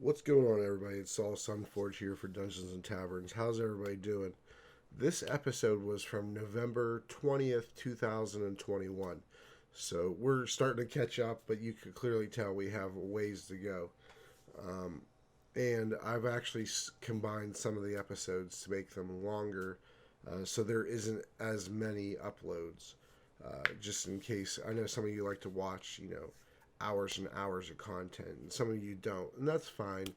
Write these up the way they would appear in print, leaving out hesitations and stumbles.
What's going on, everybody? It's Saul Sunforge here for Dungeons and Taverns. How's everybody doing? This episode was from November 20th, 2021. So we're starting to catch up, but you can clearly tell we have a ways to go. And I've actually combined some of the episodes to make them longer, so there isn't as many uploads. Just in case, I know some of you like to watch, hours and hours of content, and some of you don't, and that's fine.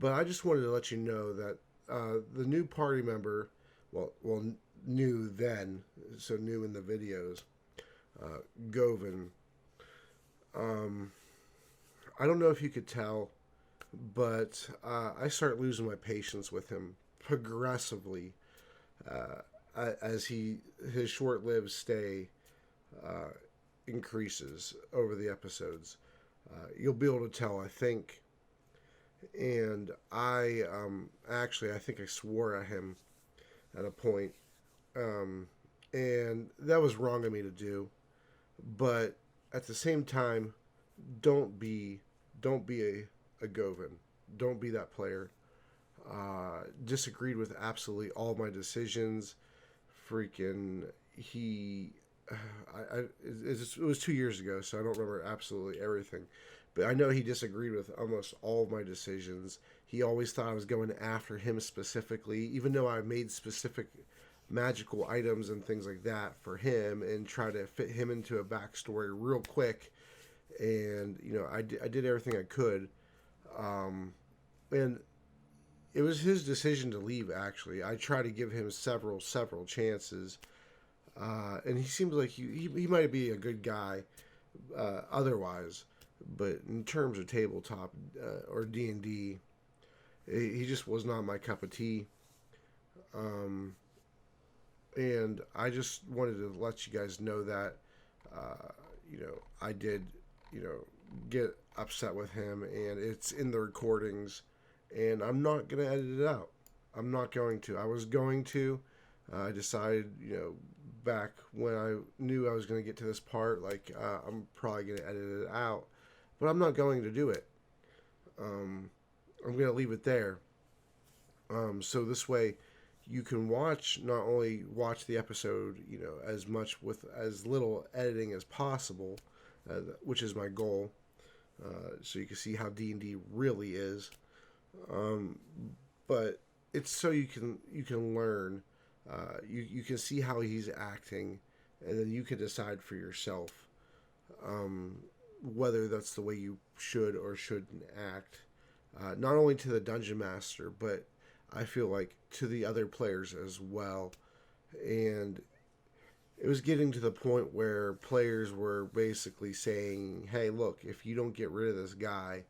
But I just wanted to let you know that the new party member, well, new then, so new in the videos, Govin. Um, I don't know if you could tell, but I start losing my patience with him progressively as his short-lived stay uh, increases over the episodes. You'll be able to tell, I think. And I think I swore at him at a point, um, and that was wrong of me to do. But at the same time, don't be don't be a Govin. Don't be that player. Disagreed with absolutely all my decisions. Freaking he. It was 2 years ago, so I don't remember absolutely everything. But I know he disagreed with almost all of my decisions. He always thought I was going after him specifically, even though I made specific magical items and things like that for him and try to fit him into a backstory real quick. And, I did everything I could. And it was his decision to leave, actually. I tried to give him several chances. And he seems like he might be a good guy otherwise. But in terms of tabletop or D&D, he just was not my cup of tea. Um, and I just wanted to let you guys know that, I did, you know, get upset with him, and it's in the recordings, and I'm not going to edit it out. I'm not going to. I was going to. I decided, back when I knew I was going to get to this part, like, I'm probably going to edit it out, but I'm not going to do it. Um, I'm going to leave it there. So this way, you can not only watch the episode, as much with as little editing as possible, which is my goal, so you can see how D&D really is. Um, but it's so you can learn. You can see how he's acting, and then you can decide for yourself um, whether that's the way you should or shouldn't act. Not only to the dungeon master, but I feel like to the other players as well. And it was getting to the point where players were basically saying, "Hey, look, if you don't get rid of this guy,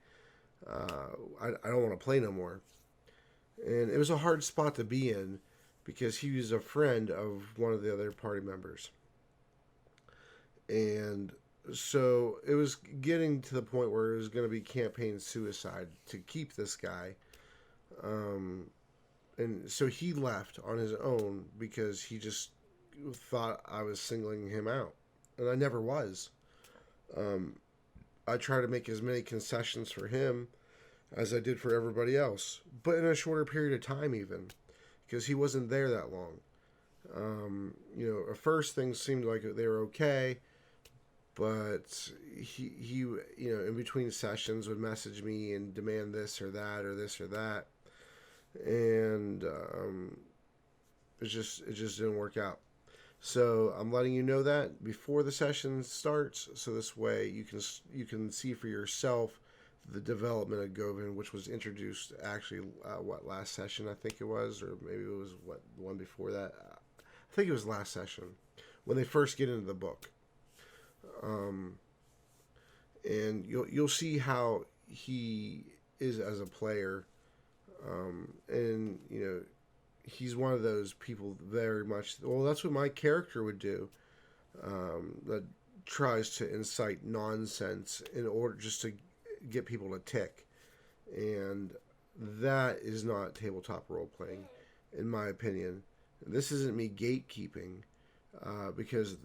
I don't want to play no more." And it was a hard spot to be in because he was a friend of one of the other party members. And so it was getting to the point where it was going to be campaign suicide to keep this guy. Um, and so he left on his own because he just thought I was singling him out. And I never was. Um, I tried to make as many concessions for him as I did for everybody else, but in a shorter period of time, even because he wasn't there that long. At first things seemed like they were okay, but in between sessions would message me and demand this or that or this or that, and it just didn't work out. So I'm letting you know that before the session starts, so this way you can see for yourself the development of Govin, which was introduced actually last session I think it was, or maybe it was the one before that. I think it was last session when they first get into the book, um, and you'll see how he is as a player, and he's one of those people very much. Well, that's what my character would do. That tries to incite nonsense in order just to get people to tick, and that is not tabletop role playing, in my opinion. This isn't me gatekeeping, because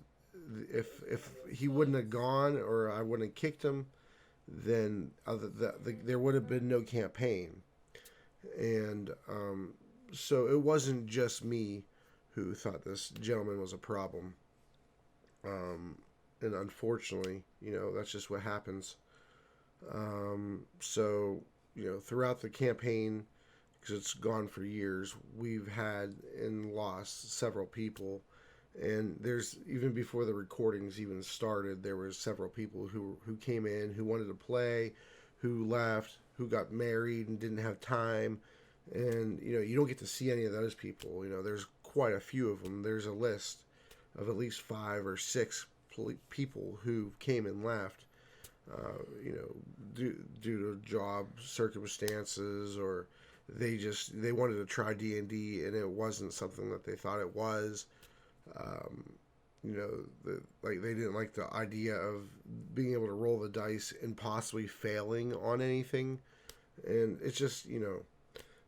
if he wouldn't have gone or I wouldn't have kicked him, then there would have been no campaign. And so it wasn't just me who thought this gentleman was a problem. And unfortunately, that's just what happens. So, throughout the campaign, because it's gone for years, we've had and lost several people. And there's, even before the recordings even started, there was several people who came in, who wanted to play, who left, who got married and didn't have time. And, you don't get to see any of those people. There's quite a few of them. There's a list of at least 5 or 6 people who came and left, due to job circumstances, or they wanted to try D&D and it wasn't something that they thought it was. Like they didn't like the idea of being able to roll the dice and possibly failing on anything, and it's just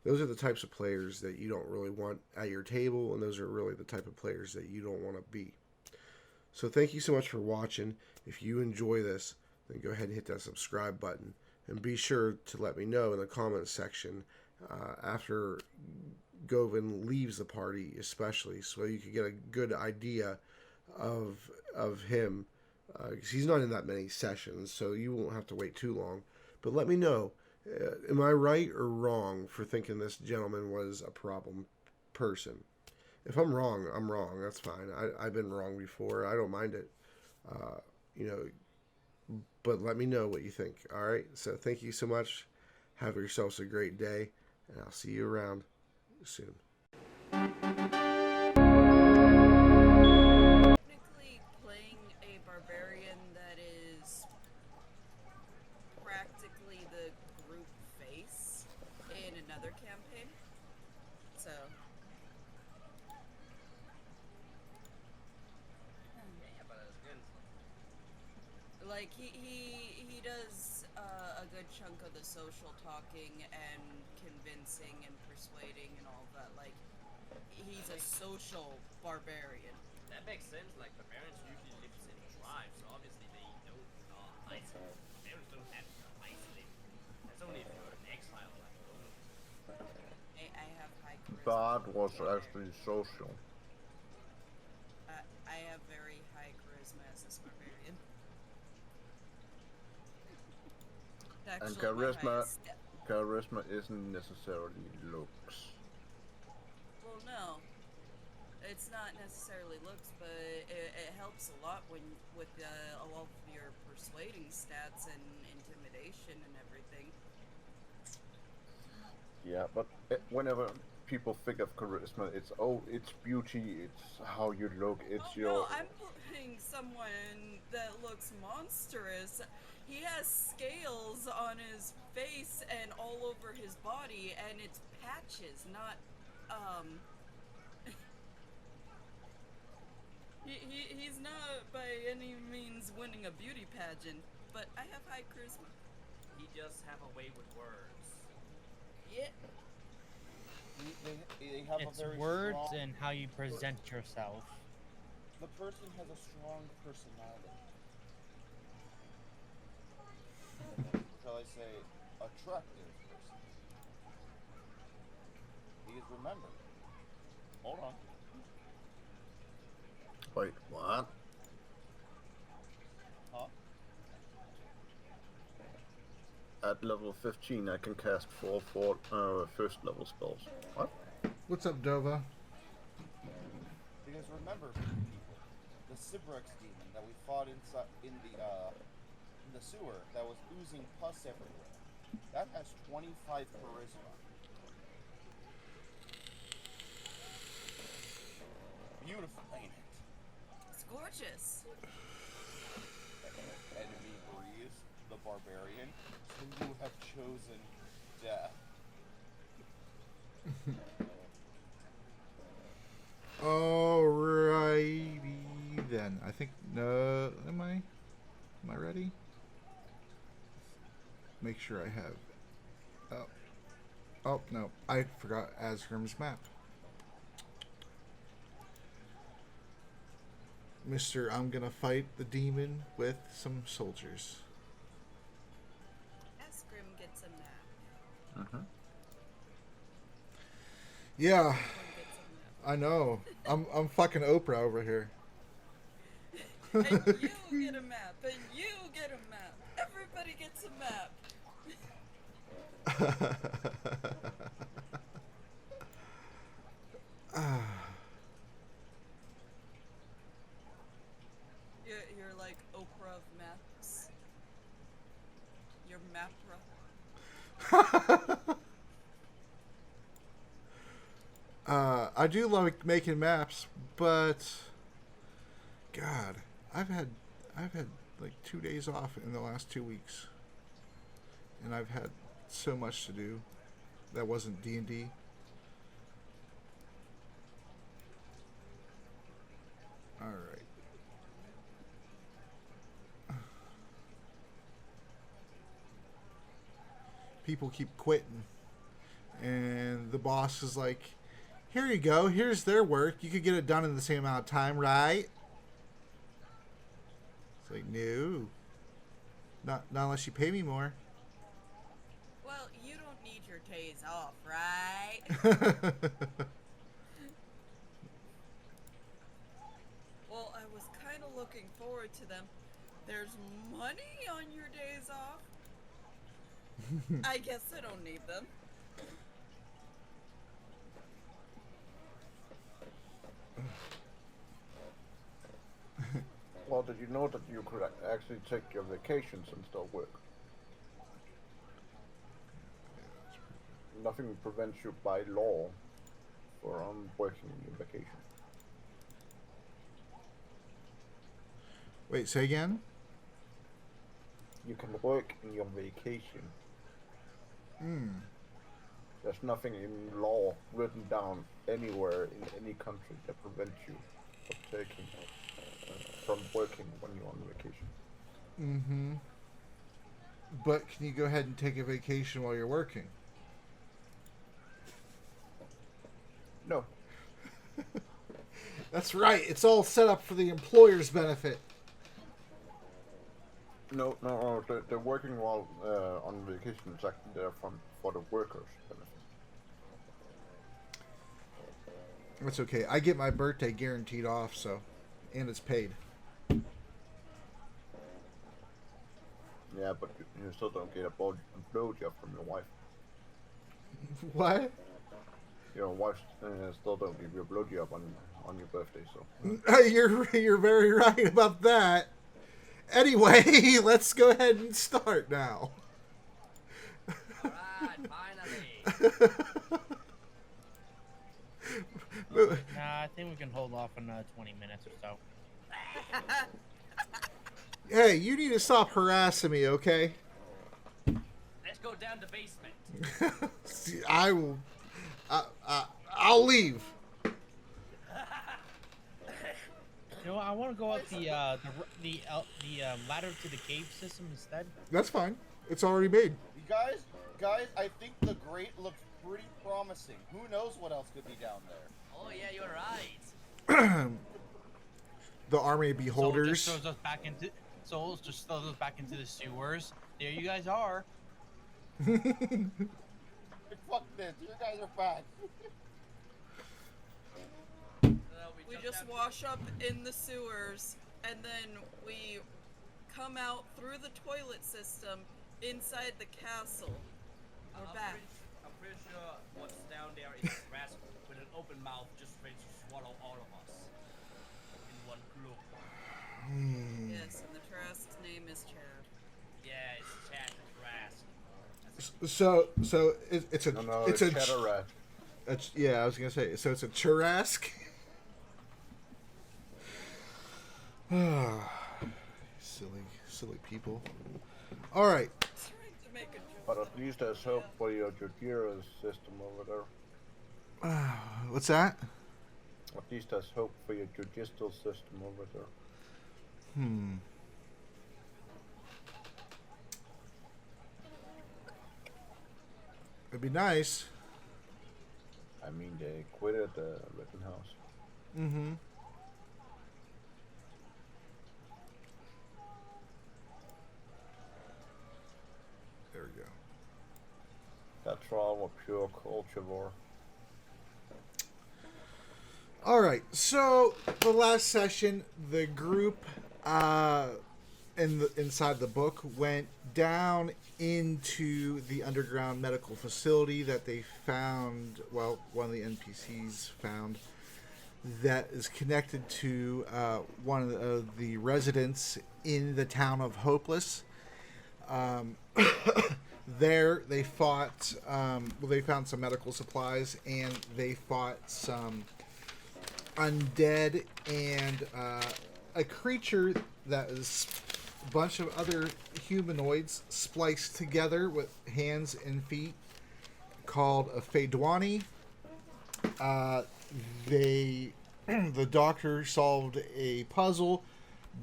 those are the types of players that you don't really want at your table, and those are really the type of players that you don't want to be. So thank you so much for watching. If you enjoy this, then go ahead and hit that subscribe button, and be sure to let me know in the comments section after Govan leaves the party, especially, so you can get a good idea of him, because he's not in that many sessions, so you won't have to wait too long. But let me know, am I right or wrong for thinking this gentleman was a problem person? If I'm wrong, I'm wrong. That's fine. I've been wrong before. I don't mind it. But let me know what you think. All right. So thank you so much. Have yourselves a great day, and I'll see you around soon. Technically playing a barbarian that is practically the group face in another campaign. So like he does a good chunk of the social talking and convincing and persuading and all that. Like, he's a social barbarian. That makes sense. Like, barbarians usually live in tribes, so obviously they don't isolate. Barbarians don't have to isolate. That's only if you're an exile like Romans. I have high charisma. Bard was actually social. I have very high charisma as this barbarian. And charisma isn't necessarily looks. Well, no, it's not necessarily looks, but it helps a lot with all of your persuading stats and intimidation and everything. Yeah, but whenever people think of charisma, it's beauty, it's how you look, No, I'm putting someone that looks monstrous. He has scales on his face and all over his body, and it's patches, not, he's not by any means winning a beauty pageant, but I have high charisma. He just have a way with words. Yeah. They have It's a very words strong, and how you present yourself. The person has a strong personality. Shall I say, attractive person. He is remembered. Hold on. Wait, what? Huh? At level 15, I can cast 4 first level spells. What? What's up, Dova? Because remember, people, the Cybrex demon that we fought inside in the sewer that was oozing pus everywhere, that has 25 charisma. Beautiful, ain't it? It's gorgeous. Enemy Breeze, the barbarian, so you have chosen death. Alrighty then. I think no. Am I ready? Make sure I have. Oh no! I forgot Asgrim's map. Mister, I'm gonna fight the demon with some soldiers. Yeah, Everyone gets a I know. I'm fucking Oprah over here. map. And you get a map. And you get a map. Everybody gets a map. You're like Oprah of maps. You're Mapra. I do like making maps, but God, I've had like 2 days off in the last 2 weeks, and I've had so much to do. That wasn't D&D. All right. People keep quitting, and the boss is like, "Here you go. Here's their work. You could get it done in the same amount of time, right?" It's like, no, not unless you pay me more. Well, you don't need your days off, right? Well, I was kind of looking forward to them. There's money on your days off. I guess I don't need them. Well, did you know that you could actually take your vacations and still work? Nothing prevents you by law from working on your vacation. Wait, say again? You can work in your vacation. There's nothing in law written down anywhere in any country that prevents you from working when you're on vacation. Mm-hmm. But can you go ahead and take a vacation while you're working? No. That's right. It's all set up for the employer's benefit. No. The working while on vacation is actually there for the workers' benefit. That's okay. I get my birthday guaranteed off, so, and it's paid. Yeah, but you still don't get a blowjob from your wife. What? Your wife still don't give you a blowjob on your birthday, so. You're very right about that. Anyway, let's go ahead and start now. Alright, finally. Nah, I think we can hold off another 20 minutes or so. Hey, you need to stop harassing me, okay? Let's go down the basement. See, I will. I'll leave. You know, I want to go up the ladder to the cave system instead. That's fine. It's already made. You guys, I think the grate looks pretty promising. Who knows what else could be down there? Oh yeah, you're right. The army of beholders. Soul just throws us back into the sewers. There you guys are. Fuck this, you guys are back. We just wash up in the sewers, and then we come out through the toilet system inside the castle. We're back. I'm pretty sure what's down there is a grass with an open mouth just ready to swallow all of us in one group. Yes, and the Trask's name is Chad. Yeah, it's Chad the Trask. So it's a No, it's it's a cheddar rat. yeah, I was gonna say, so it's a churrasque. silly people. All right. Trying to make a joke. But at least there's hope for your Jojira system over there. What's that? At least there's hope for your jugistal system over there. It'd be nice. I mean, they quit at the Rittenhouse. Mm-hmm. There we go. That trauma, pure culture war. All right. So the last session, the group inside the book went down into the underground medical facility that they found. Well, one of the NPCs found that is connected to one of the residents in the town of Hopeless. There, they fought. They found some medical supplies, and they fought some undead and a creature that is a bunch of other humanoids spliced together with hands and feet, called a Fedwani. The doctor solved a puzzle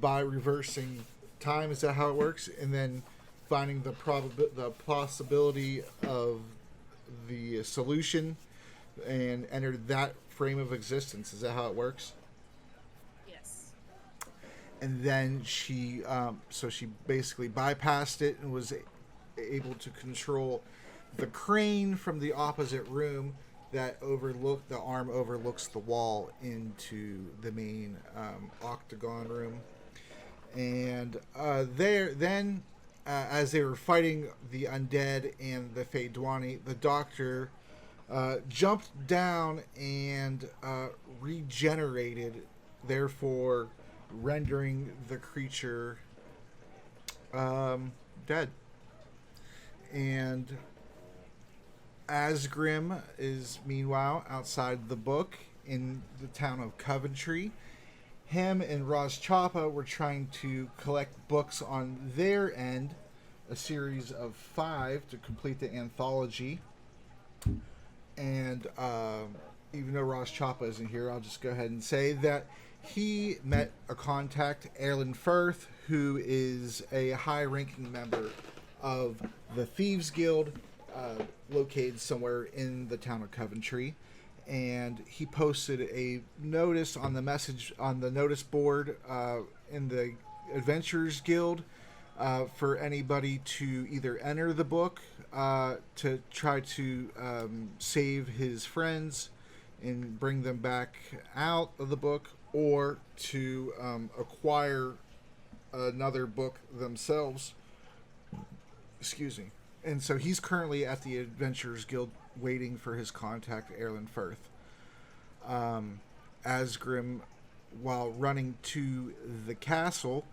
by reversing time. Is that how it works? And then finding the possibility of the solution and entered that frame of existence. Is that how it works? Yes. And then she basically bypassed it and was able to control the crane from the opposite room that overlooks the wall into the main octagon room. And as they were fighting the undead and the Fedwani, the doctor jumped down and regenerated, therefore rendering the creature dead. And Asgrim is meanwhile outside the book in the town of Coventry. Him and Roz Chapa were trying to collect books on their end, a series of 5 to complete the anthology. And even though Ross Chapa isn't here, I'll just go ahead and say that he met a contact, Erlen Firth, who is a high-ranking member of the Thieves Guild, located somewhere in the town of Coventry. And he posted a notice on the notice board in the Adventurers Guild for anybody to either enter the book to try to save his friends and bring them back out of the book, or to acquire another book themselves. Excuse me. And so he's currently at the Adventurers Guild waiting for his contact, Erlen Firth. Asgrim, while running to the castle,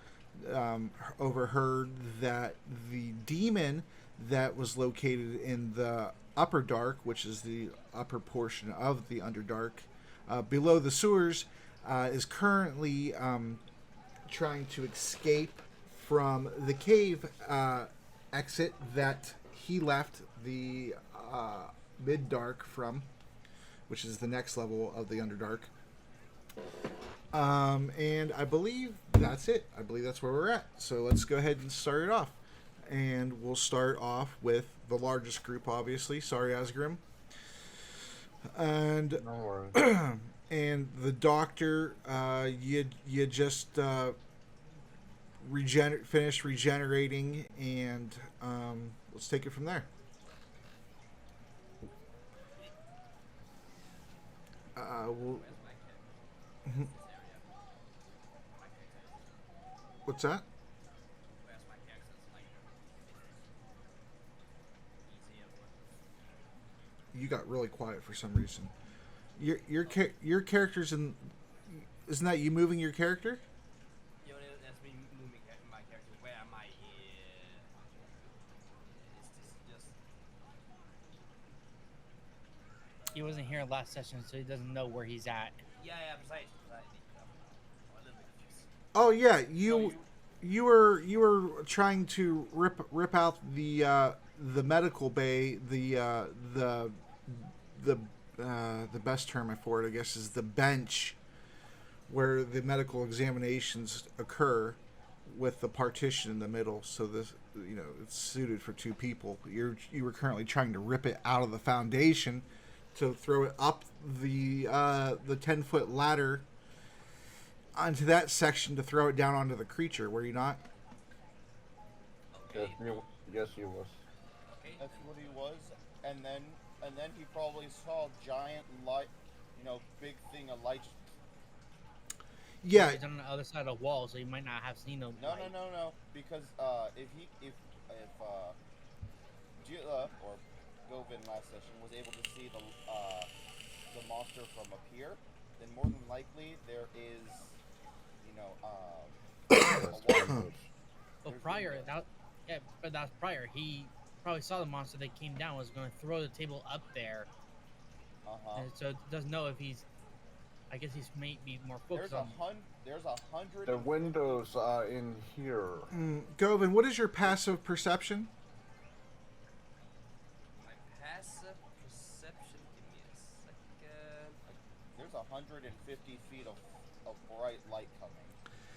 overheard that the demon that was located in the Upper Dark, which is the upper portion of the Underdark, below the sewers, is currently trying to escape from the cave exit that he left the Mid-Dark from, which is the next level of the Underdark. And I believe that's it. I believe that's where we're at. So let's go ahead and start it off. And we'll start off with the largest group, obviously. Sorry, Asgrim. And No worries. and the doctor, you just finished regenerating, and let's take it from there. What's that? You got really quiet for some reason. Your character's in. Isn't that you moving your character? Yeah, that's me moving my character. Where am I? It's just. He wasn't here last session, so he doesn't know where he's at. Yeah, precisely. A little bit confused. Oh yeah, you were trying to rip out the medical bay, the best term for it, I guess, is the bench where the medical examinations occur, with the partition in the middle, so this, it's suited for 2 people. You were currently trying to rip it out of the foundation to throw it up the 10-foot ladder onto that section to throw it down onto the creature. Were you not? Okay. Yes, you was. Okay. That's what he was. and then he probably saw giant light, big thing of light. Yeah, He's on the other side of the wall, so he might not have seen him. No, because if Gila or Govin last session was able to see the monster from up here, then more than likely there is, a wall. But prior, but that's prior. He probably saw the monster that came down, was going to throw the table up there, and so doesn't know if he's. I guess he's maybe more focused on. There's 100. The windows are in here. Govin, what is your passive perception? My passive perception. Give me a second. There's 150 feet of bright light coming.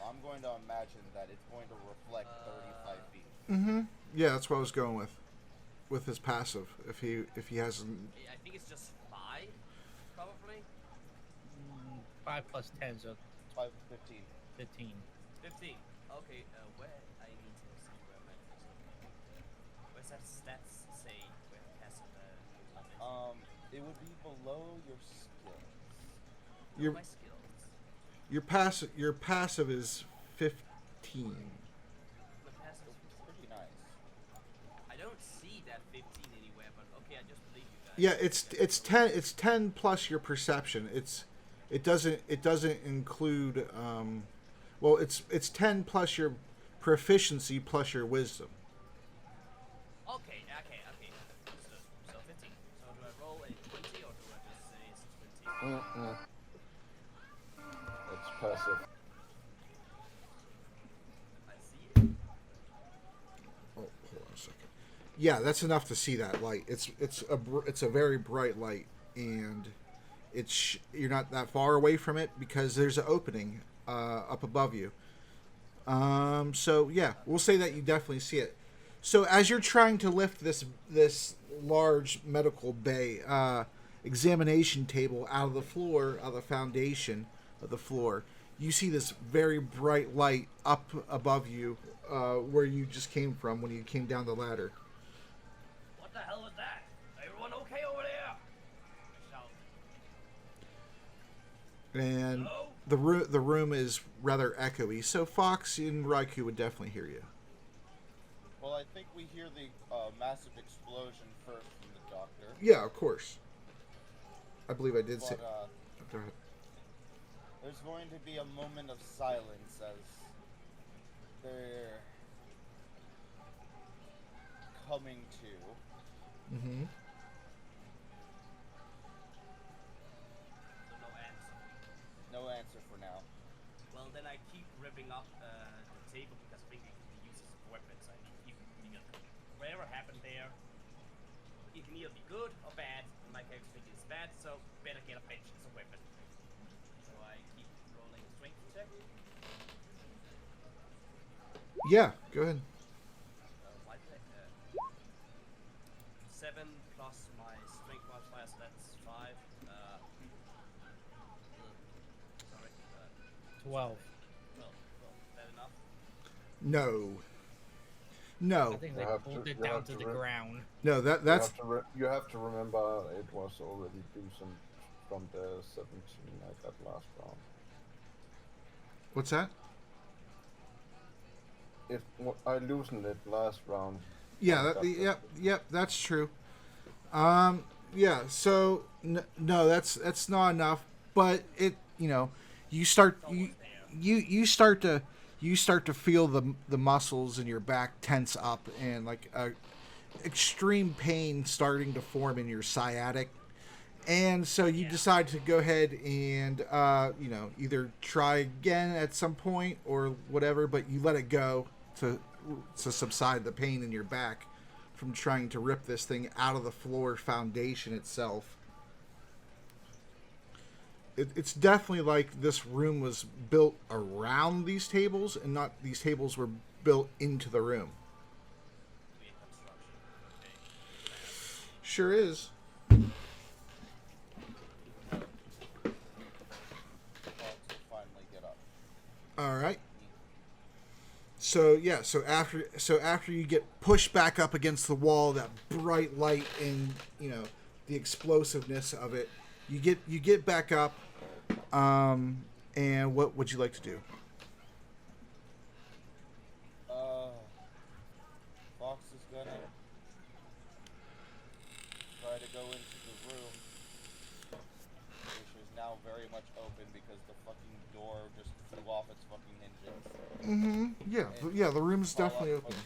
I'm going to imagine that it's going to reflect 35 feet. Mm-hmm. Yeah, that's what I was going with his passive. If he hasn't. I think it's just 5, probably. 5 plus 10, so 5, 15. 15. 15. Okay, where I need to see where my where's that stats say where passive It would be below your skills. Your my skills. your passive is 15. My passive is Pretty nice. I don't see that 15 anywhere, but okay, I just believe you guys. Yeah, it's 10 plus your perception. It doesn't include well, it's 10 plus your proficiency plus your wisdom. Okay. Understood. So 15. So do I roll a 20 or do I just say it's 20? It's passive. I see it. Oh, hold on a second. Yeah, that's enough to see that light. It's a very bright light, and you're not that far away from it because there's an opening up above you. So yeah, we'll say that you definitely see it. So as you're trying to lift this large medical bay examination table out of the foundation of the floor, you see this very bright light up above you where you just came from when you came down the ladder. What the hell was that? Everyone okay over there? Shout. And Hello? the room is rather echoey, so Fox and Raikou would definitely hear you. Well, I think we hear the massive explosion first from the doctor. Yeah, of course. I believe I did say. But Go ahead. there's going to be a moment of silence as they're coming to. Mm-hmm. So no answer. No answer for now. Well, then I keep ripping up the table because I think it can be used as weapons. I keep because whatever happened there, it can either be good or bad. And my character thinks it's bad, so better get a bench as a weapon. So I keep rolling a strength check. Yeah, go ahead. Why did I? 7 plus my strength modifier, so that's 5. Sorry. 12. Well, is that enough? No. I No. think You they have pulled to- it you down have to to the rip- ground. No, that's You have to remember it was already loosened from the 17 I got last round. what's that? I loosened it last round. Yeah, yep, that's true. Yeah, so no, that's not enough. But you start you start to feel the muscles in your back tense up and like extreme pain starting to form in your sciatic. And so you decide to go ahead and either try again at some point or whatever, but you let it go to subside the pain in your back from trying to rip this thing out of the floor foundation itself. It's definitely like this room was built around these tables and not these tables were built into the room. Sure is. To finally get up. All right. after you get pushed back up against the wall, that bright light and the explosiveness of it, you get back up. And what would you like to do? Fox is gonna try to go into the room, which is now very much open because the fucking door just flew off its fucking hinges. Yeah, the room's Call definitely out open.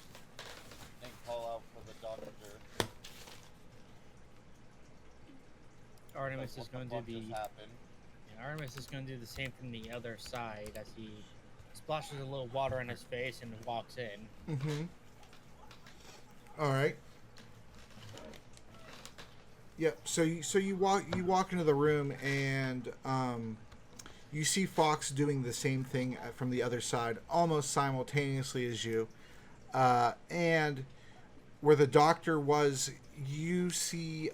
And call out for the doctor. Artemis Like, is going to what the fuck be. just happened? Artemis is going to do the same from the other side as he splashes a little water in his face and walks in. All right. Yep. So you walk into the room and you see Fox doing the same thing from the other side, almost simultaneously as you, and where the doctor was, you see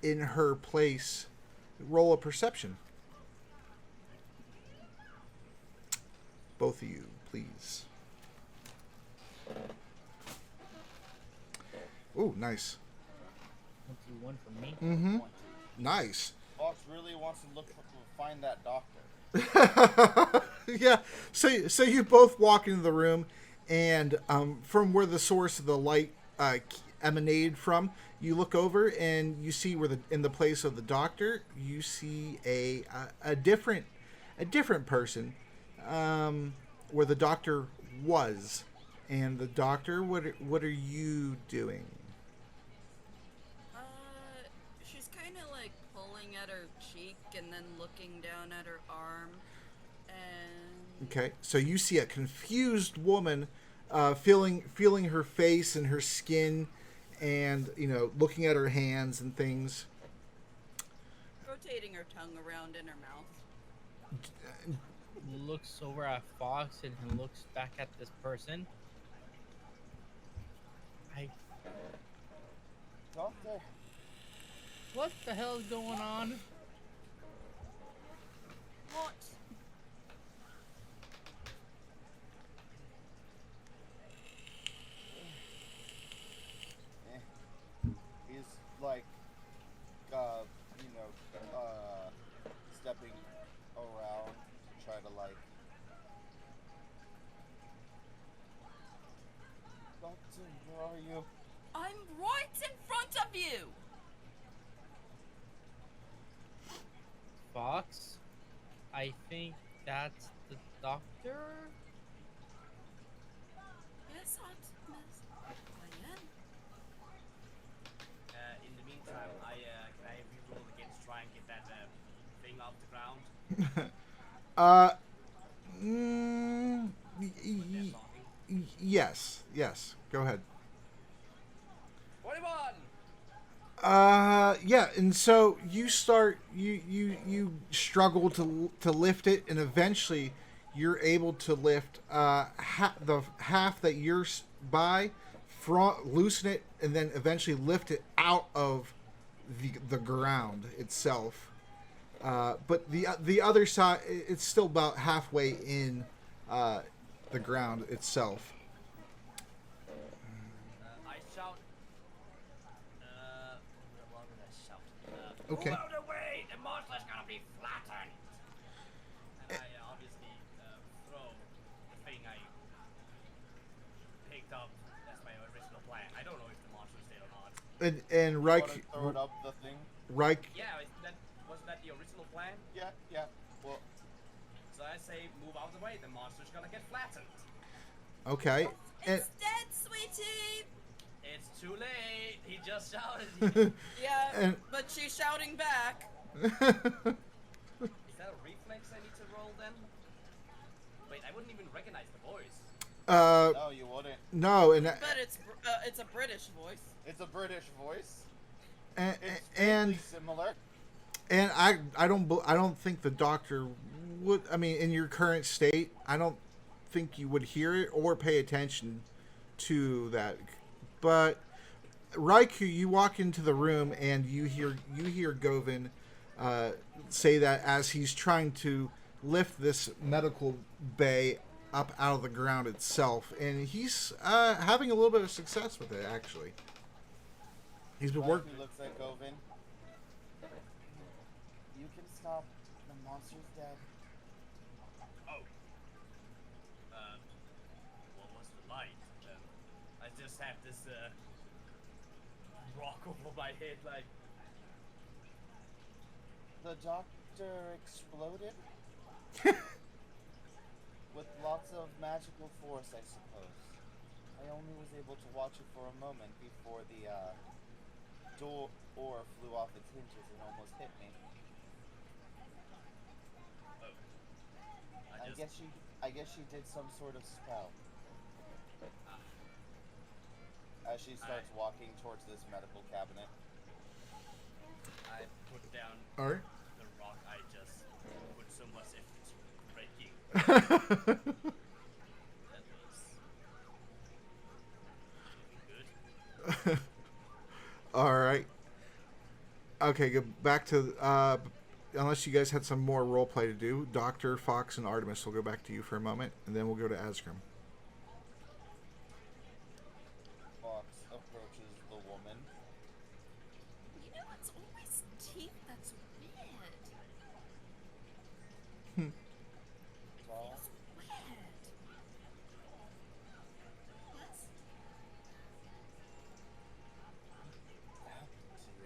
in her place. Roll a perception. Both of you, please. Ooh, nice. 1 for me. Mm-hmm. Nice. Fox really wants to find that doctor. Yeah. So you both walk into the room, and from where the source of the light emanated from, you look over and you see where in the place of the doctor, you see a different person, where the doctor was, and the doctor. What are you doing? She's kind of like pulling at her cheek and then looking down at her arm, and Okay, so you see a confused woman, feeling her face and her skin, and looking at her hands and things. rotating her tongue around in her mouth. Looks over at Fox and he looks back at this person. Doctor, What the hell is going on? What? he's like, stepping around to try to like. Doctor, where are you? I'm right in front of you! Fox? I think that's the doctor? Yes, Artemis. I am. In the meantime, can I reroll again to try and get that thing off the ground? They're talking. Yes. Go ahead. 21! Yeah, and so you struggle to lift it, and eventually you're able to lift the half that you're by, loosen it, and then eventually lift it out of the ground itself. But the other side, it's still about halfway in the ground itself. I shout. What did I shout? Okay. Move out of the way! The monster's gonna be flattened! And I obviously throw the thing I picked up. That's my original plan. I don't know if the monster's dead or not. And You Reich, wanna throw it up the thing? Yeah, wasn't that the original plan? Yeah. Well, So I say, move out of the way. The monster's gonna get flattened. okay. And, It's dead, sweetie! It's too late. He just shouted. Yeah, And- but she's shouting back. Is that a reflex I need to roll then? Wait, I wouldn't even recognize the voice. no, you wouldn't. no, and But it's a British voice. It's a British voice. and It's and, fairly similar. and I don't think the doctor would. I mean, in your current state, I don't think you would hear it or pay attention to that. But Raikou, you walk into the room and you hear Govin say that as he's trying to lift this medical bay up out of the ground itself, and he's having a little bit of success with it. Actually, he's been working. He looks like Oven. You can stop the monsters dead. Oh. What was the light? I just have this rock over my head, like. The doctor exploded? With lots of magical force, I suppose. I only was able to watch it for a moment before the door flew off its hinges and almost hit me. Oh. I guess she did some sort of spell. As she starts walking towards this medical cabinet. I put down All right. the rock I just put so much effort into breaking. That was good. All right. Okay, go back to unless you guys had some more role play to do. Doctor, Fox, and Artemis will go back to you for a moment, and then we'll go to Asgrim. Fox approaches the woman. You know, it's always teeth that's weird. Tall. It's weird. Yes? What happened to you?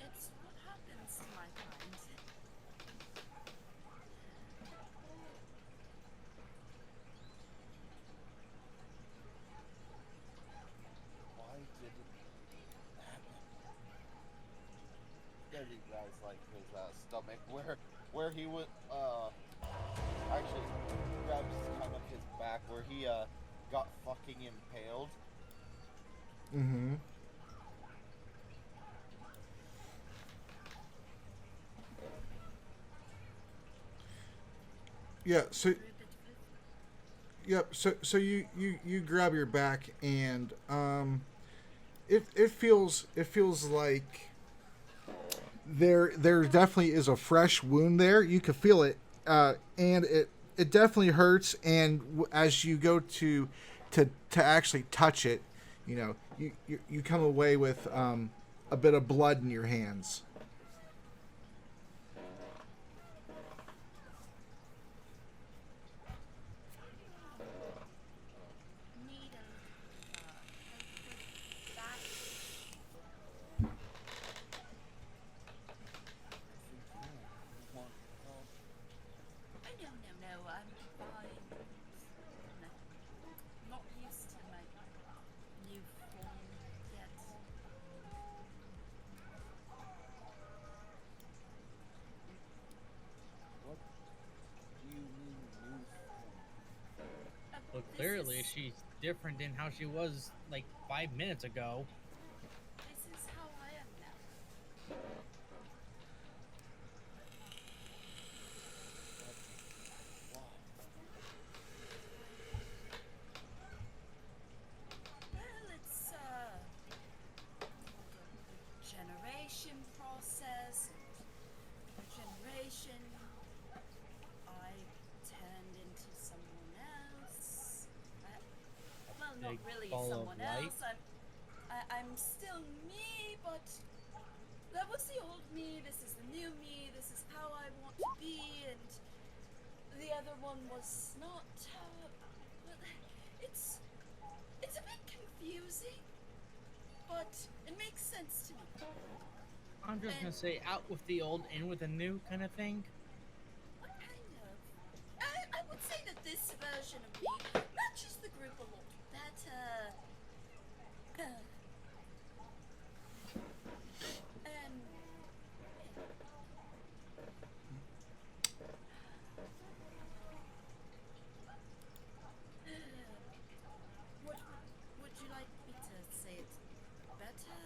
It's what happens to my kind. Why did it happen? Maybe guys like his stomach, where he would actually grabs kind of his back, where he got fucking impaled. Mm-hmm. Yeah. So. Yep. So you grab your back, and it feels like there definitely is a fresh wound there. You can feel it, and it definitely hurts. And as you go to actually touch it, you know, you come away with a bit of blood in your hands. Need a help with that. Oh, no, I'm fine. No, not used to my new form yet. What do you mean new form? Well, This clearly is- she's different than how she was like 5 minutes ago. This is how I am now. Why? Well, it's generation process and regeneration. I turned into someone else. Well, not Big really ball of someone light? else. I'm still me, but that was the old me. This is the new me. This is how I want to be, and the other one was not. Well, it's a bit confusing, but it makes sense to me. I'm just gonna say out with the old, in with the new kind of thing. What kind of? I would say that this version of me matches the group a lot better. And would you like me to say it better?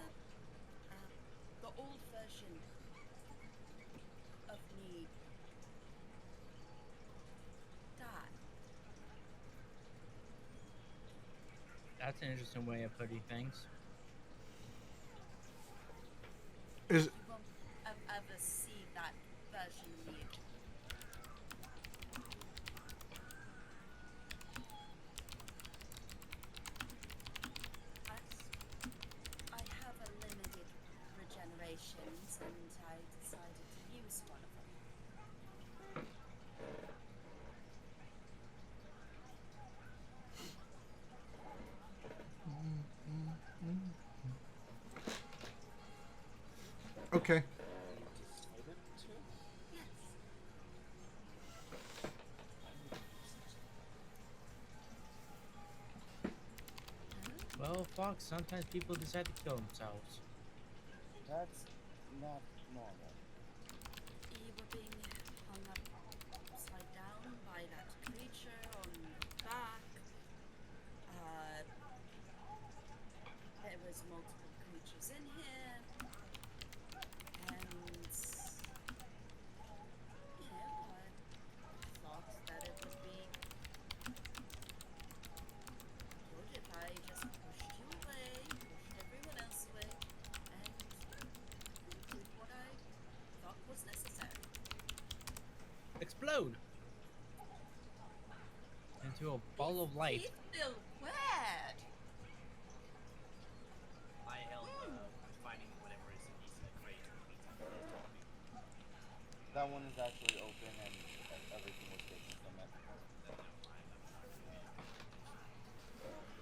The old version of me died. That's an interesting way of putting things. Is You won't ever see that version of me again. I have a limited regenerations, and I decided to use one of them. okay. Decided to? Yes. Well, Fox, sometimes people decide to kill themselves. That's not normal. You were being hung up upside down by that creature on your back. There was multiple creatures in here, and you know, I thought that it would be good if I just pushed you away, pushed everyone else away, and did what I thought was necessary. Explode! Into a ball of light. He's still wet. I help finding whatever is in these crates. That one is actually open and everything was taken from it.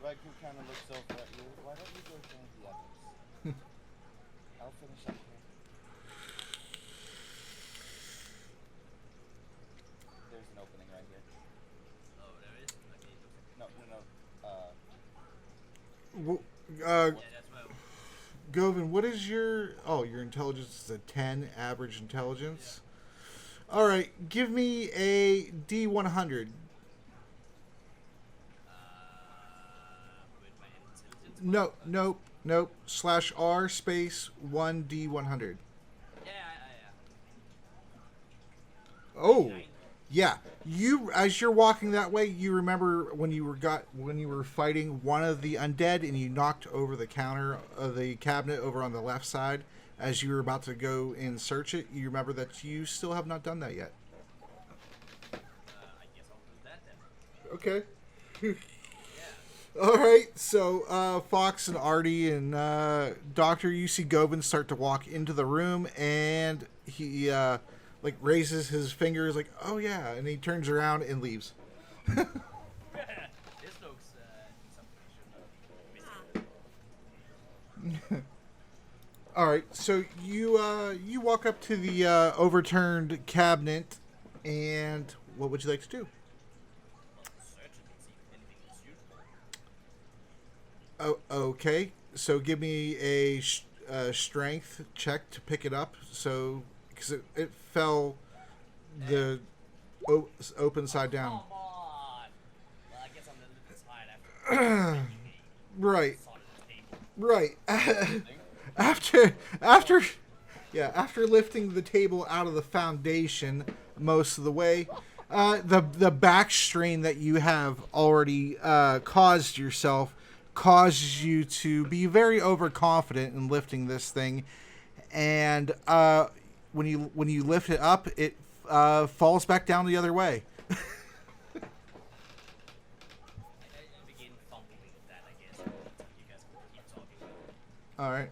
Raikou kind of looks over at you. Why don't you go join the others? I'll finish up here. There's an opening right here. Oh, there is? Okay. No. Yeah, that's well. Govin, what is your... Oh, your intelligence is a 10, average intelligence. All right, give me a D100. With my intelligence. Nope. /R space 1D100. Yeah. Oh, Nine. yeah. You, as you're walking that way, you remember when you were fighting one of the undead and you knocked over the counter of the cabinet over on the left side. As you were about to go and search it, you remember that you still have not done that yet. I guess I'll do that then. Okay. All right. So Fox and Artie and Doctor, you see Govin start to walk into the room, and he like raises his fingers, like, "Oh yeah," and he turns around and leaves. This looks something missing. All right. So you walk up to the overturned cabinet, and what would you like to do? Search it and see if anything is useful. Oh, okay. So give me a strength check to pick it up. So because it fell the open side down. Come on! Well, I guess I'm a little bit tired after Right. solid table. Right. after lifting the table out of the foundation most of the way, the back strain that you have already caused yourself causes you to be very overconfident in lifting this thing, and when you lift it up, it falls back down the other way. I begin fumbling with that, I guess. You guys can keep talking. All right.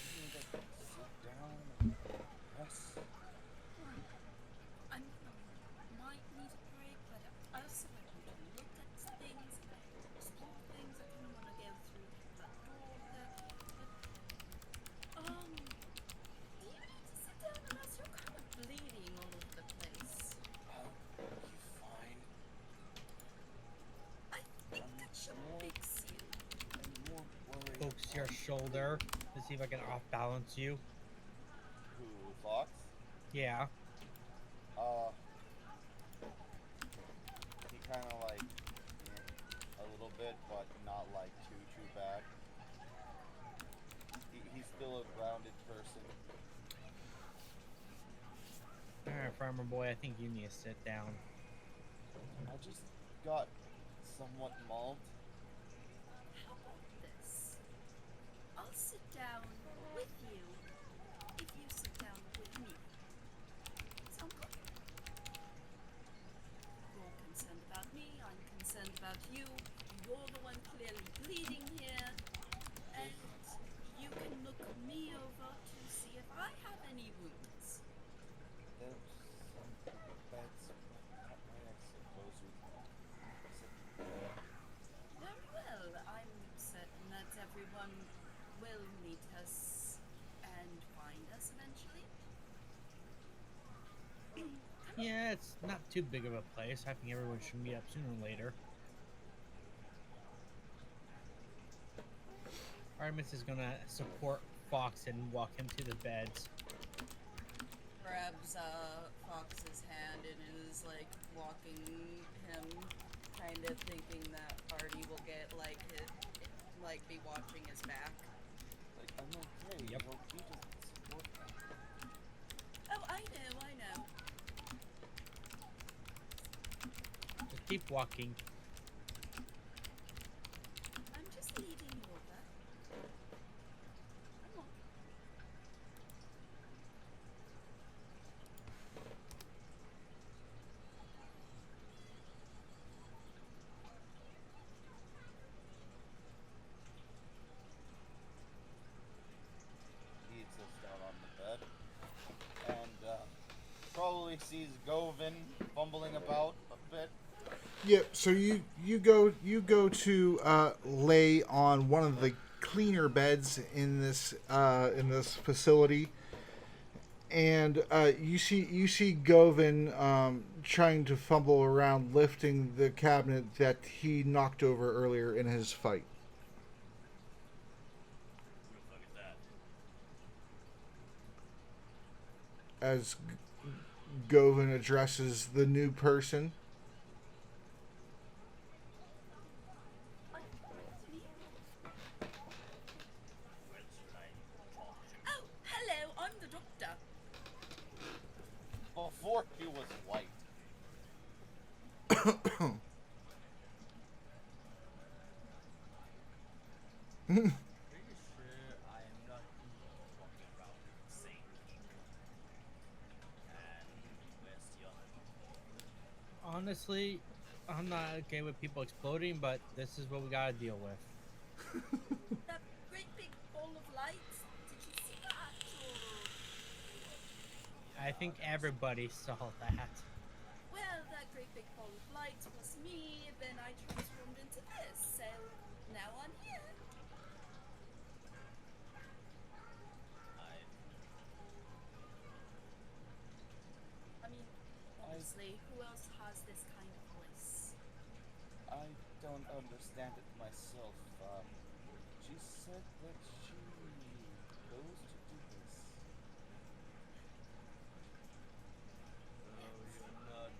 Sit down. Rest. I might need a break, but I also want to look at things, explore things. I didn't want to go through that door there. But, do you need to sit down unless you're kind of bleeding all over the place? You fine? I think that should fix you. I'm more worried. Pokes your shoulder to see if I can off balance you. Who, Fox? Yeah. He kind of like a little bit, but not like too bad. He's still a grounded person. Alright, farmer boy, I think you need to sit down. I just got somewhat mauled. How about this? I'll sit down with you if you sit down with me. Sound good? You're concerned about me, I'm concerned about you. You're the one clearly bleeding here. And you can look me over to see if I have any wounds. There's some beds. I suppose we Very well. I'm certain that everyone will meet us and find us eventually. Yeah, it's not too big of a place. I think everyone should meet up sooner or later. Artemis is gonna support Fox and walk him to the beds. Grabs Fox's hand and is like walking him, kind of thinking that Artie will get like be watching his back. like, I'm okay. Yep. You don't need to support me. Oh, I know. Just keep walking. I'm just leading you over. Come on. He sits down on the bed and probably sees Govin fumbling about a bit. Yep. So you go to lay on one of the cleaner beds in this facility, and you see Govin trying to fumble around lifting the cabinet that he knocked over earlier in his fight. Who the fuck is that? As Govin addresses the new person. Where should I talk to? Oh, hello. I'm the doctor. Before he was white. Pretty sure I am not talking about insane people. And where's the other? Honestly, I'm not okay with people exploding, but this is what we gotta deal with. That great big ball of light. Did you see that? I think everybody saw that. Well, that great big ball of light was me. Then I transformed into this. So now I'm here. I mean, honestly, who else has this kind of voice? I don't understand it myself. She said that she goes to do this. No, you're not.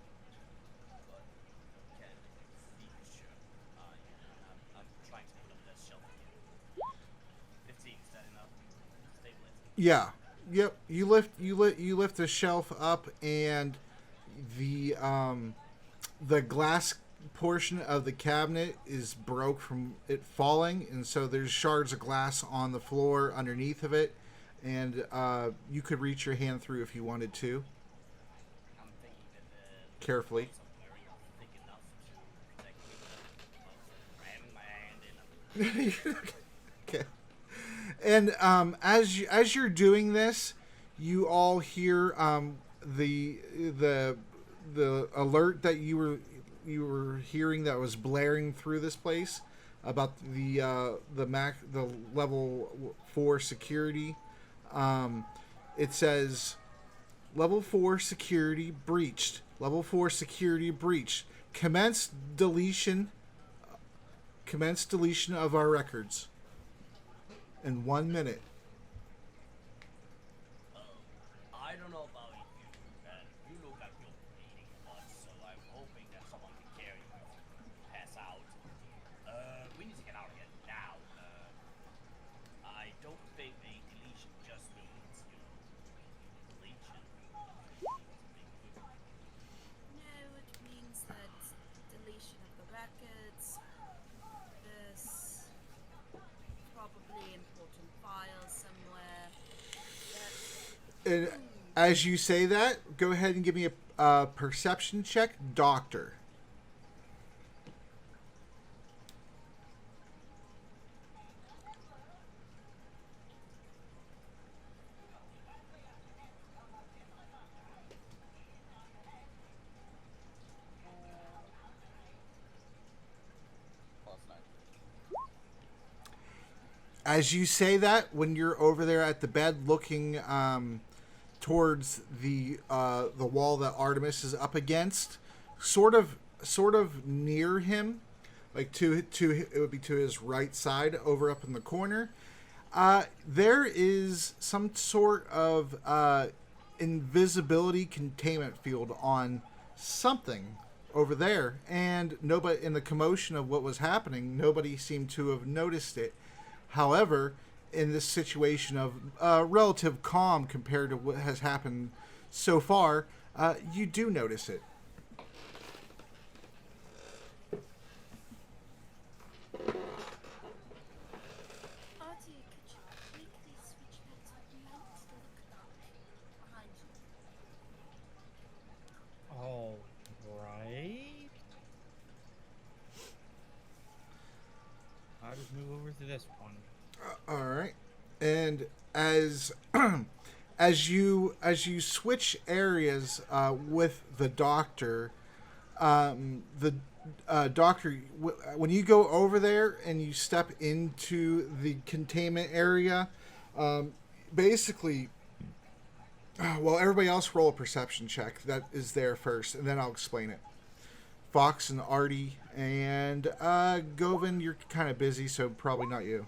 But can see sure. I'm trying to put up that shelf again. 15, is that enough? Stabilize. Yeah. Yep. You lift the shelf up, and the glass portion of the cabinet is broke from it falling, and so there's shards of glass on the floor underneath of it, and you could reach your hand through if you wanted to. I'm thinking that Carefully. somewhere thick enough to protect me. Ramming my hand in. Okay. And as you're doing this, you all hear the alert that you were hearing that was blaring through this place about the level 4 security. It says level 4 security breached. Level 4 security breached. Commence deletion of our records. In 1 minute. I don't know about you, and you look like you're bleeding blood, so I'm hoping that someone can carry you if you pass out. We need to get out of here now. I don't think a deletion just means, deletion. No, it means that deletion of the records. This probably important As you say that, go ahead and give me a perception check, Doctor. +9. As you say that, when you're over there at the bed looking towards the wall that Artemis is up against, sort of near him, like to it would be to his right side, over up in the corner. There is some sort of invisibility containment field on something over there, and nobody, in the commotion of what was happening, nobody seemed to have noticed it. However, in this situation of relative calm compared to what has happened so far, you do notice it. Artie, could you make these switch beds with light to look dark behind you? All right. I'll just move over to this one. All right, and as as you switch areas with the doctor, the doctor, when you go over there and you step into the containment area, basically, well, everybody else roll a perception check that is there first, and then I'll explain it. Fox and Artie and Govin, you're kind of busy, so probably not you.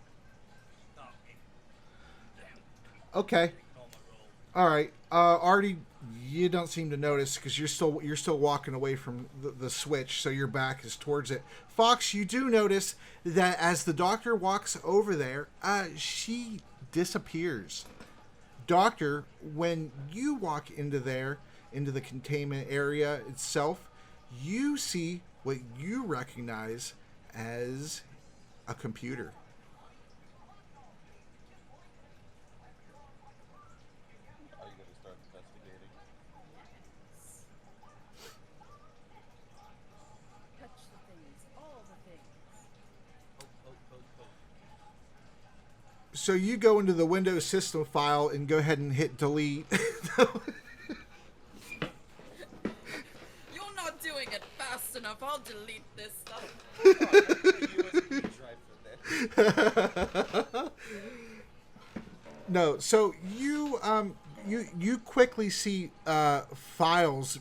Okay. All right. Artie, you don't seem to notice because you're still walking away from the switch, so your back is towards it. Fox, you do notice that as the doctor walks over there, she disappears. Doctor, when you walk into the containment area itself, you see what you recognize as a computer. Are you gonna start investigating? Touch the things, all the things. So you go into the Windows system file and go ahead and hit delete. You're not doing it fast enough. I'll delete this stuff. USB drive for that. No, so you quickly see files,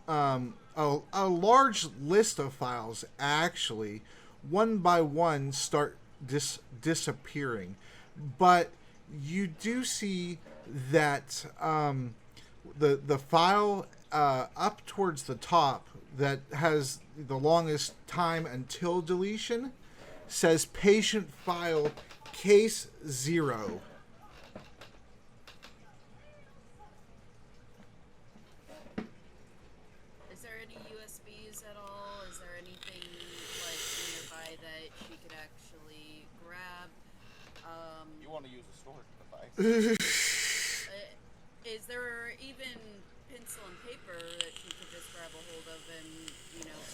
a large list of files actually, one by one start disappearing, but you do see that the file up towards the top that has the longest time until deletion says patient file case 0. Is there any USBs at all? Is there anything like nearby that she could actually grab? You want to use a storage device? Is there even pencil and paper that she could just grab a hold of and,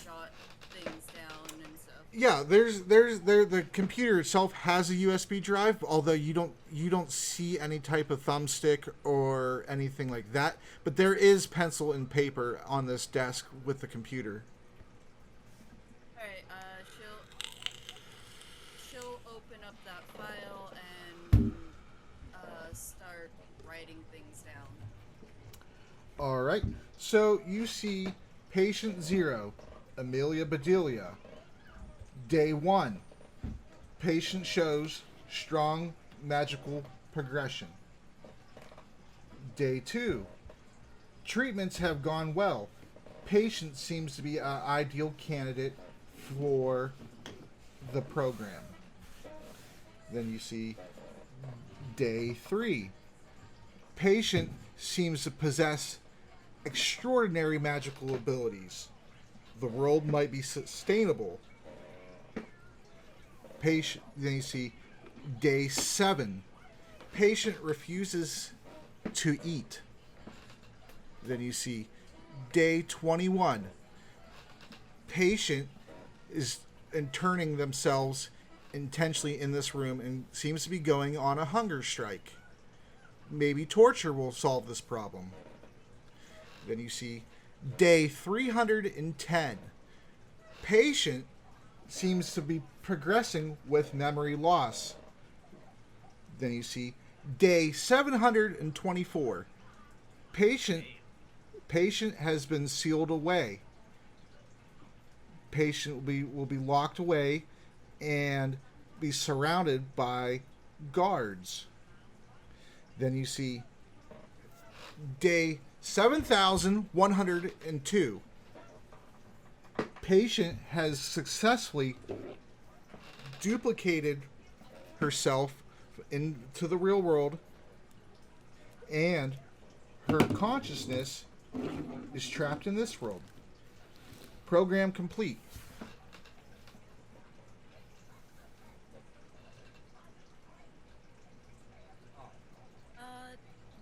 jot things down and stuff? Yeah, the computer itself has a USB drive, although you don't see any type of thumbstick or anything like that. But there is pencil and paper on this desk with the computer. All right, she'll open up that file and start writing things down. All right. So you see patient 0, Amelia Bedelia. Day 1. Patient shows strong magical progression. Day 2. Treatments have gone well. Patient seems to be an ideal candidate for the program. Then you see Day 3. Patient seems to possess extraordinary magical abilities. The world might be sustainable. Patient. Then you see Day 7. Patient refuses to eat. Then you see day 21. Patient is interning themselves intentionally in this room and seems to be going on a hunger strike. Maybe torture will solve this problem. Then you see day 310. Patient seems to be progressing with memory loss. Then you see day 724. Patient has been sealed away. Patient will be locked away and be surrounded by guards. Then you see day 7,102. Patient has successfully duplicated herself into the real world, and her consciousness is trapped in this world. Program complete.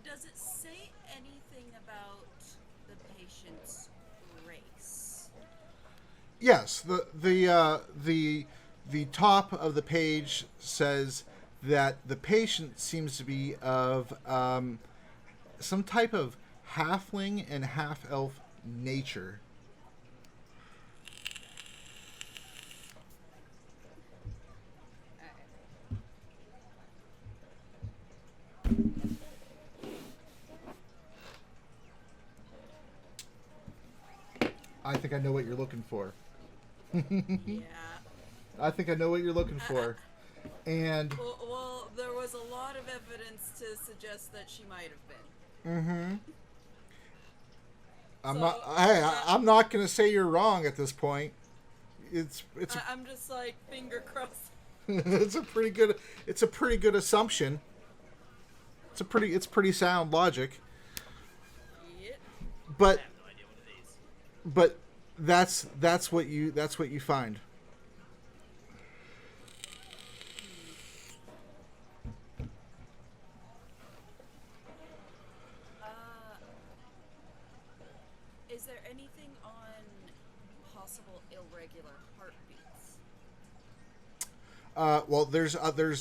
Does it say anything about the patient's race? Yes, the top of the page says that the patient seems to be of some type of halfling and half-elf nature. I think I know what you're looking for. Yeah. I think I know what you're looking for. And well, there was a lot of evidence to suggest that she might have been. mm-hmm. So, I'm not going to say you're wrong at this point. I'm just like finger crossed. it's a pretty good assumption. It's pretty sound logic. Yep. But I have no idea what it is. but that's what you find. Is there anything on possible irregular heartbeats? Well, there's other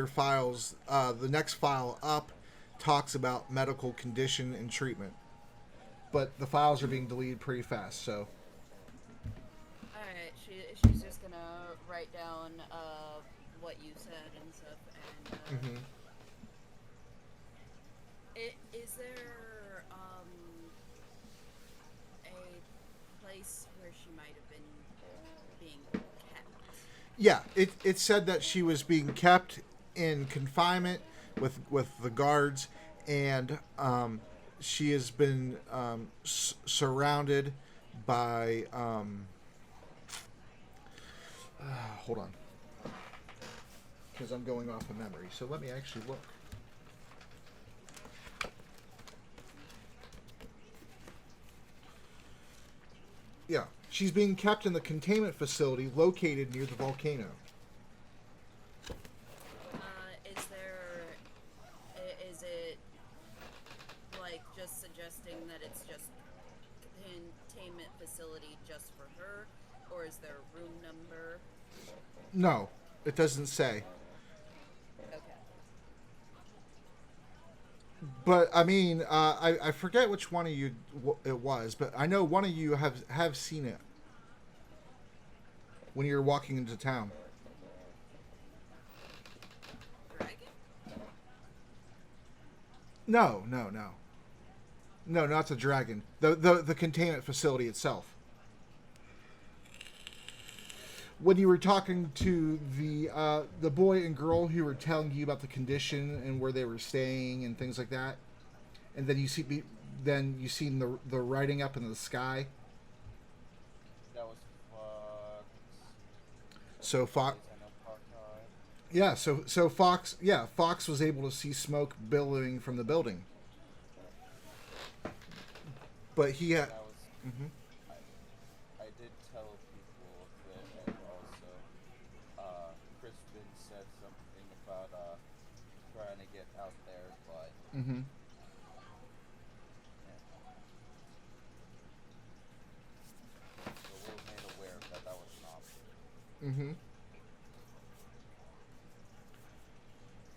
files. The next file up talks about medical condition and treatment, but the files are being deleted pretty fast. So, All right, she's just gonna write down what you said and stuff. And is there a place where she might have been being kept? yeah, it said that she was being kept in confinement with the guards, and she has been surrounded by hold on, because I'm going off of memory, so let me actually look. Yeah, she's being kept in the containment facility located near the volcano. Is it like just suggesting that it's just containment facility just for her, or is there a room number? No, it doesn't say. Okay. But I mean, I forget which one of you it was, but I know one of you have seen it when you were walking into town. Dragon? No, not the dragon. The containment facility itself. When you were talking to the boy and girl who were telling you about the condition and where they were staying and things like that, and then you seen the writing up in the sky. That was Fox. So Fox, I know Parkai. yeah. So Fox, yeah. Fox was able to see smoke billowing from the building, but he had. That was. Mhm. I did tell people that, and also, Crispin said something about trying to get out there, but Mhm. Mm-hmm.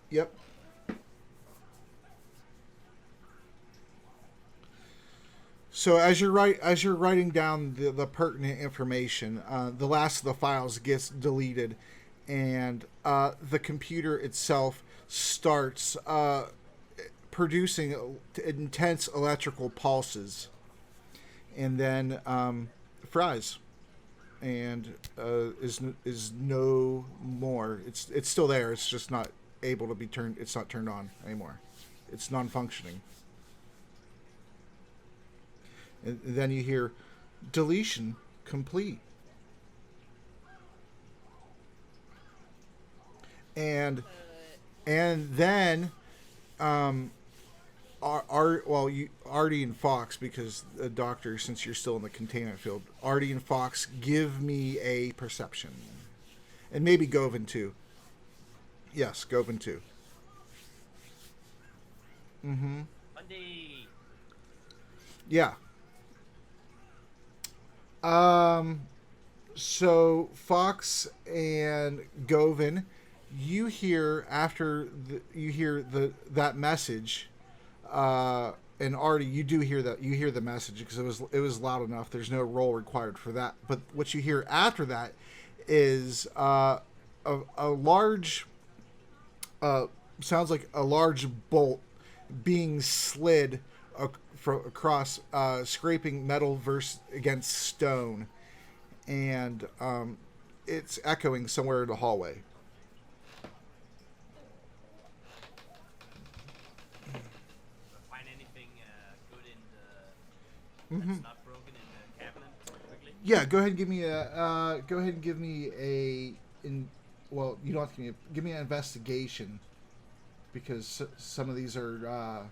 Yep. So as you're writing down the pertinent information, the last of the files gets deleted, and the computer itself starts producing intense electrical pulses, and then fries, and is no more. It's still there. It's just not able to be turned. It's not turned on anymore. It's non-functioning. And then you hear deletion complete. And then Artie and Fox, because the doctor, since you're still in the containment field, Artie and Fox, give me a perception. And maybe Govan too. Yes, Govan too. Mm-hmm. Monday. Yeah. So Fox and Govan, you hear that message, and Artie, you do hear that. You hear the message because it was loud enough. There's no roll required for that. But what you hear after that is a large, sounds like a large bolt being slid across, scraping metal against stone, and it's echoing somewhere in the hallway. Find anything good in the that's not broken in the cabinet quickly? Yeah, go ahead and give me well, you don't have to give me an investigation, because some of these are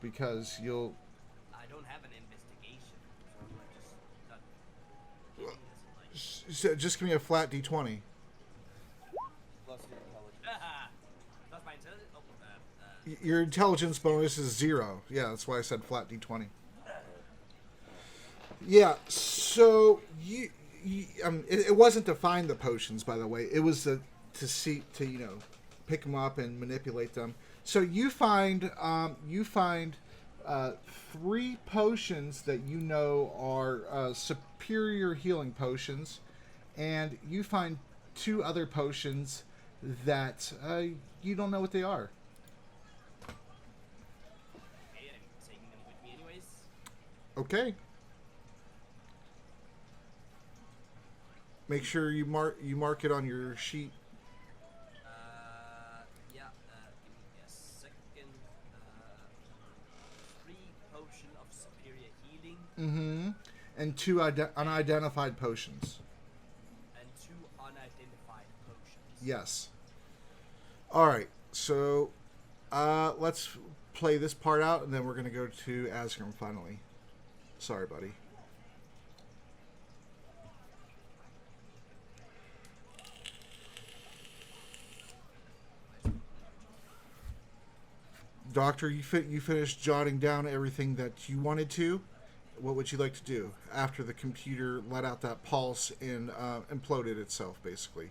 because you'll. I don't have an investigation, so I'm like just not. So just give me a flat d20. Plus your intelligence. That's my intelligence. Oh, Your intelligence bonus is 0. Yeah, that's why I said flat d20. Yeah, so it wasn't to find the potions, by the way. It was to pick them up and manipulate them. So you find 3 potions that you know are superior healing potions, and you find 2 other potions that you don't know what they are. Okay, I'm taking them with me anyways. Okay. Make sure you mark it on your sheet. Yeah. Give me a second. 3 potion of superior healing Mm-hmm. And 2 unidentified potions. and 2 unidentified potions. Yes. All right. So, let's play this part out, and then we're gonna go to Asgrim finally. Sorry, buddy. Doctor, you finished jotting down everything that you wanted to. What would you like to do after the computer let out that pulse and imploded itself, basically,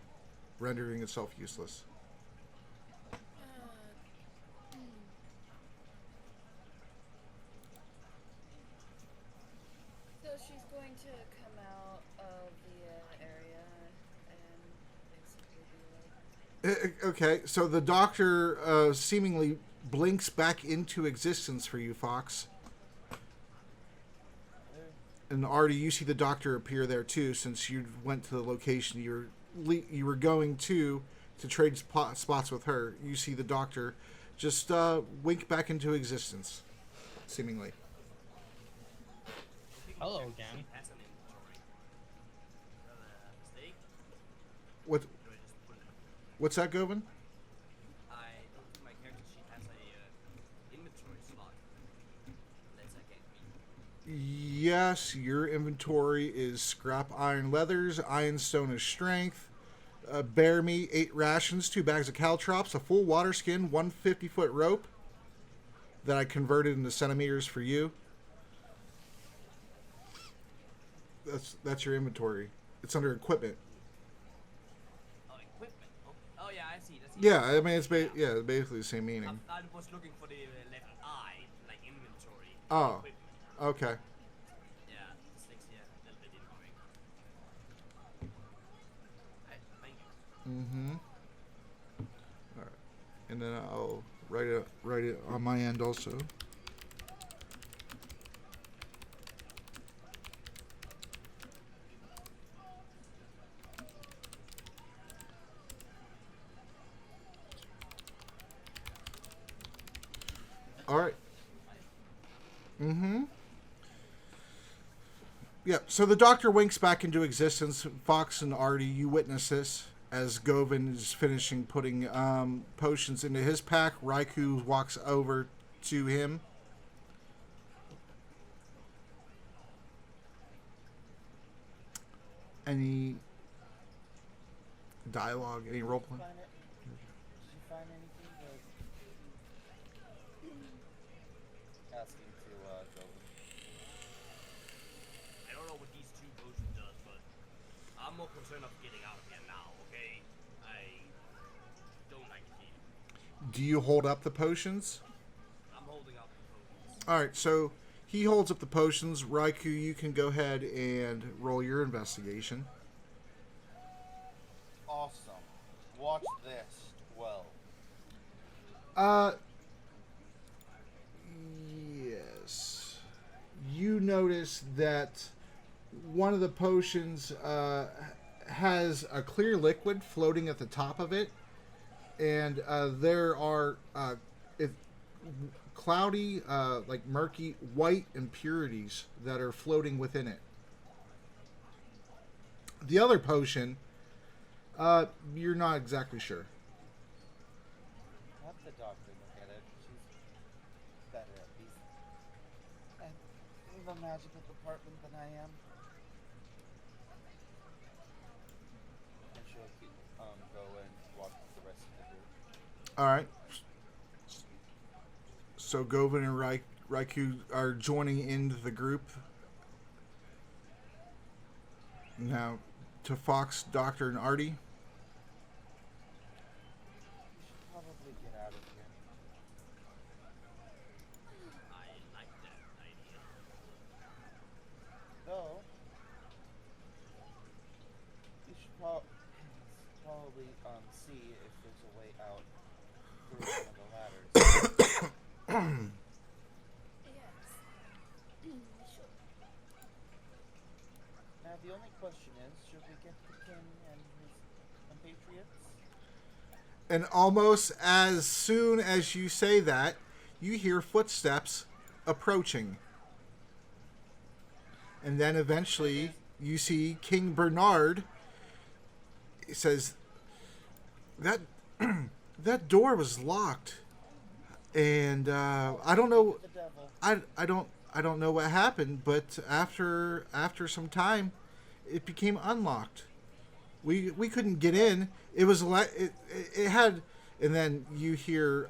rendering itself useless? So she's going to come out of the area and basically be like, Okay, so the doctor seemingly blinks back into existence for you, Fox. And Artie, you see the doctor appear there too, since you went to the location you were going to trade spots with her. You see the doctor just wink back into existence, seemingly. Hello again. That's an inventory. Is that a mistake? What? Or do I just put it? What's that, Govan? I don't think my character sheet has a inventory slot. Unless I can't read. Yes, your inventory is scrap iron leathers, iron stone is strength, bear meat, 8 rations, 2 bags of caltrops, a full water skin, 1 50-foot rope that I converted into centimeters for you. That's your inventory. It's under equipment. Oh, equipment. Oh yeah, I see it. Yeah, I mean it's basically the same meaning. I was looking for the letter I, like inventory. Oh, Equipment. okay. Yeah, this thing's here a little bit annoying. Right, thank you. Mm-hmm. All right, and then I'll write it on my end also. All right. Mm-hmm. Yeah, so the Doctor winks back into existence. Fox and Artie, you witness this as Govan is finishing putting potions into his pack. Raikou walks over to him. Any dialogue, any roleplay? Did you find anything that asking to go? I don't know what these two potions does, but I'm more concerned of getting out of here now, okay? I don't like it here. Do you hold up the potions? I'm holding up the potions. All right, so he holds up the potions. Raikou, you can go ahead and roll your investigation. Awesome. Watch this. 12. Yes. You notice that one of the potions has a clear liquid floating at the top of it, and there are cloudy, like murky, white impurities that are floating within it. The other potion, you're not exactly sure. Have the doctor look at it. She's better at these. And the magical department than I am. And she'll keep, go and walk with the rest of the group. All right. So Govan and Raikou are joining into the group. Now, to Fox, Doctor, and Artie. We should probably get out of here. I like that idea. Though, we should probably see if there's a way out through one of the ladders. Yes. We should. Now the only question is, should we get the king and his compatriots? And almost as soon as you say that, you hear footsteps approaching. And then eventually you see King Bernard. He says, that that door was locked. And I don't know. The devil. I don't know what happened, but after some time, it became unlocked. We couldn't get in. It was it had, and then you hear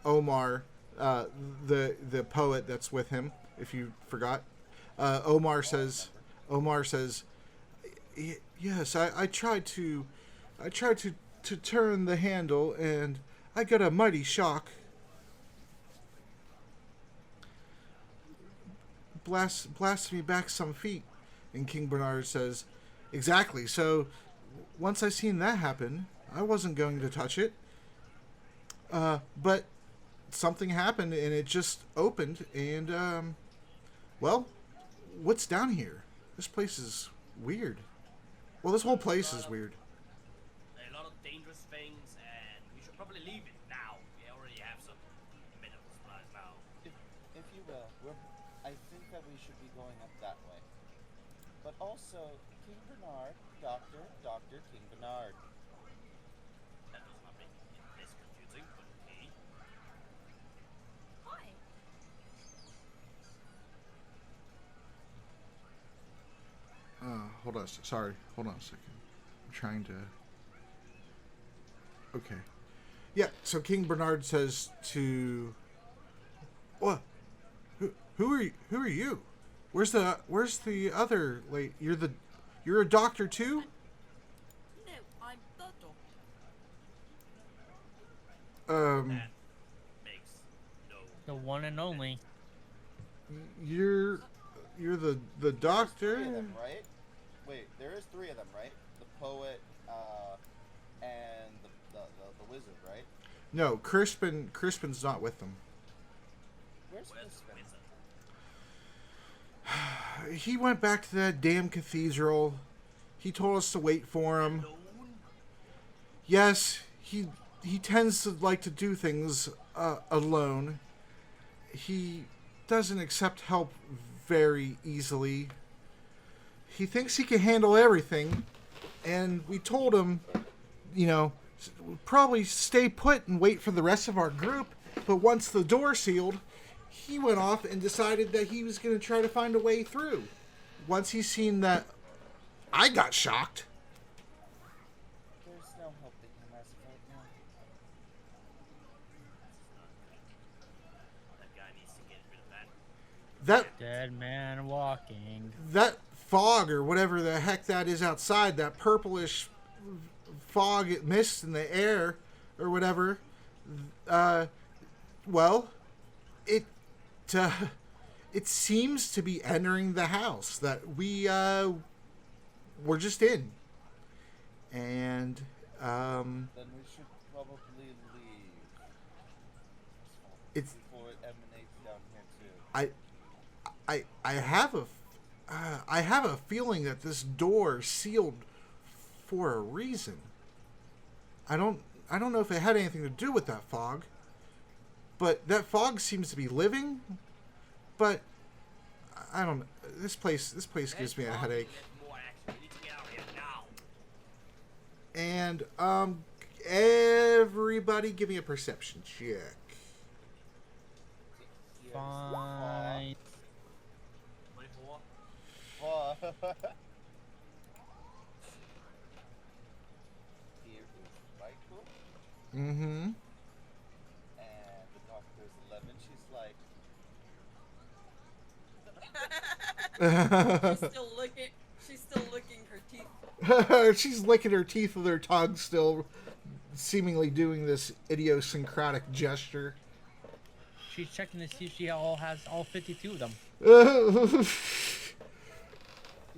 Omar, the poet that's with him. If you forgot, Omar says, yes, I tried to turn the handle and I got a mighty shock. Blast me back some feet. And King Bernard says, exactly. So once I seen that happen, I wasn't going to touch it. But something happened and it just opened. And, well, what's down here? This place is weird. Well, this whole place is weird. A lot of dangerous things, and we should probably leave it now. We already have some medical supplies now. If you will, I think that we should be going up that way. But also, King Bernard, Dr. King Bernard. That does not make it less confusing, but okay. Hi. Hold on. Sorry. Hold on a second. I'm trying to... Okay. Yeah, so King Bernard says to... What? Who are you? Where's the other lady? You're a doctor too? No, I'm the doctor. That makes no. The one and only. You're the Three doctor? of them, right? Wait, there is three of them, right? The poet, and the wizard, right? No, Crispin's not with them. Where's Where's the Crispin? wizard? He went back to that damn cathedral. He told us to wait for him. Alone? Yes, he tends to like to do things alone. He doesn't accept help very easily. He thinks he can handle everything, and we told him, probably stay put and wait for the rest of our group. But once the door sealed, he went off and decided that he was going to try to find a way through. Once he's seen that I got shocked. There's no helping him as of right now. That guy needs to get rid of that. Dead man walking. That fog or whatever the heck that is outside, that purplish fog mist in the air or whatever, well, it seems to be entering the house that we're just in. And Then we should probably leave. It's- before it emanates down here too. I have a feeling that this door sealed for a reason. I don't know if it had anything to do with that fog, but that fog seems to be living. But I don't know. This place gives me a headache. Get more action. We need to get out of here now. And everybody give me a perception check. Fine. 24. Here is Michael, Mm-hmm. and the doctor's 11. She's like, She's still licking her teeth. She's licking her teeth with her tongue still, seemingly doing this idiosyncratic gesture. She's checking to see if she has all 52 of them.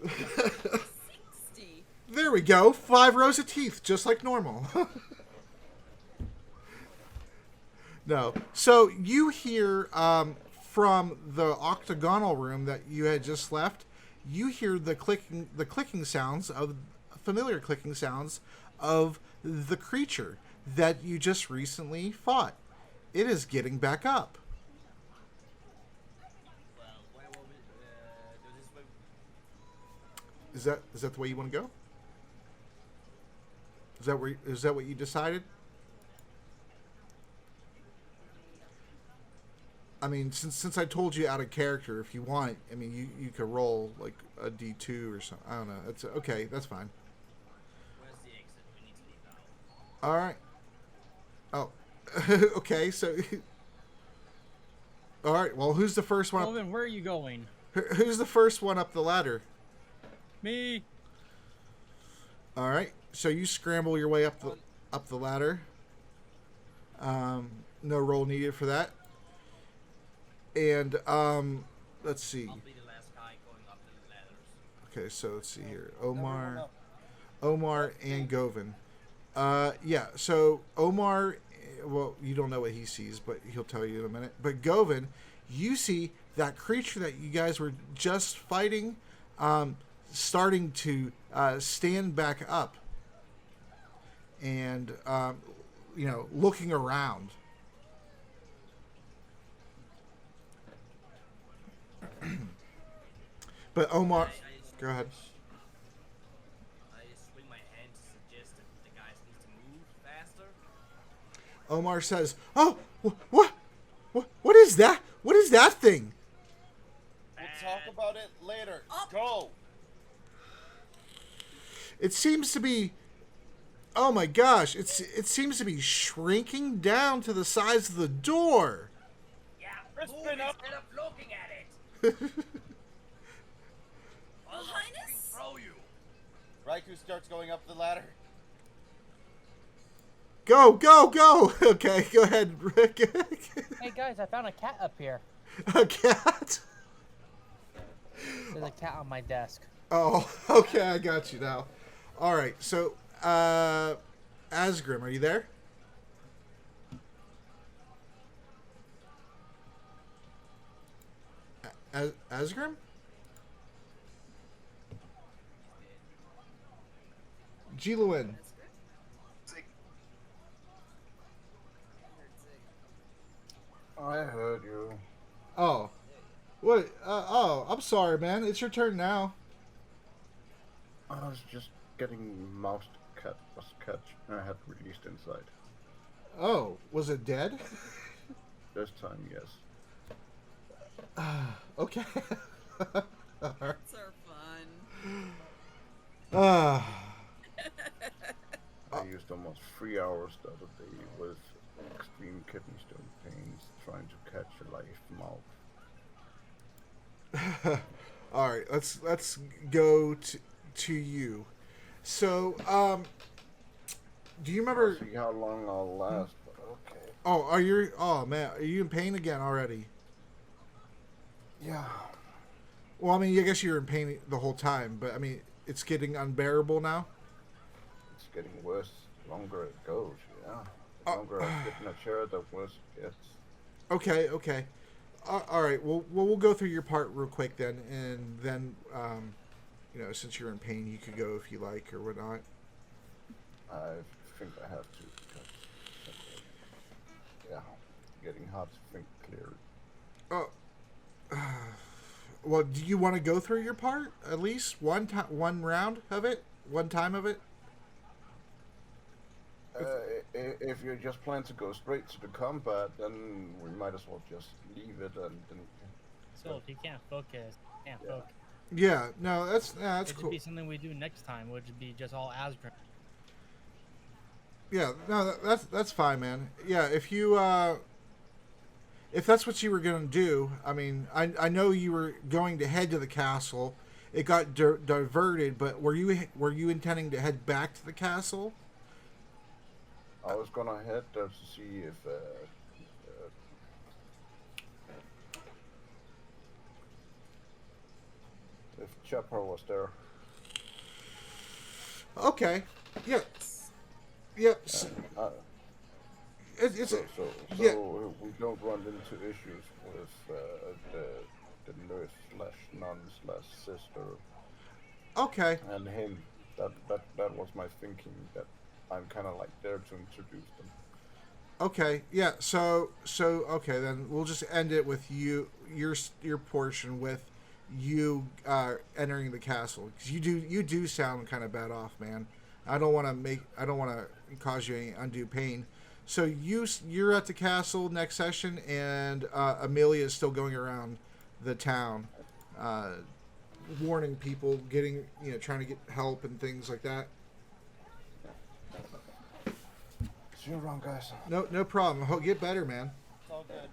60. There we go. 5 rows of teeth, just like normal. No. So you hear from the octagonal room that you had just left, you hear the clicking sounds of familiar clicking sounds of the creature that you just recently fought. It is getting back up. Well, where were we? This way. Is that the way you want to go? Is that what you decided? I mean, since I told you out of character, if you want, I mean, you could roll like a D2 or something. I don't know. That's okay. That's fine. Where's the exit? We need to leave now. All right. Oh, okay. So, all right. Well, who's the first one? Melvin, where are you going? Who's the first one up the ladder? Me. All right. So you scramble your way up the ladder. No roll needed for that. And let's see. I'll be the last guy going up the ladders. Okay, so let's see here. everyone up. Omar and Govan. Yeah, so Omar, well, you don't know what he sees, but he'll tell you in a minute. But Govan, you see that creature that you guys were just fighting starting to stand back up and, looking around. But Omar, go ahead. I swing my hand to suggest that the guys need to move faster. Omar says, "Oh, what is that? What is that thing?" We'll talk about it later. Go. It seems to be. Oh my gosh! It seems to be shrinking down to the size of the door. Yeah, Crispin move up. instead of looking at it. Raikou starts going up the ladder. Go, go, go! Okay, go ahead, Rick. Hey guys, I found a cat up here. A cat? There's a cat on my desk. Oh, okay, I got you now. All right, so, Asgrim, are you there? Asgrim? Jiluin. I heard you. Oh. What? Oh, I'm sorry, man. It's your turn now. I was just getting mouse cat was catch and I had released inside. Oh, was it dead? This time, yes. Okay. All right. It's our fun. I used almost 3 hours the other day with extreme kidney stone pains trying to catch a live mouse. All right, let's go to you. So, do you remember? I'll see how long I'll last, but okay. Oh, oh man, are you in pain again already? Yeah. Well, I mean, I guess you're in pain the whole time, but I mean, it's getting unbearable now. It's getting worse the longer it goes, yeah. The longer I sit in a chair, the worse it gets. Okay, okay. All right, well, we'll go through your part real quick then, and then, you know, since you're in pain, you could go if you like or whatnot. I think I have to because, yeah, getting hard to think clearly. Oh. Well, do you want to go through your part at least one round of it, one time of it? If you just plan to go straight to the combat, then we might as well just leave it and then. So if you can't focus, focus. Yeah, no, that's It cool. should be something we do next time, which would be just all Asgrim. Yeah, no, that's fine, man. Yeah, if that's what you were gonna do, I mean, I know you were going to head to the castle. It got diverted, but were you intending to head back to the castle? I was gonna head there to see if Chopper was there. Okay. Yeah. Yep. It's So yeah. we don't run into issues with the nurse/nun/sister Okay. and him. That was my thinking. That I'm kind of like there to introduce them. Okay. Yeah. So okay, then we'll just end it with your portion with you entering the castle, because you do sound kind of bad off, man. I don't want to cause you any undue pain. So you're at the castle next session, and Amelia is still going around the town, warning people, trying to get help and things like that. See you around, guys. No problem. Get better, man. It's all good.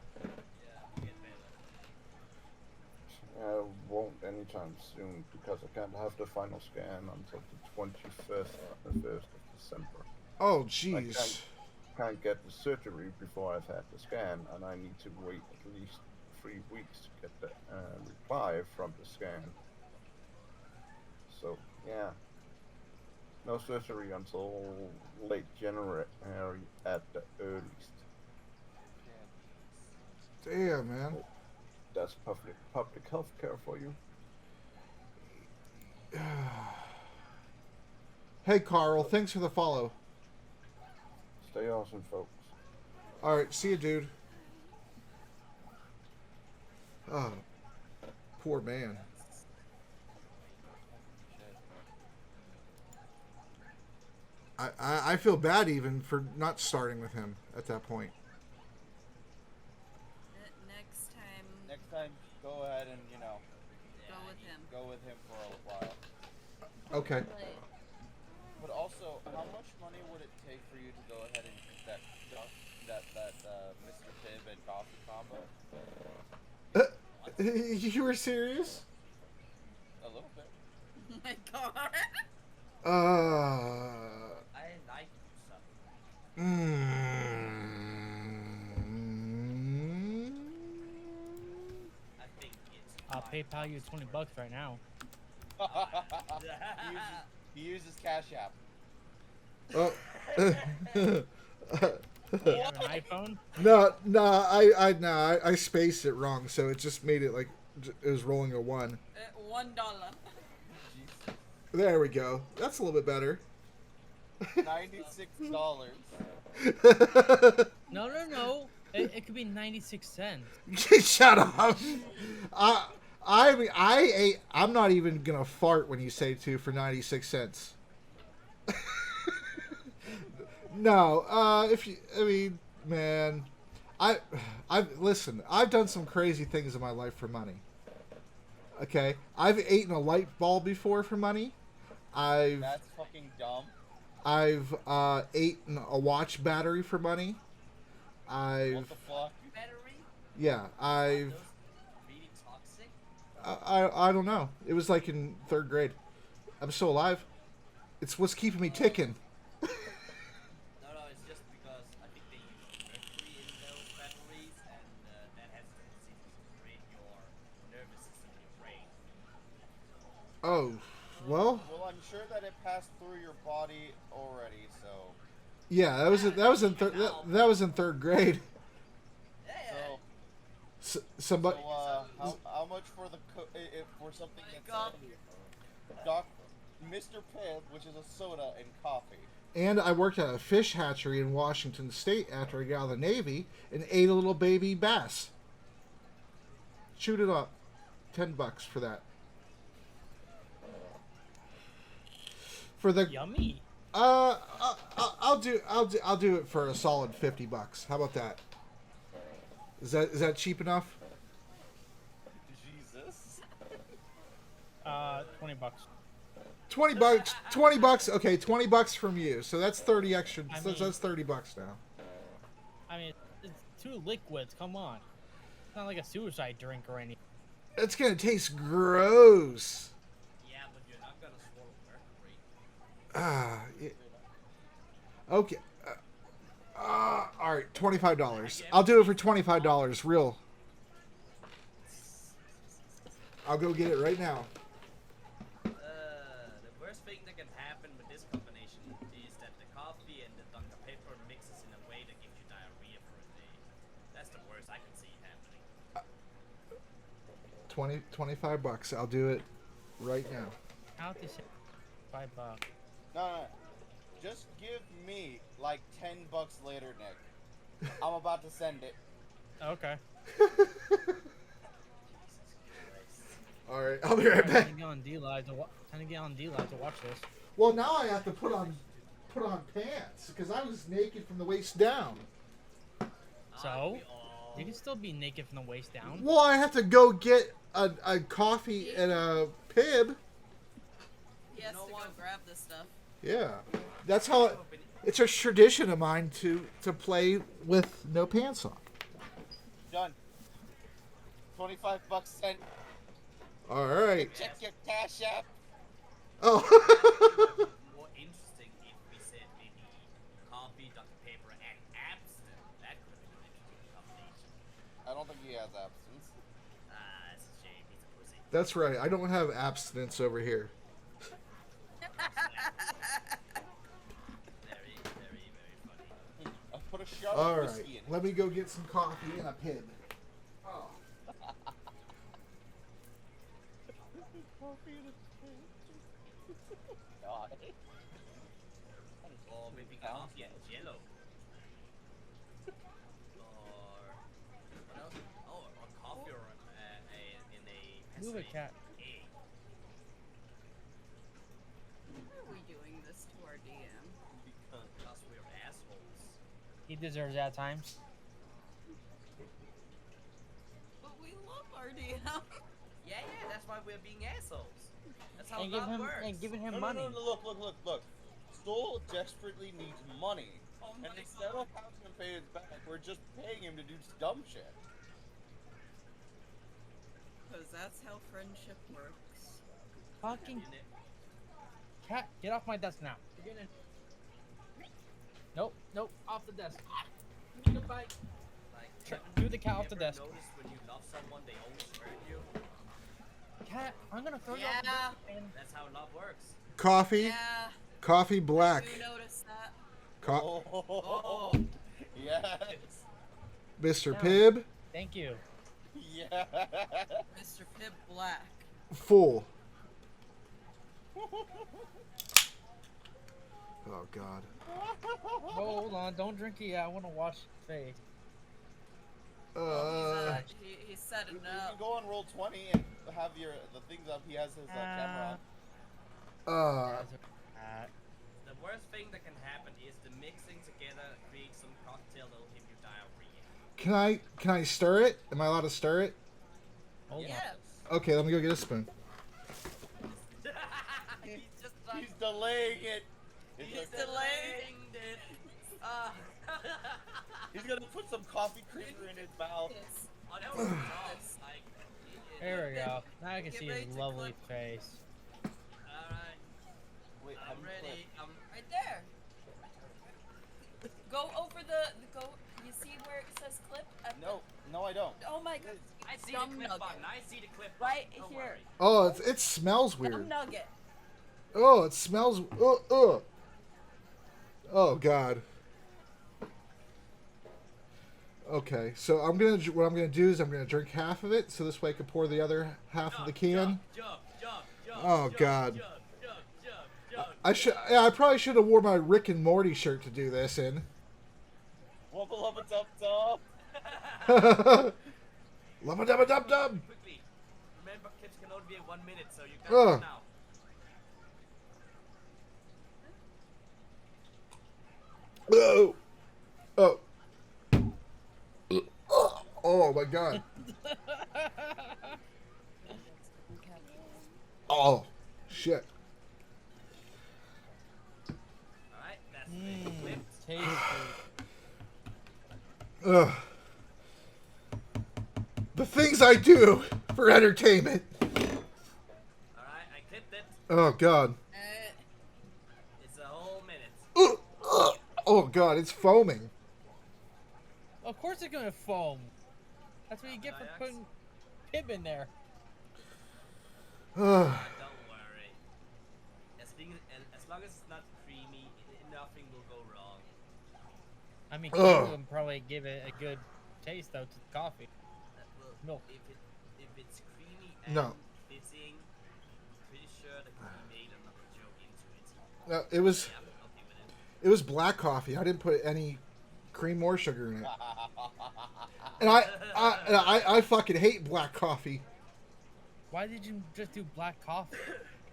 I won't anytime soon because I can't have the final scan until the 21st of December. Oh, jeez. I can't get the surgery before I've had the scan, and I need to wait at least 3 weeks to get the reply from the scan. So, yeah. No surgery until late January at the earliest. Damn, man. That's public health care for you. Hey, Carl. Thanks for the follow. Stay awesome, folks. All right. See you, dude. Oh, poor man. I feel bad even for not starting with him at that point. Next time, Go ahead and go with him. for a while. Okay. But also, how much money would it take for you to go ahead and get that Mr. Pibb and coffee combo? You were serious? A little bit. Oh my god. I like stuff. I think it's. I'll PayPal you $20 right now. He uses Cash App. Oh. You have an iPhone? No, I spaced it wrong, so it just made it like it was rolling a 1. $1. There we go. That's a little bit better. $96. No. It could be 96 cents. Shut up. I'm not even gonna fart when you say 2 for 96 cents. No, man, listen. I've done some crazy things in my life for money. Okay, I've eaten a light bulb before for money. That's fucking dumb. I've eaten a watch battery for money. What the fuck? Battery? Yeah, Are those really toxic? I don't know. It was like in 3rd grade. I'm still alive. It's what's keeping me ticking. No, it's just because I think they use mercury in those batteries, and that has a tendency to create your nervous system in your brain. Oh, well. Well, I'm sure that it passed through your body already, so. Yeah, that was in 3rd grade. Yeah. Somebody. So, how much for for something My that's God. Mr. Pibb, which is a soda and coffee. And I worked at a fish hatchery in Washington State after I got out of the Navy and ate a little baby bass. Shoot it up. $10 for that. For the Yummy. I'll do it for a solid $50. How about that? Is that cheap enough? Jesus. $20. $20. $20. Okay, $20 from you. So that's 30 extra. I So mean- that's $30 now. I mean, it's 2 liquids. Come on. It's not like a suicide drink or anything. It's gonna taste gross. Yeah, but you're not gonna swallow mercury. Okay. All right, $25. I'll do it for $25. Real. I'll go get it right now. The worst thing that can happen with this combination is that the coffee and the Dr. Pepper mixes in a way that gives you diarrhea for a day. That's the worst I can see happening. $25. I'll do it right now. How to say $5? No. Just give me like $10 later, Nick. I'm about to send it. Okay. All right, I'll be right back. Time to get on D-Live to watch this. Well, now I have to put on pants because I was naked from the waist down. So, you can still be naked from the waist down. Well, I have to go get a coffee and a Pibb. He has to go grab this stuff. Yeah, that's how it's a tradition of mine to play with no pants on. Done. $25 sent. All right. Check your Cash App. Oh. More interesting if we said maybe coffee, Dr. Pepper, and absinthe. That could have been an interesting combination. I don't think he has absence. That's a shame. He's a pussy. That's right. I don't have abstinence over here. Very, very, very funny. I put a shot All of right. whiskey in it. Let me go get some coffee and a Pibb. Oh. God. Or maybe coffee and jello. Or what else? Oh, or coffee or in a Move it, cat. egg. Why are we doing this to our DM? Because we're assholes. He deserves that time. But we love our DM. Yeah, that's why we're being assholes. That's how And love works. giving him No, money. look. Stoll desperately needs money. Oh And my instead of having him pay it back, we're just paying him to do dumb shit. Because that's how friendship works. Fucking Isn't it? Cat, get off my desk now. You're getting in. Nope, nope, off the desk. Give me the bike. Like, Do the cat off the desk. Notice when you love someone, they always hurt you. Cat, I'm gonna throw you off the Yeah. desk. And That's how love works. Coffee, Yeah, coffee black. you noticed that. Oh, yes. Mr. No. Pibb, thank you. Yeah. Mr. Pibb Black. full. Oh God. Hold on, don't drink it yet. I want to wash your face. He's setting You up. can go on roll 20 and have the things up. He has his camera on. The worst thing that can happen is the mixing together creates some cocktail that'll give you diarrhea. Can I stir it? Am I allowed to stir it? Hold Yeah. Okay, let me go get a spoon. He's just like, He's delaying it. It's He's okay. delaying it. He's gonna put some coffee creamer in his mouth. Yes. Oh, that was tough. Like, on. There we go. Now I can Get see ready his to lovely clip. face. Alright, Wait, I'm ready. Right there. Go over the go. You see where it says clip? No, I don't. Oh my god. I see Dumb the clip nugget. button. I see the clip Right button. Don't here. worry. Oh, it smells Dumb weird. nugget. Oh, it smells. Oh God. Okay, so what I'm gonna do is I'm gonna drink half of it, so this way I can pour the other half of the can. Oh, God. I probably should have wore my Rick and Morty shirt to do this in. Wubba lubba dub dub. Lubba dubba dub dub. Quickly. Remember, clips can only be in 1 minute, so you got it now. Oh. Oh. Oh my God. Oh shit. Alright, that's the clip. Tasty. Ugh. The things I do for entertainment. Alright, I clipped it. Oh God. It's a whole minute. Oh God, it's foaming. Of course it's gonna foam. That's what you get for putting Pibb in there. Ugh. Don't worry. As long as it's not creamy, nothing will go wrong. I mean, Ugh. you would probably give it a good taste though to the coffee. Well, Milk. if it's creamy and No. fizzing, pretty sure that can be made another joke into it. It was Yeah, I'll deal with it. it was black coffee. I didn't put any cream or sugar in it. And I fucking hate black coffee Why did you just do black coffee?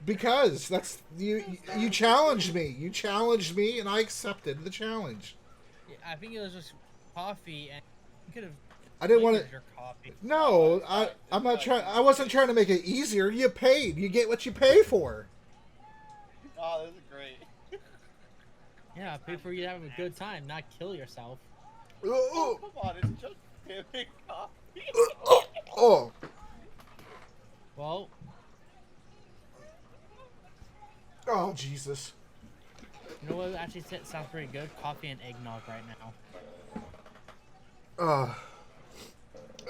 because that's you challenged me. You challenged me, and I accepted the challenge. Yeah, I think it was just coffee, and you could have. I didn't want to. Your coffee. No, I'm not trying. I wasn't trying to make it easier. You paid. You get what you pay for. Oh, this is great. Yeah, pay for you to have a good time, not kill yourself. Oh, Come on, it's just pimping coffee. oh. Well, Oh, Jesus. you know what actually sounds pretty good? Coffee and eggnog right now.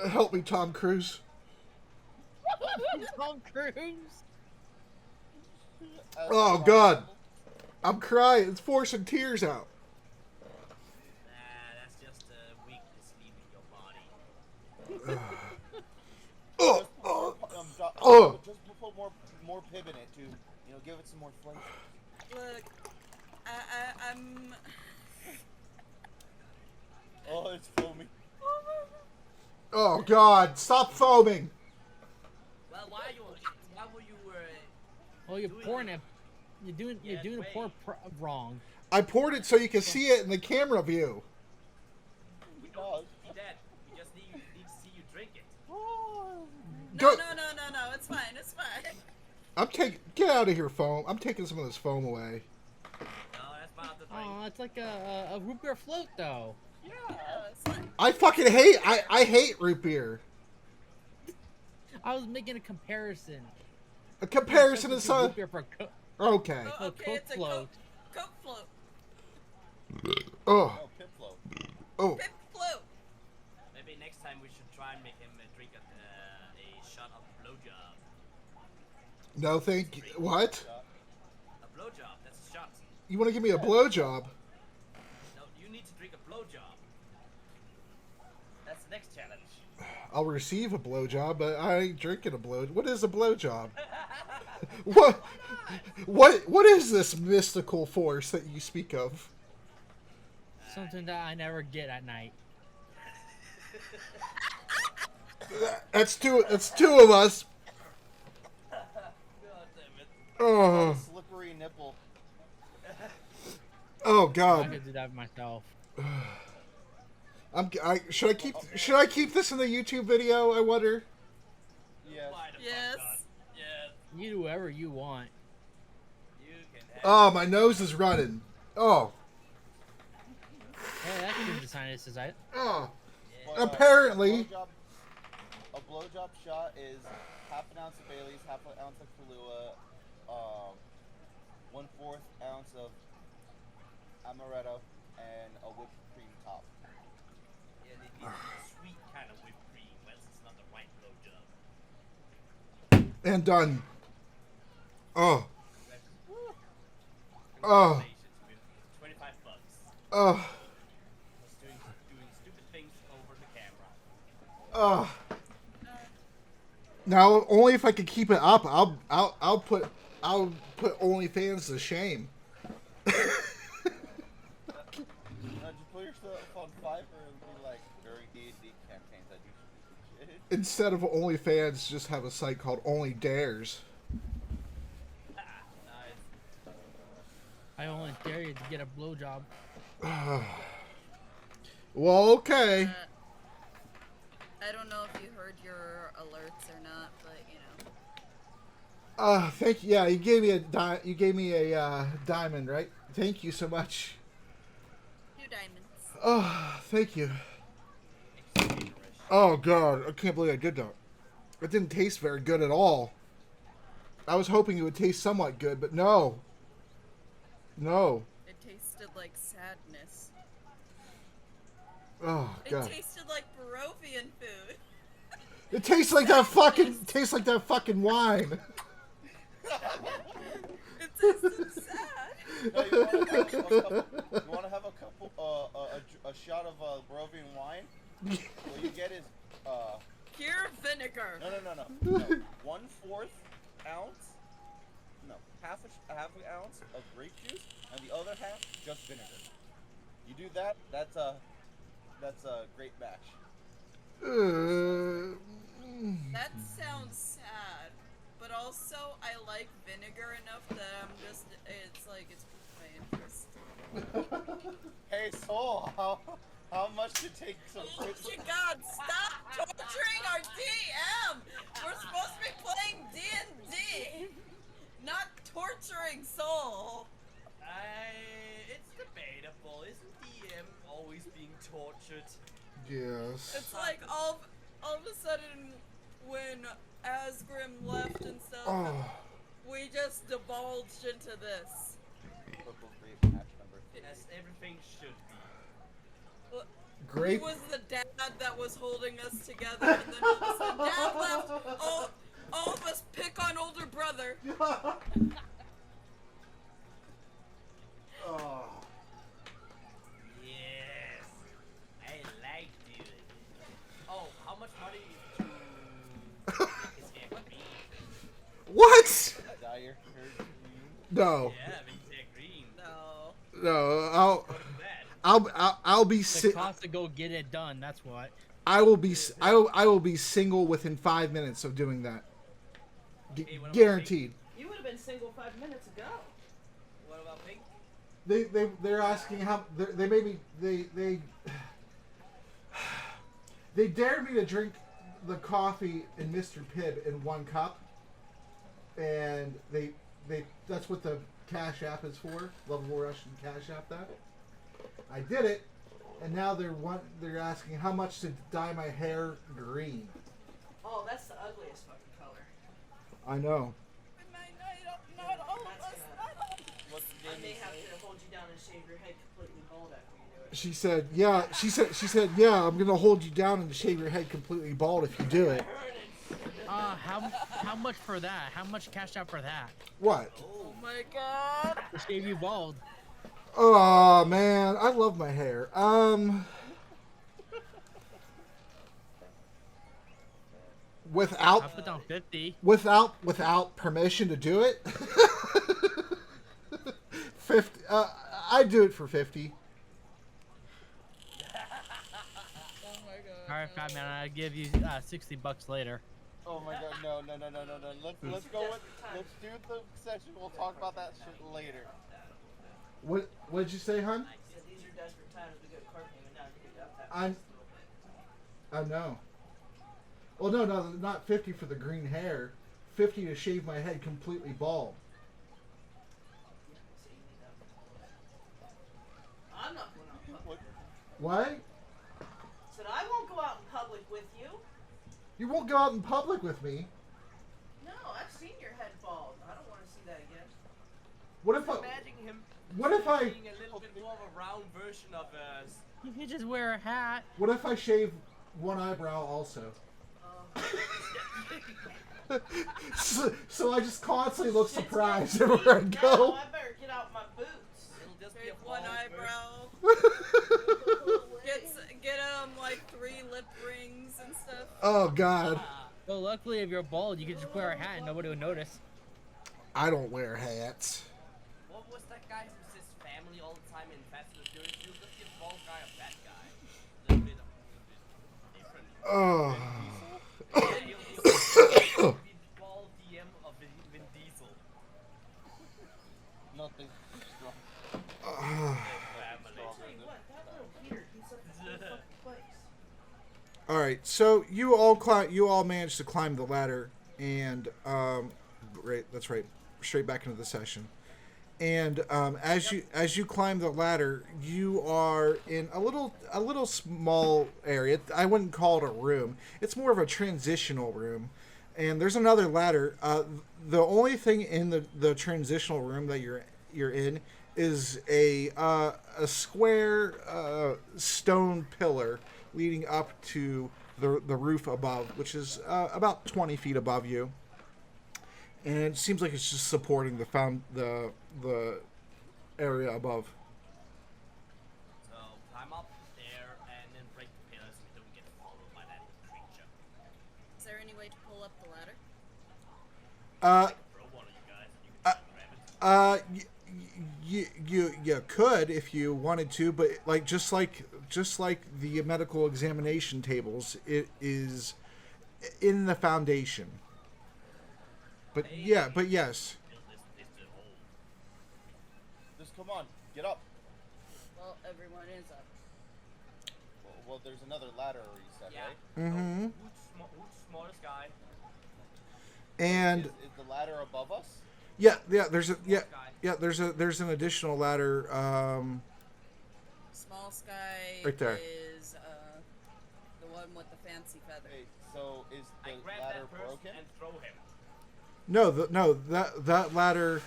Help me, Tom Cruise. Tom Cruise. Oh, God. I'm crying. It's forcing tears out. Nah, that's just weakness leaving your body. Oh, Just oh, put, oh. just put more Pibb in it to, give it some more flavor. Look, I'm. Oh, it's foamy. Oh, God. Stop foaming. Well, why were you Well, you're Doing pouring it. it. You're Yeah, doing the wait. pour wrong. I poured it so you can see it in the camera view. we don't see that. We just need to see you drink it. Go- No, it's fine, it's fine. Get out of here, foam. I'm taking some of this foam away. No, that's part of the thing. Oh, it's like a root beer float, though. Yeah, it's fine. I fucking I hate root beer. I was making a comparison. A comparison is Substitute root so. beer for Okay. Oh, Oh, okay, Coke it's a float. Coke float. Oh. No, pip float. Oh. Pip float. Maybe next time we should try and make him drink a shot of blowjob. No, thank you. What? A blowjob, that's a shot. You want to give me a blowjob? No, you need to drink a blowjob. That's the next challenge. I'll receive a blowjob, but I ain't drinking a blow. What is a blowjob? What? What is this mystical force that you speak of? Something that I never get at night. That's two of us. God damn it. Oh. Slippery nipple. Oh I God. could do that myself. Should I keep this in the YouTube video? I wonder. Yes. Why the Yes. fuck not? Yes. You do whatever you want. You can have Oh, my nose is running. Oh. Hey, that could be the sinuses. Oh. But, Apparently. a blowjob shot is half an ounce of Bailey's, half an ounce of Kahlua, 1/4 ounce of amaretto, and a whipped cream top. Yeah, it needs a sweet kind of whipped cream, but it's not the right blowjob. And done. Oh. Oh. Congratulations with 25 bucks. Oh. Just doing stupid things over the camera. Oh. Now, only if I can keep it up, I'll put OnlyFans to shame. Now, did you put yourself on Fiverr and be like, during D&D campaigns, I do stupid shit? Instead of OnlyFans, just have a site called Only Dares. Nice. I only dare you to get a blowjob. Well, okay. I don't know if you heard your alerts or not, but you know. Thank you. Yeah, you gave me a diamond, right? Thank you so much. 2 diamonds. Oh, thank you. Oh God, I can't believe I did that. It didn't taste very good at all. I was hoping it would taste somewhat good, but no. No. It tasted like sadness. Oh It God. tasted like Barovian food. It tastes like that fucking wine. It tasted sad. No, you want to have a couple, a shot of Barovian wine? What you get is, Pure vinegar. no. 1/4 ounce, no, half an ounce of grape juice, and the other half just vinegar. You do that, that's a great batch. That sounds sad, but also I like vinegar enough that it's my interest. Hey, Soul, how much to take some? Oh my God! Stop torturing our DM. We're supposed to be playing D&D, not torturing Soul. It's debatable. Isn't DM always being tortured? Yes. It's like all of a sudden when Asgrim left and stuff, Oh. we just divulged into this. Purple grape match number 3. As everything should be. Grape. He was the dad that was holding us together, and then all of a sudden Dad left. All of us pick on older brother. Oh. Yes. I like doing it. Oh, how much money to make his hair green? What? Dye your hair green. No. Yeah, make his hair green. No. No. What is that? I'll be The cost to go get it done. That's what. I will be single within 5 minutes of doing that. Okay, what about Guaranteed. You would have been single 5 minutes ago. What about pink? They're asking how they made me they dared me to drink the coffee in Mr. Pibb in 1 cup, and they that's what the Cash App is for. Lovable Russian Cash App that. I did it, and now they're asking how much to dye my hair green. Oh, that's the ugliest fucking color. I know. Not all of us and shave your head completely bald after you do it. She said, yeah. She said, yeah. I'm gonna hold you down and shave your head completely bald if you do it. How much for that? How much cash out for that? What? Oh my god. To shave you bald. Oh man, I love my hair. I'll Without put down 50. without permission to do it. 50. I'd do it for 50. Oh my god. All right, fat man. I'll give you $60 later. Oh my god, no. Let's go with, let's do the session. We'll talk about that shit later. What did you say, hon? Yeah, these are desperate times. We got cart payment down to pick up that. I know. Well, no, not 50 for the green hair. 50 to shave my head completely bald. So you need that. I'm not going out in public. What? Said I won't go out in public with you. You won't go out in public with me. No, I've seen your head bald. I don't want to see that again. What if I? Imagine him What if I? being a little bit more of a round version of us. You could just wear a hat. What if I shave one eyebrow also? So I just constantly look surprised everywhere I No, go. I better get out my boots. It'll just be Shave a one bald eyebrow. Get like 3 lip rings and stuff. Oh God, Well, luckily, if you're bald, you could just wear a hat and nobody would notice. I don't wear hats. What was that guy who says family all the time in Fast and the Furious? He'll just be a bald guy, a fat guy. A little bit different. Oh. Yeah, he'll be the bald DM of Vin Diesel. Nothing. Family. I'll tell you what, that little heater heats up the whole fucking place. All right, so you all managed to climb the ladder, and right, that's right, straight back into the session. And as you climb the ladder, you are in a little small area. I wouldn't call it a room. It's more of a transitional room. And there's another ladder. The only thing in the transitional room that you're in is a square stone pillar leading up to the roof above, which is about 20 feet above you. And it seems like it's just supporting the area above. So climb up there and then break the pillars so we don't get followed by that creature. Is there any way to pull up the ladder? Throw one of you guys and you can grab it. You could if you wanted to, but just like the medical examination tables, it is in the foundation. But yes. Just come on, get up. Well, everyone is up. Well, there's another ladder you said, Yeah. right? Mm-hmm. Who's smartest guy? And Is the ladder above us? there's an additional ladder. Small Sky Right there. is the one with the fancy feather. Wait, so is I the grab ladder that person broken? and throw him. That ladder.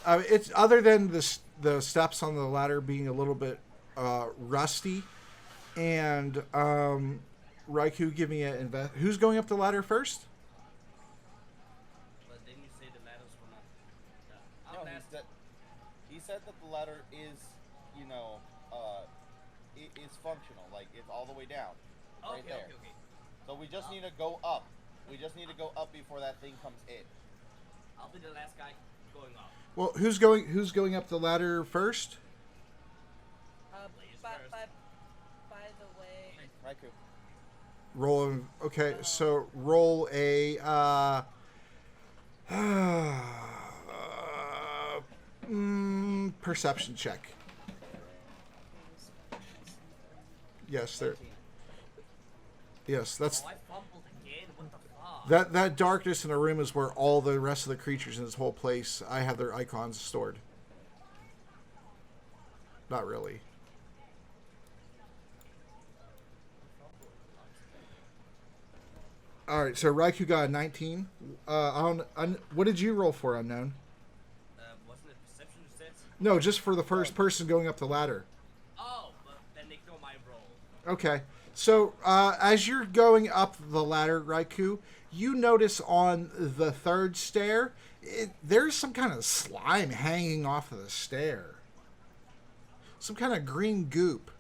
It's other than the steps on the ladder being a little bit rusty, and Raikou, give me an who's going up the ladder first? But then you say the ladders were not. No, he said that the ladder is, is functional. Like it's all the way down, right there. Okay. So we just need to go up. We just need to go up before that thing comes in. I'll be the last guy going up. Well, who's going up the ladder first? Ladies By first. the way, Raikou. Roll. Okay, so roll a perception check. Yes, there. Yes, that's Oh, I fumbled again. What the fuck? that darkness in the room is where all the rest of the creatures in this whole place, I have their icons stored. Not really. All right, so Raikou got a 19. What did you roll for, Unknown? Wasn't it perception you said? No, just for the first person going up the ladder. Oh, but then ignore my roll. Okay. So, as you're going up the ladder, Raikou, you notice on the third stair, there's some kind of slime hanging off of the stair. Some kind of green goop.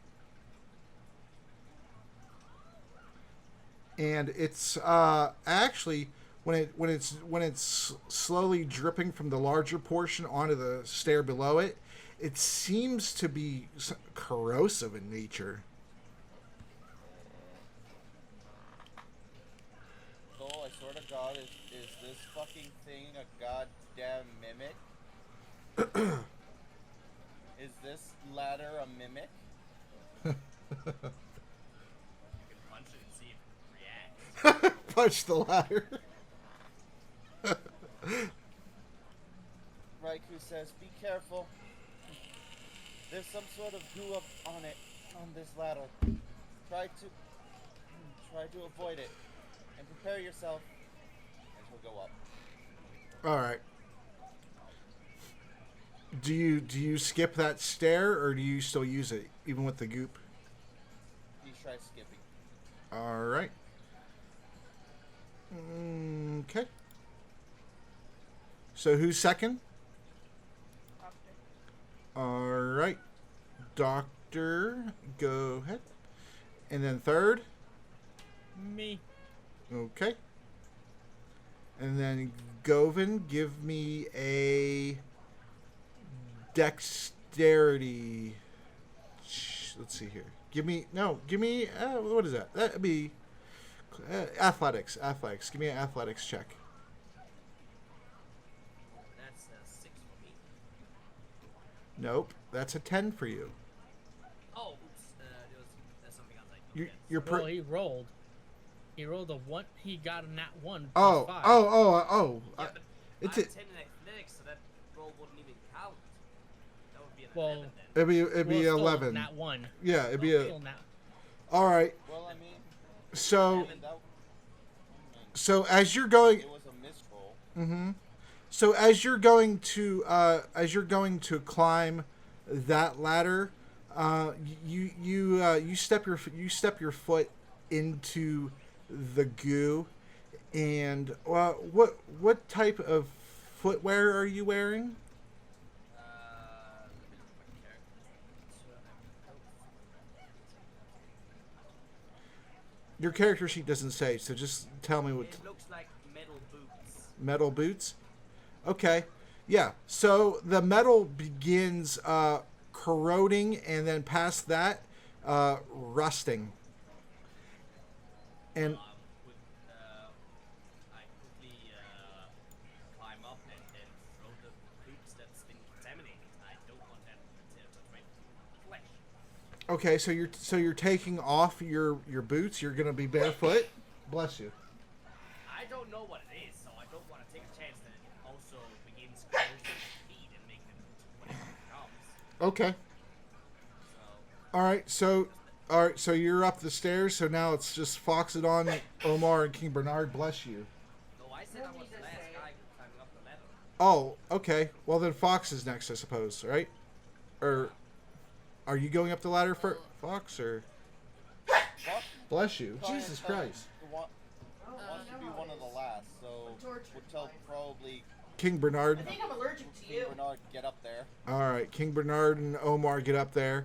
And it's actually when it's slowly dripping from the larger portion onto the stair below it, it seems to be corrosive in nature. So I swear to God, is this fucking thing a goddamn mimic? Is this ladder a mimic? You can punch it and see if it reacts. Punch the ladder. Raikou says, "Be careful. There's some sort of goo up on it, on this ladder. Try to avoid it, and prepare yourself, and he'll go up." All right. Do you skip that stair, or do you still use it even with the goop? He tries skipping. All right. Okay. So who's second? All right. Doctor, go ahead. And then third? Me. Okay. And then Govin, give me a dexterity. Let's see here. Give me what is that? That'd be athletics. Athletics. Give me an athletics check. That's a 6 for me. Nope, that's a 10 for you. Oh, oops. There's something else I can You're Well, he rolled. He rolled a 1. He got a nat 1. Oh, +5. oh. Yeah, but It's I'm a, 10 in athletics, so that roll wouldn't even count. That would be an Well, 11 then. it'd be Well, still 11. Nat 1. Yeah, it'd be a. Still nat. All right. Well, I mean, So that, so as you're going, it was a misroll. mm-hmm. So as you're going to climb that ladder, you step your foot into the goo, and what type of footwear are you wearing? Let me look at my character. So Your character sheet doesn't say, so just tell me what. it looks like metal boots. Metal boots. Okay. Yeah. So the metal begins corroding, and then past that, rusting. And I quickly climb up and then throw the boots that's been contaminated. I don't want that to touch my flesh. okay, so you're taking off your boots. You're gonna be barefoot. Bless you. I don't know what it is, so I don't want to take a chance that it also begins corrosing the feet and making it whatever it becomes. Okay. So All right. So you're up the stairs. So now it's just Foxodon, Omar, and King Bernard. Bless you. no, I said I was the last guy climbing up the ladder. Oh, okay. Well, then Fox is next, I suppose, right? Or are you going up the ladder for Fox, or? Fuck. Bless you. Try and Jesus tell Christ. who wants to be one of the last, so would tell probably King Bernard. I think I'm allergic to King you. Bernard get up there. All right. King Bernard and Omar get up there.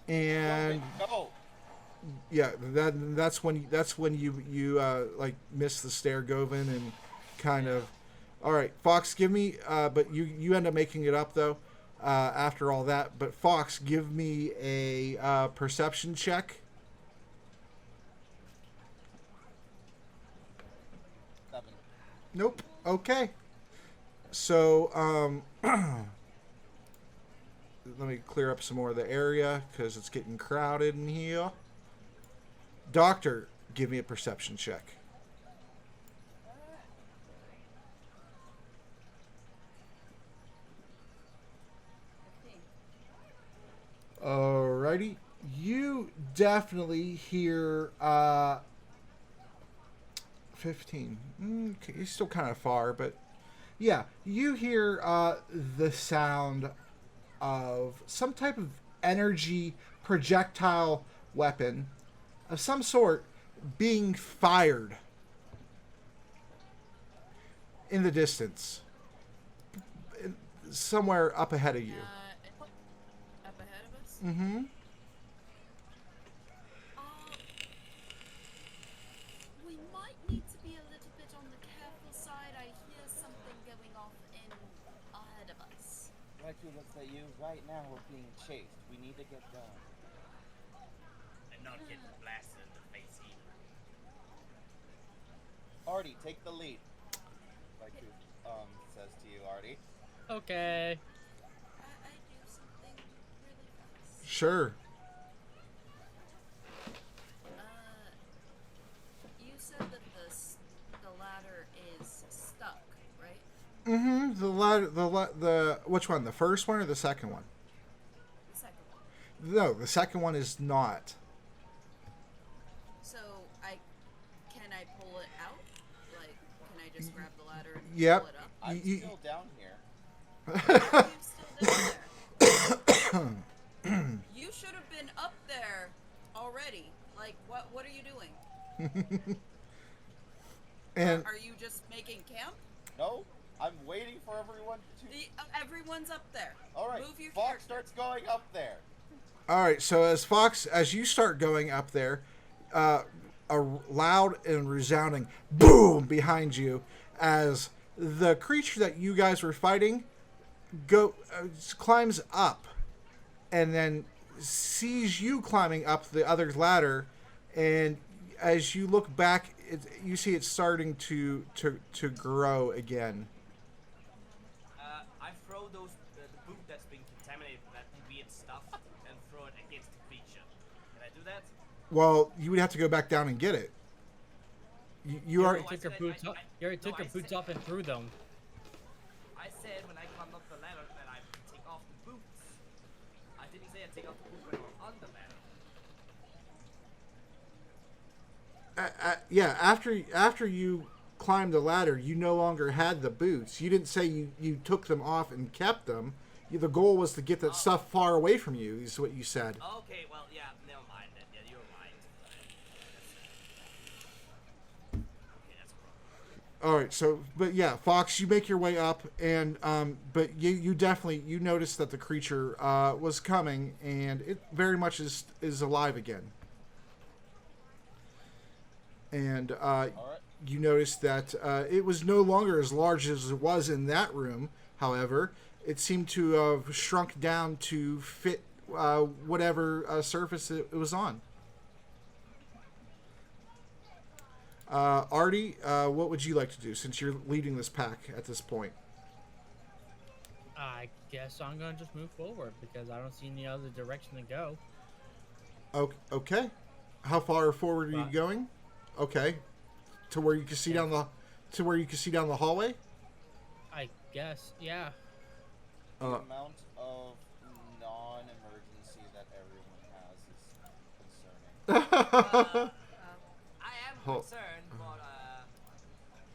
And Go. yeah, that's when you like miss the stair, Govin, and kind of. All right, Fox, give me. But you end up making it up though. After all that, but Fox, give me a perception check. 7. Nope. Okay. So let me clear up some more of the area because it's getting crowded in here. Doctor, give me a perception check. Alrighty. You definitely hear 15. Okay, he's still kind of far, but Yeah, you hear the sound of some type of energy projectile weapon of some sort being fired in the distance, somewhere up ahead of you. Up ahead of us? Mm-hmm. We might need to be a little bit on the careful side. I hear something going off in ahead of us. Raikou looks at you. Right now we're being chased. We need to get going. And not get blasted in the face either. Artie, take the lead. Raikou says to you, Artie. Okay. I do something really fast. Sure. You said that the ladder is stuck, right? Mm-hmm. The which one? The first one or the second one? The second one. No, the second one is not. So can I pull it out? Like, can I just grab the ladder and Yep. pull it up? I'm You- still down here. Why are you still down there? You should have been up there already. Like, what are you doing? And Are you just making camp? No, I'm waiting for everyone to. Everyone's up there. All right, Move your Fox character. starts going up there. all right, so as you start going up there, a loud and resounding boom behind you as the creature that you guys were fighting climbs up and then sees you climbing up the other ladder, and as you look back, you see it starting to grow again. I throw the boot that's been contaminated with that weird stuff and throw it against the creature. Can I do that? Well, you would have to go back down and get it. You are. You already took your boots off. You already took your boots off and threw them. I said when I climbed up the ladder that I take off the boots. I didn't say I take off the boots when I'm on the ladder. Yeah, after you climbed the ladder, you no longer had the boots. You didn't say you took them off and kept them. The goal was to get that stuff far away from you, is what you said. Okay, well, yeah, never mind then. Yeah, you're right. Okay, that's wrong. All right, so but yeah, Fox, you make your way up, and but you definitely notice that the creature was coming, and it very much is alive again. And you notice that it was no longer as large as it was in that room. However, it seemed to have shrunk down to fit whatever surface it was on. Artie, what would you like to do since you're leading this pack at this point? I guess I'm gonna just move forward because I don't see any other direction to go. Okay. How far forward are you going? Okay. To where you can see down the hallway? I guess, yeah. The amount of non-emergency that everyone has is concerning. I am concerned, but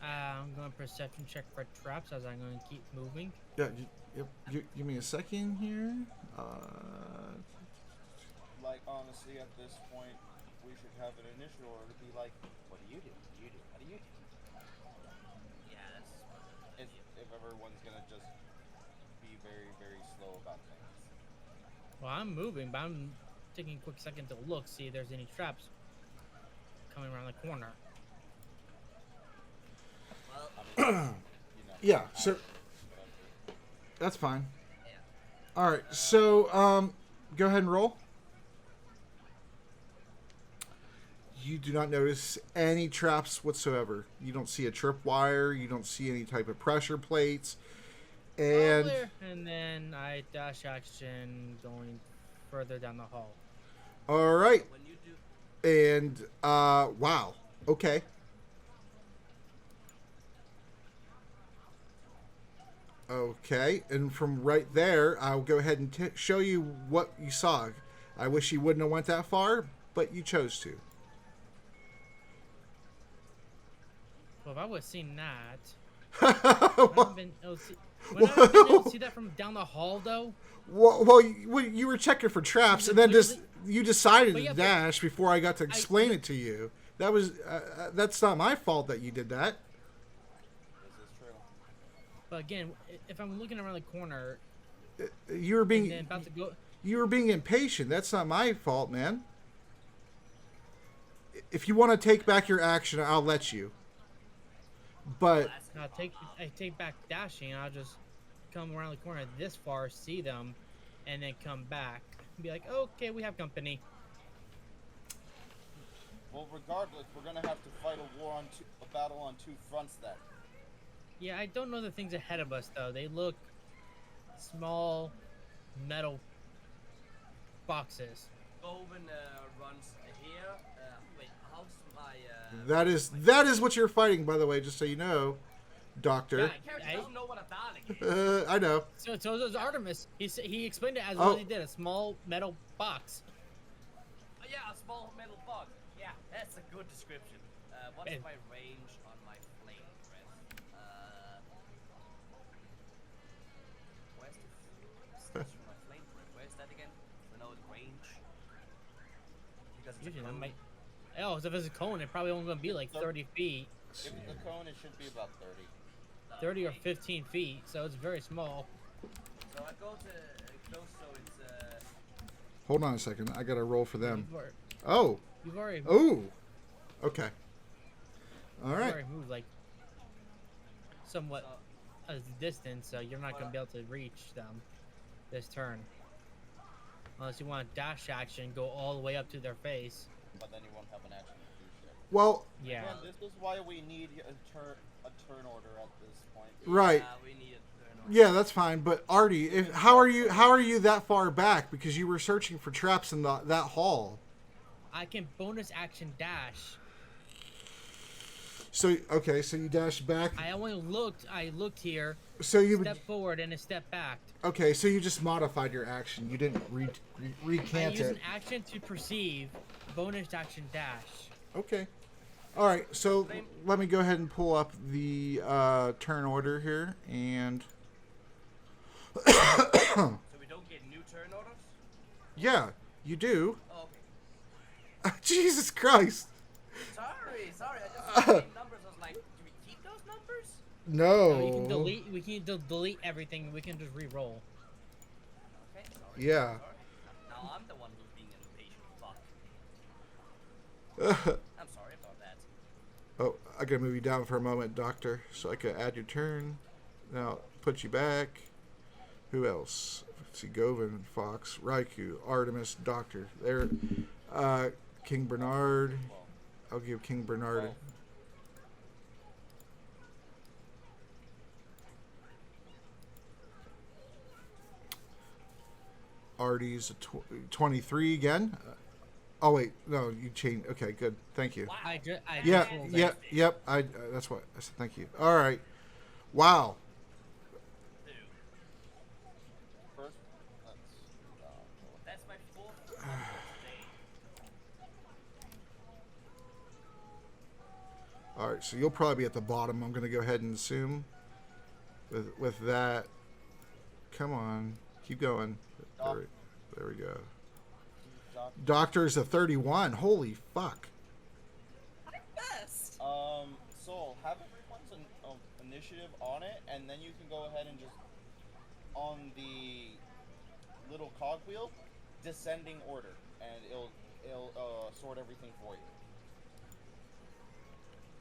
I'm going to perception check for traps as I'm going to keep moving. Yeah. Give me a second here. Like, honestly, at this point, we should have an initial order to be like, what do you do? What do you do? What do you do? yeah, that's. If everyone's gonna just be very, very slow about things. Well, I'm moving, but I'm taking a quick second to look, see if there's any traps coming around the corner. Well, I mean, Yeah. So that's fine. yeah. All right. So go ahead and roll. You do not notice any traps whatsoever. You don't see a tripwire. You don't see any type of pressure plates. And And then I dash action going further down the hall. all right. When you do. And wow. Okay. Okay. And from right there, I'll go ahead and show you what you saw. I wish you wouldn't have went that far, but you chose to. Well, if I would have seen that, When I've been able to see that from down the hall, though. Well, you were checking for traps, and then you decided But yeah, to but- dash before I got to explain it to you. That was that's not my fault that you did that. This is true. But again, if I'm looking around the corner You were and being then about to go, you were being impatient. That's not my fault, man. If you want to take back your action, I'll let you. But I take back dashing, and I'll just come around the corner this far, see them, and then come back. Be like, okay, we have company. Well, regardless, we're gonna have to fight a battle on two fronts then. Yeah, I don't know the things ahead of us though. They look small, metal boxes. Govan runs here. Wait, how's my? that is what you're fighting, by the way, just so you know, Doctor. Yeah, character doesn't know what a Dalek is. I know. So is Artemis. He explained it as Oh. what he did, a small metal box. Yeah, a small metal bug. Yeah, that's a good description. What's And- my range on my flame breath? Where's the stats for my flame breath? Where's that again? I know the range. Because it's a Usually that cone. might. Oh, so if it's a cone, it's probably only gonna be like 30 feet, If the cone, it should be about 30. 30 or 15 feet. So it's very small. So I go to close, so it's Hold on a second. I gotta roll for them. You've already, Oh. you've already, Oh. Okay. All you've right. already moved like somewhat a distance, so you're not gonna be able to reach them this turn. Unless you want a dash action, go all the way up to their face. But then you won't have an action to do shit. Well, Yeah. Again, this is why we need a turn order at this point. right. we need a turn order. Yeah, that's fine. But Artie, how are you that far back? Because you were searching for traps in that hall. I can bonus action dash. So okay, so you dashed back. I looked here, So you would step forward, and a step back. okay. So you just modified your action. You didn't I recant use it. an action to perceive, bonus action dash. Okay. All right. So let me go ahead and pull up the turn order here, and So we don't get new turn orders? yeah, you do. Oh, okay. Jesus Christ. Sorry. I just saw the same numbers. I was like, do we keep those numbers? No. So you can delete. We can delete everything. We can just re-roll. Okay, sorry. Yeah. Sorry. Now I'm the one who's being an impatient fuck. I'm sorry about that. Oh, I gotta move you down for a moment, Doctor, so I can add your turn. Now, put you back. Who else? Let's see, Govan, Fox, Raikou, Artemis, Doctor. There, King Bernard. I'll give King Bernard. Artie's 23 again. Oh wait, no, you changed. Okay, good. Thank you. I Yeah, just rolled yeah, that. yep. That's what I said. Thank you. All right. Wow. First, That's my fourth one for today. All right. So you'll probably be at the bottom. I'm gonna go ahead and assume. With that, come on, keep going. There we go. Doctor's a 31. Holy fuck. Best. Soul, have everyone's initiative on it, and then you can go ahead and just on the little cogwheel, descending order, and it'll sort everything for you.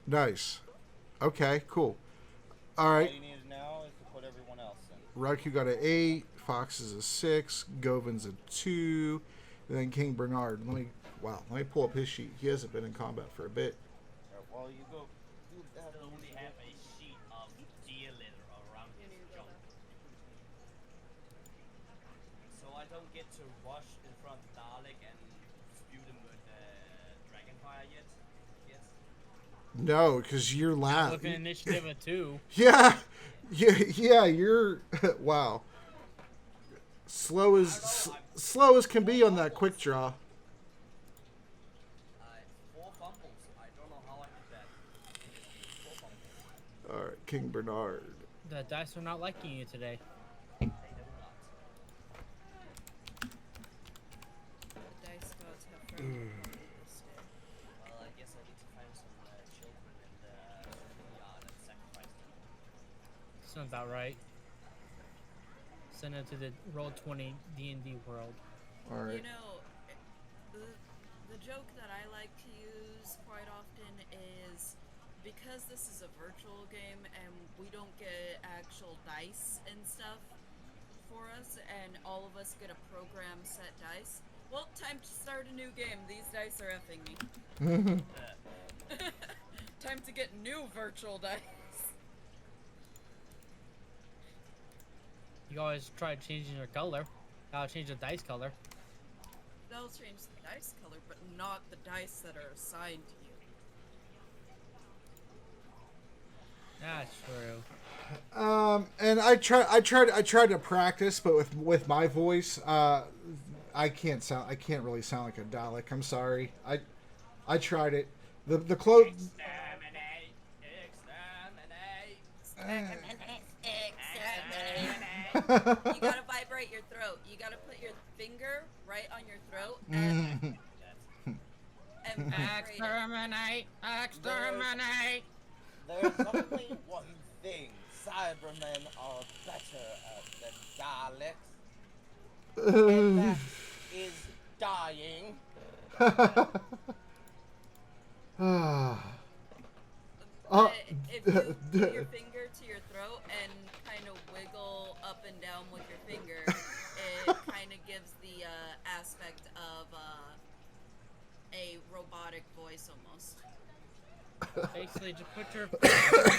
Nice. Okay. Cool. All All right. you need now is to put everyone else in. Raikou got an 8. Fox is a 6. Govan's a 2. And then King Bernard. Let me pull up his sheet. He hasn't been in combat for a bit. Well, you go. You have Still only have a sheet of deer litter around his junk. So I don't get to rush in front of Dalek and spew them with Dragonfire yet? Yes? No, because you're last. Look at initiative of 2. Yeah. Yeah, you're wow. Slow as can be on that quick draw. It's 4 fumbles. I don't know how I did that. 4 fumbles. All right, King Bernard. The dice are not liking you today. They do not. The dice gods have friends this day. Well, I guess I need to find some children in the yard and sacrifice them. Sounds about right. Send it to the Roll20 D&D world. All right. You know, the joke that I like to use quite often is because this is a virtual game and we don't get actual dice and stuff for us, and all of us get a program set dice. Well, time to start a new game. These dice are effing me. Time to get new virtual dice. You always try changing your color. I'll change the dice color. They'll change the dice color, but not the dice that are assigned to you. That's true. And I tried to practice, but with my voice, I can't really sound like a Dalek. I'm sorry. I tried it. The close. You gotta vibrate your throat. You gotta put your finger right on your throat and Exterminate! Exterminate! There's only one thing Cybermen are better at than Daleks, and that is dying. But if you put your finger to your throat and kind of wiggle up and down with your finger, it kind of gives the aspect of a robotic voice almost. Basically, just put your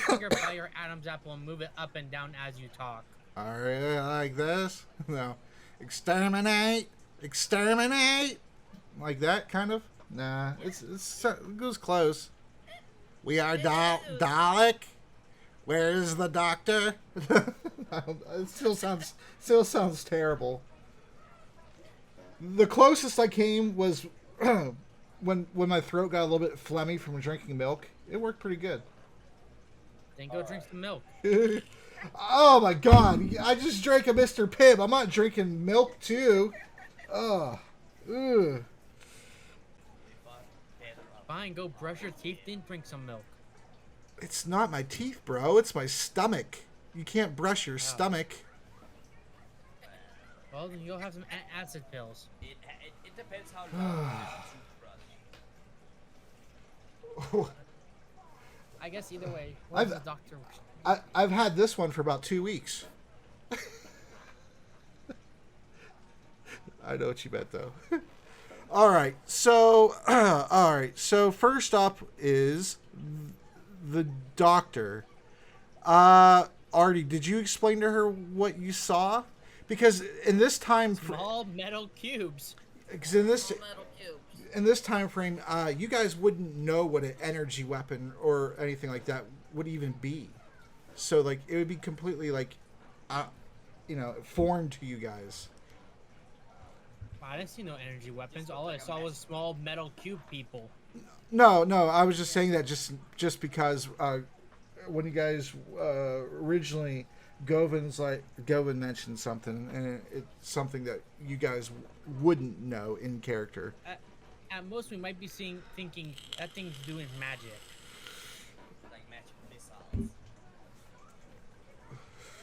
finger by your Adam's apple and move it up and down as you talk. All right, like this. No, exterminate, exterminate, like that kind of. Nah, it goes close. We are Dalek. Where is the doctor? It still sounds terrible. The closest I came was when my throat got a little bit phlegmy from drinking milk. It worked pretty good. Then go drink some milk. Oh my god! I just drank a Mr. Pibb. I'm not drinking milk too. Ugh. Ugh. Fine, go brush your teeth, then drink some milk. It's not my teeth, bro. It's my stomach. You can't brush your stomach. Well, then you'll have some acid pills. It depends how long you use a toothbrush. I guess either way. What's the doctor? I've had this one for about 2 weeks. I know what you meant, though. All right, so first up is the doctor. Artie, did you explain to her what you saw? Because in this time, small metal cubes. Because in this time frame, you guys wouldn't know what an energy weapon or anything like that would even be. So like it would be completely like, foreign to you guys. I didn't see no energy weapons. All I saw was small metal cube people. No, I was just saying that just because when you guys originally Govin mentioned something, and it's something that you guys wouldn't know in character. At most, we might be thinking that thing's doing magic. Like magic missiles.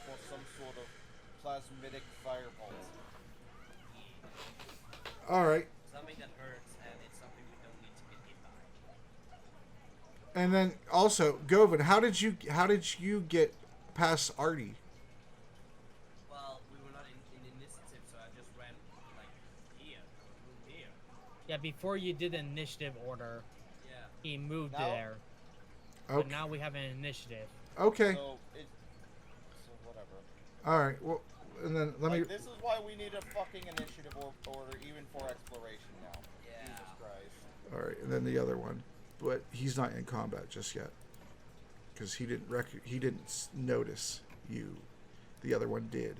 Or some sort of plasmidic firebolt. All right. Something that hurts, and it's something we don't need to get hit by. And then also, Govin, how did you get past Artie? Well, we were not in initiative, so I just ran like here. Yeah, before you did the initiative order, he moved there. Okay. But now we have an initiative. Okay. So whatever. All right. Well, and then let me. This is why we need a fucking initiative order, even for exploration now. Yeah. Jesus Christ. All right, and then the other one, but he's not in combat just yet, because he didn't notice you. The other one did.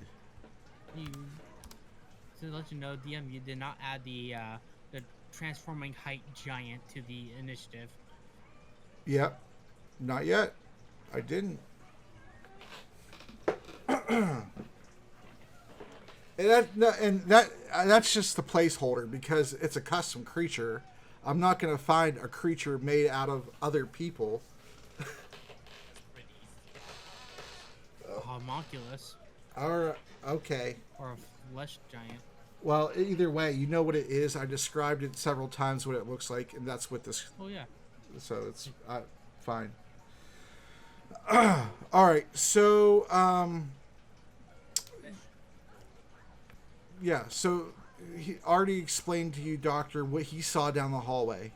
To let you know, DM, you did not add the transforming height giant to the initiative. Yep. Not yet. I didn't. that's just the placeholder because it's a custom creature. I'm not going to find a creature made out of other people. A homunculus. Or okay. Or a flesh giant. Well, either way, you know what it is. I described it several times what it looks like, and that's what this. Oh yeah. So it's fine. All right. So yeah. So he already explained to you, Doctor, what he saw down the hallway.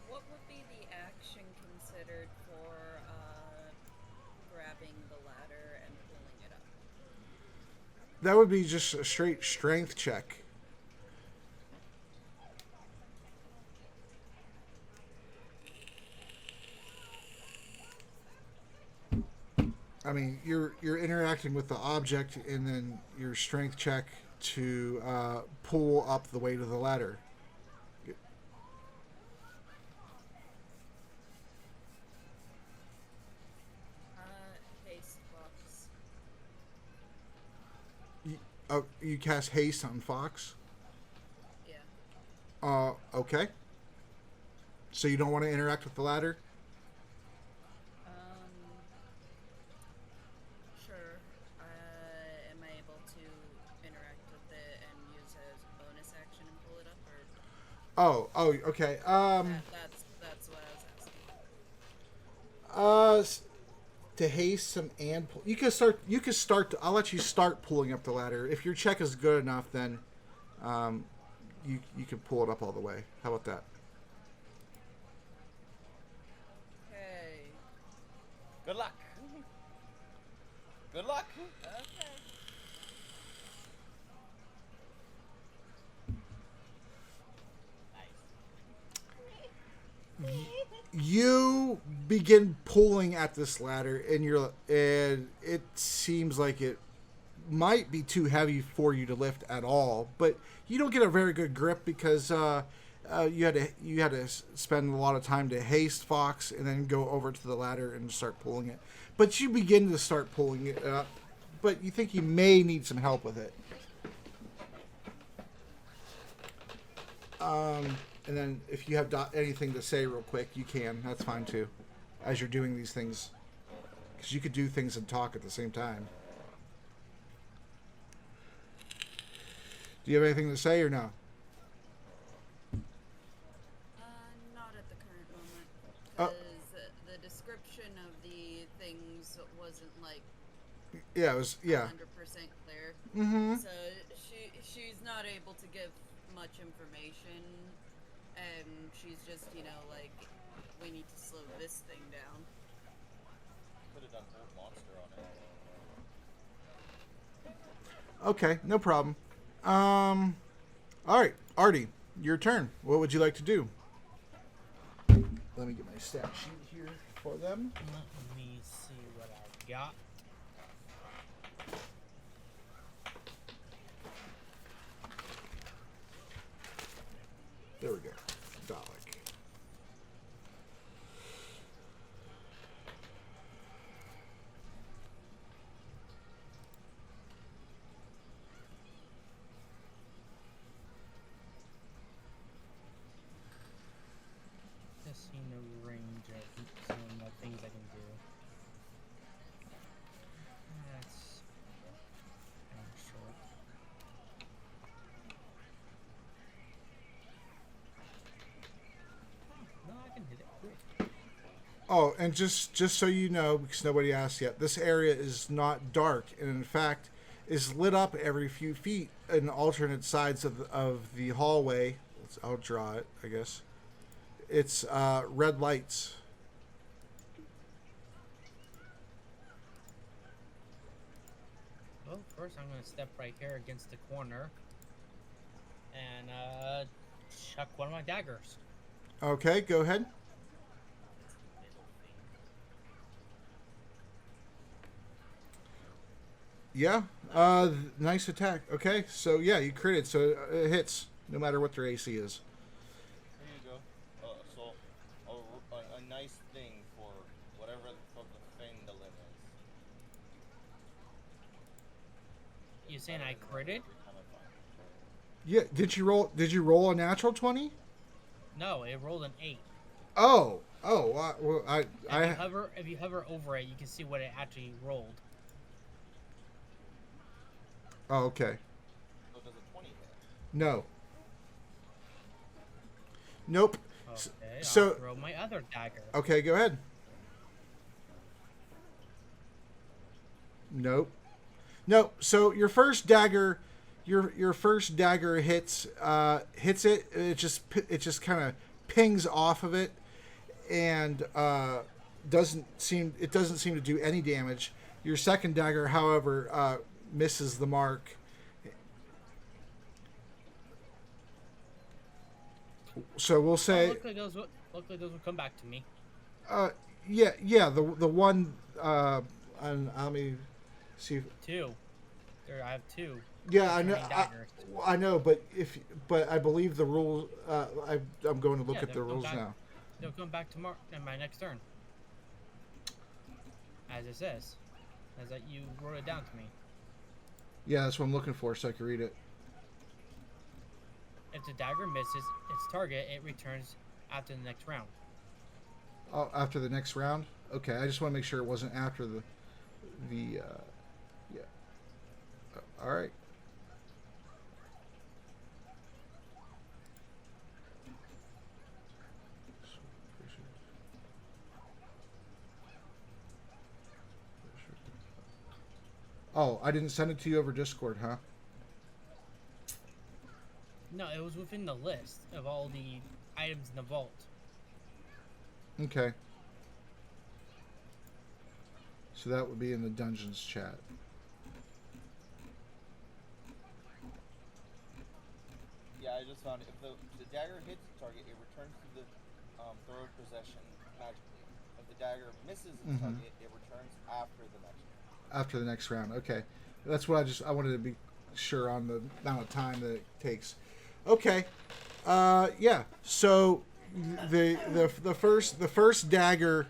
What would be the action considered for grabbing the ladder and pulling it up? That would be just a straight strength check. I mean, you're interacting with the object, and then your strength check to pull up the weight of the ladder. Haste box. You cast haste on Fox? Yeah. Okay. So you don't want to interact with the ladder? Sure. Am I able to interact with it and use it as a bonus action and pull it up, or? Okay. That's what I was asking. To haste some and pull. You can start. I'll let you start pulling up the ladder. If your check is good enough, then you can pull it up all the way. How about that? Okay. Good luck. Good luck. Okay. You begin pulling at this ladder, and it seems like it might be too heavy for you to lift at all. But you don't get a very good grip because you had to spend a lot of time to haste Fox and then go over to the ladder and start pulling it. But you begin to start pulling it up. But you think you may need some help with it. And then if you have anything to say real quick, you can. That's fine too. As you're doing these things. Because you could do things and talk at the same time. Do you have anything to say or no? Not at the current moment. Because the description of the things wasn't like... Yeah, it was... Yeah. 100% clear. Mm-hmm. So she's not able to give much information. And she's just, like, we need to slow this thing down. Could have done Hurt Monster on it. Okay, no problem. Alright, Artie, your turn. What would you like to do? Let me get my stat sheet here for them. Let me see what I've got. There we go. Dalek. Just seeing the range of some of the things I can do. That's kind of short. No, I can hit it. Cool. Oh, and just so you know, because nobody asked yet, this area is not dark, and in fact is lit up every few feet in alternate sides of the hallway. I'll draw it, I guess. It's red lights. Well, first I'm going to step right here against the corner and chuck one of my daggers. Okay, go ahead. Little thing. Yeah. Nice attack. Okay, so yeah, you critted, so it hits no matter what their AC is. Here you go. So a nice thing for whatever the fuck the Fendalin is. You saying I critted? Every time I find it. Yeah. Did you roll a natural 20? No, it rolled an 8. Oh. Well, If you hover over it, you can see what it actually rolled. Oh, okay. So does a 20 hit? No. Nope. Okay, So- I'll throw my other dagger. Okay, go ahead. Nope. Nope. So your first dagger, your first dagger hits it. It just kind of pings off of it, and doesn't seem to do any damage. Your second dagger, however, misses the mark. So we'll say, Luckily those will come back to me. yeah. The one, and let me see. 2. I have 2. Yeah, I know. Daggers. I know, but I believe the rules. I'm going to look Yeah, at the they'll come rules back. now. They'll come back tomorrow in my next turn. As it says. As that you wrote it down to me. Yeah, that's what I'm looking for, so I can read it. If the dagger misses its target, it returns after the next round. Oh, after the next round. Okay, I just want to make sure it wasn't after the. Yeah. All right. Oh, I didn't send it to you over Discord, huh? No, it was within the list of all the items in the vault. Okay. So that would be in the dungeons chat. Yeah, I just found it. If the dagger hits the target, it returns to the throw of possession magically. If the dagger misses its target, it returns after the next round. After the next round. Okay. That's what I wanted to be sure on the amount of time that it takes. Okay. Yeah. So the first dagger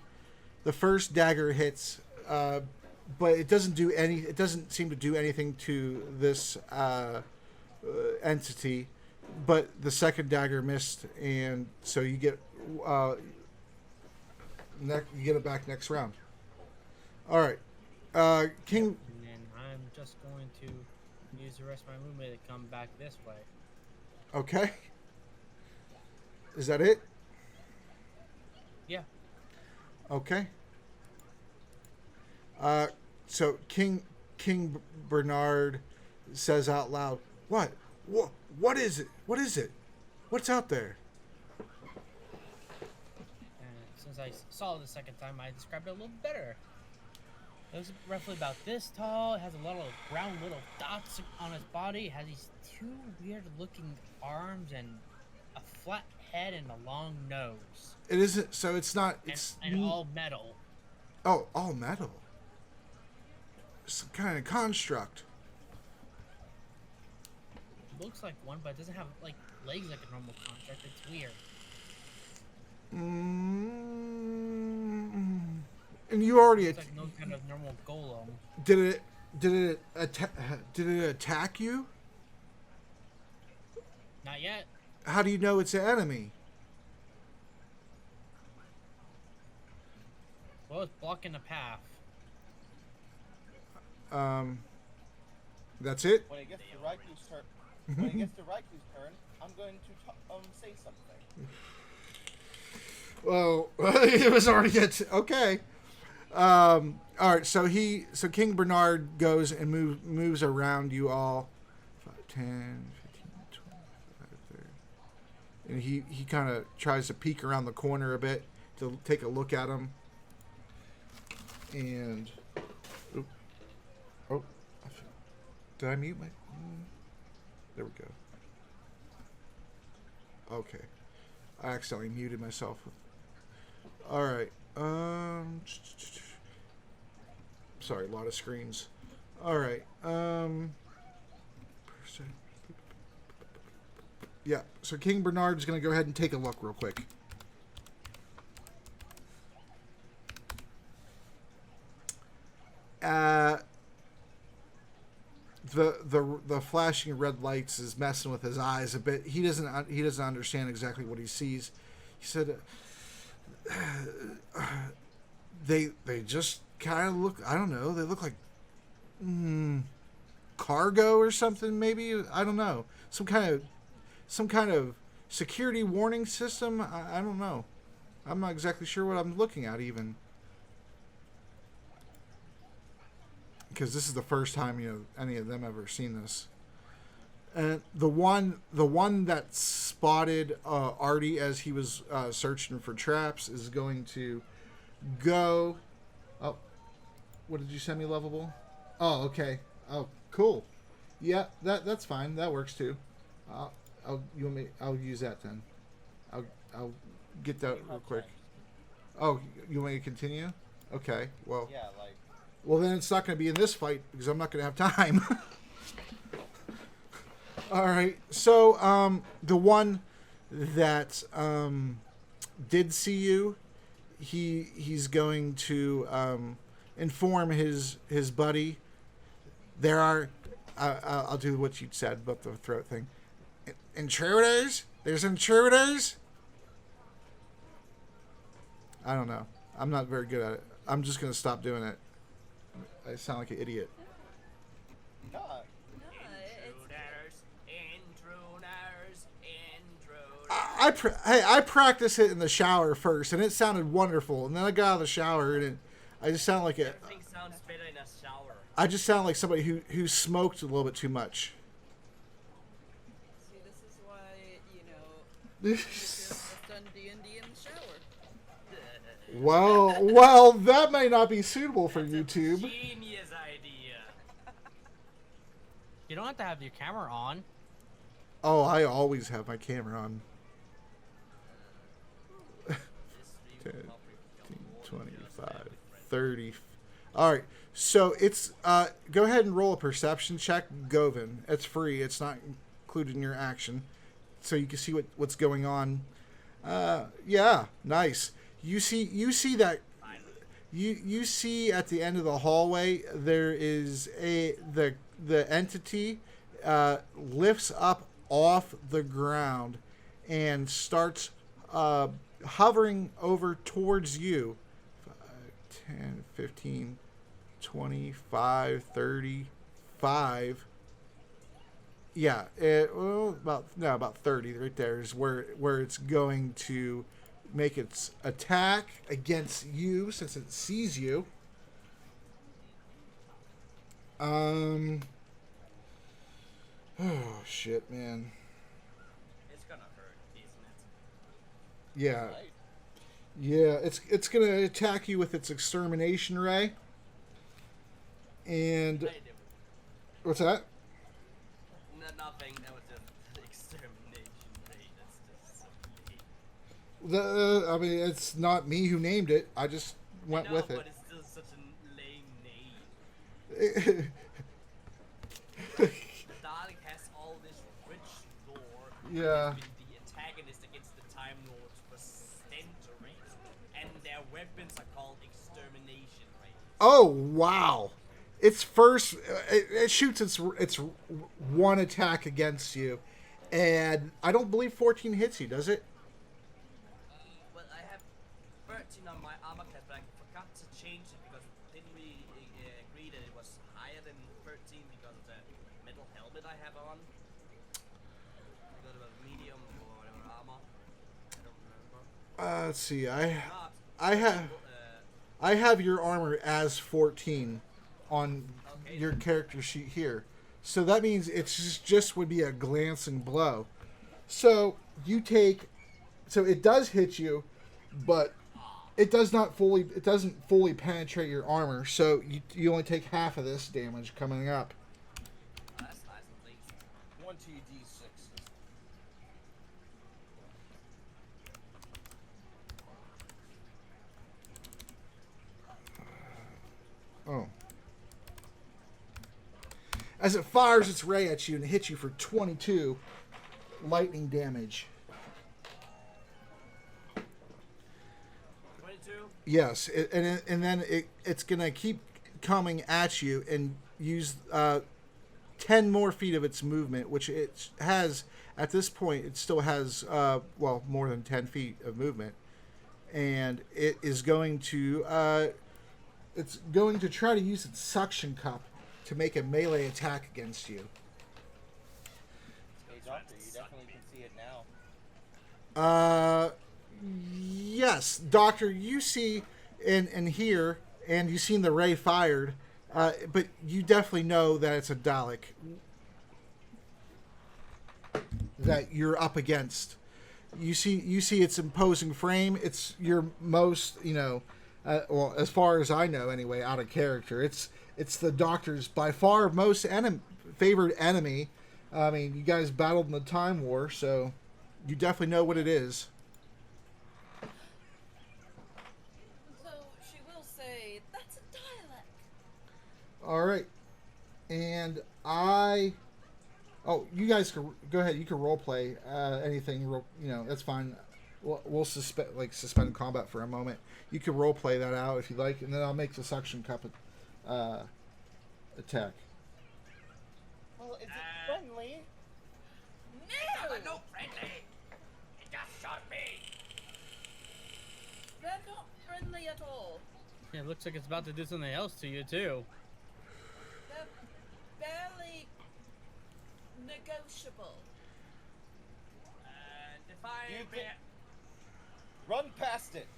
hits, but it doesn't seem to do anything to this entity. But the second dagger missed, and so you get it back next round. All right. King. And then I'm just going to use the rest of my movement to come back this way. Okay. Is that it? Yeah. Okay. So King Bernard says out loud, "What? What is it? What is it? What's out there?" And since I saw it the second time, I described it a little better. It was roughly about this tall. It has a lot of brown little dots on its body. It has these 2 weird-looking arms and a flat head and a long nose. It isn't. So it's not. It's and all metal. Oh, all metal. Some kind of construct. It looks like one, but it doesn't have like legs like a normal construct. It's weird. And you already It's like no kind of normal golem. did it attack you? Not yet. How do you know it's an enemy? Well, it's blocking the path. That's it. When it gets to Raiku's turn, I'm going to say something. Well, it was already okay. All right. So King Bernard goes and moves around you all. 5, 10, 15, 25, 30. And he kind of tries to peek around the corner a bit to take a look at him. And did I mute my? There we go. Okay. I accidentally muted myself. All right. Sorry, a lot of screens. All right. Yeah. So King Bernard's going to go ahead and take a look real quick. The flashing red lights is messing with his eyes a bit. He doesn't understand exactly what he sees. He said, they just kind of look. I don't know. They look like cargo or something. Maybe, I don't know. Some kind of security warning system. I don't know. I'm not exactly sure what I'm looking at even. Because this is the first time any of them ever seen this. And the one that spotted Artie as he was searching for traps is going to go. Oh, what did you send me, Lovable? Oh, okay. Oh, cool. Yeah, that's fine. That works too. I'll use that then. I'll get that real quick. Oh, you want me to continue? Okay. Well. Yeah, like. Well, then it's not going to be in this fight because I'm not going to have time. All right. So, the one that did see you, he's going to inform his buddy. There are, I'll do what you said about the throat thing. Intruders? There's intruders? I don't know. I'm not very good at it. I'm just going to stop doing it. I sound like an idiot. No, Intruders. I practiced it in the shower first, and it sounded wonderful. And then I got out of the shower, and I just sound like it. Everything sounds better in a shower. I just sound like somebody who smoked a little bit too much. See, this is why, you just done D&D in the shower. Well, that may not be suitable for YouTube. Genius idea. You don't have to have your camera on. Oh, I always have my camera on. 10, 15, 25, 30. All right. So it's go ahead and roll a perception check, Govin. It's free. It's not included in your action, so you can see what's going on. Yeah, nice. You see that you see at the end of the hallway there is the entity lifts up off the ground and starts hovering over towards you. 5, 10, 15, 25, 35. Yeah, about 30 right there is where it's going to make its attack against you since it sees you. Oh shit, man. It's gonna hurt, isn't it? Yeah. Yeah, it's gonna attack you with its extermination ray. And what's that? Nothing. That was just extermination ray. That's just so lame. I mean, it's not me who named it. I just went with it. But it's still such a lame name. The Dalek has all this rich lore. Yeah. Has been the antagonist against the Time Lords for centuries, and their weapons are called extermination rays. Oh wow! Its first, it shoots its one attack against you, and I don't believe 14 hits you, does it? Well, I have 13 on my armor class, but I forgot to change it because didn't we agree that it was higher than 13 because of the metal helmet I have on? Because it was medium or whatever armor. I don't remember. Let's see. Not. I have your armor as 14 on Okay. your character sheet here, so that means it's just would be a glancing blow. So you take, so it does hit you, but it doesn't fully penetrate your armor. So you only take half of this damage coming up. That's nice and easy. 20d6s. as it fires its ray at you and hits you for 22 lightning damage. 22. Yes, and then it's gonna keep coming at you and use 10 more feet of its movement, which it has at this point. It still has more than 10 feet of movement, and it is going to try to use its suction cup to make a melee attack against you. Hey, Doctor, you definitely can see it now. Yes, Doctor, you see and hear, and you've seen the ray fired, but you definitely know that it's a Dalek that you're up against. You see its imposing frame. It's your most, as far as I know anyway, out of character. It's the Doctor's by far most favored enemy. I mean, you guys battled in the Time War, so you definitely know what it is. So she will say, that's a dialect. All right, and you guys can go ahead. You can role play anything. That's fine. We'll suspend combat for a moment. You can role play that out if you like, and then I'll make the suction cup attack. Well, is it friendly? No! No friendly! It just shot me! They're not friendly at all. Yeah, it looks like it's about to do something else to you too. They're barely negotiable. You can run past it.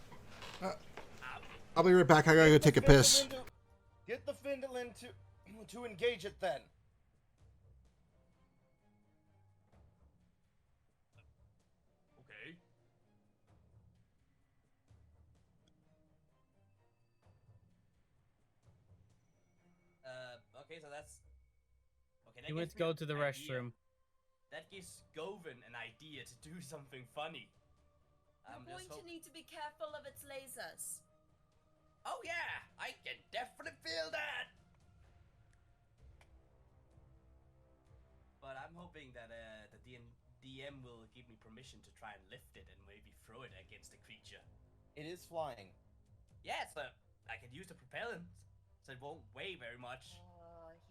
I'll be right back. I gotta go take a piss. Get the Findolin to engage it then. Okay. Okay, so that's... Okay, that He went gives to me go an to the idea. restroom. That gives Govan an idea to do something funny. You're going to need to be careful of its lasers. Oh yeah, I can definitely feel that. But I'm hoping that the DM will give me permission to try and lift it and maybe throw it against the creature. It is flying. Yeah, so I can use the propellant, so it won't weigh very much.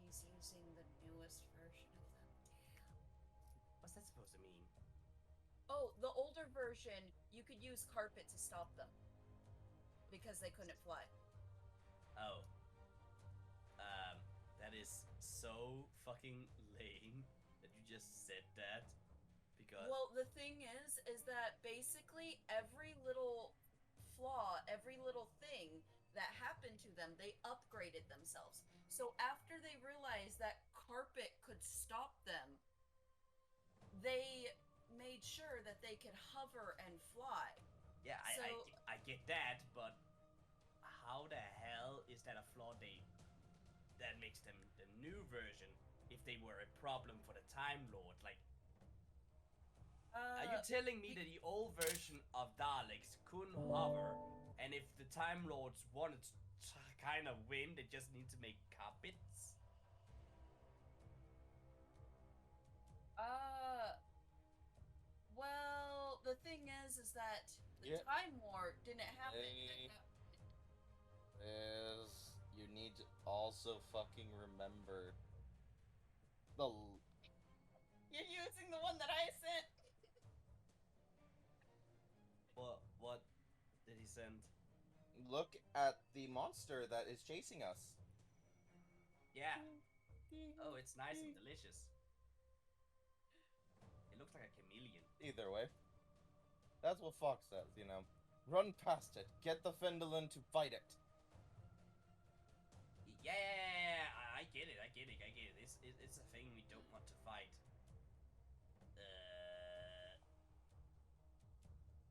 He's using the newest version of them. What's that supposed to mean? Oh, the older version, you could use carpet to stop them. Because they couldn't fly. Oh. That is so fucking lame that you just said that. Because... Well, the thing is that basically every little flaw, every little thing that happened to them, they upgraded themselves. So after they realized that carpet could stop them, they made sure that they could hover and fly. Yeah, I get that, but how the hell is that a flaw that makes them the new version if they were a problem for the Time Lord? Like, are you telling me that the old version of Daleks couldn't hover, and if the Time Lords wanted to kind of win, they just need to make carpets? Well, the thing is that the Time War didn't happen. You need to also fucking remember the... You're using the one that I sent! What did he send? Look at the monster that is chasing us. Yeah. Oh, it's nice and delicious. It looks like a chameleon. Either way. That's what Fox says, Run past it. Get the Findolin to fight it. Yeah, I get it. It's a thing we don't want to fight.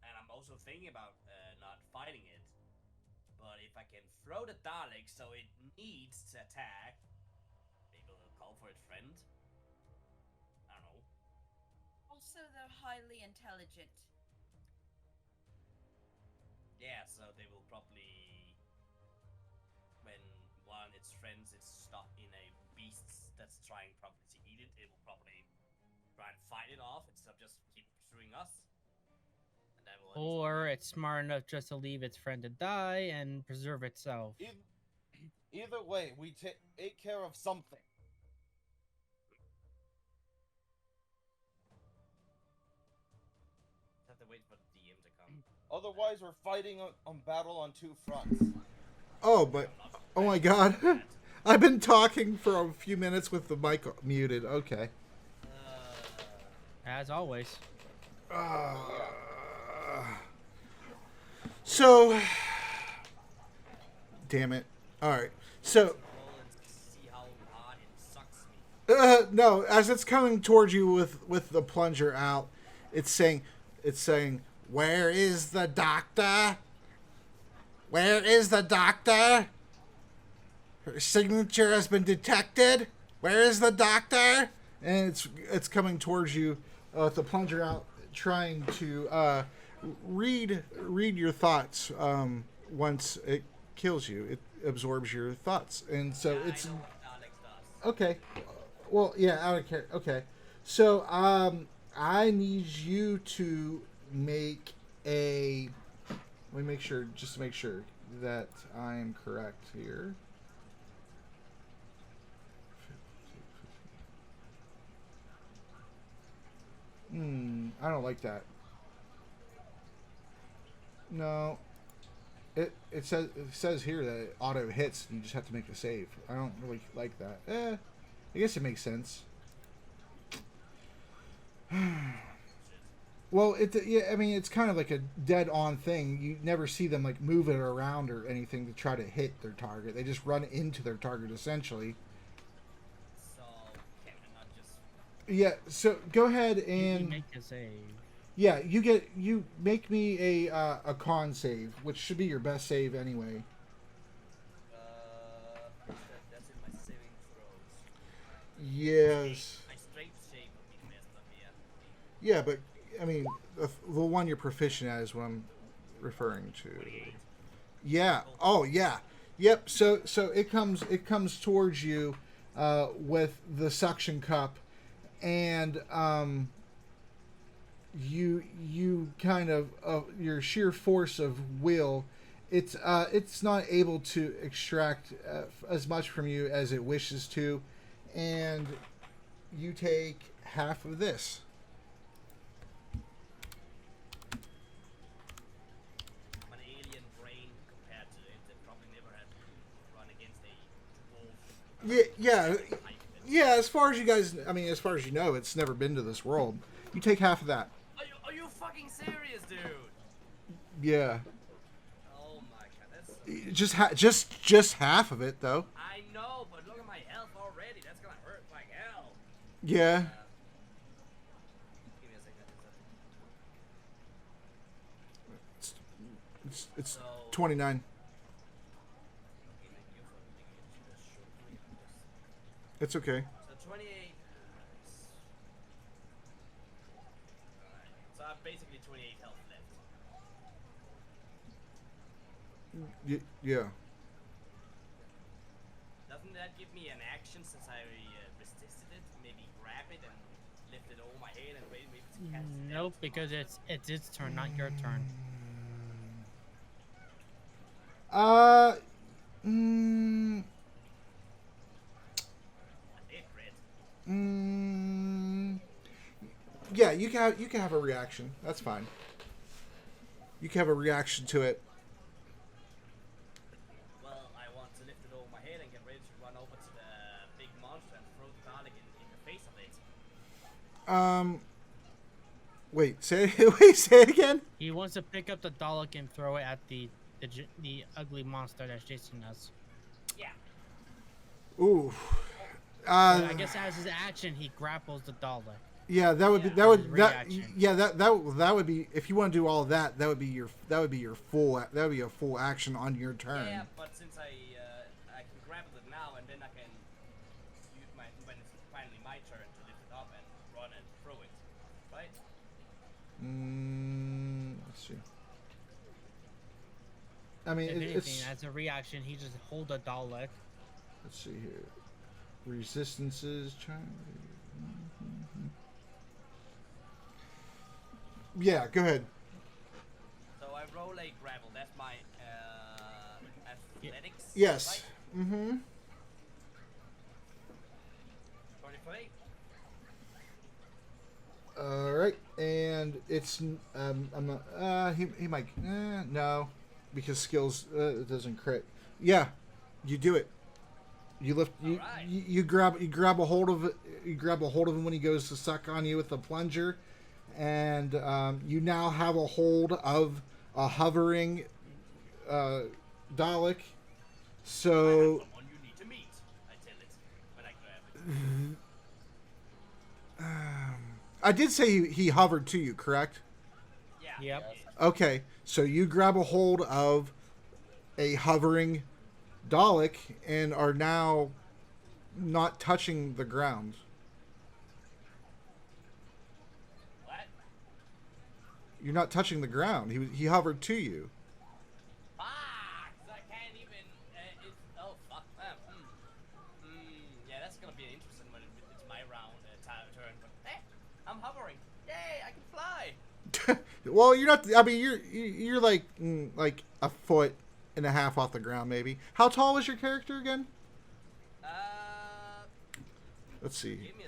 And I'm also thinking about not fighting it. But if I can throw the Dalek so it needs to attack, maybe it'll call for its friend. I don't know. Also, they're highly intelligent. Yeah, so they will probably, when one of its friends is stuck in a beast's that's trying probably to eat it, it will probably try and fight it off instead of just keep pursuing us. And that will Or it's smart enough just to leave its friend to die and preserve itself. Either way, we take care of something. Have to wait for the DM to come. Otherwise, we're fighting on battle on two fronts. Oh, but oh my God, I've been talking for a few minutes with the mic muted. Okay. As always. So, damn it. All right. So, See how hard it sucks me. no, as it's coming towards you with the plunger out, it's saying, "Where is the doctor? Where is the doctor? Her signature has been detected. Where is the doctor?" And it's coming towards you with the plunger out, trying to read your thoughts. Once it kills you, it absorbs your thoughts, and so it's I know what Alex does. okay. Well, yeah, I don't care. Okay, so I need you to make a. Let me make sure, just to make sure that I'm correct here. I don't like that. No. It says here that it auto hits. You just have to make a save. I don't really like that. I guess it makes sense. Well, yeah, I mean, it's kind of like a dead-on thing. You never see them like move it around or anything to try to hit their target. They just run into their target essentially. So can I not just? Yeah. So go ahead You and make a save. yeah, you make me a con save, which should be your best save anyway. That's in my saving throws. Yes. My strength save would be the best up here. Yeah, but I mean, the one you're proficient at is what I'm referring to. 28. Yeah. Oh, yeah. Yep. So it comes towards you with the suction cup, and you kind of your sheer force of will, it's not able to extract as much from you as it wishes to, and you take half of this. I'm an alien brain compared to it that probably never had to run against a wolf. Yeah. As far as you guys, I mean, as far as you know, it's never been to this world. You take half of that. Are you fucking serious, dude? Yeah. Oh my god, that's. Just half of it though. I know, but look at my health already. That's gonna hurt like hell. Yeah. Give me a second. It's So- 29. It's okay. So 28. So I have basically 28 health left. Yeah. Doesn't that give me an action since I resisted it? Maybe grab it and lift it over my head and wait maybe to cast it? Nope, because it's its turn, not your turn. I did, Red. Yeah, you can have a reaction. That's fine. You can have a reaction to it. Well, I want to lift it over my head and get ready to run over to the big monster and throw the garlic in the face of it. Wait, say it again. He wants to pick up the Dalek and throw it at the ugly monster that's chasing us. Yeah. Ooh. I guess as his action, he grapples the Dalek. Yeah, that would be Reaction. that would be, if you want to do all that, that would be a full action on your turn. Yeah, but since I can grab it now and then I can use when it's finally my turn to lift it up and run and throw it, right? Let's see. I mean, If anything, it's. as a reaction, he just hold a Dalek. Let's see here. Resistances. Yeah, go ahead. So I roll a gravel. That's my athletics. Yes. Right? Mm-hmm. 23. All right, and it's I'm not, he might no, because skills it doesn't crit. Yeah, you do it. You lift Right. you grab a hold of it. You grab a hold of him when he goes to suck on you with the plunger, and you now have a hold of a hovering Dalek. So Someone you need to meet. I tell it when I grab it. I did say he hovered to you, correct? Yeah. Yep. Okay, so you grab a hold of a hovering Dalek and are now not touching the ground. What? You're not touching the ground. He hovered to you. Fuck! I can't even. Oh fuck. Yeah, that's gonna be interesting when it's my round turn. But hey, I'm hovering. Yay! I can fly. Well, you're not. I mean, you're like a foot and a half off the ground, maybe. How tall is your character again? Let's see. Give me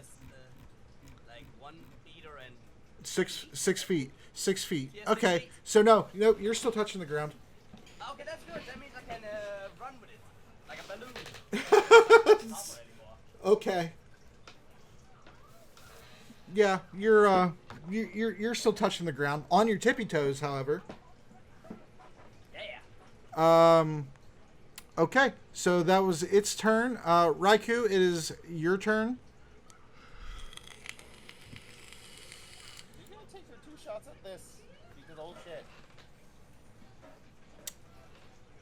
like 1 meter and 6 feet. 6 feet. Yeah, 6 Okay. feet. So no, you're still touching the ground. Okay, that's good. That means I can run with it like a balloon. I don't hover anymore. Okay. Yeah, you're still touching the ground on your tippy toes, however. Yeah. Okay, so that was its turn. Raikou, it is your turn. You're gonna take your 2 shots at this because old shit.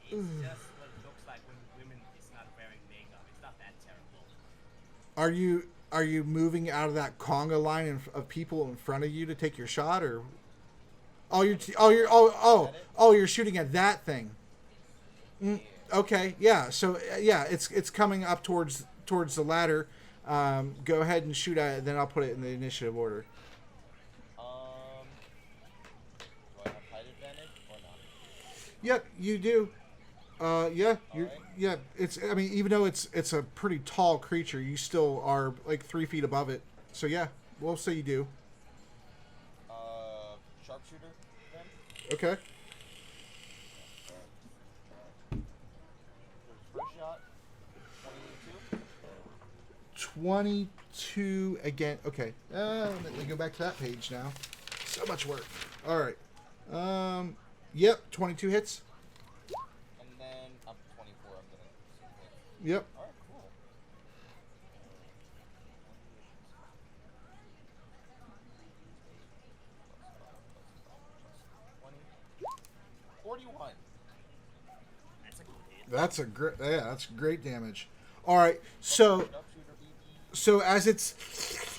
It's just what it looks like when women is not wearing makeup. It's not that terrible. Are you moving out of that conga line of people in front of you to take your shot, or you're shooting at that thing? Okay, yeah. So yeah, it's coming up towards the ladder. Go ahead and shoot at it. Then I'll put it in the initiative order. Do I have height advantage or not? Yep, you do. Yeah, you're. Alright. Yeah, it's. I mean, even though it's a pretty tall creature, you still are like 3 feet above it. So yeah, we'll say you do. Sharpshooter then? Okay. First shot, 22. 22 again. Okay. Let me go back to that page now. So much work. All right. Yep. 22 hits. And then up to 24, I'm gonna hit. Yep. Alright, cool. 41. That's a good hit. That's a great. Yeah, that's great damage. All right. So Sharpshooter BB. so as it's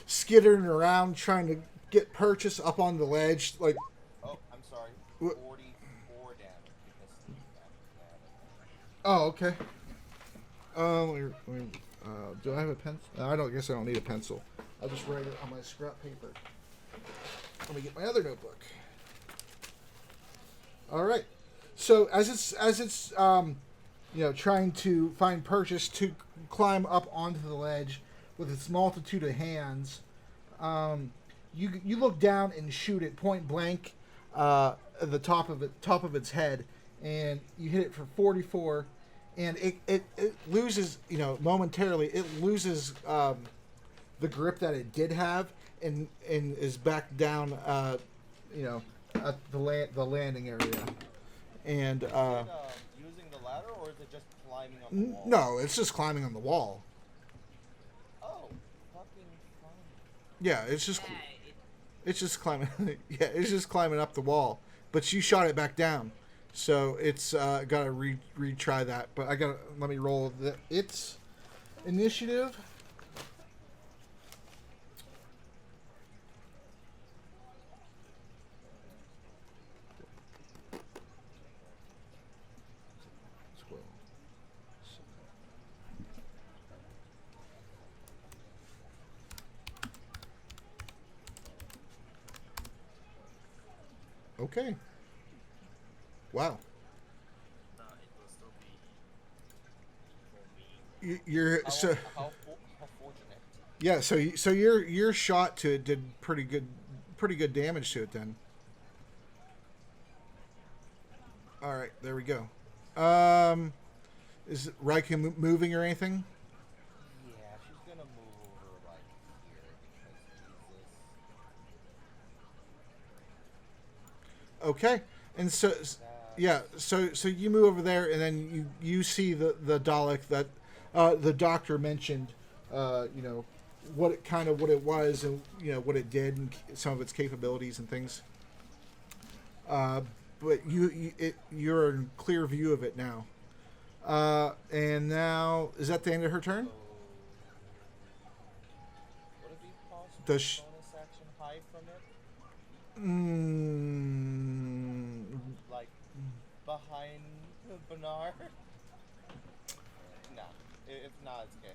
skittering around trying to get purchase up on the ledge, like Oh, I'm sorry. What? 44 damage because Steve damage. oh okay. Do I have a pencil? I don't guess I don't need a pencil. I'll just write it on my scrap paper. Let me get my other notebook. All right. So as it's trying to find purchase to climb up onto the ledge with its multitude of hands, you look down and shoot it point blank at the top of its head, and you hit it for 44, and it loses momentarily it loses the grip that it did have and is back down at the landing area. And Is it using the ladder or is it just climbing on the wall? no, it's just climbing on the wall. Oh, fucking fun. Yeah, it's just Yeah, it's just climbing. Yeah, it's just climbing up the wall. But you shot it back down, so it's got to retry that. But let me roll its initiative. Okay. Wow. It will still be for me. You're so How fortunate. yeah. So your shot to it did pretty good damage to it then. All right, there we go. Is Raikou moving or anything? Yeah, she's gonna move over like here because Jesus. Okay, and so yeah, so you move over there, and then you see the Dalek that the doctor mentioned. You know what it was, and you know what it did, and some of its capabilities and things. But you're in clear view of it now. And now is that the end of her turn? Would it be possible Does to she- bonus action hide from it? Like behind Bernard? No. If not, it's okay.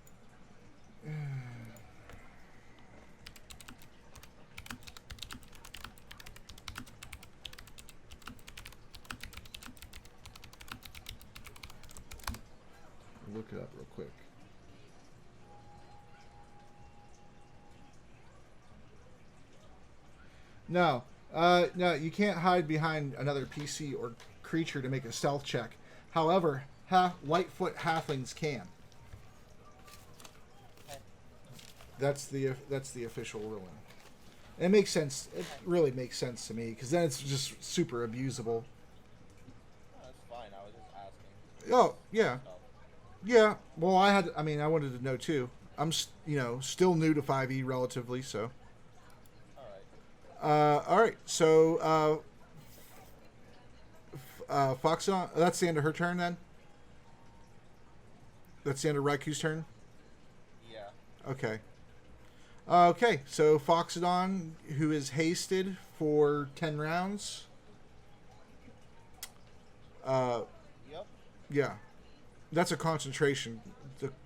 Look it up real quick. No, no, you can't hide behind another PC or creature to make a stealth check. However, Lightfoot halflings can. That's the official ruling. It makes sense. It really makes sense to me because then it's just super abusable. No, that's fine. I was just asking. Oh yeah, Oh. yeah. Well, I wanted to know too. I'm still new to 5e relatively, so. All right. So, Foxon, that's the end of her turn then? That's the end of Raikou's turn? Yeah. Okay. Okay, so Foxodon, who is hasted for 10 rounds. Yep. Yeah. That's a concentration,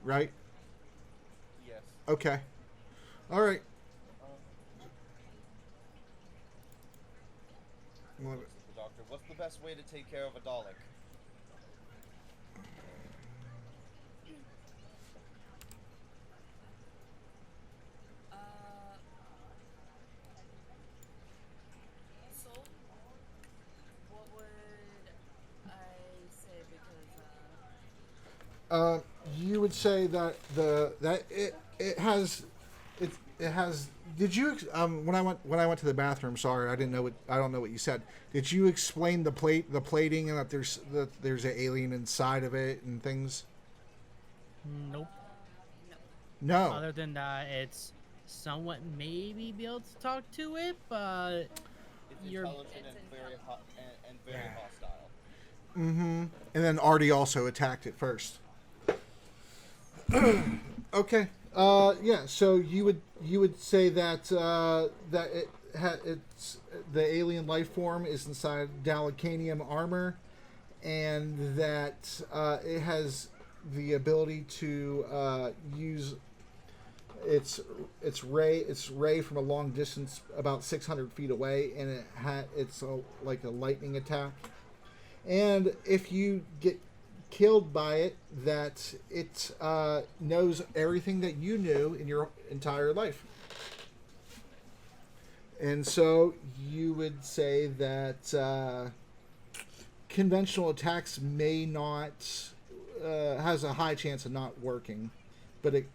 right? Yes. Okay. All right. Well, Doctor, what's the best way to take care of a Dalek? So, what would I say? Because, you would say that it has. Did you when I went to the bathroom? Sorry, I don't know what you said. Did you explain the plating and that there's an alien inside of it and things? Nope. No. Other than that, it's somewhat maybe be able to talk to it, but It's you're intelligent and very and very hostile. Mm-hmm. And then Artie also attacked it first. Okay. Yeah. So you would say that it's the alien life form is inside Dalekanium armor, and that it has the ability to use its ray from a long distance, about 600 feet away, and it's like a lightning attack. And if you get killed by it, that it knows everything that you knew in your entire life. And so you would say that conventional attacks may not has a high chance of not working, but it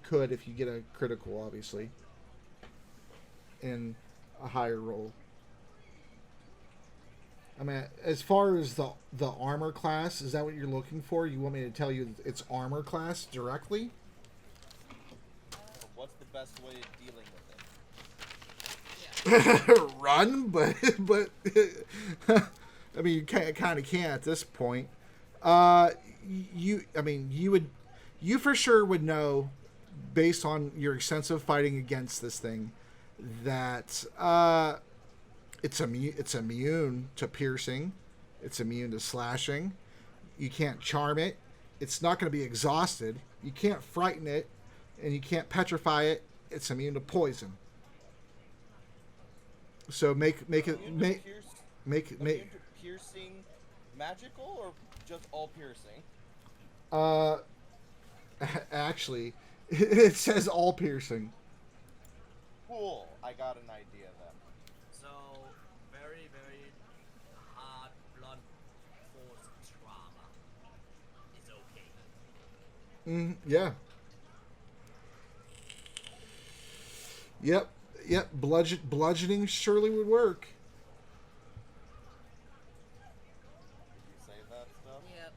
could if you get a critical, obviously, in a higher roll. I mean, as far as the armor class, is that what you're looking for? You want me to tell you its armor class directly? What's the best way of dealing with it? Run, but I mean, you kind of can at this point. You for sure would know, based on your extensive fighting against this thing, that it's immune to piercing, it's immune to slashing. You can't charm it. It's not going to be exhausted. You can't frighten it, and you can't petrify it. It's immune to poison. So make Are you it into make pierce- make are you make. into piercing magical or just all piercing? Actually, it says all piercing. Cool. I got an idea then. So, very, very hard, blunt force trauma is okay. Yeah. Yep. Yep. Bludgeoning surely would work. Did you say that stuff? Yep,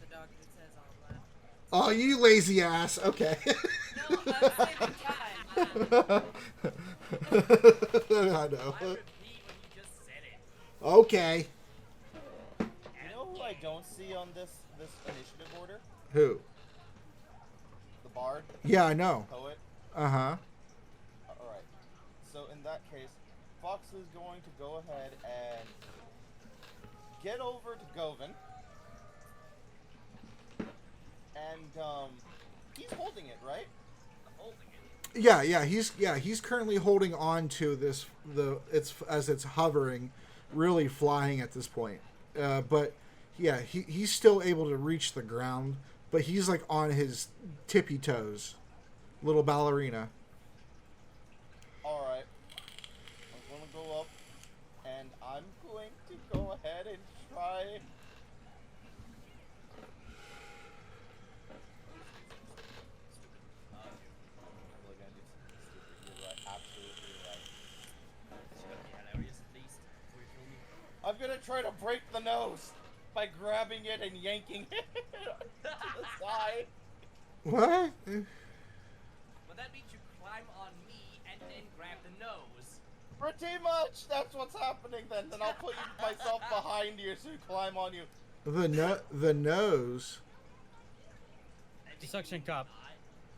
the doctor says all that. Oh, you lazy ass. Okay. No, I'm saving time. I know. I repeat when you just said it. Okay. You know who I don't see on this initiative order? Who? The bard, Yeah, I know. poet. Uh-huh. All right. So in that case, Fox is going to go ahead and get over to Govan, and he's holding it, right? I'm holding it. He's currently holding on to this as it's hovering, really flying at this point. But yeah, he's still able to reach the ground, but he's like on his tippy toes. Little ballerina. All right. I'm going to go up, and I'm going to go ahead and try. I'm really gonna do something stupid. You're right. Absolutely right. It's gonna be hilarious at least before you kill me. I'm gonna try to break the nose by grabbing it and yanking it to the side. What? Well, that means you climb on me and then grab the nose. Pretty much. That's what's happening then. Then I'll put myself behind you so you climb on you. The nose. The suction cup.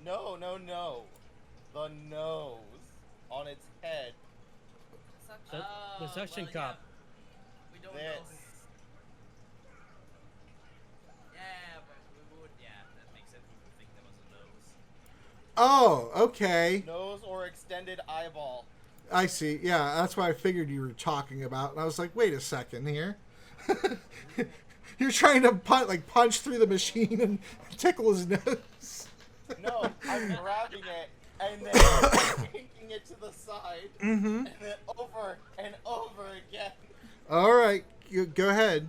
No. The nose on its head. Suction. The suction well, cup. Yeah. We don't This. know. Yeah, but we would. Yeah, that makes sense. We would think there was a nose. Oh, okay. Nose or extended eyeball. I see. Yeah, that's what I figured you were talking about. And I was like, wait a second here. You're trying to punch through the machine and tickle his nose. No, I'm grabbing it and then yanking it to the side, Mm-hmm. and then over and over again. All right, you go ahead.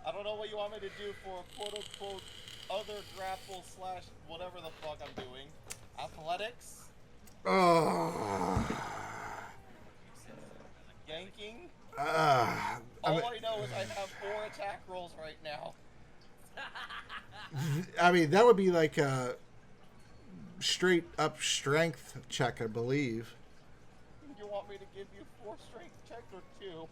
I don't know what you want me to do for quote unquote other grapple / whatever the fuck I'm doing. Athletics, Oh. yanking. I All I know is I have 4 attack rolls right now. mean, that would be like a straight up strength check, I believe. You want me to give you 4 strength check or 2?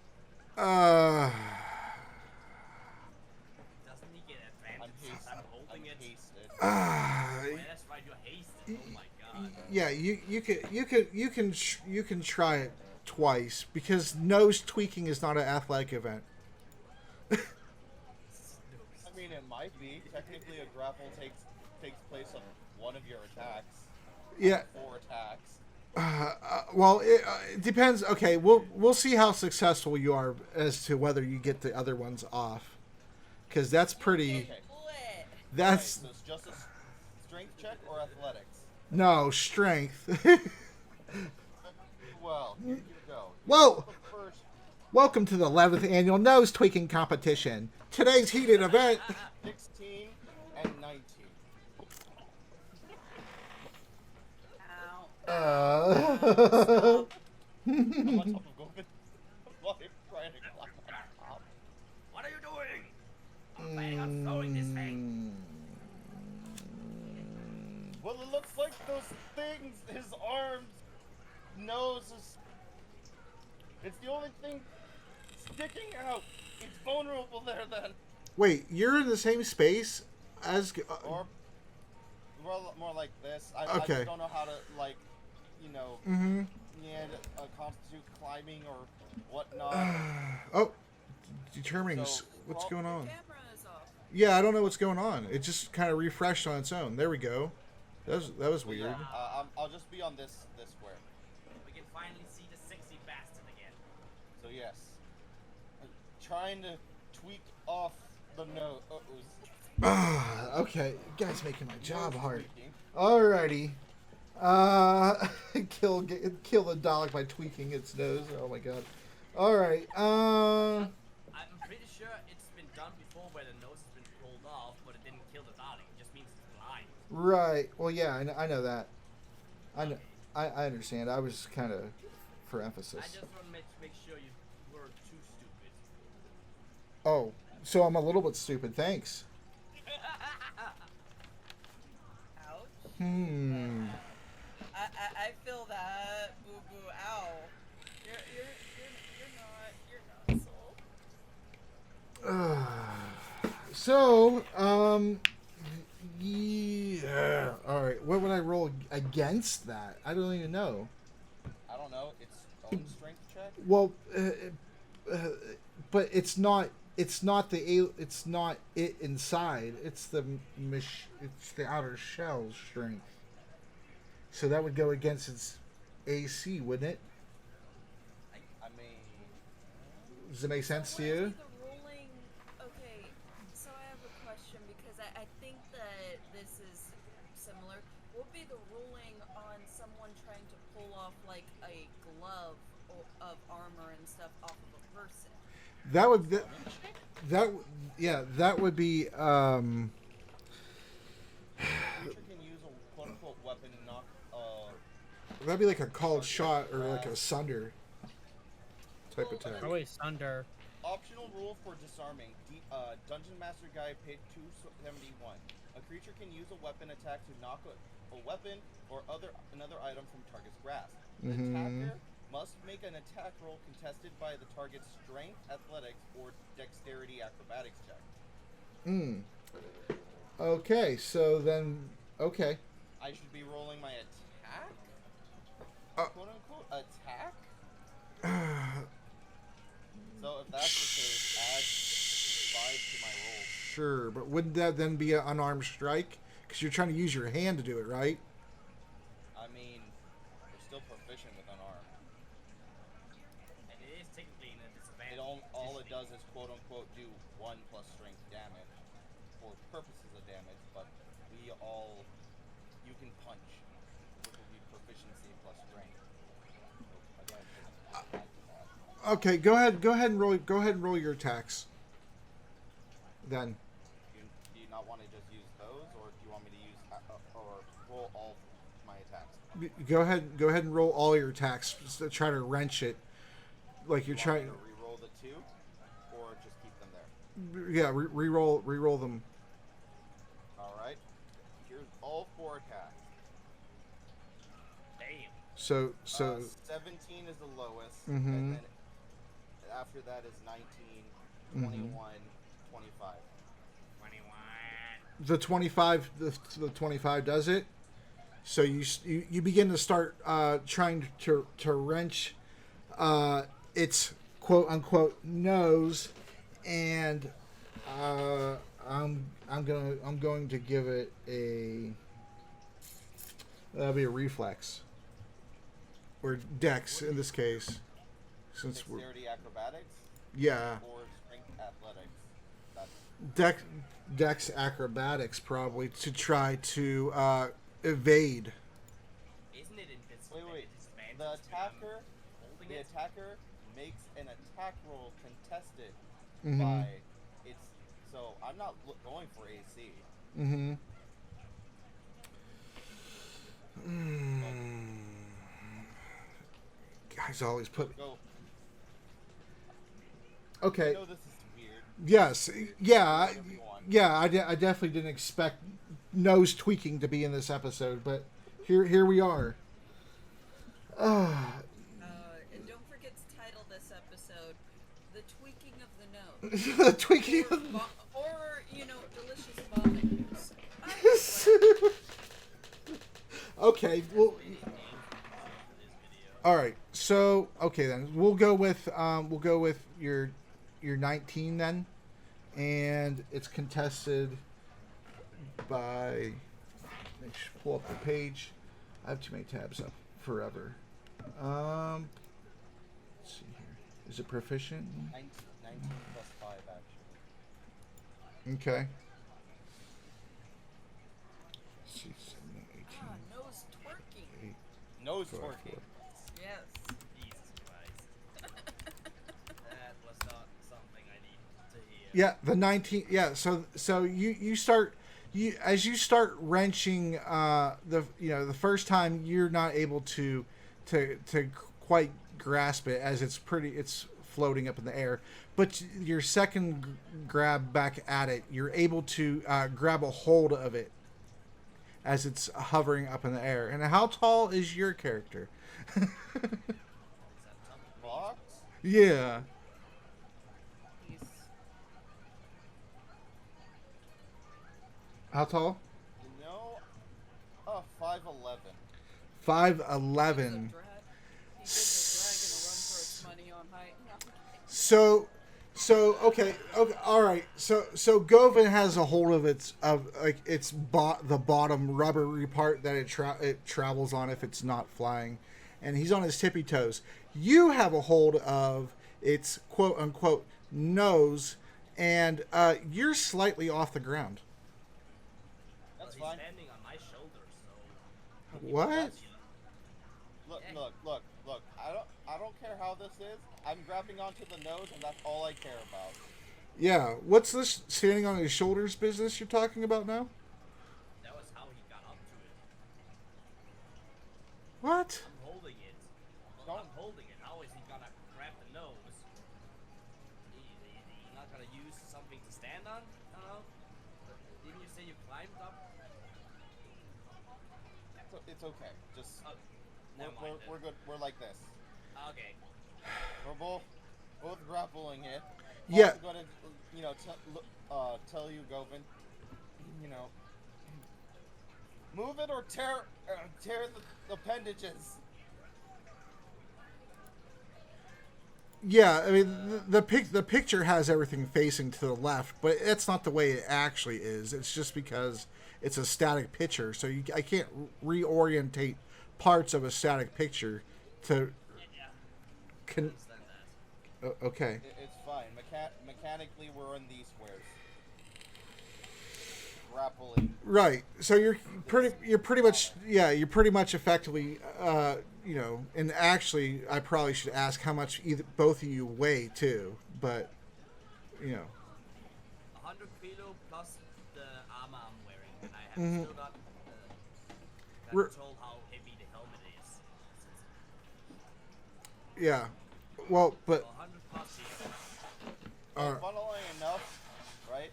Doesn't he get advantage I'm since hasted. I'm holding it? Hasted. Oh, that's right. You're hasted. Oh my god. Yeah, you can try it twice because nose tweaking is not an athletic event. I mean, it might be. Technically, a grapple takes place on one of your attacks. Yeah. 4 attacks. Well, it depends. Okay, we'll see how successful you are as to whether you get the other ones off, because that's pretty. Okay. That's Right, so it's just a strength check or athletics? no strength. Well, here you go. Whoa! The first Welcome to the 11th annual nose tweaking competition. Today's heated event. 16 and 19. Ow. I'm on top of Govan. While I'm trying to climb on top. What are you doing? I'm planning on throwing this thing. Well, it looks like those things, his arms, nose is... It's the only thing sticking out. It's vulnerable there then. Wait, you're in the same space as. Or more like this. I Okay. just don't know how to, like, you know, Mm-hmm. constitute climbing or whatnot. Oh, determining So, what's well, going on. Camera is off. Yeah, I don't know what's going on. It just kind of refreshed on its own. There we go. That was weird. I'll just be on this square. We can finally see the sexy bastard again. So yes, trying to tweak off the nose. Okay, you guys making my job Nose hard. tweaking. Alrighty. Kill the Dalek by tweaking its nose. Oh my god. Alright, I'm pretty sure it's been done before where the nose has been pulled off, but it didn't kill the Dalek. It just means it's blind. right. Well, yeah, I know that. I know. I understand. I was kind of for emphasis. I just want to make sure you weren't too stupid. Oh, so I'm a little bit stupid. Thanks. Ouch. I feel that. Boo boo. Ow. You're not soul. So, yeah. All right. What would I roll against that? I don't even know. I don't know. It's own strength check. Well, but it's not. It's not it's not it inside. It's the it's the outer shell strength. So that would go against its AC, wouldn't it? I mean, Does it make sense to What you? would be the ruling? Okay, so I have a question because I think that this is similar. What would be the ruling on someone trying to pull off like a glove of armor and stuff off of a person? That would that would be creature can use a quote unquote weapon and knock. that'd be like a called shot or like a sunder type Well, attack. Probably Sunder. Optional rule for disarming. Dungeon Master Guide, page 271. A creature can use a weapon attack to knock a weapon or another item from target's grasp. The attacker must make an attack roll contested by the target's strength, athletics, or dexterity acrobatics check. Okay, so then okay. I should be rolling my attack? Quote unquote attack? So if that's the case, add 5 to my roll. Sure, but wouldn't that then be an unarmed strike? Because you're trying to use your hand to do it, right? I mean, we're still proficient with unarmed. And it is technically in a disadvantage. All it does is quote unquote do 1 plus strength damage for purposes of damage, but you can punch, which will be proficiency plus strength. So, again, it's add to that. Okay, go ahead and roll your attacks. Then Do you not want to just use those, or do you want me to use or roll all my attacks? go ahead and roll all your attacks. Just to try to wrench it, like you're Do you want trying. me to re-roll the 2, or just keep them there? Yeah, re-roll them. All right. Here's all 4 attacks. Damn. So 17 is the lowest, Mhm. and then after that is 19, 21, 25. 21. the 25 the 25 does it. So you begin to start trying to wrench its quote unquote nose, and I'm going to give it that'll be a reflex or dex in this case, since we're Dexterity acrobatics yeah or strength athletics. That's dex acrobatics probably to try to evade. Isn't it invincible? wait. Disadvantage The when I'm attacker, holding the it? attacker makes an attack roll contested Mhm. by its. So I'm not going for AC. Mm-hmm. Guys always put. Go. Okay. I know this is weird. Yes. Yeah. Whatever you want. Yeah. I definitely didn't expect nose tweaking to be in this episode, but here we are. And don't forget to title this episode "The Tweaking of the Nose." The tweaking. Or delicious vomit news. Okay. Well. All right. So okay then we'll go with your 19 then, and it's contested by. Let me pull up the page. I have too many tabs up forever. Let's see here. Is it proficient? 19 plus 5, actually. Okay. Let's see, 7, 18. Ah, nose twerking. 8, Nose 4, twerking. Yes. Jesus Christ. That was not something I need to hear. Yeah, the 19. Yeah, so you start as you start wrenching the first time you're not able to quite grasp it as it's floating up in the air, but your second grab back at it, you're able to grab a hold of it as it's hovering up in the air. And how tall is your character? Fox? Yeah. He's How tall? You know, 5'11". 5'11". He gives a dragon a run for its money on height. No. So okay, all right. So Govan has a hold of the bottom rubbery part that it travels on if it's not flying, and he's on his tippy toes. You have a hold of its quote unquote nose, and you're slightly off the ground. That's He's fine. standing on my shoulders, so What? Look. I don't care how this is. I'm grabbing onto the nose, and that's all I care about. Yeah. What's this standing on his shoulders business you're talking about now? that was how he got up to it. What? I'm holding it. Well, I'm holding it. How is he gonna grab the nose? He's not gonna use something to stand on? I don't know. Didn't you say you climbed up? It's okay. Just Never mind then. we're good. We're like this. Okay. We're both grappling it. Yeah. I'm gonna, tell you, Govan. Move it or tear the appendages. Yeah, I mean the picture has everything facing to the left, but that's not the way it actually is. It's just because it's a static picture, so I can't reorientate parts of a static picture to. Okay. It's fine. Mechanically, we're in these squares. Grappling. Right. So you're pretty much effectively and actually I probably should ask how much both of you weigh too, but 100 kilo plus the armor I'm wearing, and I have Mhm. still not Re- got told how heavy the helmet is. yeah. Well, but 100 plus here. Funnily enough, right?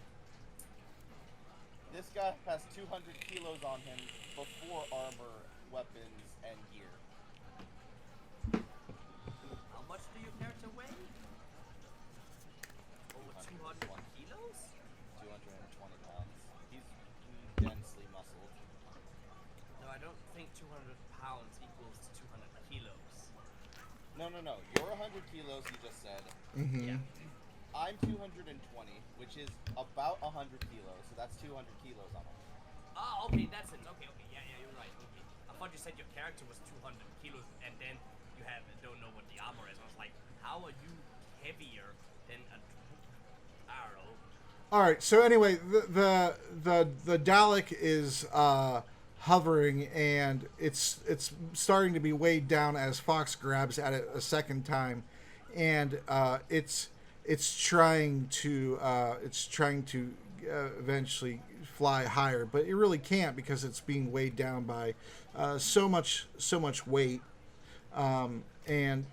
This guy has 200 kilos on him before armor, weapons, and gear. How much do your character weigh? Over 200 kilos? 220 pounds. He's densely muscled. No, I don't think 200 pounds equals to 200 kilos. No. You're 100 kilos, you just said. Yeah. I'm 220, which is about 100 kilos, so that's 200 kilos on him. Oh, okay, that's it. Okay, yeah, you're right. Okay. I thought you said your character was 200 kilos, and then you don't know what the armor is. I was like, how are you heavier than a arrow? all right. So anyway, the Dalek is hovering, and it's starting to be weighed down as Fox grabs at it a second time, and it's trying to eventually fly higher, but it really can't because it's being weighed down by so much weight, and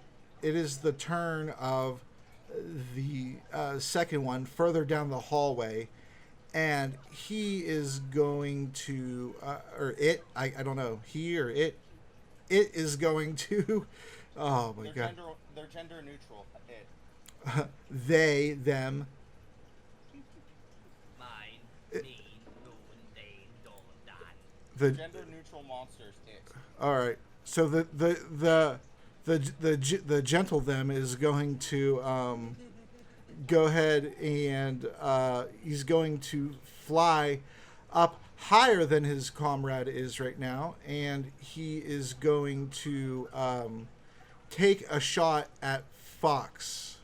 it is the turn of the second one further down the hallway, and he is going to I don't know, he or it is going to oh my god, they're gender neutral. they, them. Mine, me, no, they, don't, dan. The gender neutral monsters. all right. So the gentle them is going to go ahead and he's going to fly up higher than his comrade is right now, and he is going to take a shot at Fox.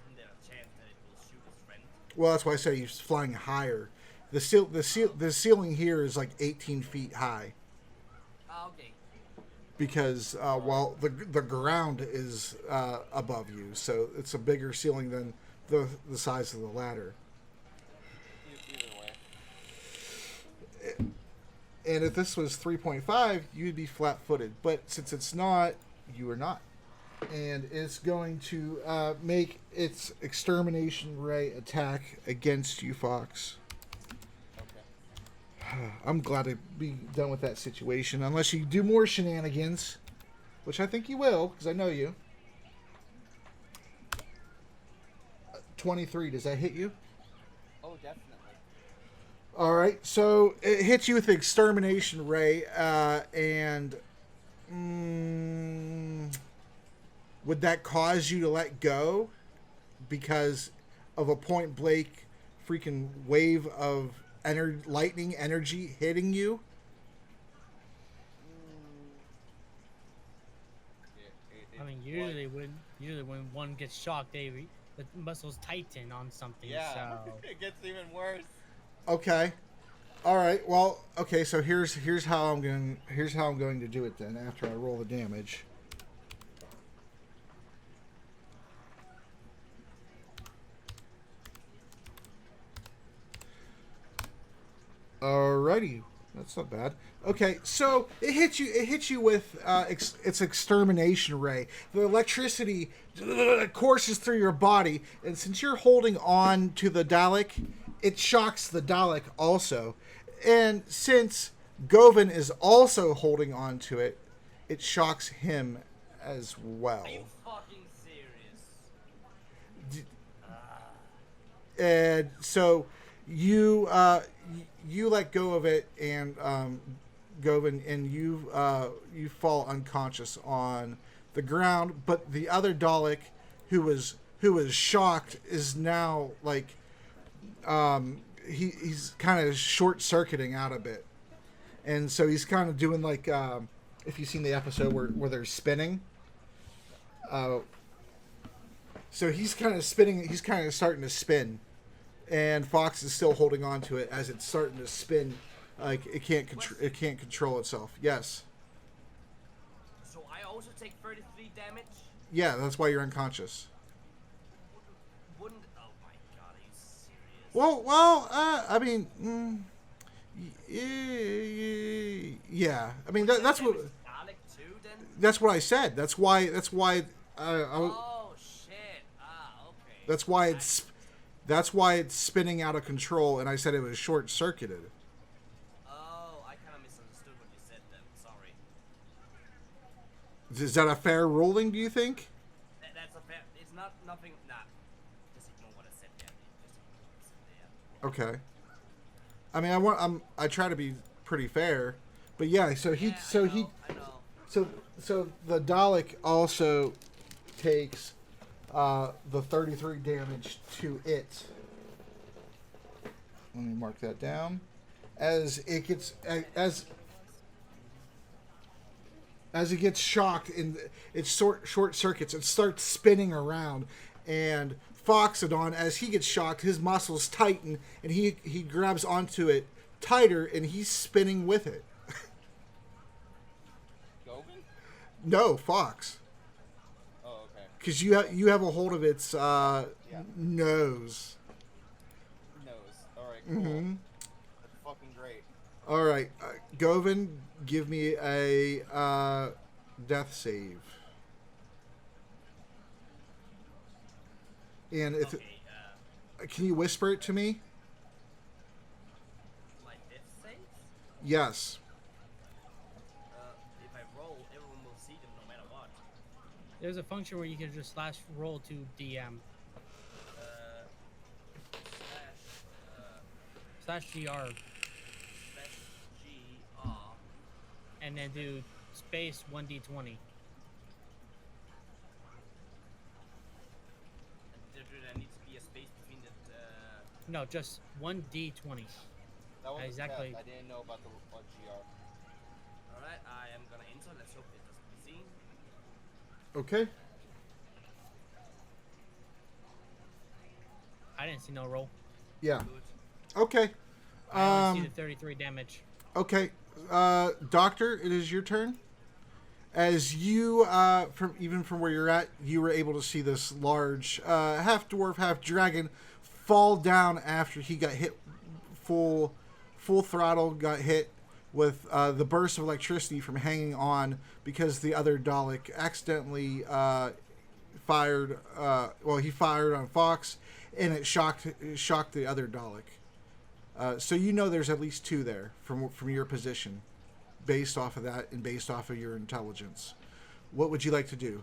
Isn't there a chance that it will shoot his friend? Well, that's why I say he's flying higher. The ceiling here is like 18 feet high. Okay. Because while the ground is above you, so it's a bigger ceiling than the size of the ladder. Either way. And if this was 3.5, you'd be flat-footed. But since it's not, you are not. And it's going to make its extermination ray attack against you, Fox. Okay. I'm glad to be done with that situation. Unless you do more shenanigans, which I think you will, because I know you. 23, does that hit you? Oh, definitely. All right, so it hits you with the extermination ray, and would that cause you to let go because of a point blank freaking wave of lightning energy hitting you? I mean, usually when one gets shocked, the muscles tighten on something. Yeah, So. it gets even worse. Okay. All right. Well, okay. So here's how I'm going to do it then. After I roll the damage. Alrighty. That's not bad. Okay, so it hits you with its extermination ray. The electricity courses through your body, and since you're holding on to the Dalek, it shocks the Dalek also. And since Govan is also holding on to it, it shocks him as well. Are you fucking serious? And so you let go of it, and Govan, and you fall unconscious on the ground. But the other Dalek, who was shocked, is now like he's kind of short circuiting out a bit, and so he's kind of doing like if you've seen the episode where they're spinning. So he's kind of spinning. He's kind of starting to spin. And Fox is still holding on to it as it's starting to spin, like it can't control itself. Yes. So I also take 33 damage? Yeah, that's why you're unconscious. Wouldn't? Oh my god, are you serious? Well, I mean, yeah. I mean that's what. Dalek too, then? That's what I said. That's why. Oh shit! Ah, okay. That's why it's. That's why it's spinning out of control, and I said it was short-circuited. Oh, I kind of misunderstood what you said then. Sorry. Is that a fair ruling, do you think? That's a fair... It's not nothing... Nah. Just ignore what I said there. Just ignore what I said there. Okay. I mean, I try to be pretty fair, but yeah. So I know. So the Dalek also takes the 33 damage to it. Let me mark that down. As it gets as it gets shocked and it short circuits, it starts spinning around, and Foxodon, as he gets shocked, his muscles tighten and he grabs onto it tighter, and he's spinning with it. Govan? No, Fox. Oh, okay. Because you have a hold of its nose. Nose. Alright, cool. Mm-hmm. That's fucking great. All right, Govan, give me a death save. And if Okay, can you whisper it to me? my death saves? Yes. If I roll, everyone will see them no matter what. There's a function where you can just slash roll to DM. Slash GR. Slash GR. And then do space 1d20. There needs to be a space between the... No, just 1d20. That was Exactly. A test. I didn't know about the GR. Alright, I am gonna enter. Let's hope it doesn't be seen. Okay. I didn't see no roll. Yeah. Okay. I only see the 33 damage. Okay. Doctor, it is your turn. As you, from where you're at, you were able to see this large half dwarf, half dragon fall down after he got hit full throttle, got hit with the burst of electricity from hanging on because the other Dalek accidentally fired. He fired on Fox, and it shocked the other Dalek. So you know there's at least two there from your position, based off of that and based off of your intelligence. What would you like to do?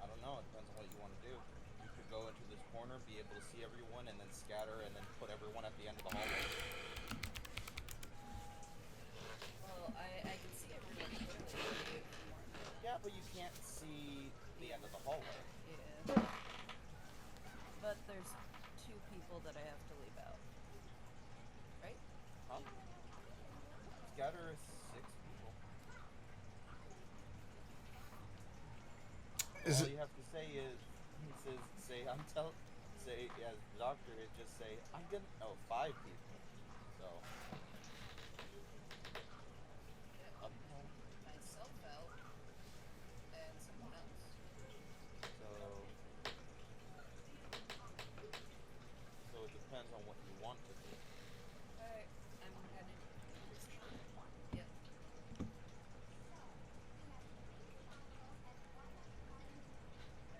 I don't know. It depends on what you want to do. You could go into this corner, be able to see everyone, and then scatter, and then put everyone at the end of the hallway. Well, I can see everyone clearly. Yeah, but you can't see the end of the hallway. Yeah. But there's two people that I have to leave out. Right? Huh? Scatter is 6 people. Is All it- you have to say is, as the doctor, it just say, I'm gonna, 5 people. So. Myself out. And someone else. So it depends on what you want to do. Alright, I'm gonna do this. Yep.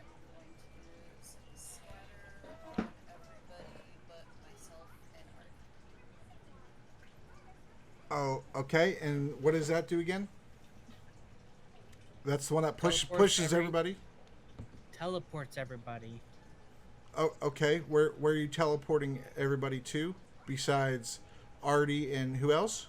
I'm going to scatter on everybody but myself and Art. Oh, okay. And what does that do again? That's the one that Teleports pushes everybody. Teleports everybody. Oh, okay. Where are you teleporting everybody to? Besides Artie and who else?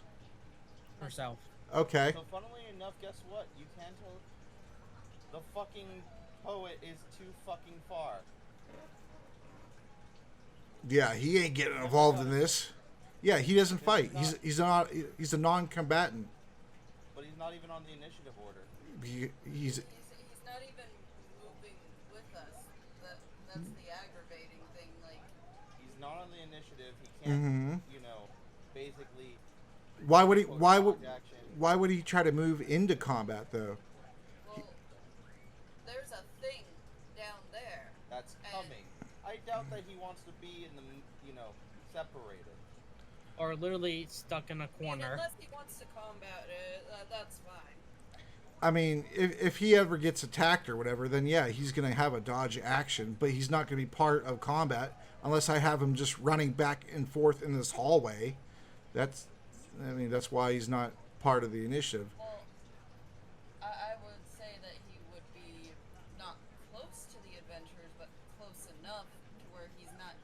Herself. Okay. So funnily enough, guess what? You can tell the fucking poet is too fucking far. Yeah, he ain't getting involved in this. Yeah, he doesn't fight. He's a non-combatant. But he's not even on the initiative order. He's He's not even moving with us. That's the aggravating thing. Like, He's not on the initiative. He can't, Mhm. basically. why would he quote, dodge action. why would he try to move into combat though? well, there's a thing down there. That's coming. I doubt that he wants to be in the, separated. Or literally stuck in a I mean, corner. unless he wants to combat it, that's fine. I mean, if he ever gets attacked or whatever, then yeah, he's going to have a dodge action, but he's not going to be part of combat unless I have him just running back and forth in this hallway. That's why he's not part of the initiative. Well, I would say that he would be not close to the adventurers, but close enough to where he's not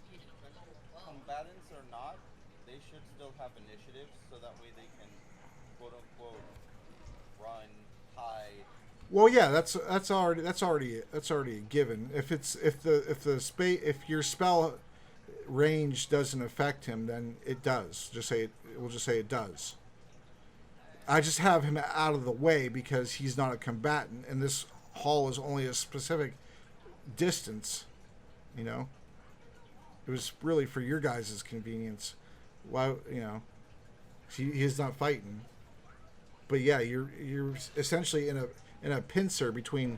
getting alone. Combatants or not, they should still have initiative, so that way they can, quote unquote, run, hide. Well, yeah, that's already a given. If your spell range doesn't affect him, then it does. We'll just say it does. I just have him out of the way because he's not a combatant, and this hall is only a specific distance. It was really for your guys' convenience. Why, he is not fighting. But yeah, you're essentially in a pincer between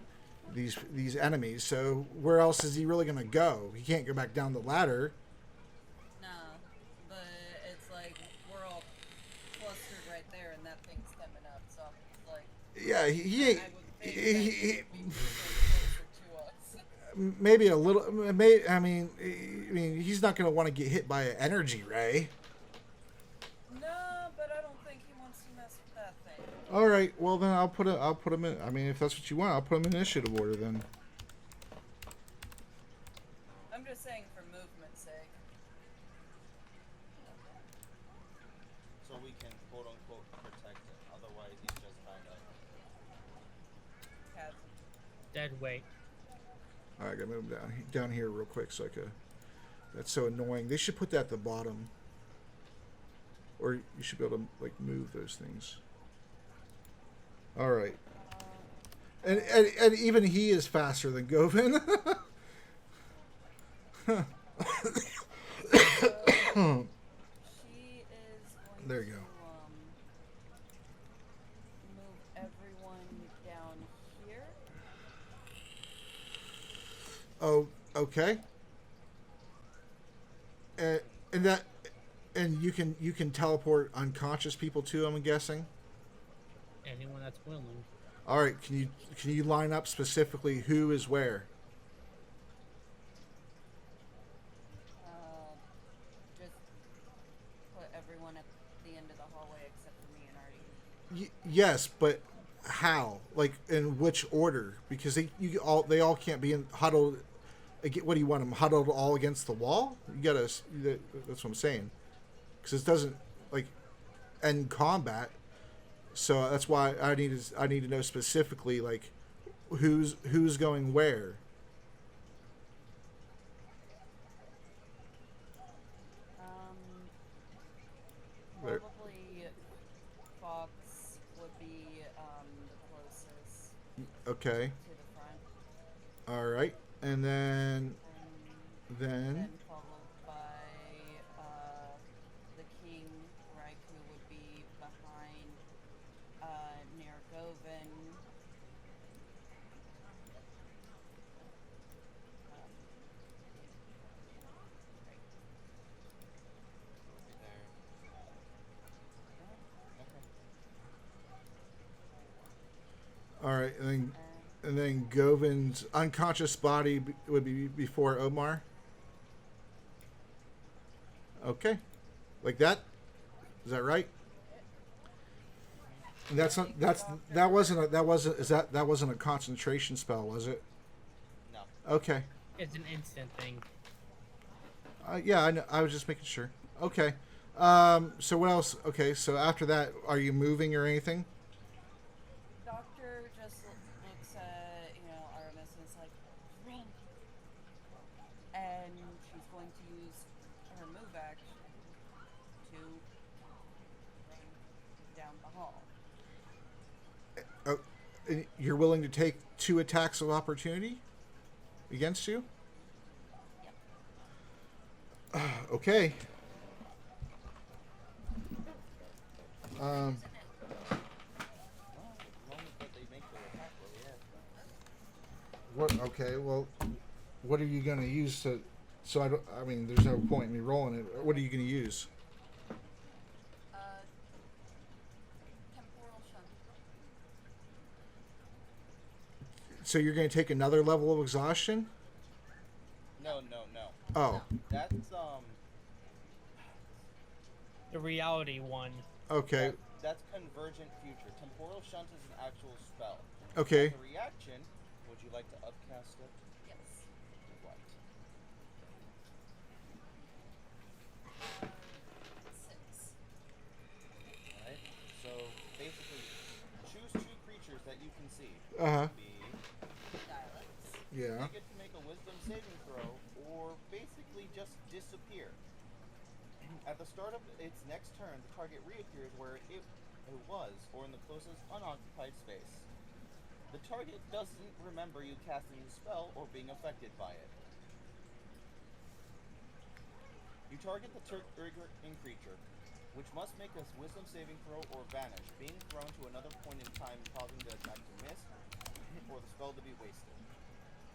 these enemies. So where else is he really going to go? He can't go back down the ladder. No, but it's like we're all clustered right there, and that thing's coming up. So it's like Yeah, he ain't. I would think that he would be moving closer to us. maybe a little. May I mean, he's not going to want to get hit by an energy ray. No, but I don't think he wants to mess with that thing. All right. Well, then I'll put him in. I mean, if that's what you want, I'll put him in initiative order then. I'm just saying for movement's sake. So we can quote unquote protect him. Otherwise, he's just kind of dead weight. All right, I gotta move him down here real quick so I could. That's so annoying. They should put that at the bottom, or you should be able to like move those things. All right, and even he is faster than Govin. She is going There you to go. move everyone down here. Oh, okay. And you can teleport unconscious people too, I'm guessing. Anyone that's willing. All right, can you line up specifically who is where? Just put everyone at the end of the hallway except for me and Artie. Yes, but how? Like in which order? Because they all can't be huddled. What do you want them huddled all against the wall? You gotta. That's what I'm saying. Because it doesn't like end combat. So that's why I need to know specifically like who's going where. Probably Fox would be the closest. Okay. To the front. All right, and then followed by the king. Raikou would be behind near Govin. all right, and then Govin's unconscious body would be before Omar. Okay, like that. Is that right? And that wasn't a concentration spell, was it? no. Okay. It's an instant thing. Yeah, I know. I was just making sure. Okay. So what else? Okay, so after that, are you moving or anything? Doctor just looks at, Aramis and is like, run! And she's going to use her move action to run down the hall. And you're willing to take 2 attacks of opportunity against you? Yep. Okay. Well, as long as they make their attack roll, yeah. What? Okay. Well, what are you going to use to? So I mean, there's no point in me rolling it. What are you going to use? Temporal shunt. So you're going to take another level of exhaustion? No. Oh. That's The reality one. Okay. That's Convergent Future. Temporal Shunt is an actual spell. Okay. As a reaction, would you like to upcast it? Yes. What? 6. Alright. So basically, choose 2 creatures that you can see. Uh huh. Be Dialects. Yeah. They get to make a wisdom saving throw, or basically just disappear. At the start of its next turn, the target reappears where it was, or in the closest unoccupied space. The target doesn't remember you casting the spell or being affected by it. You target the triggering creature, which must make a wisdom saving throw or vanish, being thrown to another point in time, causing the attack to miss, or the spell to be wasted.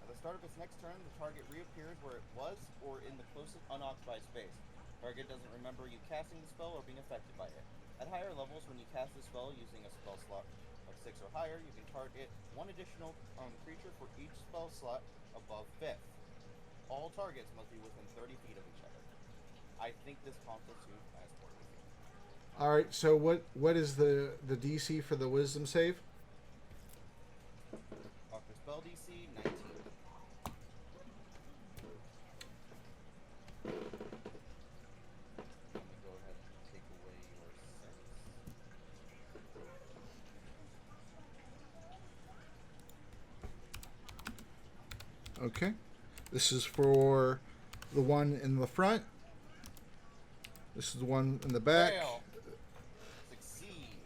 At the start of its next turn, the target reappears where it was, or in the closest unoccupied space. Target doesn't remember you casting the spell or being affected by it. At higher levels, when you cast the spell using a spell slot of 6 or higher, you can target one additional creature for each spell slot above 5th. All targets must be within 30 feet of each other. I think this constitutes as order. All right. So what is the DC for the Wisdom save? For spell DC, 19. Let me go ahead and take away your 6. Okay. This is for the one in the front. This is the one in the back. Fail. Succeed.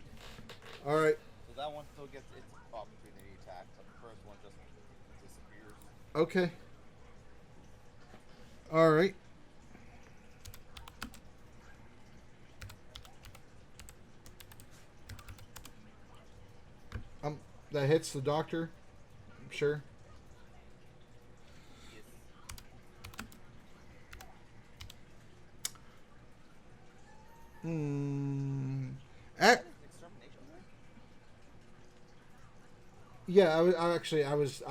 All right. So that one still gets its opportunity attack, but the first one just disappears. Okay. All right. That hits the doctor. I'm sure. Yes. Extermination. Yeah, I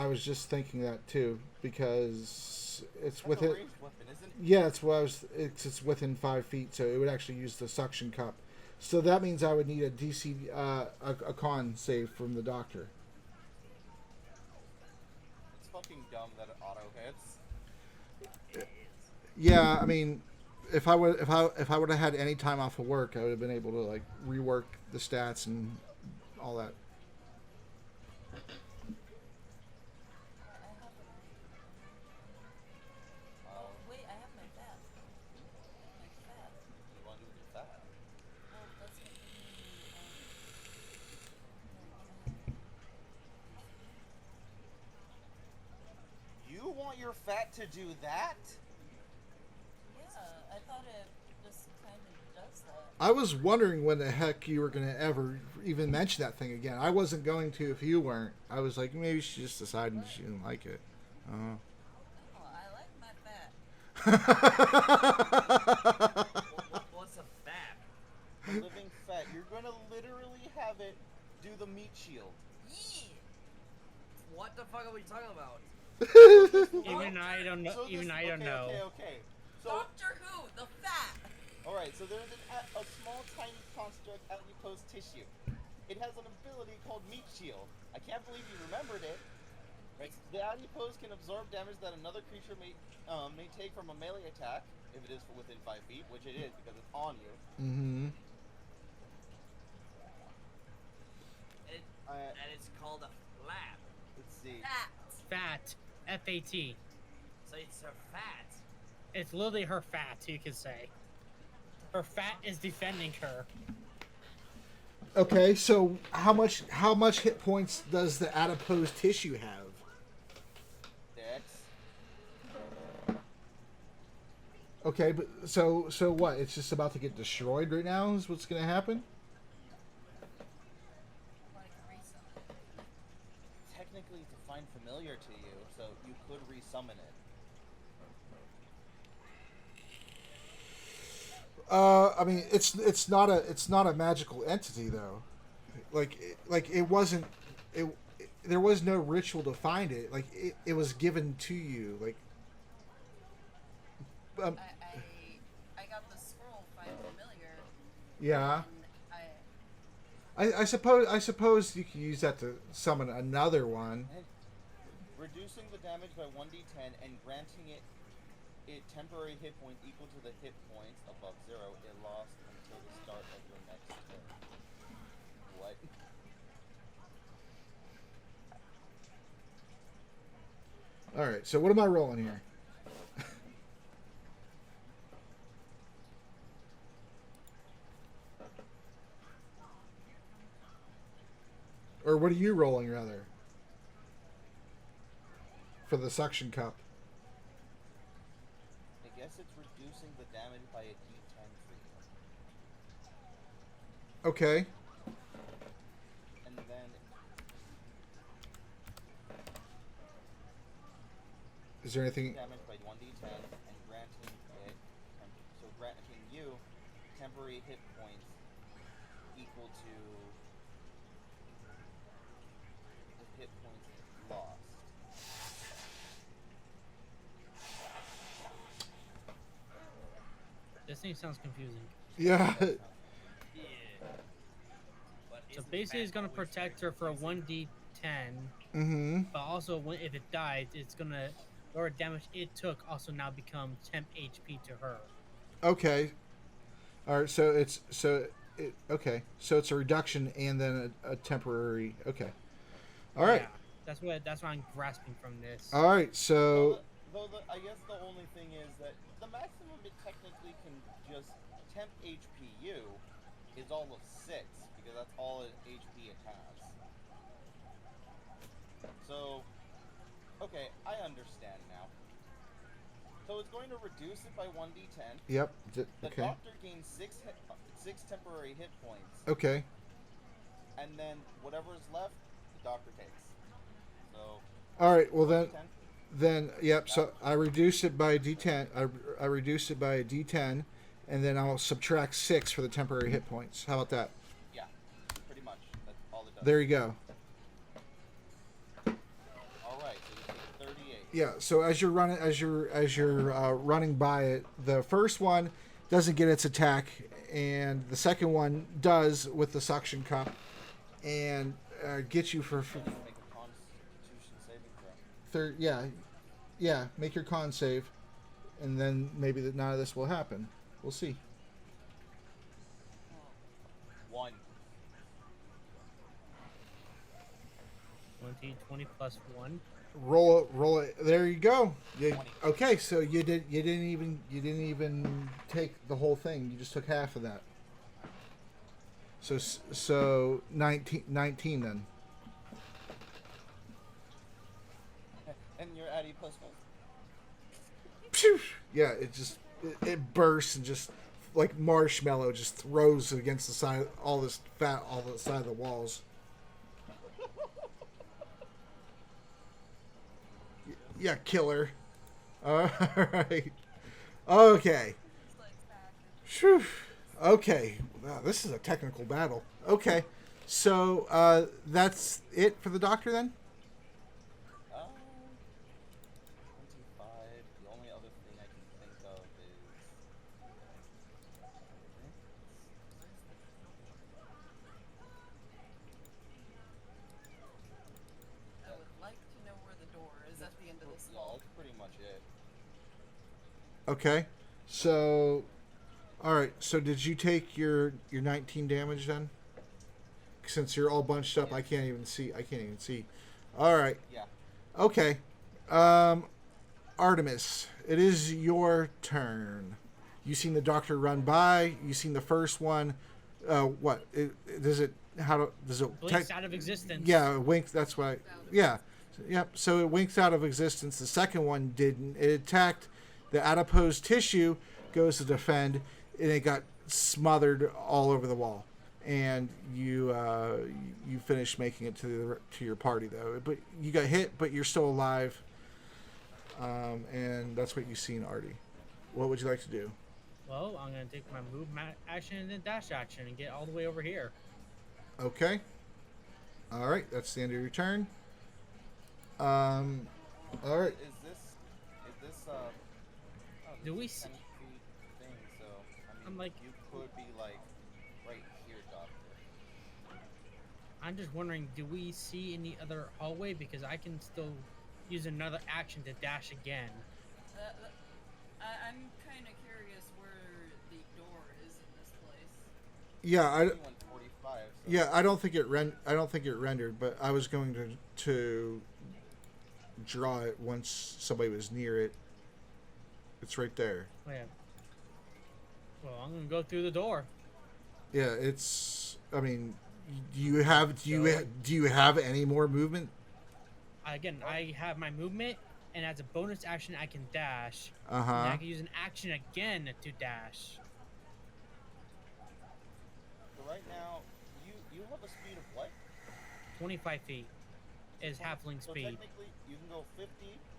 was just thinking that too because it's That's within. a ranged weapon, isn't it? Yeah, it's what I was. It's within 5 feet, so it would actually use the suction cup. So that means I would need a DC, a con save from the doctor. It's fucking dumb that it auto hits. Yeah, I mean, if I would have had any time off of work, I would have been able to like rework the stats and all that. Oh, wait, I have my fat. My fat. You want to do that? Well, that's gonna give me, You want your fat to do that? yeah, I thought it just kind of does that. I was wondering when the heck you were gonna ever even mention that thing again. I wasn't going to if you weren't. I was like, maybe she just decided she didn't like it. Oh, I like my fat. What's a fat? The living fat. You're gonna literally have it do the meat shield. Yeah. What the fuck are we talking about? Even I don't know. Okay. So, Doctor Who, the fat. alright, so there's a small, tiny construct adipose tissue. It has an ability called meat shield. I can't believe you remembered it. Right? The adipose can absorb damage that another creature may take from a melee attack, if it is within 5 feet, which it is because it's on you. Mm-hmm. And it's called a flap. Let's see. Fat. F-A-T. So it's her fat. It's literally her fat, you could say. Her fat is defending her. Okay, so how much hit points does the adipose tissue have? Dex. Okay, but so what? It's just about to get destroyed right now. Is what's gonna happen? Like resummon. Technically, it's a find familiar to you, so you could resummon it. I mean, it's not a magical entity though. Like it wasn't. There was no ritual to find it. Like it was given to you. Like. I got the scroll, find familiar. Yeah. And I suppose you could use that to summon another one. Reducing the damage by 1d10 and granting it temporary hit points equal to the hit points above 0 it lost until the start of your next turn. What? Alright, so what am I rolling here? Or what are you rolling, rather? For the suction cup. I guess it's reducing the damage by a d10 for you. Okay. And then Is there anything... damage by 1d10 and granting it, so granting you temporary hit points equal to hit points lost. This thing sounds confusing. Yeah. Yeah. But So isn't basically, it's that gonna always protect very her for a confusing? 1d10, Mm-hmm. but also if it dies, it's gonna lower damage it took. Also now become temp HP to her. Okay. All right. So okay. So it's a reduction and then a temporary. Okay. All right. Yeah, that's what I'm grasping from this. All right. So I guess the only thing is that the maximum it technically can just temp HPU is all of 6, because that's all HP it has. So, okay, I understand now. So it's going to reduce it by 1d10. yep. The Okay. doctor gains 6 temporary hit points, Okay. and then whatever is left, the doctor takes. So, All right. Well 1d10. then yep. So I reduce it by a D10. I reduce it by a D10, and then I'll subtract 6 for the temporary hit points. How about that? Yeah, pretty much. That's all it does. There you go. All right, so you take 38. Yeah. So as you're running by it, the first one doesn't get its attack, and the second one does with the suction cup, and gets you for Make a Constitution saving throw. third. Yeah. Make your con save, and then maybe none of this will happen. We'll see. 1. 20 plus 1. Roll it. There you go. 20. Okay, so you didn't even take the whole thing. You just took half of that. So 19 then. And you're at E plus 1. Phew! Yeah, it bursts and just like marshmallow just throws against the side, all this fat all the side of the walls. Yeah, killer. All right. Okay. Phew. Okay. Wow, this is a technical battle. Okay. So that's it for the doctor then? 25. The only other thing I can think of is. I would like to know where the door is at the end of this Yeah, hall. that's pretty much it. Okay. So all right. So did you take your 19 damage then? Since you're all bunched up, I can't even see. All right. Yeah. Okay. Artemis, it is your turn. You seen the doctor run by. You seen the first one. What? Does it Blinks out of existence. Yeah, it winks. That's why. Yeah. Yep. So it winks out of existence. The second one didn't. It attacked the adipose tissue, goes to defend, and it got smothered all over the wall. And you finished making it to your party though. But you got hit, but you're still alive. And that's what you seen, Artie. What would you like to do? Well, I'm gonna take my move action and then dash action and get all the way over here. Okay. All right. That's the end of your turn. All right. Is this Do we this is see- 10 feet thing? So I mean, I'm like- you could be like right here, doctor. I'm just wondering, do we see any other hallway? Because I can still use another action to dash again. I'm kind of curious where the door is in this place. Yeah. You went 45. So Yeah. I don't think it rendered, but I was going to draw it once somebody was near it. It's right there. Oh, yeah. Well, I'm gonna go through the door. Yeah. It's. I mean, do you have any more movement? Again, I have my movement, and as a bonus action, I can dash. Uh And huh. I can use an action again to dash. So right now, you have a speed of what? 25 feet is halfling So speed. technically, you can go 50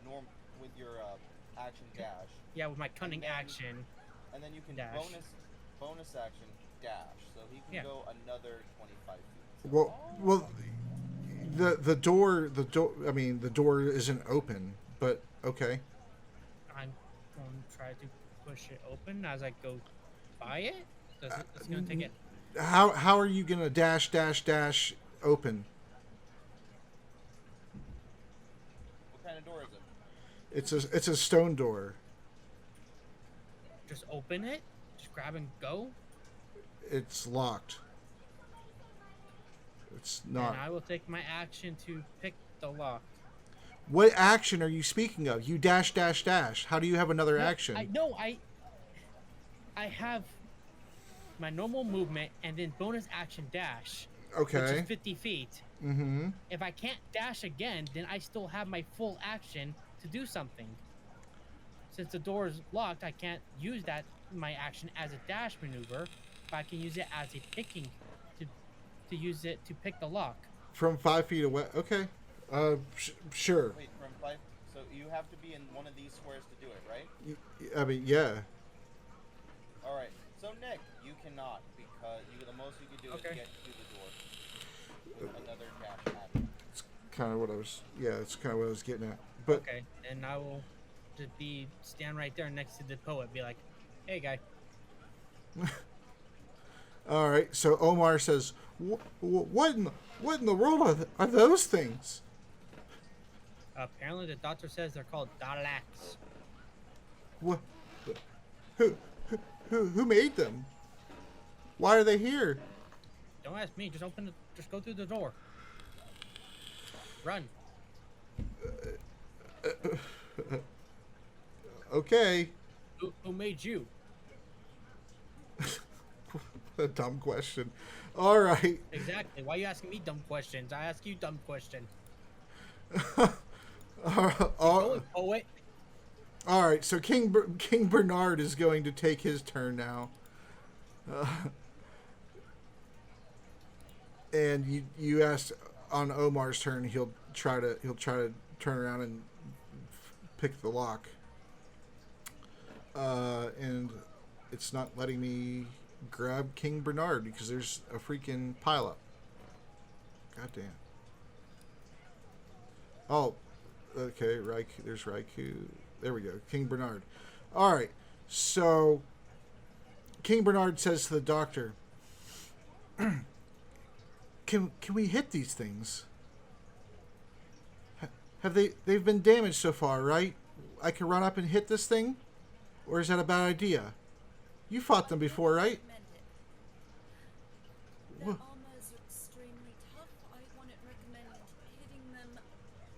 norm with your action dash, Yeah, with my cunning then- action. and then you can Dash. bonus action dash. So he can Yeah. go another 25 feet. So Well, the door. I mean, the door isn't open, but okay. I'm going to try to push it open as I go by it. It's going to take it. How are you gonna dash open? What kind of door is it? It's a stone door. Just open it. Just grab and go. It's locked. It's not. And I will take my action to pick the lock. What action are you speaking of? You dash. How do you have another action? I have my normal movement and then bonus action dash. Okay. Which is 50 feet. Mm-hmm. If I can't dash again, then I still have my full action to do something. Since the door is locked, I can't use my action as a dash maneuver, but I can use it as a picking to use it to pick the lock. From 5 feet away. Okay. Sure. Wait, from 5. So you have to be in one of these squares to do it, right? I mean, yeah. All right. So Nick, you cannot because the most you can do is get to the door. With another dash action. It's kind of what I was. Yeah, it's kind of what I was getting at. But okay, and I will just stand right there next to the poet, be like, "Hey, guy." All right. So Omar says, "What in the world are those things?" Apparently, the doctor says they're called Daleks. What? Who made them? Why are they here? Don't ask me. Just go through the door. Run. Okay. Who made you? A dumb question. All right. Exactly. Why are you asking me dumb questions? I ask you dumb question. Poet. All right. So King Bernard is going to take his turn now. And you asked on Omar's turn. He'll try to turn around and pick the lock. And it's not letting me grab King Bernard because there's a freaking pileup. God damn. Oh, okay. There's Raikou. There we go. King Bernard. All right. So King Bernard says to the doctor, Can we hit these things? Have they've been damaged so far, right? I can run up and hit this thing? Or is that a bad idea? You fought them before, right? Their armor is extremely tough. I wouldn't recommend hitting them.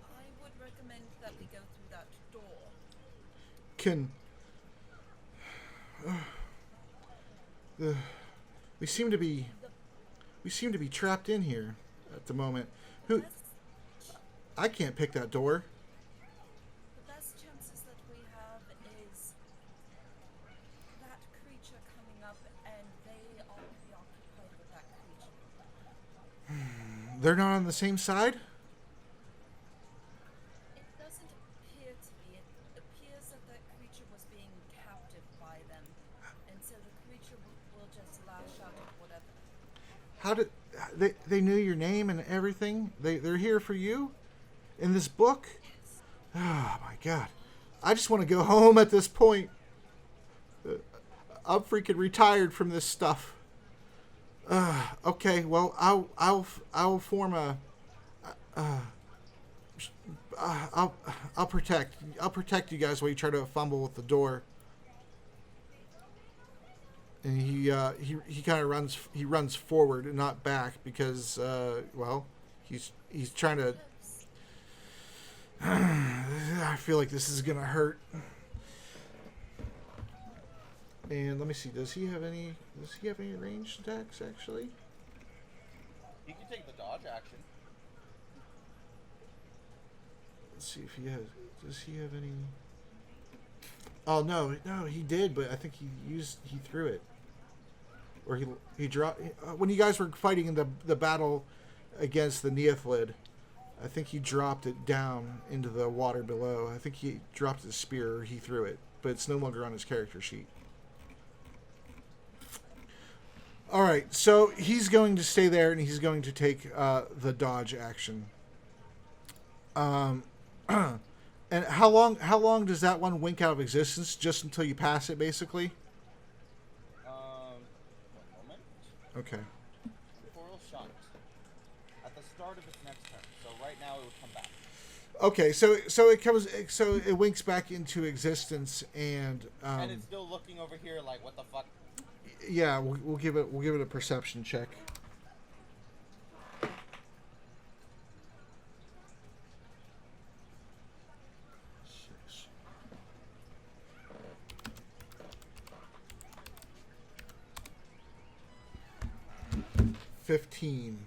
I would recommend that we go through that door. We seem to be trapped in here at the moment. I can't pick that door. The best chances that we have is that creature coming up, and they are preoccupied with that creature. They're not on the same side? It doesn't appear to be. It appears that creature was being captive by them, and so the creature will just lash out at whatever. How did they knew your name and everything? They're here for you? In this book? Oh my god. I just want to go home at this point. I'm freaking retired from this stuff. Okay, well, I'll form a I'll protect you guys while you try to fumble with the door. And he kind of runs forward and not back because he's trying to. I feel like this is gonna hurt. And let me see. Does he have any ranged attacks actually? He can take the dodge action. Let's see if he has. Does he have any? Oh no, he did, but I think he threw it, or he dropped when you guys were fighting in the battle against the Neothlid. I think he dropped it down into the water below. I think he dropped his spear, or he threw it, but it's no longer on his character sheet. All right, so he's going to stay there, and he's going to take the dodge action. And how long does that one wink out of existence? Just until you pass it, basically. One moment. Okay. Coral shot at the start of its next turn. So right now it would come back. Okay, so it winks back into existence, and it's still looking over here like, what the fuck? Yeah, we'll give it a perception check. Six. 15.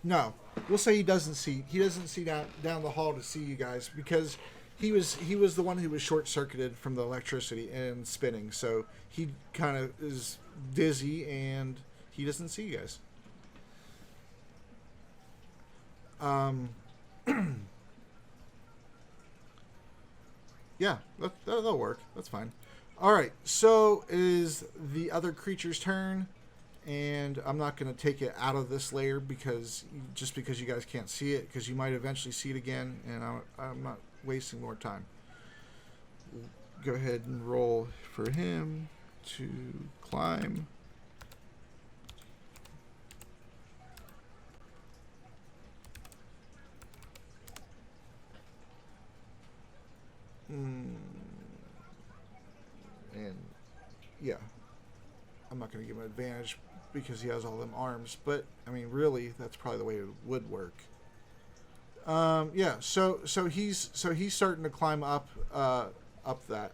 No, we'll say he doesn't see down the hall to see you guys because he was the one who was short circuited from the electricity and spinning, so he kind of is dizzy and he doesn't see you guys. Yeah, that'll work. That's fine. All right, so it is the other creature's turn. And I'm not going to take it out of this layer because you guys can't see it, because you might eventually see it again, and I'm not wasting more time. Go ahead and roll for him to climb. And yeah, I'm not going to give him an advantage because he has all them arms, but I mean, really, that's probably the way it would work. Yeah, so he's starting to climb up that,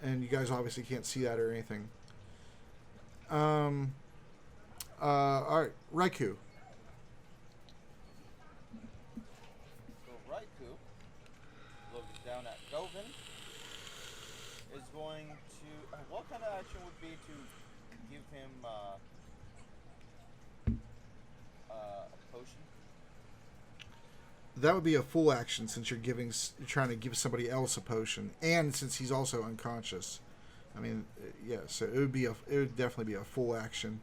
and you guys obviously can't see that or anything. All right, Raikou. So Raikou looks down at Govin. Is going to what kind of action would be to give him a potion? That would be a full action since you're trying to give somebody else a potion, and since he's also unconscious. I mean, yeah. So it would definitely be a full action.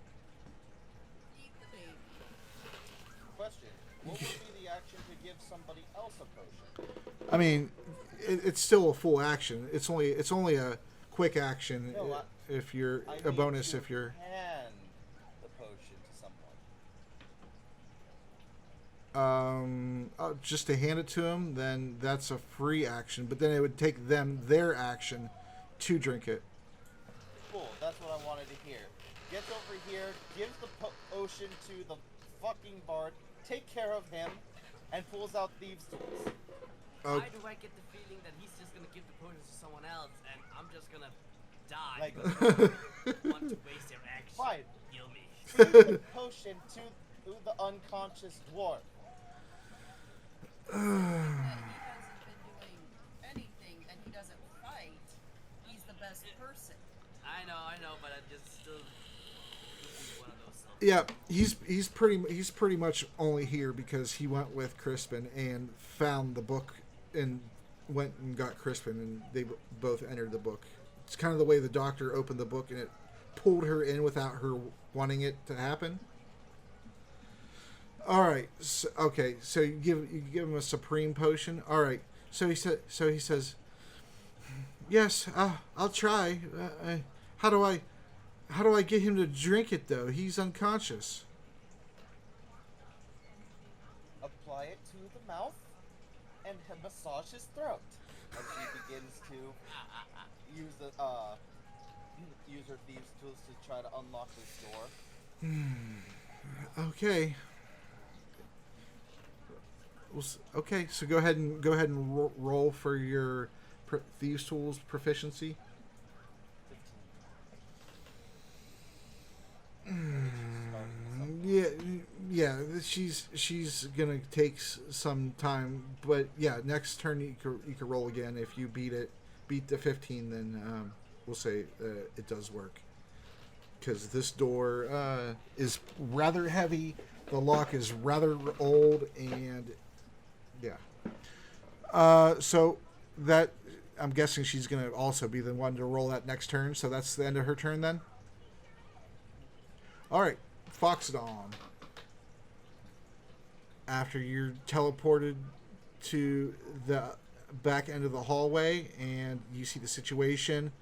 Question: what would be the action to give somebody else a potion? I mean, it's still a full action. It's only a quick action. No, if you're I a mean bonus to if you're hand the potion to someone. just to hand it to him, then that's a free action. But then it would take them their action to drink it. Cool, that's what I wanted to hear. Gets over here, gives the potion to the fucking bard, take care of him, and pulls out thieves' tools. Oh. Why do I get the feeling that he's just gonna give the potions to someone else and I'm just gonna die Like- because I don't want to waste their action? Fine. Kill me. Give the potion to the unconscious dwarf. That he hasn't been doing anything and he doesn't fight, he's the best person. I know, but I just still one of those songs. Yeah, he's pretty much only here because he went with Crispin and found the book and went and got Crispin, and they both entered the book. It's kind of the way the doctor opened the book and it pulled her in without her wanting it to happen. All right, so, okay, so you give him a supreme potion. All right, so he says, yes, I'll try. How do I get him to drink it though? He's unconscious. Apply it to the mouth and massage his throat as he begins to use her thieves' tools to try to unlock this door. Okay. Okay, so go ahead and roll for your thieves' tools proficiency. 15. Yeah. She's gonna take some time, but yeah, next turn you can roll again. If you beat the 15, then we'll say it does work. Because this door is rather heavy, the lock is rather old, and yeah. So that I'm guessing she's going to also be the one to roll that next turn. So that's the end of her turn then. All right, Foxodon. After you're teleported to the back end of the hallway and you see the situation,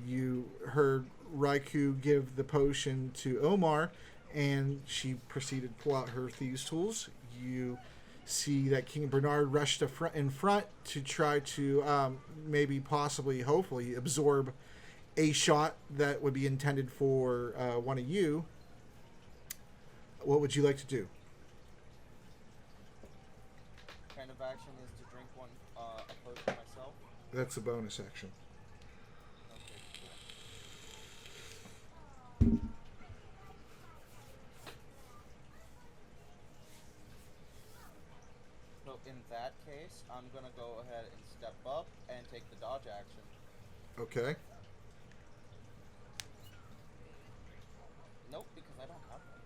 you heard Raikou give the potion to Omar, and she proceeded to pull out her thieves' tools. You see that King Bernard rushed in front to try to maybe, possibly, hopefully absorb a shot that would be intended for one of you. What would you like to do? Kind of action is to drink one a potion myself. That's a bonus action. Okay, cool. So in that case, I'm gonna go ahead and step up and take the dodge action. Okay. Nope, because I don't have one.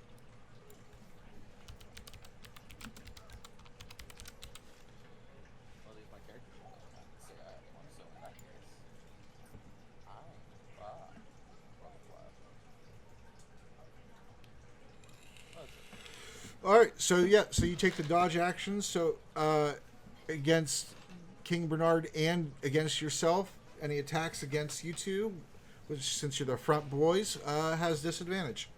Well, at least my character should say I have one, so in that case, All right, so yeah, so you take the dodge action. So against King Bernard and against yourself, any attacks against you two, which since you're the front boys, has disadvantage.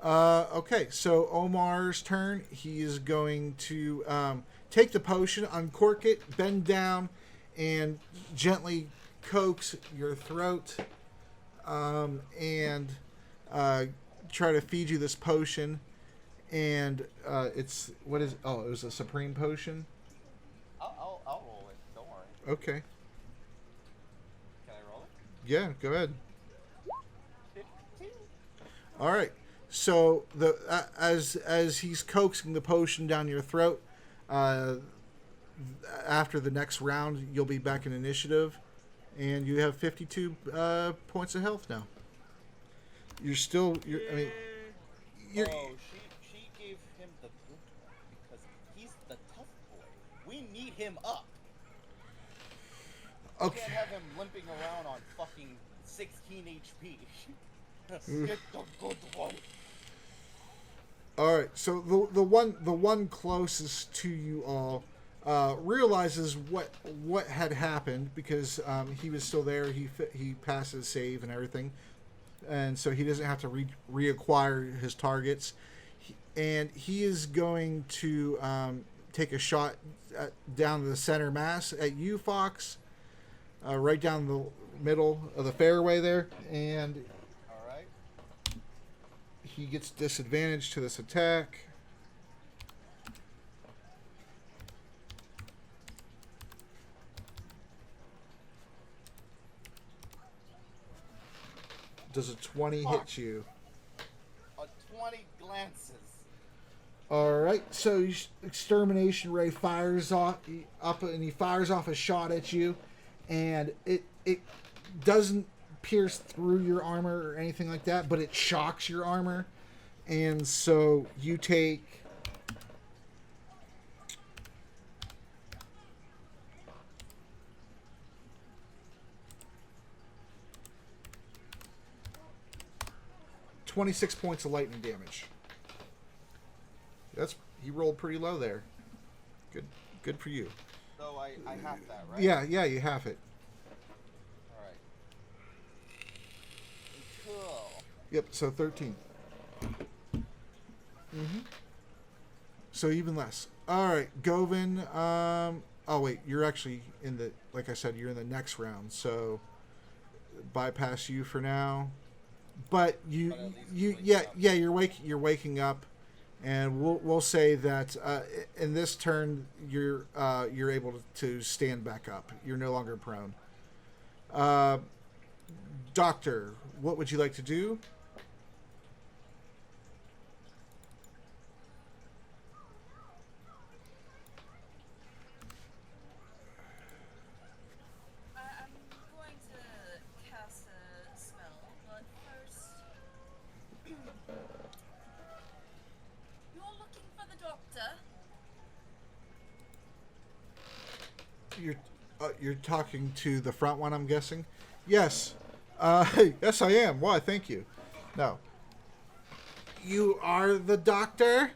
Okay, so Omar's turn. He is going to take the potion, uncork it, bend down, and gently coax your throat, and try to feed you this potion. And it's what is? Oh, it was a supreme potion. I'll roll it. Don't worry. Okay. Can I roll it? Yeah, go ahead. 15. All right. So the as he's coaxing the potion down your throat, after the next round, you'll be back in initiative, and you have 52 points of health now. You're still. I mean, you're. Oh, she gave him the good one because he's the tough boy. We need him up. We Okay. can't have him limping around on fucking 16 HP. Get the good one. All right, so the one closest to you all realizes what had happened because he was still there. He passed his save and everything, and so he doesn't have to reacquire his targets. And he is going to take a shot down the center mass at you, Fox, right down the middle of the fairway there, and. He gets disadvantage to this attack. Does a 20 hit you? A 20 glances. All right. So extermination ray fires up, and he fires off a shot at you, and it doesn't pierce through your armor or anything like that, but it shocks your armor, and so you take 26 points of lightning damage. He rolled pretty low there. Good for you. So I have that, right? Yeah, you have it. Cool. Yep, so 13. So even less. All right, Govin. Oh wait, you're actually in the. Like I said, you're in the next round. So bypass you for now. But you're waking up, and we'll say that in this turn you're able to stand back up. You're no longer prone. Doctor, what would you like to do? I'm going to cast a spell, but first... You're looking for the doctor? You're talking to the front one, I'm guessing? Yes. Yes, I am. Why, thank you. No. You are the doctor?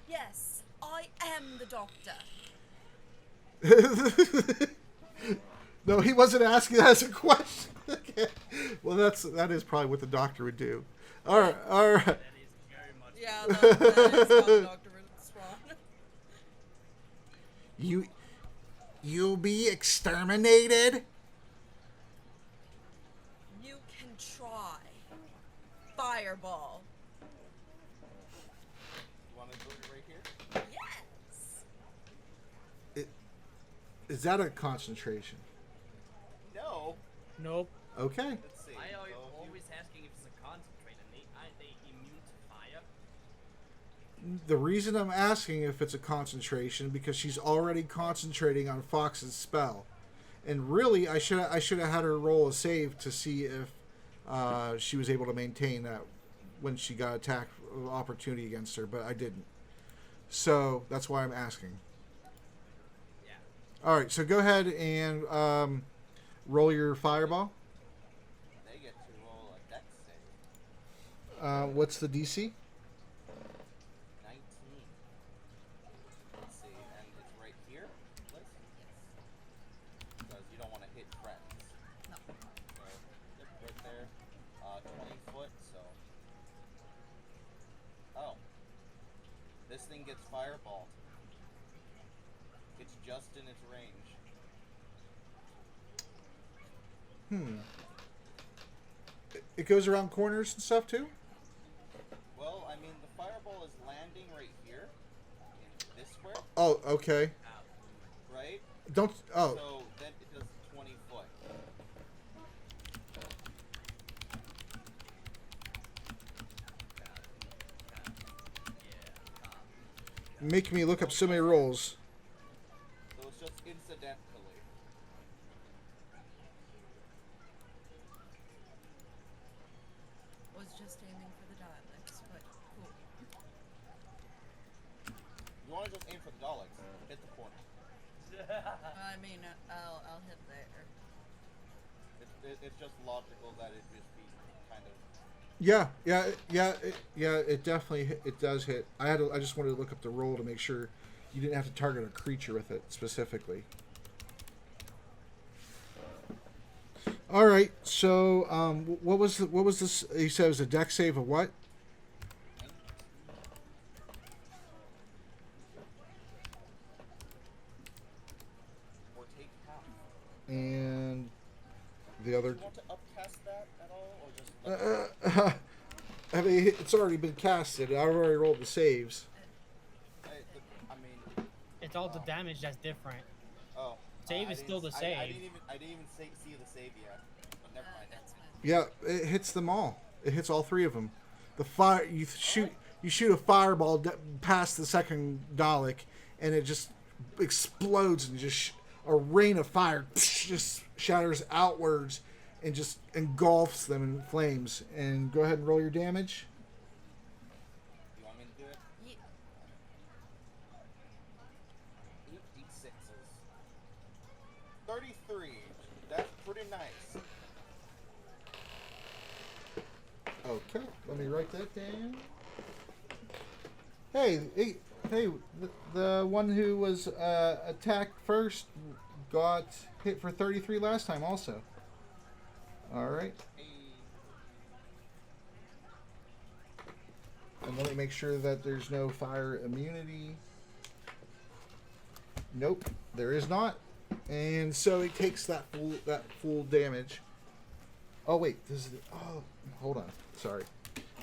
Yes, I am the doctor. No, he wasn't asking that as a question. Okay. Well, that is probably what the doctor would do. All right. That is very much. Yeah, that is how the doctor would respond. You'll be exterminated? You can try. Fireball. You want to do it right here? Yes. Is that a concentration? No. Nope. Okay. Let's see. Why are you So if always asking if it's a concentrate? And aren't they immune to fire? The reason I'm asking if it's a concentration because she's already concentrating on Fox's spell, and really I should have had her roll a save to see if she was able to maintain that when she got attack opportunity against her, but I didn't. So that's why I'm asking. Yeah. All right, so go ahead and roll your fireball. They get to roll a dex save. What's the DC? 19. Let's see, and it's right here, Liz? Because you don't want to hit friends. No. So, yep, right there. 20 foot, so. Oh. This thing gets fireballed. It's just in its range. It goes around corners and stuff too? Well, I mean, the fireball is landing right here, in this square, Oh, okay. right? Don't. Oh, So then it does 20 foot. make me look up so many rolls. So it's just incidentally. Was just aiming for the dialects, but cool. You want to just aim for the Daleks, hit the corner. I mean, I'll hit there. It's just logical that it just be kind of. It definitely it does hit. I just wanted to look up the roll to make sure you didn't have to target a creature with it specifically. All right. So, what was this? You said it was a deck save of what? Or take half. And the other. Do you want to upcast that at all, or just? I mean, it's already been casted. I already rolled the saves. I mean. It's all the damage that's different. Oh. Save I is still didn't- the save. I didn't even see the save yet. But never mind. That's fine. Yeah, it hits them all. It hits all three of them. The fire you shoot a fireball past the second Dalek, and it just explodes and just a rain of fire just shatters outwards and just engulfs them in flames. And go ahead and roll your damage. You want me to do it? Ye- 8 d6s. 33. That's pretty nice. Okay, let me write that down. Hey, the one who was attacked first got hit for 33 last time also. All right. Hey. And let me make sure that there's no fire immunity. Nope, there is not. And so it takes that full damage. Oh wait, hold on. Sorry.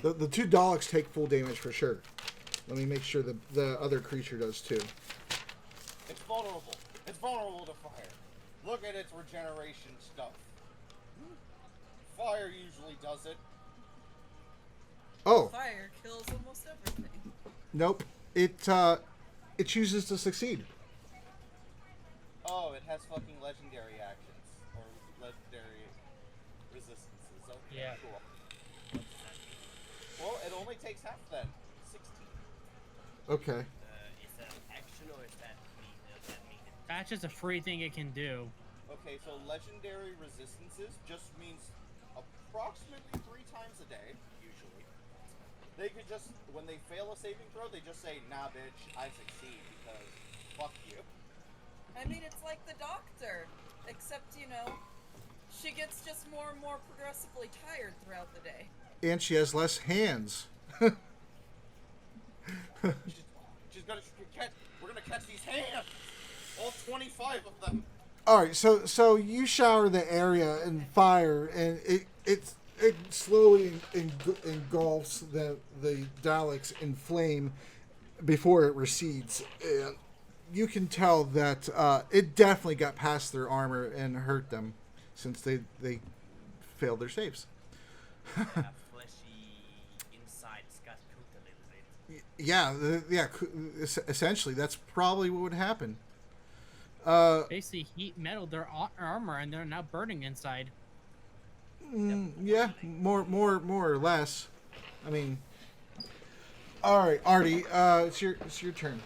The two Daleks take full damage for sure. Let me make sure the other creature does too. It's vulnerable. It's vulnerable to fire. Look at its regeneration stuff. Fire usually does it. Oh, Fire kills almost everything. nope. It chooses to succeed. Oh, it has fucking legendary actions. Or legendary resistances. Okay, Yeah. cool. Well, it only takes half then. 16. Okay. Is that action or is that That's just a free thing it can do. Okay, so legendary resistances just means approximately 3 times a day, usually. They could just, when they fail a saving throw, they just say, nah, bitch, I succeed, because fuck you. I mean, it's like the Doctor, except, you know, she gets just more and more progressively tired throughout the day. And she has less hands. She's gonna catch, we're gonna catch these hands! All 25 of them! All right, so you shower the area in fire, and it slowly engulfs the Daleks in flame before it recedes. And you can tell that it definitely got past their armor and hurt them, since they failed their saves. That fleshy insides got cooked a little bit. Yeah. Essentially, that's probably what would happen. Basically, heat metal their armor, and they're now burning inside. Yeah, more or less. I mean, all right, Artie, it's your turn.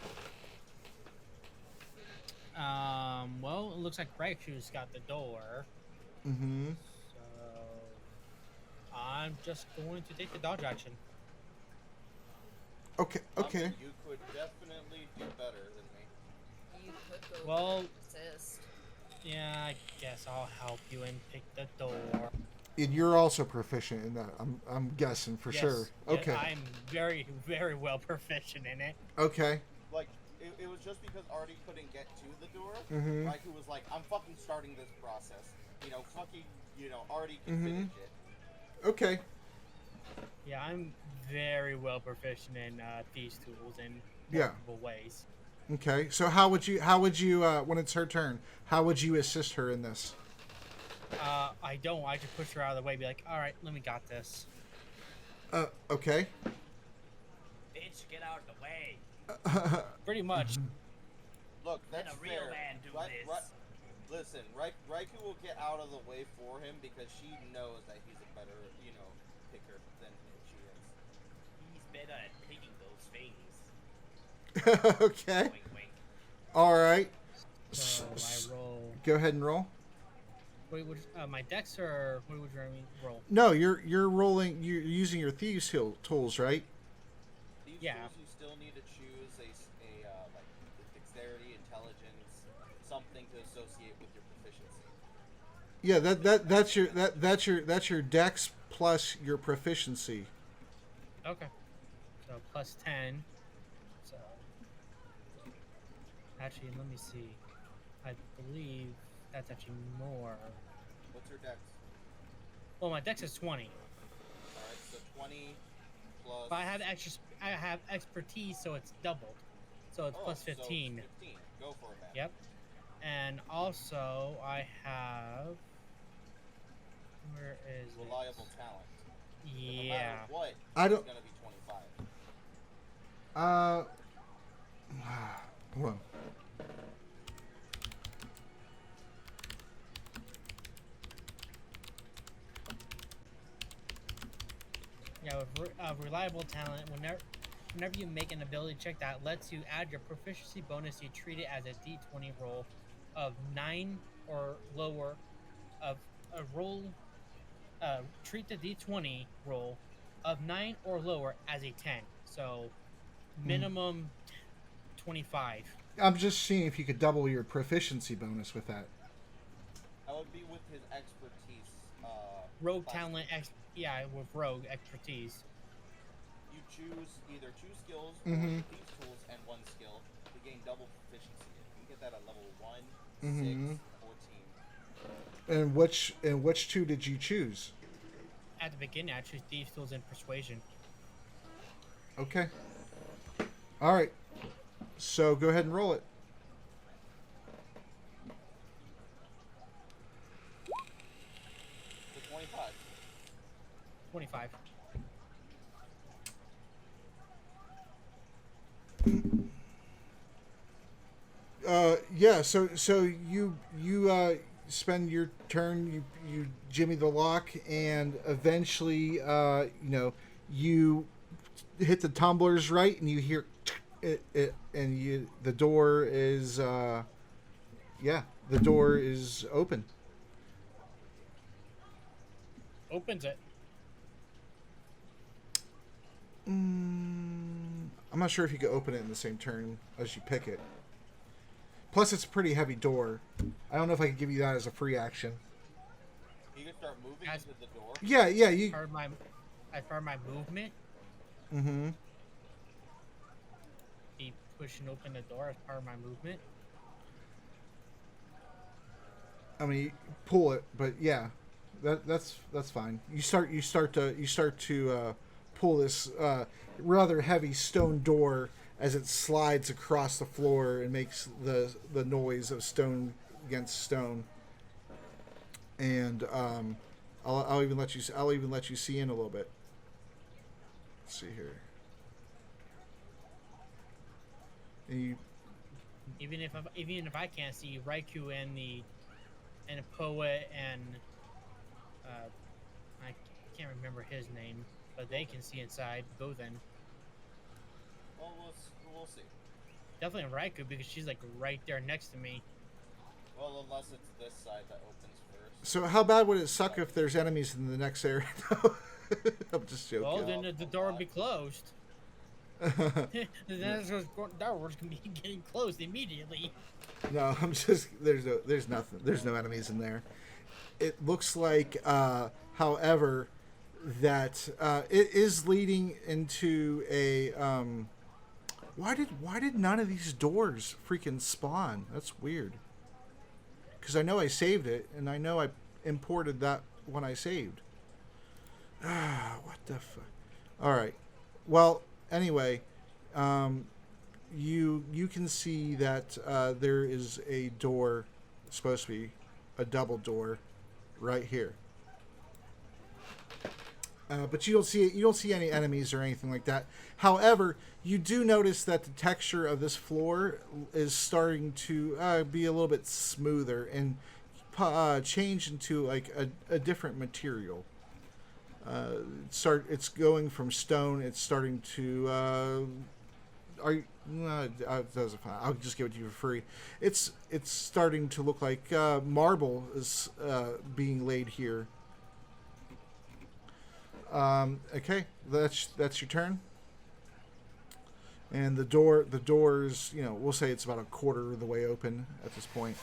Well, it looks like Raichu's got the door. Mm-hmm. So I'm just going to take the dodge action. Okay. You could definitely do better than me. You could go Well, resist. Yeah, I guess I'll help you and pick the door. And you're also proficient in that. I'm guessing for Yes, sure. yeah, Okay. I'm very, very well proficient in it. Okay. Like, it was just because Artie couldn't get to the door, Mhm. right? Who was like, I'm fucking starting this process. Artie can finish it. Okay. Yeah, I'm very well proficient in these tools in Yeah. multiple ways. Okay. So how would you when it's her turn, how would you assist her in this? I don't. I just push her out of the way. Be like, all right, let me got this. Okay. Bitch, get out of the way. Pretty much. Look, Let that's a real fair. man do this. Listen, Raikou will get out of the way for him because she knows that he's a better, picker than she is. He's better at picking those things. Okay. Wink, wink. All right. So I roll. Go ahead and roll. Wait, my dex or what would you roll? No, you're rolling. You're using your thieves' tools, right? These Yeah. tools you still need to choose like dexterity, intelligence, something to associate with your proficiency. Yeah, that's your dex plus your proficiency. Okay. So plus 10. So actually, let me see. I believe that's actually more. What's your dex? Well, my dex is 20. Alright, so 20 plus... But I have expertise, so it's doubled. So it's plus 15. So it's 15. Go for it, man. Yep. And also, I have... Where is Reliable talent. So no Yeah. matter what, I don't- it's gonna be 25. Well. Yeah, with reliable talent, whenever you make an ability check that lets you add your proficiency bonus, you treat it as a d20 roll of 9 or lower. Treat the d20 roll of 9 or lower as a 10. So minimum 25. I'm just seeing if you could double your proficiency bonus with that. That would be with his expertise. Rogue class. talent, with rogue expertise. You choose either 2 skills or Mhm. these tools and 1 skill to gain double proficiency. You can get that at level 1, Mhm. 6, 14. And which two did you choose? At the beginning, I choose thieves' tools and persuasion. Okay. All right. So go ahead and roll it. So 25. 25. Yeah. So you spend your turn. You jimmy the lock, and eventually, you hit the tumblers right, and you hear it, and the door is yeah, the door is open. Opens it. I'm not sure if you can open it in the same turn as you pick it. Plus, it's a pretty heavy door. I don't know if I can give you that as a free action. You can start moving As- into the door. Yeah, you. As part of my movement, Mm-hmm. be pushing open the door as part of my movement. I mean, pull it, but yeah, that's fine. You start to pull this rather heavy stone door as it slides across the floor and makes the noise of stone against stone. And I'll even let you see in a little bit. Let's see here. And you, Even if I can't see, Raikou and the poet and I can't remember his name, but they can see inside. Go then. Well, we'll see. Definitely Raikou because she's like right there next to me. Well, unless it's this side that opens first. so how bad would it suck if there's enemies in the next area? I'm just joking. Well, then the door would be closed. Then those doors can be getting closed immediately. No, I'm just there's nothing. There's no enemies in there. It looks like, however, that it is leading into a. Why did none of these doors freaking spawn? That's weird. Because I know I saved it, and I know I imported that when I saved. What the fuck? All right. Well, anyway, you can see that there is a door, supposed to be a double door, right here. But you don't see it. You don't see any enemies or anything like that. However, you do notice that the texture of this floor is starting to be a little bit smoother and change into like a different material. It's going from stone. It's starting to. It doesn't. I'll just give it to you for free. It's starting to look like marble is being laid here. Okay, that's your turn. And the doors, we'll say it's about a quarter of the way open at this point.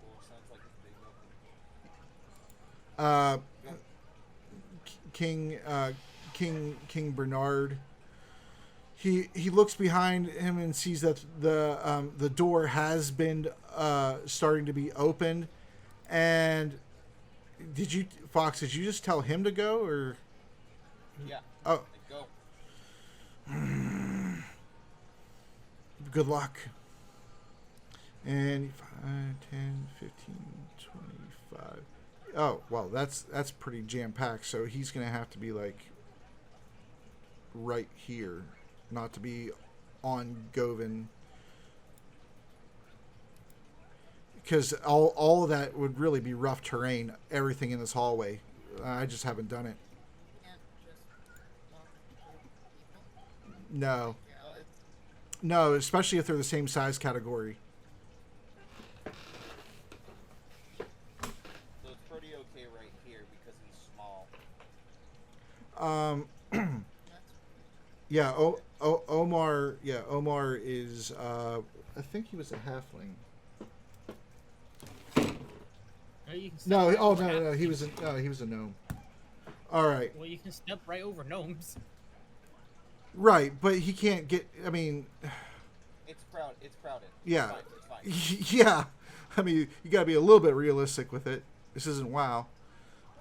Well, it sounds like it's big open. King Bernard. He looks behind him and sees that the door has been starting to be opened. And Fox? Did you just tell him to go, or? Yeah. Oh. Go. Good luck. And 5, 10, 15, 25. Oh, well, that's pretty jam-packed, so he's going to have to be, like, right here, not to be on Govan. Because all of that would really be rough terrain, everything in this hallway. I just haven't done it. No. No, especially if they're the same size category. So it's pretty okay right here because he's small. Yeah, Omar. Yeah, Omar is. I think he was a halfling. No, no, he was a gnome. All right. Well, you can step right over gnomes. Right, but he can't get. I mean, It's crowded. yeah, It's fine. yeah. I mean, you gotta be a little bit realistic with it. This isn't WoW.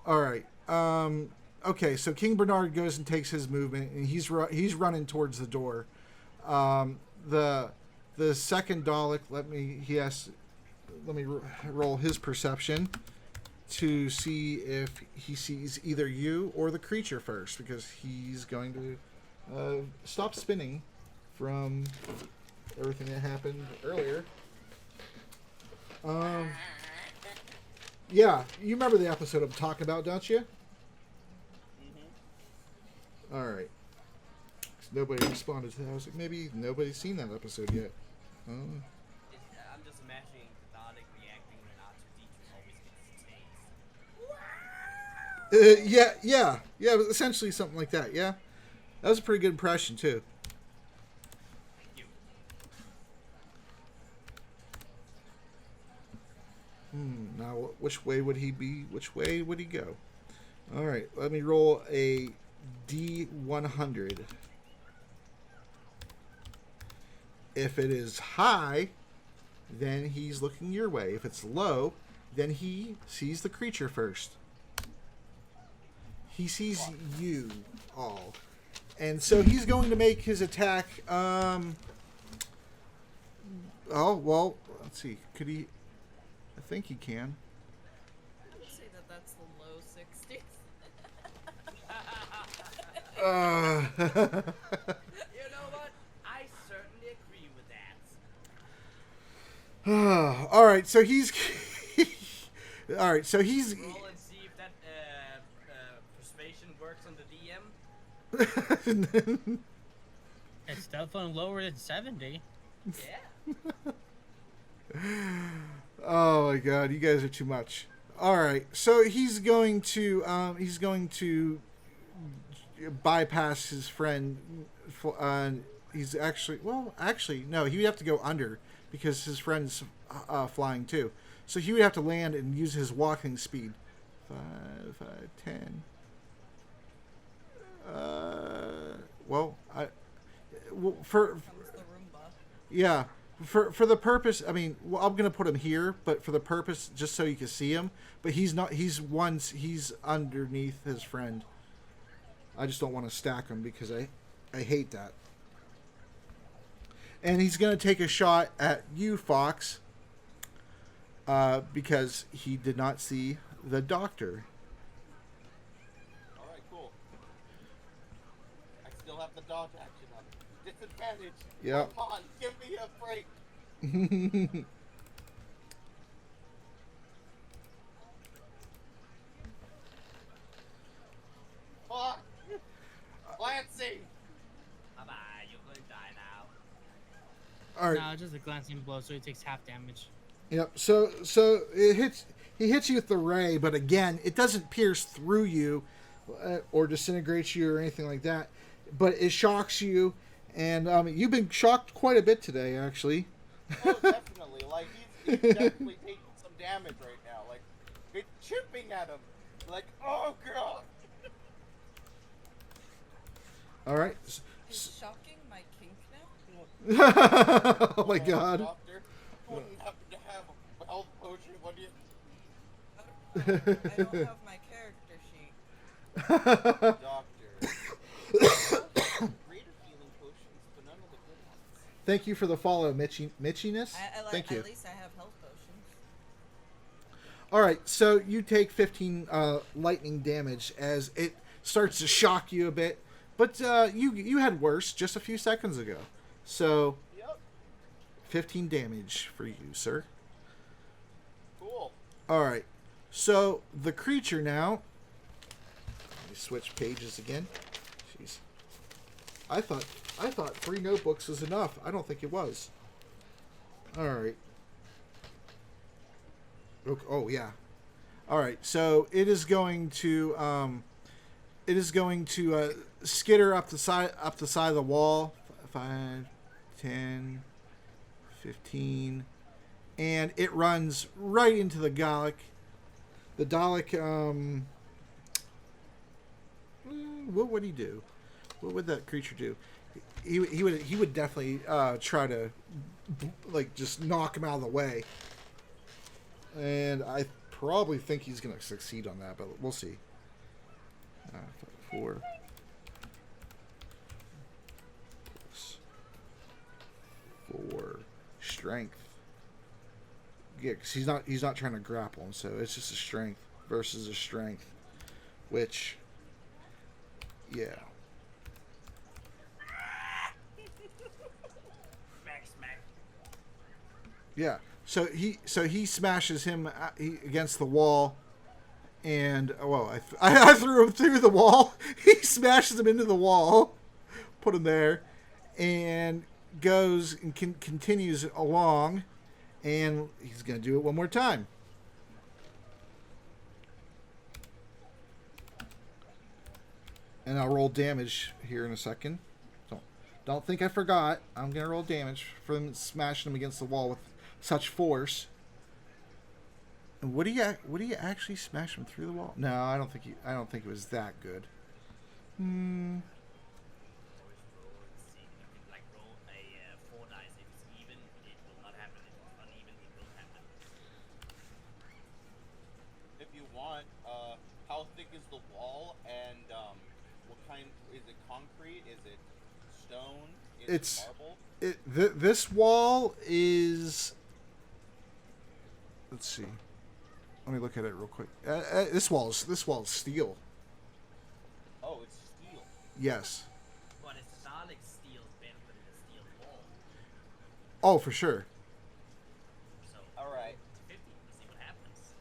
All right. Okay, so King Bernard goes and takes his movement, and he's running towards the door. The second Dalek, let me roll his perception to see if he sees either you or the creature first, because he's going to stop spinning from everything that happened earlier. Yeah, you remember the episode I'm talking about, don't you? Mm-hmm. All right. Nobody responded to that. I was like, maybe nobody's seen that episode yet. Yeah. Essentially something like that. Yeah, that was a pretty good impression too. Thank you. Now, which way would he be? Which way would he go? All right, let me roll a D100. If it is high, then he's looking your way. If it's low, then he sees the creature first. He sees you all. And so he's going to make his attack. Oh, well, let's see. Could he? I think he can. I would say that that's the low 60s. You know what? I certainly agree with that. All right, so he's. All right, so he's. Roll and see if that persuasion works on the DM. It's definitely lower than 70. Yeah. Oh my god, you guys are too much. All right, so he's going to bypass his friend. He's actually no, he would have to go under because his friend's flying too. So he would have to land and use his walking speed. 5, 10. For Comes the Roomba. yeah. For the purpose, I mean, well, I'm gonna put him here, but for the purpose, just so you can see him. But he's not. He's underneath his friend. I just don't want to stack him because I hate that. And he's gonna take a shot at you, Fox. Because he did not see the doctor. Alright, cool. I still have the dodge action on. Disadvantage. Yep. Come on, give me a break. Fuck! Clancy! Bye-bye, you're gonna die now. All right. No, just a glancing blow, so he takes half damage. Yep. So it hits. He hits you with the ray, but again, it doesn't pierce through you, or disintegrates you or anything like that. But it shocks you, and you've been shocked quite a bit today, actually. Oh, definitely. Like, he's definitely taking some damage right now. Like, it's chipping at him. Like, oh god! All right. Is shocking my kink now? Oh my god. Doctor, wouldn't happen to have a health potion, would you? I don't have my character sheet. Doctor. Greater healing potions, but none of the good ones. Thank you for the follow, Mitchiness. Thank you. At least I have health potions. All right, so you take 15 lightning damage as it starts to shock you a bit, but you had worse just a few seconds ago. So, Yep. 15 damage for you, sir. Cool. All right, so the creature now. Let me switch pages again. Jeez, I thought 3 notebooks was enough. I don't think it was. All right. Oh yeah. All right. So it is going to skitter up the side of the wall. 5, 10, 15, and it runs right into the Dalek. The Dalek. What would he do? What would that creature do? He would definitely try to just knock him out of the way. And I probably think he's going to succeed on that, but we'll see. 4 4 strength. Yeah, because he's not trying to grapple him, so it's just a strength versus a strength, which, yeah. Smack. Yeah. So he smashes him against the wall, and I threw him through the wall. He smashes him into the wall, put him there, and goes and continues along, and he's gonna do it one more time. and I'll roll damage here in a second. Don't think I forgot. I'm gonna roll damage for them smashing him against the wall with such force. And would he actually smash him through the wall? No, I don't think it was that good. Always roll and see. You can like roll a 4 dice. If it's even, it will not happen. If it's uneven, it will happen. If you want, how thick is the wall, and what kind? Is it concrete? Is it stone? Is it marble? This wall is. Let's see. Let me look at it real quick. This wall is steel. Oh, it's steel. Yes. But it's solid steel better than a steel wall. Oh, for sure. So, All right. 50. Let's see what happens.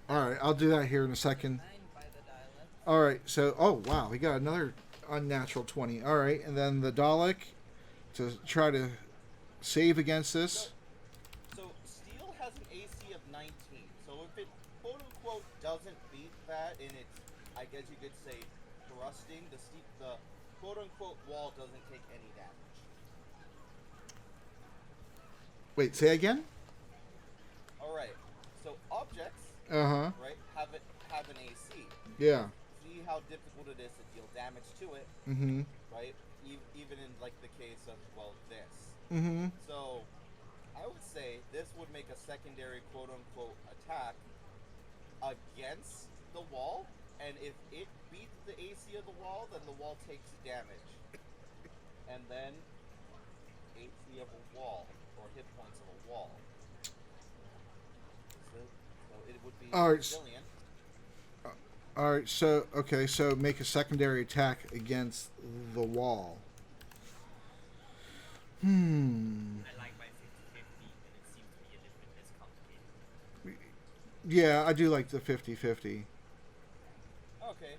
All right, I'll do that here in a second. 9 by the dialect. All right, so wow, we got another unnatural 20. All right, and then the Dalek to try to save against this. So steel has an AC of 19. So if it quote unquote doesn't beat that, and it's, I guess you could say, thrusting, the quote unquote wall doesn't take any damage. Wait, say again? All right. So objects, Uh-huh. right, have an AC. Yeah. See how difficult it is to deal damage to it, Mm-hmm. right? Even in like the case of this. Mm-hmm. So I would say this would make a secondary quote unquote attack against the wall, and if it beats the AC of the wall, then the wall takes damage. And then AC of a wall, or hit points of a wall. So it would be All right. resilient. All right, so make a secondary attack against the wall. I like my 50-50, and it seems to be a little bit less complicated. Yeah, I do like the 50-50. Okay,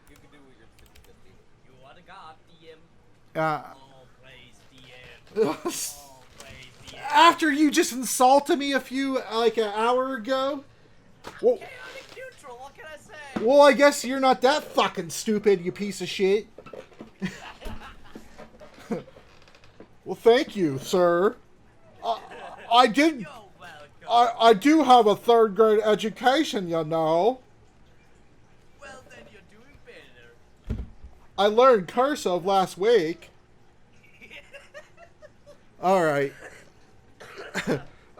you can do your 50-50. You are the god, DM. Uh, All praise DM. All praise DM. After you just insulted me an hour ago? Well, Chaotic neutral, what can I say? well, I guess you're not that fucking stupid, you piece of shit. Well, thank you, sir. I did. You're welcome. I do have a 3rd grade education, you know. Well, then you're doing better. I learned cursive last week. All right.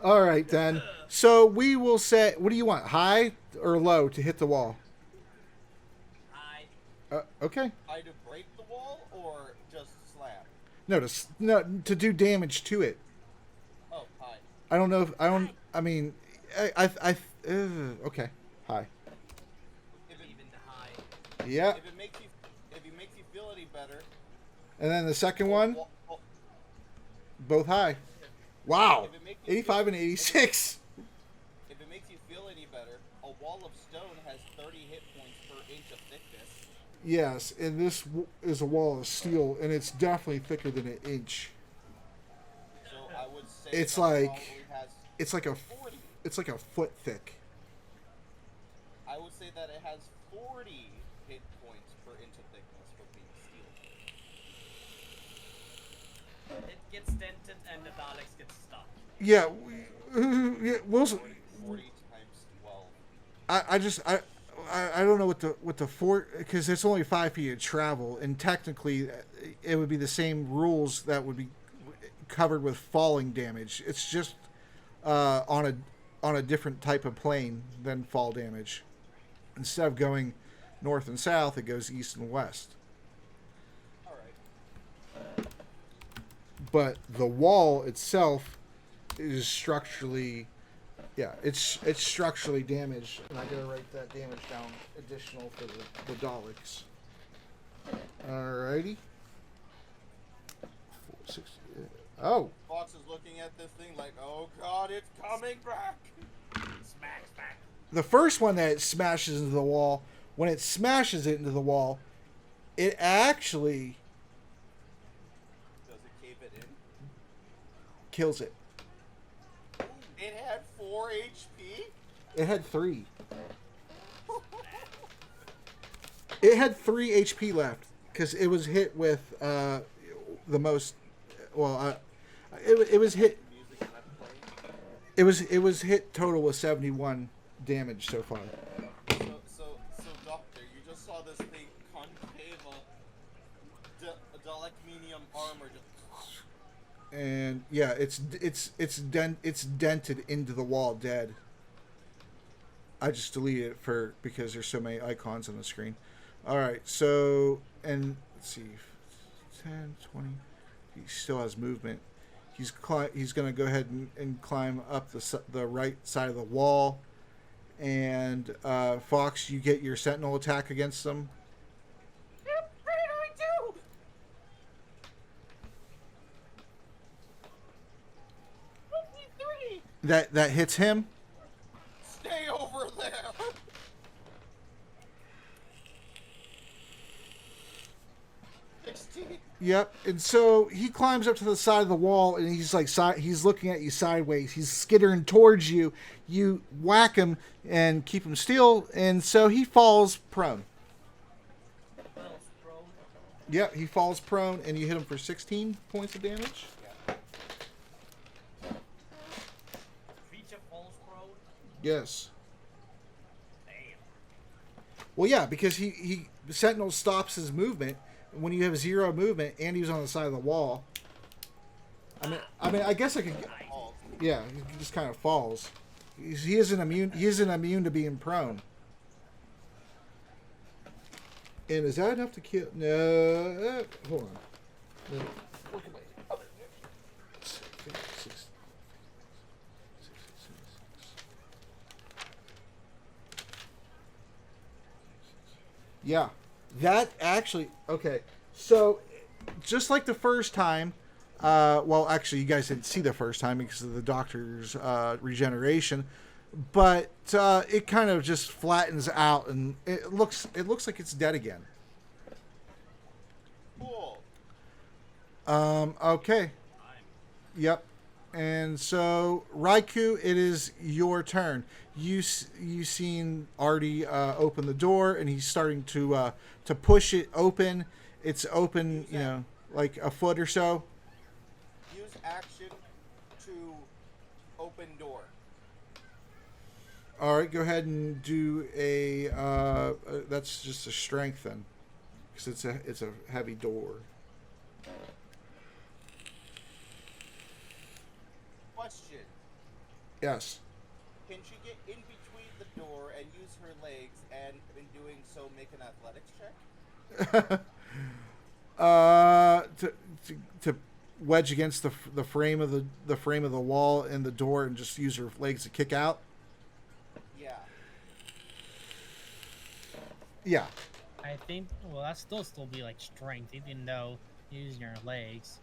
All right, then. So we will say, what do you want, high or low to hit the wall? Hi. Okay. High to break the wall, or just slam? No, to do damage to it. Oh, high. I don't know if I mean, okay, high. Even the high. Yeah. If it makes you feel any better. And then the second one, Well, both high. Wow. If it makes you 85 and feel- 86. If it makes you feel any better, a wall of stone has 30 hit points per inch of thickness. Yes, and this is a wall of steel, and it's definitely thicker than an inch. So I would say It's that like- probably has It's like a 40. it's like a foot thick. I would say that it has 40 hit points per inch of thickness for being steel. It gets dented and the Daleks get stuck. Yeah, we'll. 40 times 12. I don't know what the fort, because it's only 5 feet of travel, and technically it would be the same rules that would be covered with falling damage. It's just on a different type of plane than fall damage. Instead of going north and south, it goes east and west. Alright. But the wall itself is structurally, yeah, it's structurally damaged, and I gotta write that damage down additional for the Daleks. Alrighty. 460. Oh, Fox is looking at this thing like, oh god, it's coming back! Smack, smack. the first one that smashes into the wall, when it smashes it into the wall, it actually Does it cave it in? kills it. It had 4 HP? It had 3. It had 3 HP left. because it was hit with the most. Well, it was hit. Music that I'm playing. It was hit total with 71 damage so far. So, Doctor, you just saw this thing concave Dalekmenium armor just. And yeah, it's dented into the wall, dead. I just deleted it because there's so many icons on the screen. All right, so and let's see, 10, 20. He still has movement. He's going to go ahead and climb up the right side of the wall. And Fox, you get your sentinel attack against them. Yep, what did I do? 53. That hits him. Stay over there. Yep, and so he climbs up to the side of the wall, and he's like, he's looking at you sideways. He's skittering towards you. You whack him and keep him still, and so he falls prone. Yep, he falls prone, and you hit him for 16 points of damage. Creature falls prone. Yes. Damn. Well, yeah, because the Sentinel stops his movement when you have 0 movement, and he was on the side of the wall. I mean, I guess I could. Yeah, he just kind of falls. He isn't immune. He isn't immune to being prone. And is that enough to kill? No. Hold on. No. Look at my other. Yeah, that actually. Okay, so just like the first time. Well, actually, you guys didn't see the first time because of the doctor's regeneration, but it kind of just flattens out, and it looks like it's dead again. Cool. Okay. Yep. And so, Raikou, it is your turn. You seen Artie open the door, and he's starting to push it open. It's open, you know, like a foot or so. Use action to open door. All right, go ahead and do a. That's just a strength then, because it's a heavy door. Question: Yes. Can she get in between the door and use her legs, and in doing so, make an athletics check? To wedge against the frame of the wall and the door, and just use her legs to kick out. Yeah. Yeah. I think, well, that still be like strength, even though you're using your legs.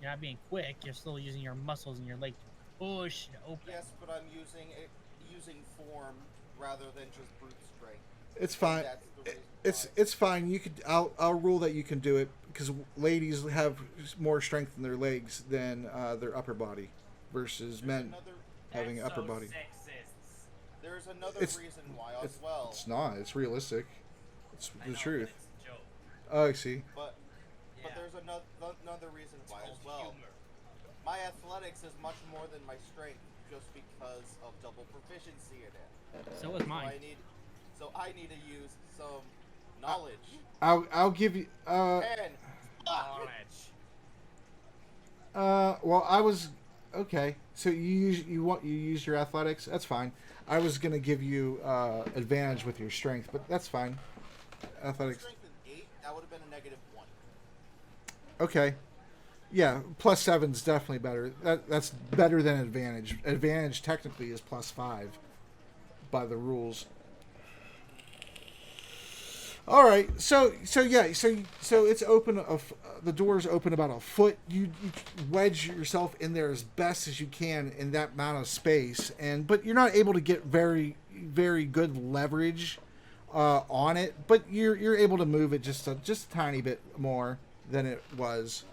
You're not being quick, you're still using your muscles and your leg to push and open. Yes, but I'm using form rather than just brute strength. It's fine. That's the reason It's fine. You could. I'll rule that you can do it because ladies have more strength in their legs than their upper body, versus men having That's upper so body. Sexist. There's another It's- reason why as well. It's not. It's realistic. It's I the know, truth. but it's a joke. Oh, I see. But Yeah. there's another reason It's why as called well. humor. My athletics is much more than my strength, just because of double proficiency in it. So is mine. So I need to use some knowledge. I'll give you. And Knowledge. Well, I was okay. So you use your athletics. That's fine. I was gonna give you advantage with your strength, but that's fine. Athletics. strength is 8. That would have been a -1. Okay. Yeah, +7's definitely better. That's better than advantage. Advantage technically is +5 by the rules. All right, so it's open. The door's open about a foot. You wedge yourself in there as best as you can in that amount of space, but you're not able to get very good leverage on it. But you're able to move it just a tiny bit more than it was.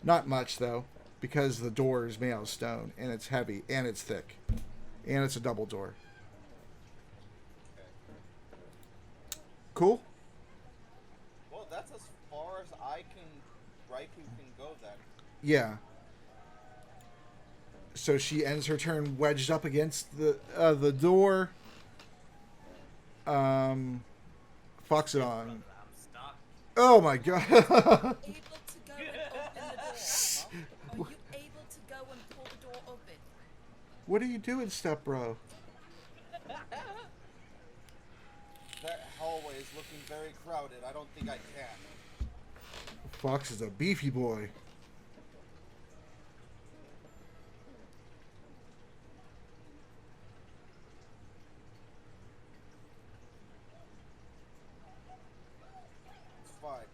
Not much though, because the door is made out of stone and it's heavy and it's thick, and it's a double door. Cool. Well, that's That's as far as Raikou can go then. Yeah. So she ends her turn wedged up against the door. Fucks it on. I'm stuck. Oh my god. Able to go and open the door? Are you able to go and pull the door open? What are you doing, step bro? That hallway is looking very crowded. I don't think I can. Fox is a beefy boy. It's fine.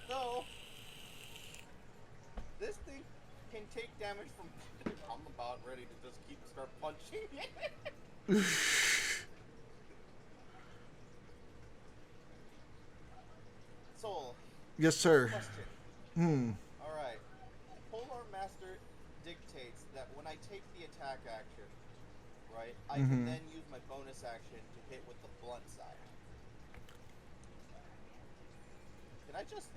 So, this thing can take damage from. I'm about ready to just start punching it. Soul, Yes, sir. question. Alright. Polar Master dictates that when I take the attack action, right, I can then use my bonus action to hit with the blunt side. Can I just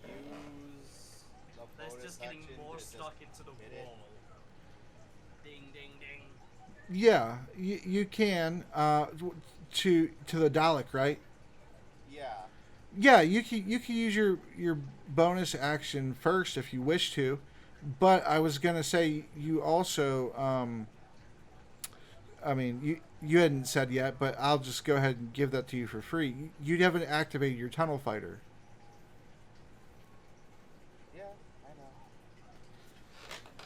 use the That's bonus just getting action more to just stuck into the hit it? wall. Ding, ding, ding. Yeah, you can to the Dalek, right? Yeah. Yeah, you can use your bonus action first if you wish to, but I was gonna say you also I mean you hadn't said yet, but I'll just go ahead and give that to you for free. You haven't activated your tunnel fighter. Yeah, I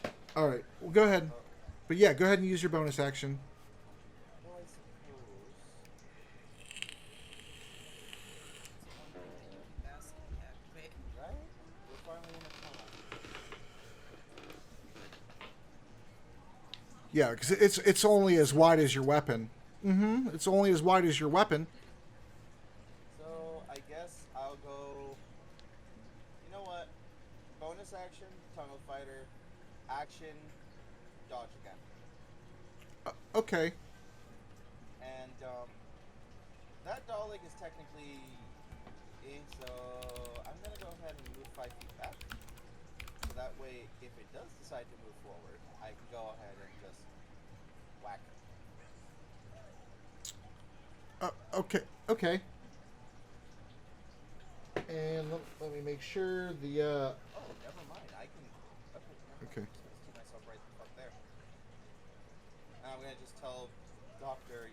know. All right, well, go ahead. But yeah, go ahead and use your bonus action. Well, I suppose. Fast activate. Right? We're finally in a tunnel. Yeah, because it's only as wide as your weapon. It's only as wide as your weapon. So, I guess I'll go. You know what? Bonus action, tunnel fighter, action, dodge again. Okay. And, that Dalek is technically in, so I'm gonna go ahead and move 5 feet back. So that way, if it does decide to move forward, I can go ahead and just whack it. Okay. And let me make sure the Oh, never mind. I can. Okay. Let's keep myself right the fuck there. And I'm gonna just tell Doctor,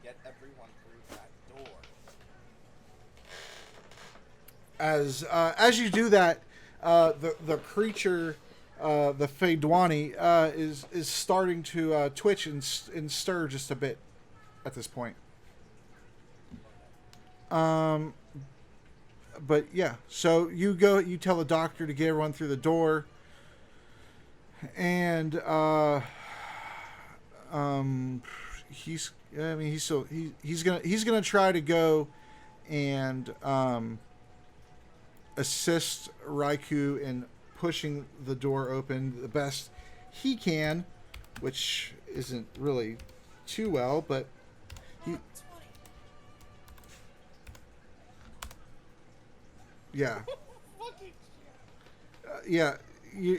get everyone through that door. As you do that, the creature, the Feydwani, is starting to twitch and stir just a bit at this point. But yeah, so you tell the doctor to get everyone through the door, and he's gonna try to go and assist Raikou in pushing the door open the best he can, which isn't really too well, but he. Yeah. Yeah.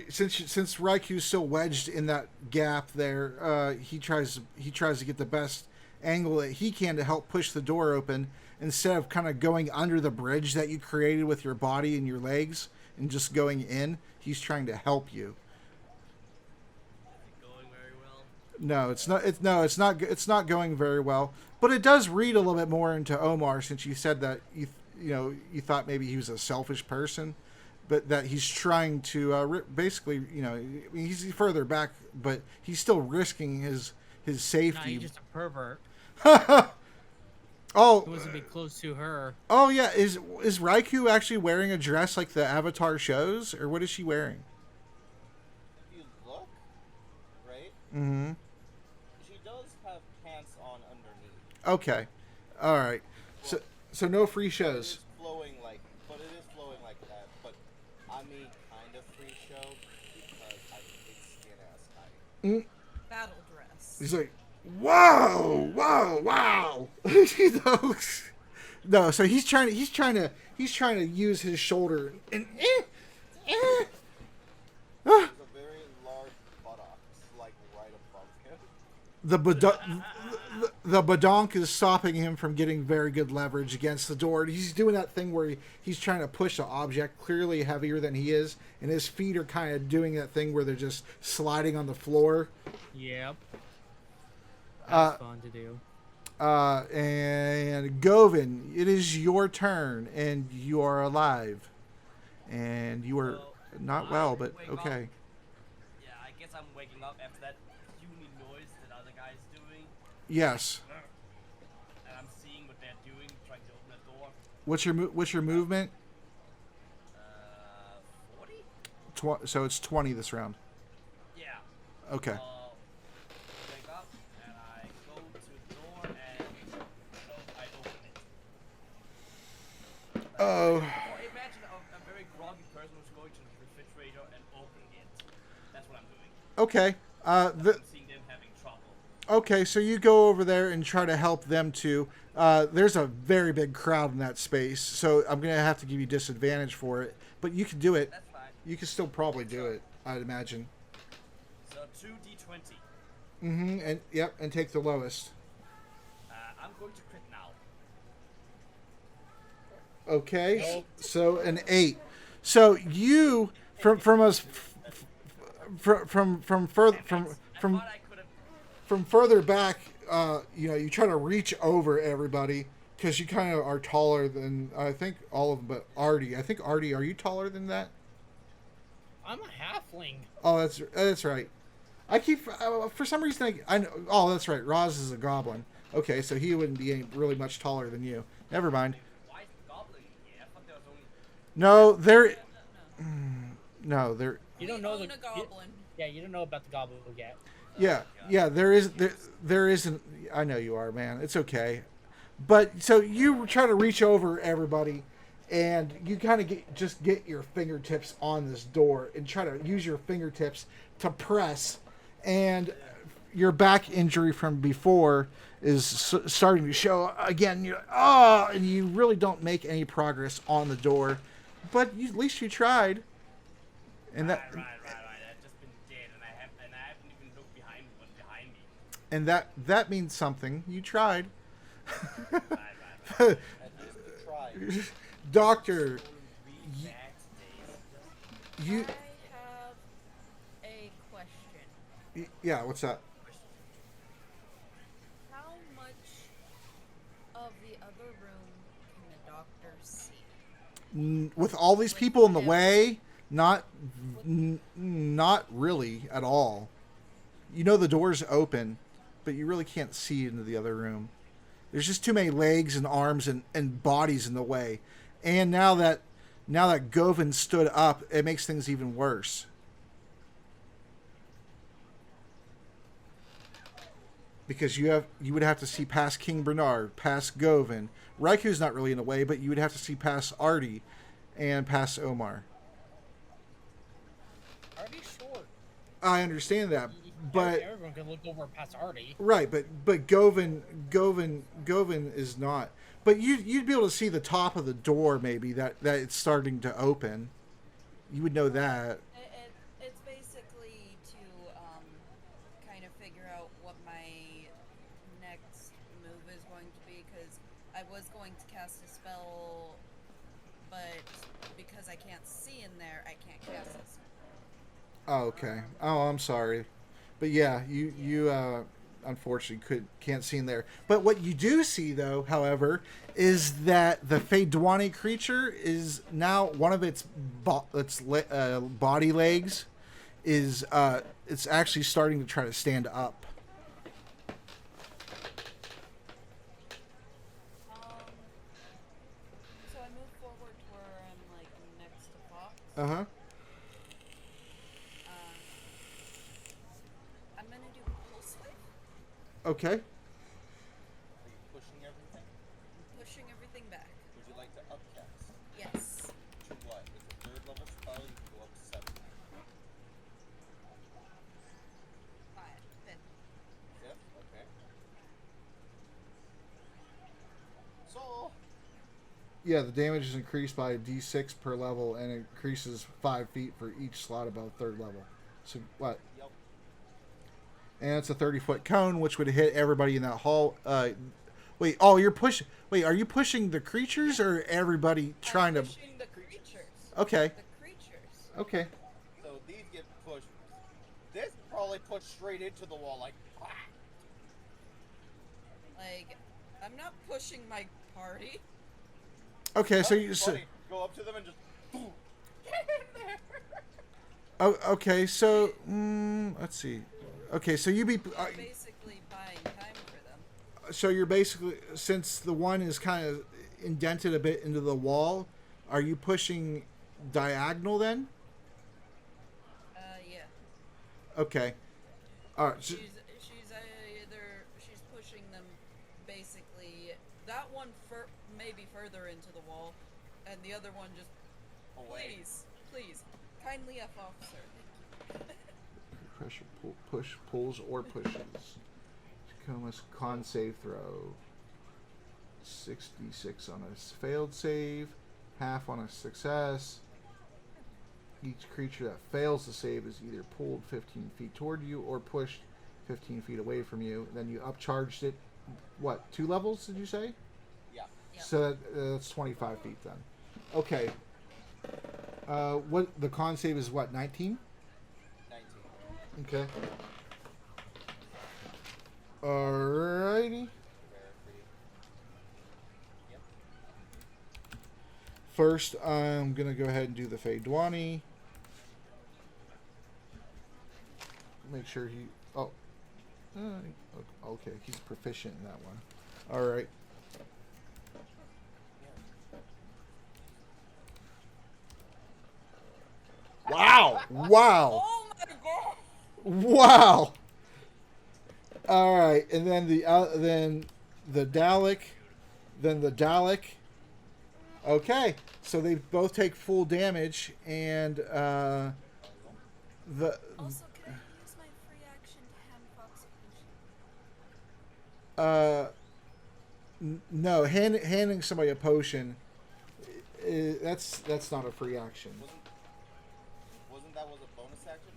Since Raikou's still wedged in that gap there, he tries to get the best angle that he can to help push the door open instead of kind of going under the bridge that you created with your body and your legs and just going in. He's trying to help you. Is it going very well? No, it's not going very well. But it does read a little bit more into Omar, since you said that you thought maybe he was a selfish person, but that he's trying to basically, he's further back, but he's still risking his safety. Nah, he's just a pervert. Oh, He wants to be close to her. oh yeah. Is Raikou actually wearing a dress like the Avatar shows, or what is she wearing? If you look, right? Mm-hmm. She does have pants on underneath. Okay. All right. So no free It shows. is flowing like battle dress. He's like, whoa, whoa, wow. You know? No, so he's trying to use his shoulder and There's a very large buttocks, like right above him. the badonk is stopping him from getting very good leverage against the door. He's doing that thing where he's trying to push an object clearly heavier than he is, and his feet are kind of doing that thing where they're just sliding on the floor. Yep. That's fun to do. And Govin, it is your turn, and you are alive, and you are not well, but okay. Yeah, I guess I'm waking up after that puny noise that other guy's doing. Yes. And I'm seeing what they're doing, trying to open the door. What's your movement? 40? So it's 20 this round. Yeah. Okay. Wake up and I go to the door and I open it. Oh. Or imagine a very groggy person who's going to the refrigerator and opening it. That's what I'm doing. Okay. I'm seeing them having trouble. Okay, so you go over there and try to help them too. There's a very big crowd in that space, so I'm gonna have to give you disadvantage for it. But you can do it. That's fine. You can still probably do it, I'd imagine. So 2d20. And take the lowest. I'm going to crit now. Okay, so an 8. So you from further back, you try to reach over everybody because you kind of are taller than I think all of them, but Artie. I think Artie, are you taller than that? I'm a halfling. Oh, that's right. I keep for some reason I know. Oh, that's right. Roz is a goblin. Okay, so he wouldn't be really much taller than you. Never mind. Why is the goblin here? I thought there was only... No, there. No, there. You don't know own the a goblin. you don't know about the goblin yet. Yeah. There isn't. I know you are, man. It's okay. But so you try to reach over everybody, and you kind of get your fingertips on this door and try to use your fingertips to press, and your back injury from before is starting to show again. And you really don't make any progress on the door, but at least you tried. And that. Right. I've just been dead, and I haven't even looked behind me. What's behind me? And that means something. You tried. Right. At least we tried. Doctor, you. I have a question. Yeah, what's that? How much of the other room can the doctor see? With all these people in the way, not really at all. You know the door's open, but you really can't see into the other room. There's just too many legs and arms and bodies in the way. And now that Govin stood up, it makes things even worse. Because you would have to see past King Bernard, past Govin. Raiku's not really in the way, but you would have to see past Artie and past Omar. Artie's short. I understand that, but everyone can look over past Artie. right, but Govin is not. But you'd be able to see the top of the door, maybe that it's starting to open. You would know that. It's basically to kind of figure out what my next move is going to be, because I was going to cast a spell, but because I can't see in there, I can't cast a spell. Oh, okay. Oh, I'm sorry. But yeah, you unfortunately can't see in there. But what you do see, though, however, is that the Fedwani creature is now one of its body legs is it's actually starting to try to stand up. So I move forward to where I'm like next to Fox. Uh-huh. I'm gonna do pulse wave. Okay. Are you pushing everything? I'm pushing everything back. Would you like to upcast? Yes. To what? It's a 3rd level spell, you can go up to 7. Yeah, the damage is increased by a d6 per level and increases 5 feet for each slot above 3rd level. So what? Yep. And it's a 30-foot cone, which would hit everybody in that hall. Wait, oh, you're pushing. Wait, are you pushing the creatures or everybody trying to? Pushing the creatures. Okay. The creatures. Okay. So these get pushed. This probably pushed straight into the wall, like. Ah! Like, I'm not pushing my party. Okay, so That'd you be so, funny. Go up to them and just. Get in there. oh, okay, so let's see. Okay, so you be You're basically buying time for them. so you're basically, since the one is kind of indented a bit into the wall, are you pushing diagonal then? Yeah. Okay. All right. So, She's she's pushing them basically. That one maybe further into the wall, and the other one just. Away. Please, kindly F officer. pressure push pulls or pushes. Tacoma's con save throw. 66 on a failed save, half on a success. Each creature that fails to save is either pulled 15 feet toward you or pushed 15 feet away from you. Then you upcharged it. What, 2 levels did you say? Yeah. Yep. So that's 25 feet then. Okay. What the con save is? What, 19? 19. Okay. Alrighty. Yep. First, I'm gonna go ahead and do the Feydwani. Make sure he. Oh. Okay, he's proficient in that one. All right. Wow! Wow! Oh my god! Wow! All right, and then the Dalek, then the Dalek. Okay, so they both take full damage, and the Also, can I use my free action to hand Fox a potion? no, handing somebody a potion, that's not a free action. Wasn't that was a bonus action?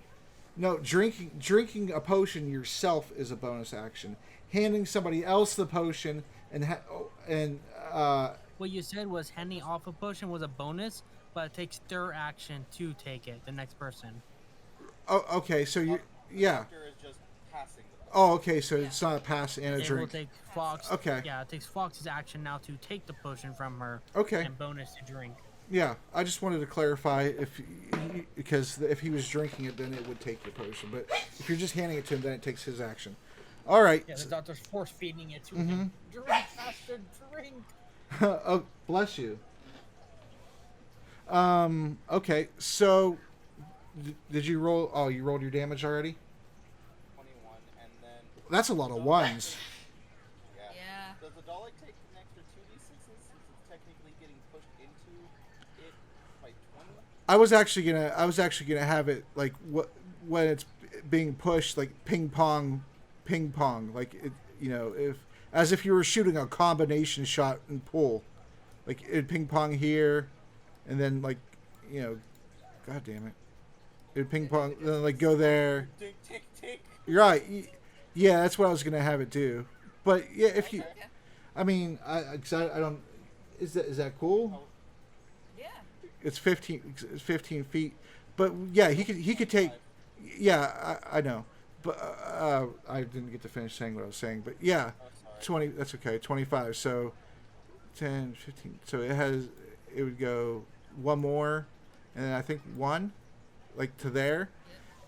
No, drinking a potion yourself is a bonus action. Handing somebody else the potion What you said was handing off a potion was a bonus, but it takes their action to take it, the next person. oh, okay, so you yeah. Doctor is just passing the Oh, okay, so it's not a pass and a It will drink. take Fox. Okay. Yeah, it takes Fox's action now to take the potion from her. Okay. And bonus to drink. Yeah, I just wanted to clarify because if he was drinking it, then it would take your potion. But if you're just handing it to him, then it takes his action. All right. Yeah, the doctor's force feeding it to him. Drink faster, drink. Oh, bless you. Okay, so did you roll? Oh, you rolled your damage already? 21, and then. That's a lot of ones. Yeah. Does the Dalek take an extra 2d6s since it's technically getting pushed into it by 20? I was actually gonna have it like when it's being pushed, like ping pong, like it, if you were shooting a combination shot and pull, like it ping pong here, and then like, god damn it, it would ping pong, then like go there. Tick, tick, tick. You're right. Yeah, that's what I was gonna have it do. But yeah, if you, I mean, I don't. Is that cool? Yeah. It's 15 feet. But yeah, he could take. Yeah, I know. But I didn't get to finish saying what I was saying. But yeah, 20. That's okay. 25. So 10, 15. So it would go one more, and then I think one, like to there,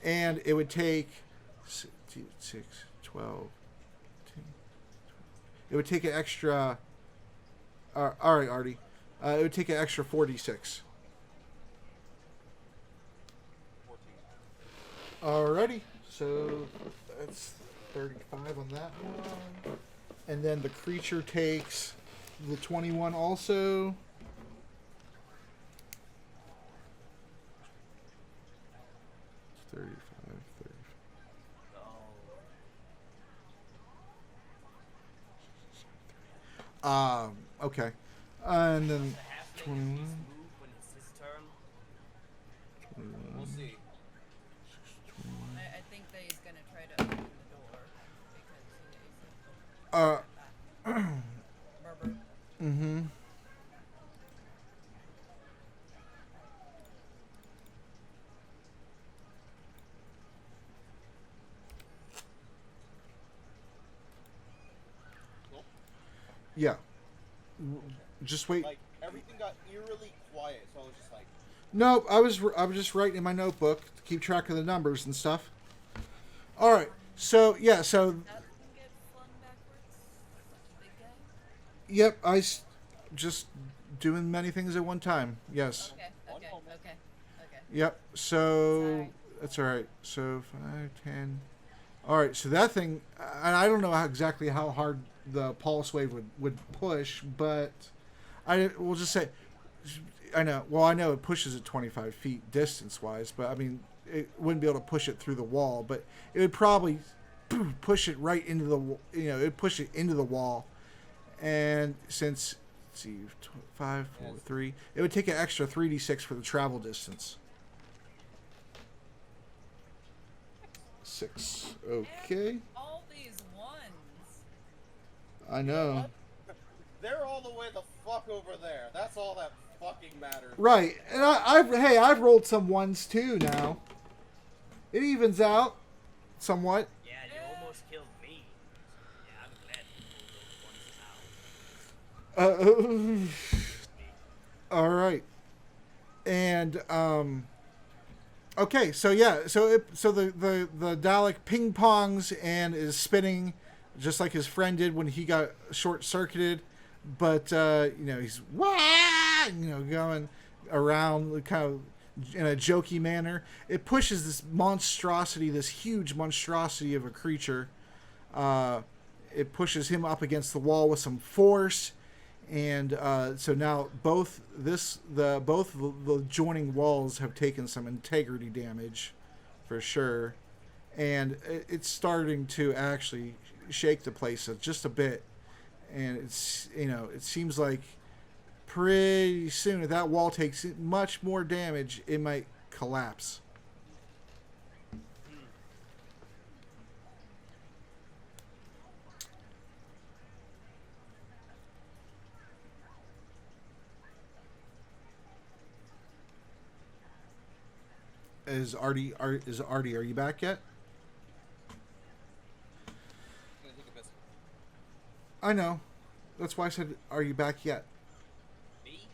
and it would take 6, 12. 10, it would take an extra. All right, Artie. It would take an extra 46. 14. Alrighty, so that's 35 on that one. And then the creature takes the 21 also. It's 35, 30. Okay. And then make a beast move when it's his turn? We'll see. I think that he's gonna try to open the door because he's Mm-hmm. Cool. Yeah. Just wait. Like everything got eerily quiet, so I was just like, No, I was just writing in my notebook to keep track of the numbers and stuff. All right. So yeah. So that can get flung backwards. Big guy. yep. Just doing many things at one time. Yes. Okay. One moment. Okay. Yep. So Sorry. that's all right. So 5, 10. All right. So that thing, and I don't know exactly how hard the pulse wave would push, but we'll just say, I know. Well, I know it pushes at 25 feet distance wise, but I mean, it wouldn't be able to push it through the wall, but it would probably push it right into the, it'd push it into the wall, and since. Let's see, 5, 4, 3. It would take an extra 3d6 for the travel distance. 6. Okay. And all these ones. I know. they're all the way the fuck over there. That's all that fucking matters. Right. And I've rolled some ones too now. It evens out somewhat. Yeah, you almost killed me. Yeah, I'm glad you pulled those ones out. All right. And okay, so yeah, so the Dalek ping pongs and is spinning just like his friend did when he got short circuited, but he's going around kind of in a jokey manner. It pushes this monstrosity, this huge monstrosity of a creature. It pushes him up against the wall with some force. And so now both the joining walls have taken some integrity damage, for sure, and it's starting to actually shake the place just a bit. And it's it seems like pretty soon if that wall takes much more damage, it might collapse. Is Artie? Are you back yet? I'm gonna take a biscuit. I know. That's why I said, "Are you back yet?" Me?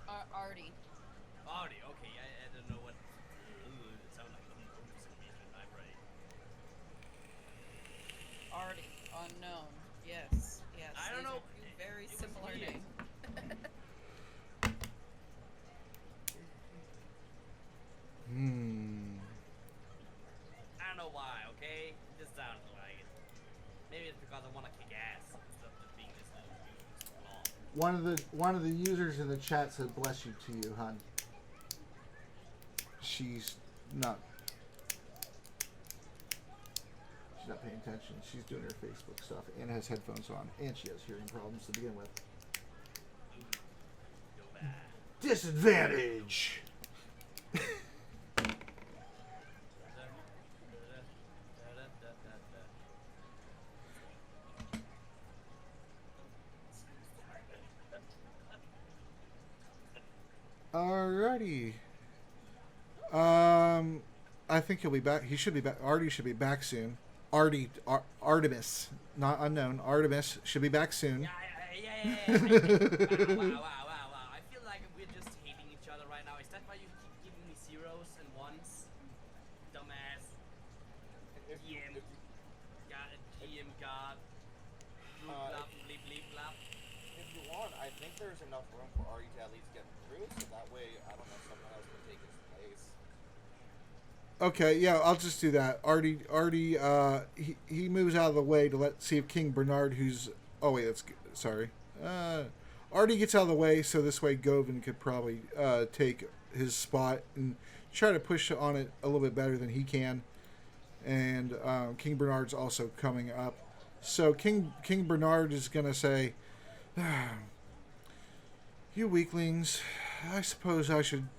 Artie. Artie, okay, I don't know what. Ooh, it sounds like I'm in my brain. Artie. Unknown. Yes. I don't These know. are two very It was similar weird. names. I don't know why, okay? It just sounds like it. Maybe it's because I want to kick ass instead of just being this little dude who's long. One of the users in the chat said, "Bless you to you, hon." She's not paying attention. She's doing her Facebook stuff and has headphones on, and she has hearing problems to begin with. Go back. Disadvantage. Alrighty. I think he'll be back. He should be back. Artie should be back soon. Artemis, not unknown. Artemis should be back soon. Yeah. Wow. I feel like we're just hating each other right now. Is that why you keep giving me zeros and ones? Dumbass. GM. GM God. Bloop, bleep, bleep, blap. If you want, I think there's enough room for Artie to at least get through, so that way, I don't know, someone else can take his place. Okay, yeah, I'll just do that. Artie, he moves out of the way to see if King Bernard, who's... Oh, wait, sorry. Artie gets out of the way, so this way Govan could probably take his spot and try to push on it a little bit better than he can. And King Bernard's also coming up. So King Bernard is going to say... You weaklings. I suppose I should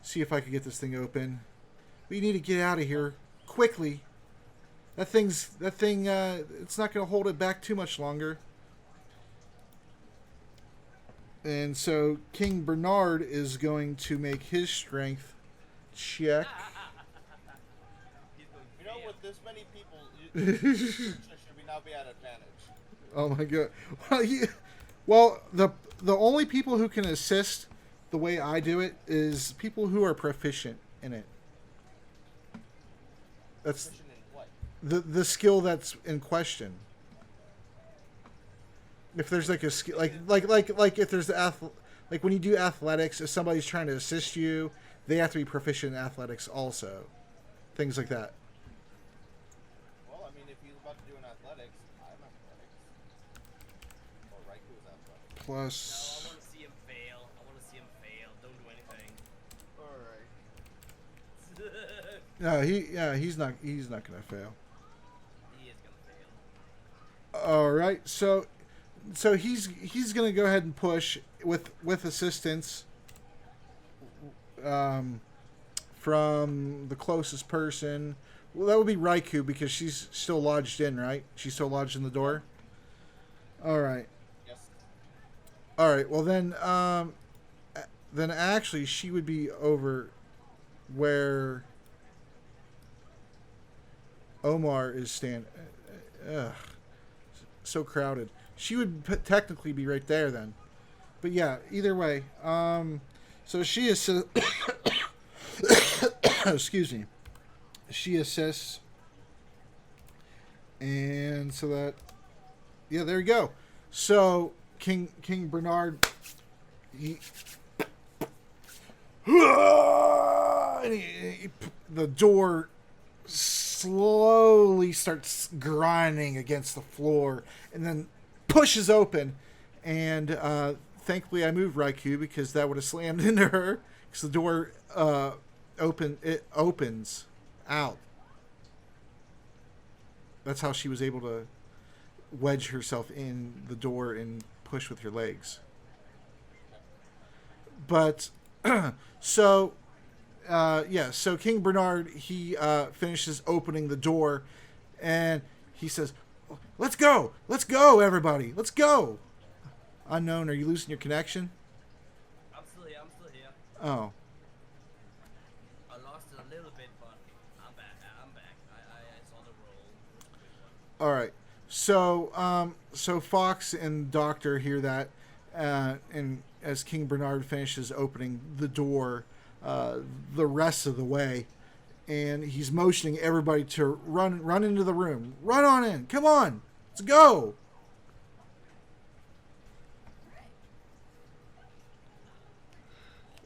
see if I could get this thing open. We need to get out of here quickly. That thing, it's not going to hold it back too much longer. And so King Bernard is going to make his strength check. You know, with this many people, should we not be at advantage? Oh my god. Well, the only people who can assist the way I do it is people who are proficient in it. That's Proficient in what? the skill that's in question. If there's like a skill, like if there's like when you do athletics, if somebody's trying to assist you, they have to be proficient in athletics also. Things like that. Well, I mean, if he's about to do an athletics, I'm athletics. Or Raikou is athletics. No, I Plus, want to see him fail. I want to see him fail. Don't do anything. Alright. he's not gonna fail. He is gonna fail. All right, so he's gonna go ahead and push with assistance from the closest person. Well, that would be Raikou because she's still lodged in, right? She's still lodged in the door. All right. Yes. All right. Well then actually she would be over where Omar is standing. Ugh, so crowded. She would technically be right there then. But yeah, either way. So she is. Excuse me. She assists. And so that. Yeah, there you go. So King Bernard. The door slowly starts grinding against the floor and then pushes open, and thankfully I moved Raikou because that would have slammed into her because the door opens out. That's how she was able to wedge herself in the door and push with her legs. But so King Bernard, he finishes opening the door and he says, let's go, everybody, let's go. Unknown, are you losing your connection? I'm still here. Oh, I lost it a little bit, but I'm back. I saw the roll. all right. So Fox and Doctor hear that, and as King Bernard finishes opening the door the rest of the way, and he's motioning everybody to run into the room. Run on in. Come on. Let's go.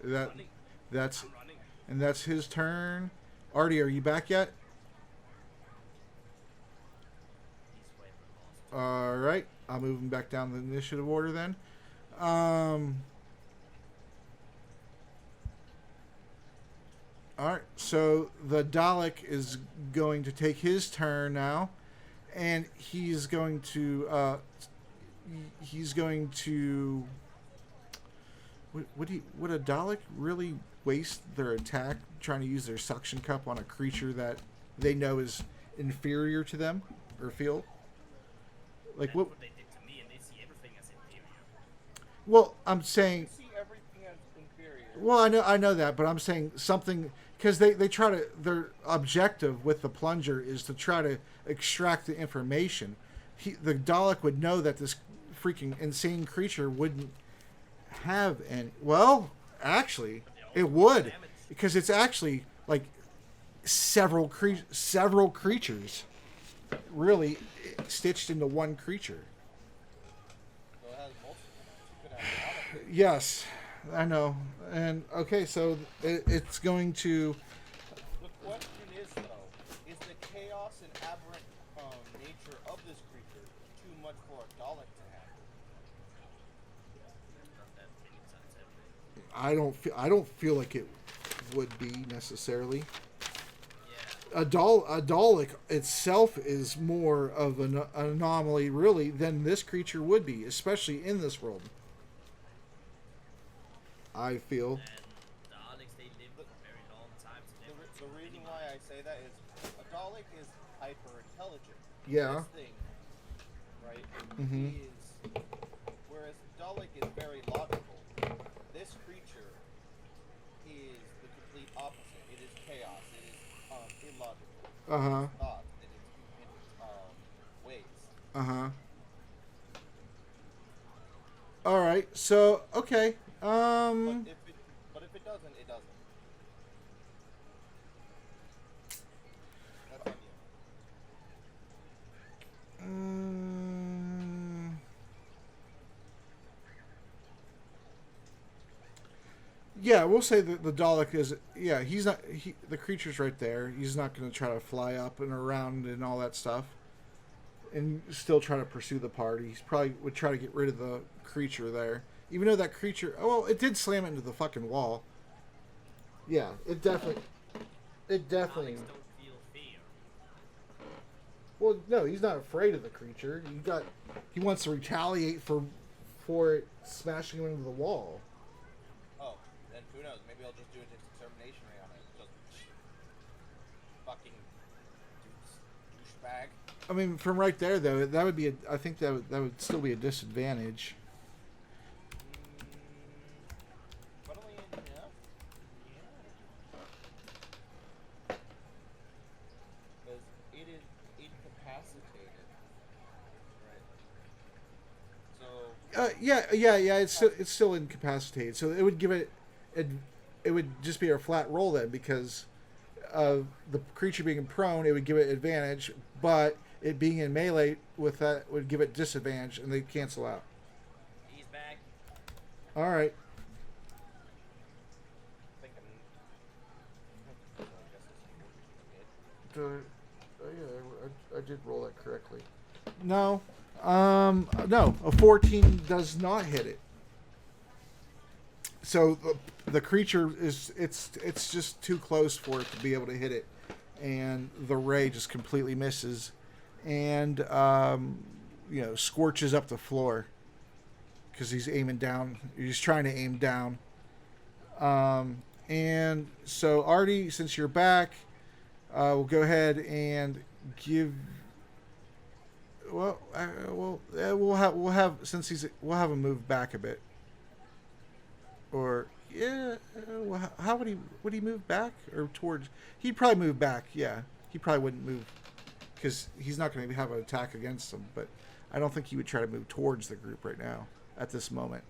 That's I'm running. and that's his turn. Artie, are you back yet? He's way lost. All right. I'll move him back down the initiative order then. All right, so the Dalek is going to take his turn now, and he's going to would a Dalek really waste their attack trying to use their suction cup on a creature that they know is inferior to them or feel? Like That's what? what they did to me, and they see everything as inferior. Well, I'm saying. You see everything as inferior. Well, I know that, but I'm saying something because they try to, their objective with the plunger is to try to extract the information. The Dalek would know that this freaking insane creature wouldn't have any. Well, actually, it would because it's actually like several creatures, really stitched into one creature. So it has multiple. You could have a lot of. Yes, I know. And okay, so it's going to. The question is, though, is the chaos and aberrant nature of this creature too much for a Dalek to handle? Not that many times every day. I don't feel like it would be necessarily. Yeah. A Dalek itself is more of an anomaly, really, than this creature would be, especially in this world. I feel. And Daleks, they live for a very long time. So The reason why I say that is a Dalek is hyper intelligent. Yeah. This thing, right? Mhm. Whereas Dalek is very logical. This creature is the complete opposite. It is chaos. It is illogical. Uh-huh. It's thought in its ways. Uh-huh. All right. So, okay. But if it doesn't, it doesn't. That's on you. Yeah, we'll say that the Dalek is. Yeah, he's not. The creature's right there. He's not going to try to fly up and around and all that stuff, and still try to pursue the party. He's probably would try to get rid of the creature there, even though that creature. Oh, well, it did slam into the fucking wall. Yeah, it definitely. Daleks don't feel fear. Well, no, he's not afraid of the creature. He wants to retaliate for it smashing him into the wall. Oh, then who knows? Maybe I'll just do an extermination ray on it. Just fucking douchebag. I mean, from right there though, that would be. I think that would still be a disadvantage. Funnily enough, yeah. Because it is incapacitated. Right. So. Yeah. It's still incapacitated, so it would give it would just be a flat roll then because of the creature being prone. It would give it advantage, but it being in melee with that would give it disadvantage, and they cancel out. He's back. All right. I did roll that correctly. No. No. A 14 does not hit it. So the creature it's just too close for it to be able to hit it, and the ray just completely misses, and scorches up the floor because he's aiming down. He's trying to aim down. And so Artie, since you're back, we'll go ahead and give. We'll have him move back a bit. Or how would he move back or towards? He'd probably move back. Yeah, he probably wouldn't move because he's not going to have an attack against them. But I don't think he would try to move towards the group right now at this moment.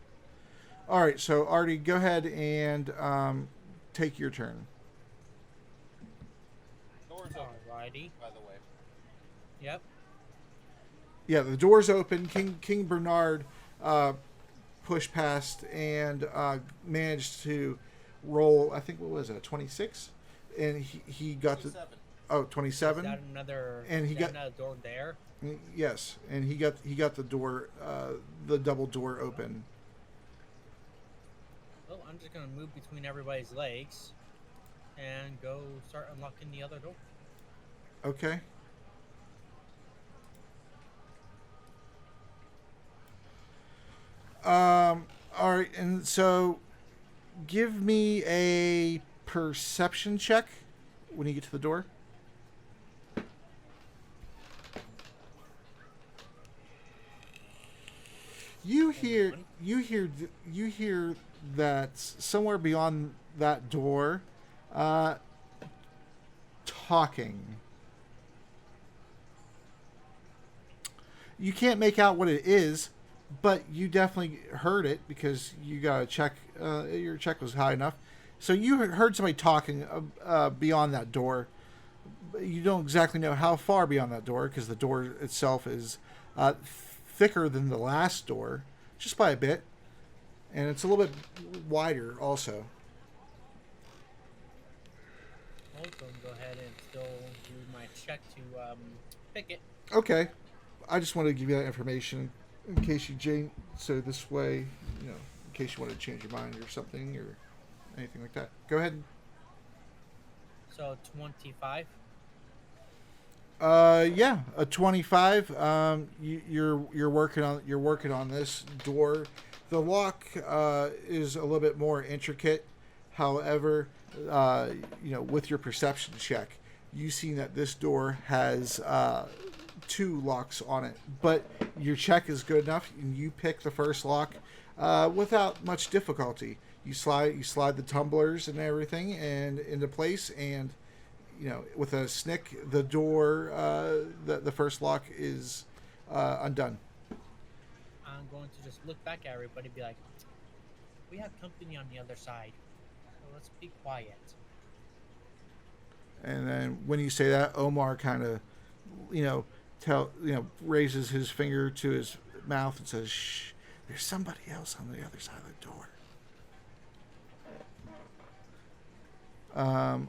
All right, so Artie, go ahead and take your turn. Doors open. Alrighty. By the way. Yep. Yeah, the door's open. King Bernard pushed past and managed to roll. I think what was it, 26, and he got 27. 27. Is that another? And he got another door there. Yes, and he got the door, the double door open. Well, I'm just gonna move between everybody's legs, and go start unlocking the other door. Okay. All right, and so give me a perception check when you get to the door. You hear that somewhere beyond that door, talking. You can't make out what it is, but you definitely heard it because you got a check. Your check was high enough, so you heard somebody talking beyond that door. You don't exactly know how far beyond that door because the door itself is thicker than the last door, just by a bit, and it's a little bit wider also. Also, go ahead and still do my check to pick it. Okay, I just wanted to give you that information in case you so this way, in case you want to change your mind or something or anything like that. Go ahead. So 25. Yeah, a 25. You're working on this door. The lock is a little bit more intricate. However, with your perception check, you see that this door has 2 locks on it. But your check is good enough, and you pick the first lock without much difficulty. You slide the tumblers and everything and into place, and with a snick, the door, the first lock is undone. I'm going to just look back at everybody and be like, we have company on the other side, so let's be quiet. And then when you say that, Omar kind of, raises his finger to his mouth and says, "Shh, there's somebody else on the other side of the door."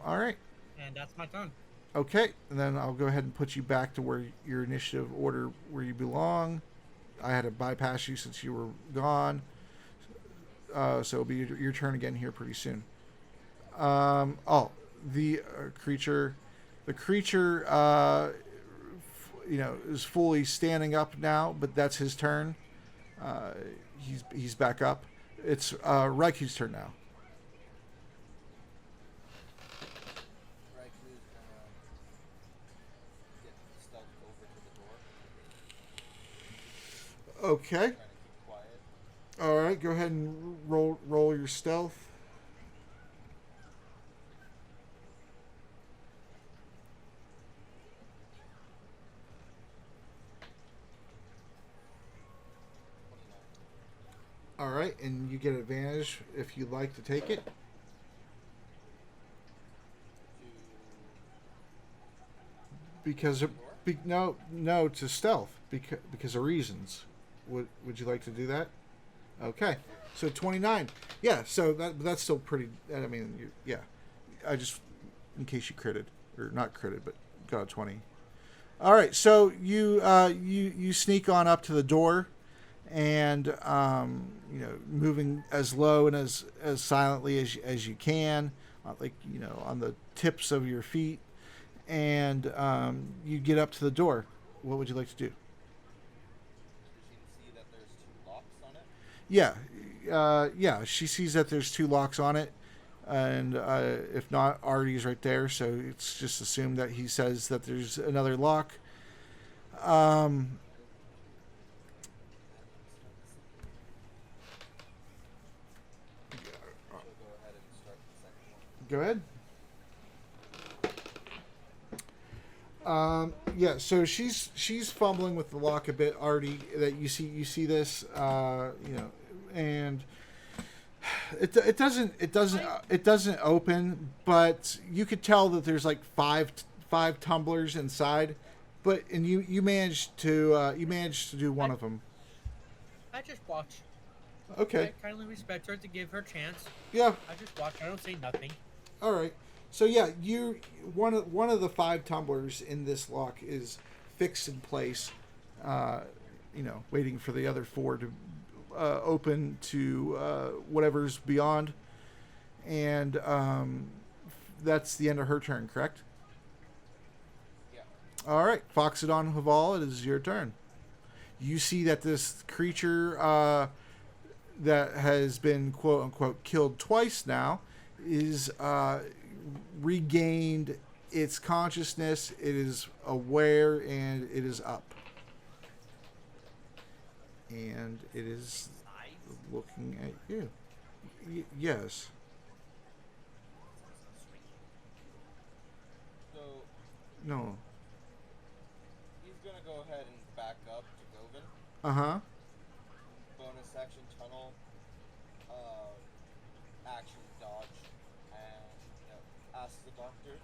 All right. And that's my turn. Okay, and then I'll go ahead and put you back to where your initiative order where you belong. I had to bypass you since you were gone. So it'll be your turn again here pretty soon. The creature. The creature, is fully standing up now, but that's his turn. He's back up. It's Raiku's turn now. Raiku's gonna get stealth over to the door. Okay. Trying to keep quiet. All right. Go ahead and roll your stealth. All right, and you get advantage if you'd like to take it. Because to stealth because of reasons. Would you like to do that? Okay, so 29. Yeah, so that's still pretty. I mean, yeah. I just in case you critted or not critted, but got a 20. All right, so you sneak on up to the door. And moving as low and as silently as you can, on the tips of your feet, and you get up to the door. What would you like to do? Does she see that there's 2 locks on it? Yeah. She sees that there's 2 locks on it, and if not, Artie's right there, so it's just assumed that he says that there's another lock. Go ahead. Yeah, so she's fumbling with the lock a bit, Artie. That you see this, and it doesn't open, but you could tell that there's like five tumblers inside, and you managed to do one of them. I just watch. Okay. I kindly respect her to give her a chance. Yeah. I just watch. I don't say nothing. All right. So yeah, one of the 5 tumblers in this lock is fixed in place, waiting for the other 4 to open to whatever's beyond, and that's the end of her turn, correct? Yeah. All right, Foxodon Haval, it is your turn. You see that this creature that has been quote unquote killed twice now is regained its consciousness. It is aware and it is up, and it is looking at you. Yes. So No. he's gonna go ahead and back up to Govin. Uh-huh. Bonus action tunnel, action dodge, and ask the doctor.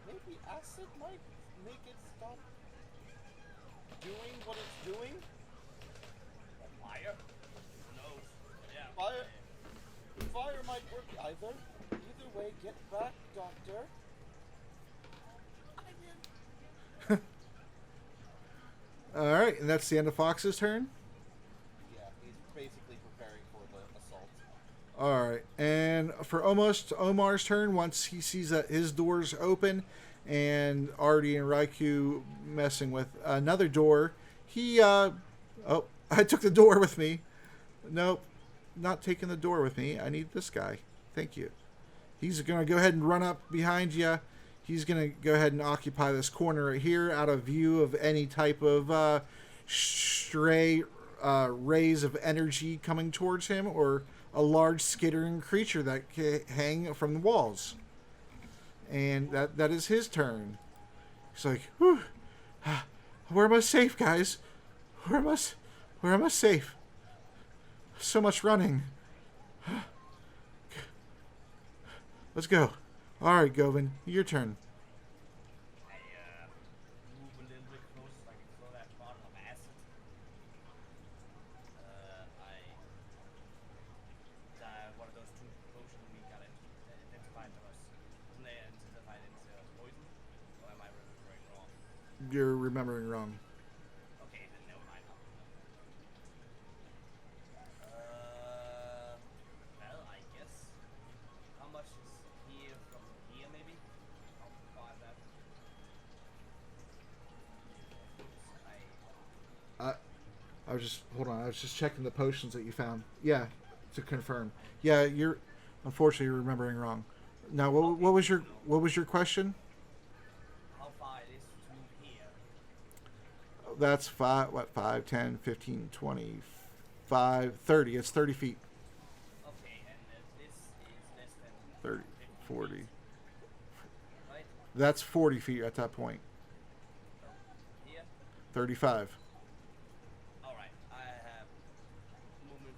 Maybe acid might make it stop doing what it's doing. Fire? Who knows? Yeah. Fire might work either. Either way, get back, doctor. All right, and that's the end of Fox's turn. Yeah, he's basically preparing for the assault. All right, and for almost Omar's turn, once he sees that his door's open and Artie and Raikou messing with another door, he I took the door with me. Nope. not taking the door with me. I need this guy. Thank you. He's going to go ahead and run up behind you. He's going to go ahead and occupy this corner right here out of view of any type of stray rays of energy coming towards him or a large skittering creature that can hang from the walls. And that is his turn. He's like, whew, where am I safe, guys? Where am I safe? So much running. Let's go. All right, Govin, your turn. I move a little bit closer so I can throw that bottle of acid. One of those two potions we got identified to us. Wasn't they identified into poison? Or am I remembering wrong? You're remembering wrong. Okay, then never mind. Well, I guess. How much is here from here, maybe? How far is that? I was just hold on. I was just checking the potions that you found. Yeah, to confirm. Yeah, you're unfortunately remembering wrong. Now, what was your question? How far it is to here? That's 5, 10, 15, 20, 5, 30. It's 30 feet. Okay, and this is less than 30, 40. right? That's 40 feet at that point. Here? 35. Alright, I have movement.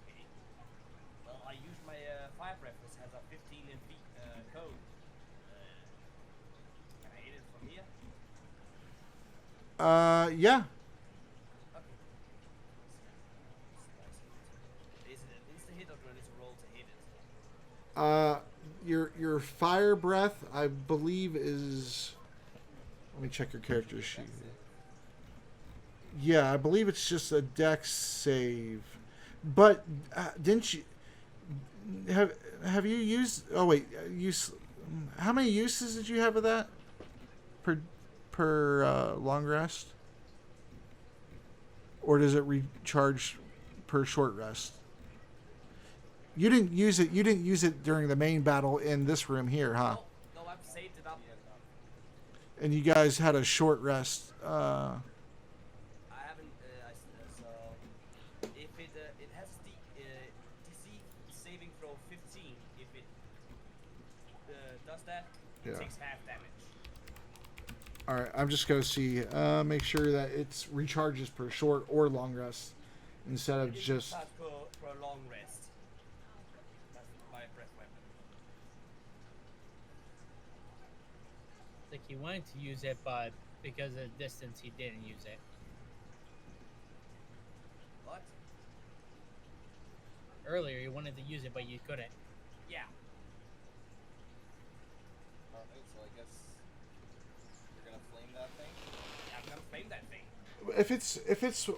Okay. Well, I use my fire breath, which has a 15 feet code. Can I hit it from here? Yeah. Okay. Is it an instant hit or do I need to roll to hit it? Your fire breath, I believe, is. Let me check your character sheet. Yeah, I believe it's just a dex save. But didn't you have you used? Oh wait, how many uses did you have of that per long rest? Or does it recharge per short rest? You didn't use it. You didn't use it during the main battle in this room here, huh? No, I've saved it up. And you guys had a short rest. I haven't. So if it has DC saving throw 15. If it does that, it Yeah. takes half damage. All right, I'm just gonna see. Make sure that it's recharges per short or long rest instead of It is just. recharged for a long rest. That's my breath weapon. Like he wanted to use it, but because of the distance, he didn't use it. What? Earlier, you wanted to use it, but you couldn't. Yeah. Alright, so I guess you're gonna flame that thing? Yeah, I'm gonna flame that thing. If it's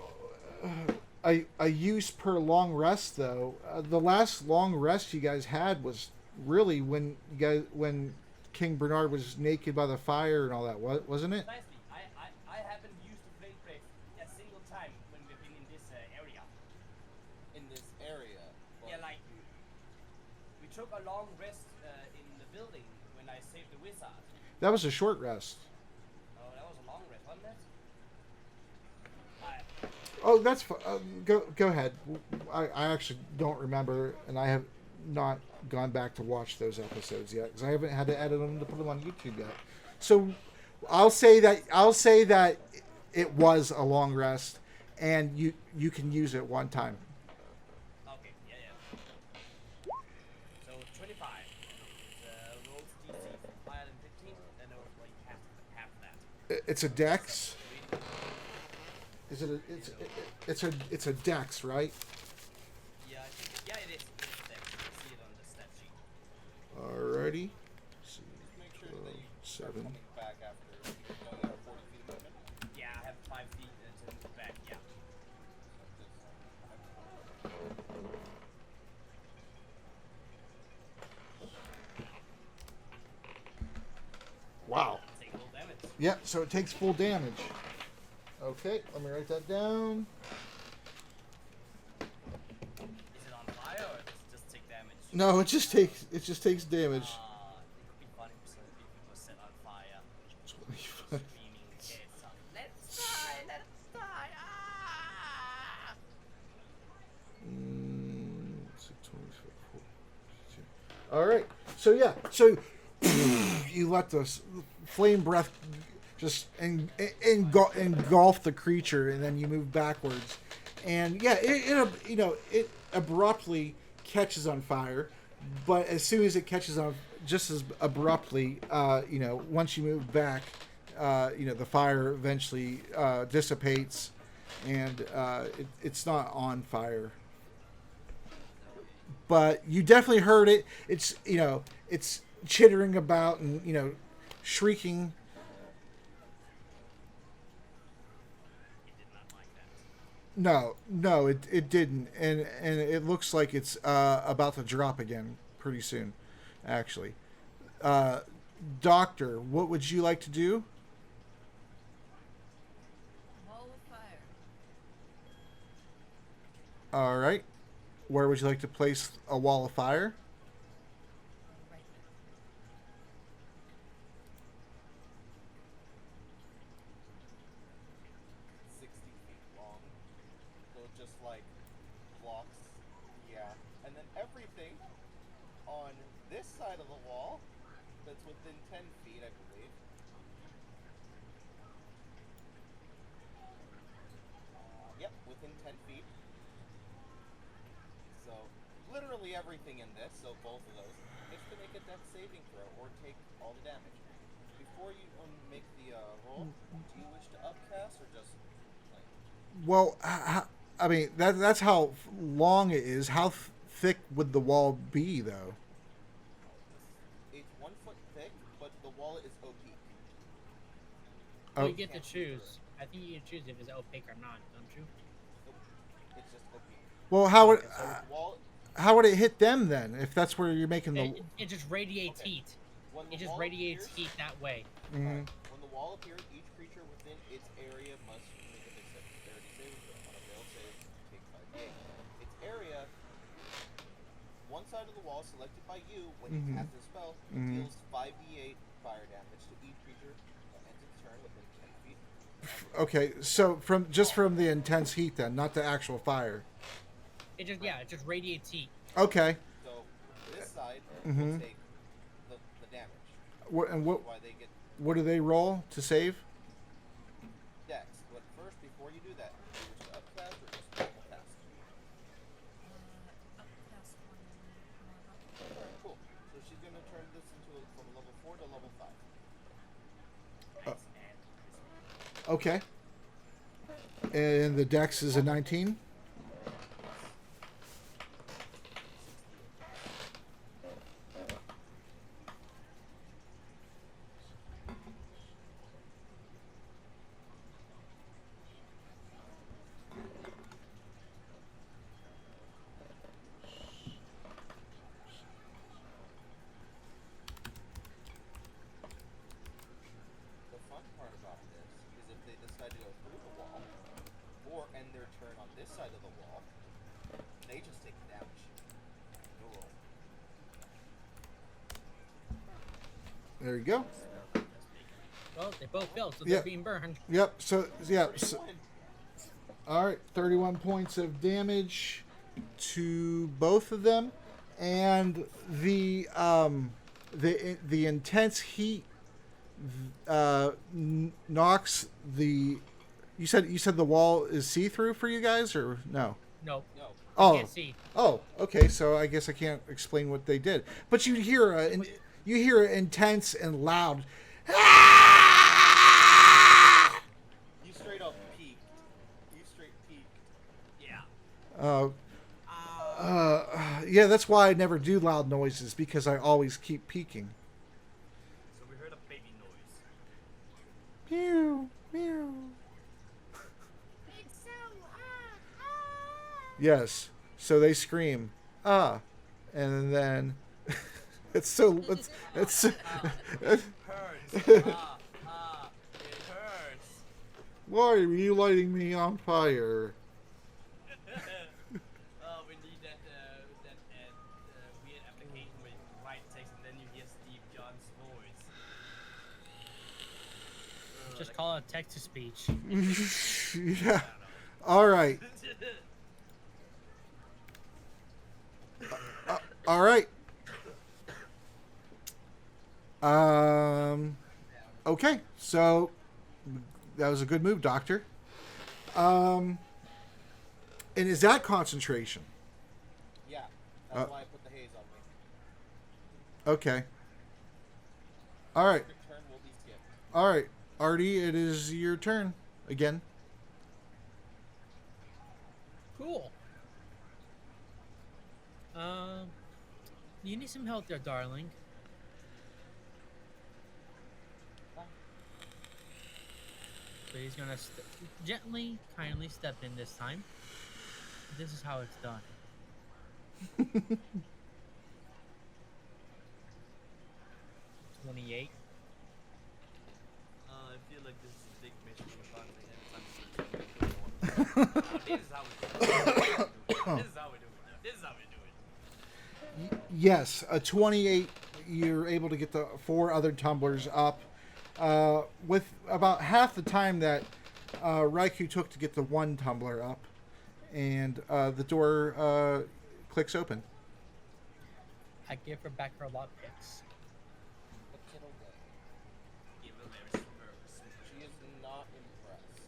a use per long rest though, the last long rest you guys had was really when King Bernard was naked by the fire and all that, wasn't it? Precisely. I haven't used the flame breath a single time when we've been in this area. In this area. Yeah, like we took a long rest in the building when I saved the wizard. That was a short rest. Oh, that was a long rest, wasn't it? Oh, that's go ahead. I actually don't remember, and I have not gone back to watch those episodes yet because I haven't had to edit them to put them on YouTube yet. So I'll say that it was a long rest, and you can use it one time. Okay, yeah. So 25. Rolls DC higher than 15, and it was like half that. It's a dex. Is it? It's a dex, right? Yeah, I think, yeah, it is. It is dex. You can see it on the stat sheet. Alrighty. Let's see. Just make sure that you start 7. coming back after you only have 40 feet of movement. Yeah, I have 5 feet to move back. Yeah. Wow. Take full damage. Yeah, so it takes full damage. Okay, let me write that down. No, it just takes damage. It would be funny if it was set on fire. 25. Screaming kids. Let's die! Let's die! Ah! All right. So yeah. So you let the flame breath just engulf the creature, and then you move backwards, and yeah, it abruptly catches on fire, but as soon as it catches on, just as abruptly, once you move back, the fire eventually dissipates, and it's not on fire. But you definitely heard it. It's it's chittering about and shrieking. No, it didn't, and it looks like it's about to drop again pretty soon, actually. Doctor, what would you like to do? Wall of fire. All right. Where would you like to place a wall of fire? Right 60 feet long. So just like blocks, yeah. And then everything on this side of the wall that's within 10 feet, I believe. Yep, within 10 feet. So literally everything in this, so both of those, is to make a death saving throw or take all the damage. Before you make the roll, do you wish to upcast or just like? Well, I mean that's how long it is. How thick would the wall be, though? It's 1 foot thick, but the wall is opaque. Well, you get to choose. I think you can choose if it's opaque or not, don't you? Nope. It's just opaque. Well, how would it hit them then? If that's where you're making the It just radiates Okay. heat. When the It just wall radiates appears, heat that way. Mhm. When the wall appears, each creature within its area must make a dexterity saving throw. On a failed save, take 5d8. Its area, one side of the wall selected by you when you cast the spell, deals 5d8 fire damage to each creature that ends its turn within 10 feet. Okay, so from the intense heat then, not the actual fire. It just radiates heat. Okay. So this side Mhm. will take the damage. Why they get what do they roll to save? dex. But first, before you do that, do you wish to upcast or just normal cast? Upcast one more level. Alright, cool. So she's gonna turn this from level 4 to level 5. Okay. And the dex is a 19. The fun part about this is if they decide to go through the wall, or end their turn on this side of the wall, they just take the damage. No roll. There you go. Well, they both failed, so Yeah. they're being burned. Yep. So yeah. So, 31. all right, 31 points of damage to both of them, and the intense heat knocks the. You said the wall is see through for you guys, or no? Nope. No. Oh. Can't see. Oh, okay. So I guess I can't explain what they did, but you hear intense and loud. You straight up peeked. You straight peeked. Yeah. Yeah, that's why I never do loud noises, because I always keep peeking. So we heard a baby noise. Meow, meow. Yes. So they scream, ah, and then it's so Hurts. It hurts. Why are you lighting me on fire? Oh, we need that weird just call it text to speech. Yeah. All right. All right. Okay. So that was a good move, Doctor. And is that concentration? Yeah, that's why I put the haze on me. Okay. All right. Your turn will be skipped. All right. Artie, it is your turn again. Cool. You need some help there, darling. So he's gonna gently, kindly step in this time. This is how it's done. 28. I feel like this is a big mission for Fonzie. This is how we do it. This is how we do it. This is how we do it. Yes, a 28. You're able to get the 4 other tumblers up. With about half the time that Raikou took to get the 1 tumbler up, and the door clicks open. I give her back her lock picks. Look at away. Give her very nervous. She is not impressed.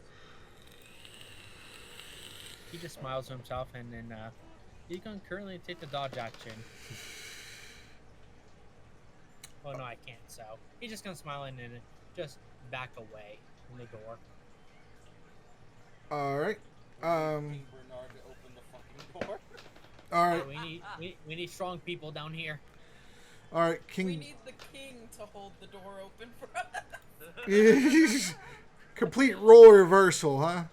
He just smiles to himself, and then he can currently take the dodge action. Oh no, I can't. So he's just gonna smile and then just back away from the door. All right. King Bernard to open the fucking door. All right. We need strong people down here. All right. King. We need the king to hold the door open for us. Complete role reversal, huh?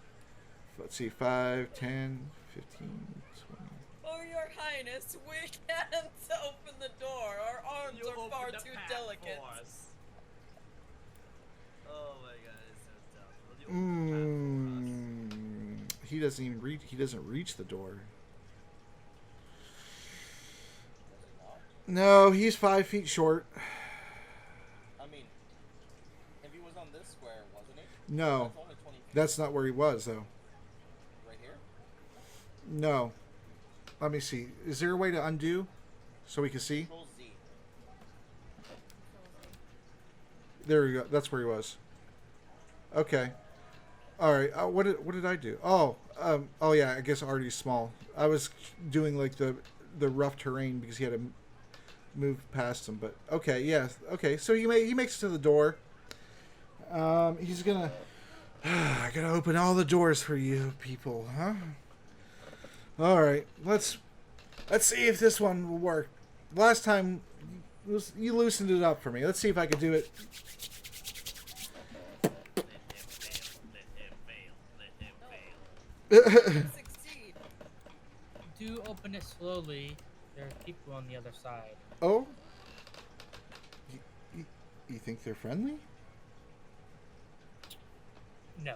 Let's see. 5, 10, 15, 20. Oh, your highness, we can't open the door. Our arms You are opened far the too path delicate. for us. Oh my god, it's so tough. Will you open the path for us? He doesn't even reach. He doesn't reach the door. No, he's 5 feet short. I mean, if he was on this square, wasn't he? No, That's only 20 feet. that's not where he was, though. Right here? No. Let me see. Is there a way to undo so we can see? Control Z. There we go. That's where he was. Okay. All right. What did I do? Oh, yeah. I guess Artie's small. I was doing like the rough terrain because he had to move past him. But okay, yeah. Okay. So he makes it to the door. He's gonna. I gotta open all the doors for you people, huh? All right. Let's see if this one will work. Last time you loosened it up for me. Let's see if I can do it. Succeed. Do open it slowly. There are people on the other side. Oh? You think they're friendly? No.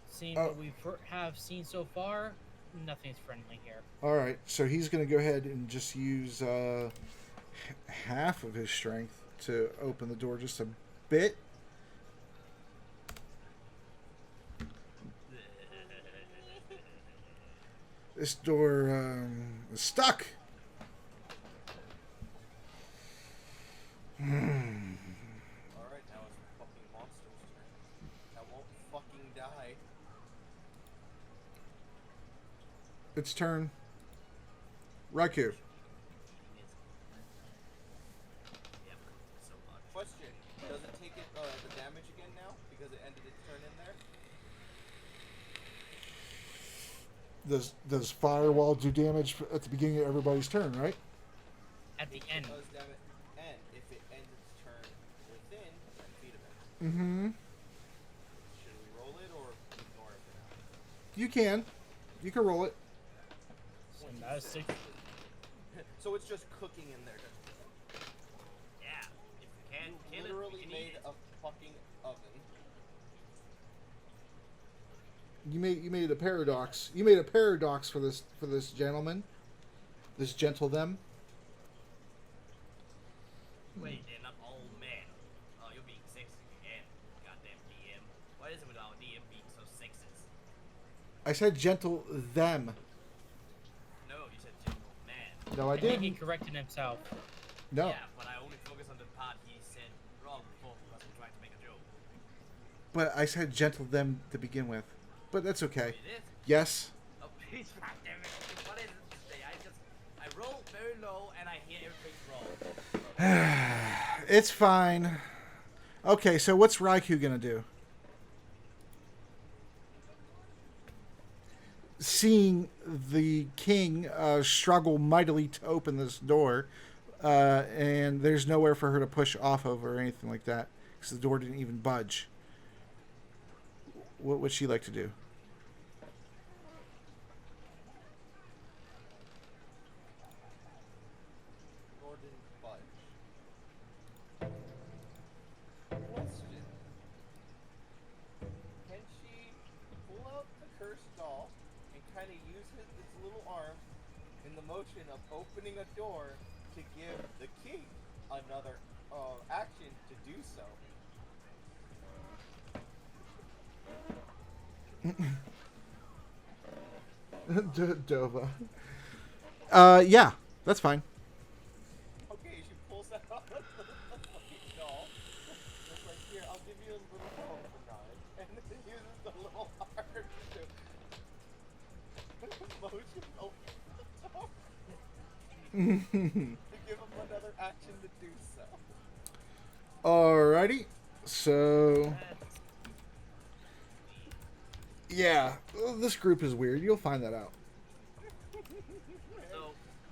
Seeing Oh. what we have seen so far, nothing's friendly here. Alright, so he's going to go ahead and just use half of his strength to open the door just a bit. This door is stuck. Alright, now it's the fucking monster's turn. That won't fucking die. Its turn. Raikou. Question: does it take the damage again now because it ended its turn in there? Does Firewall do damage at the beginning of everybody's turn, right? At the end. Does damage end if it ends its turn within 10 feet of it? Mm-hmm. Should we roll it or ignore it for now? You can. You can roll it. So that was 6. So it's just cooking in there. Yeah. If you can't kill it, Literally you can made eat it. a fucking oven. You made a paradox. You made a paradox for this gentleman. This gentle them. Wait, they're not all men. I said gentle them. No, you said gentle man. No, I I think he didn't. corrected himself. No. Yeah, but I only focus on the part he said wrong before because I'm trying to make a joke. But I said gentle them to begin with. But that's okay. You did? Yes. Oh, please, goddamn it. What is it today? I roll very low and I hear everything's wrong. It's fine. Okay, so what's Raikou gonna do? Seeing the king struggle mightily to open this door, and there's nowhere for her to push off of or anything like that, because the door didn't even budge. What would she like to do? Gordon Budge. Question. Can she pull out the cursed doll and kind of use its little arms in the motion of opening a door to give the king another action to do so? Dova. Yeah, that's fine. Okay, she pulls out the fucking doll. It's like, here, I'll give you a little phone for knife. And then uses the little arm to motion open the door. To give him another action to do so. Alrighty. So, yeah, this group is weird. You'll find that out. So,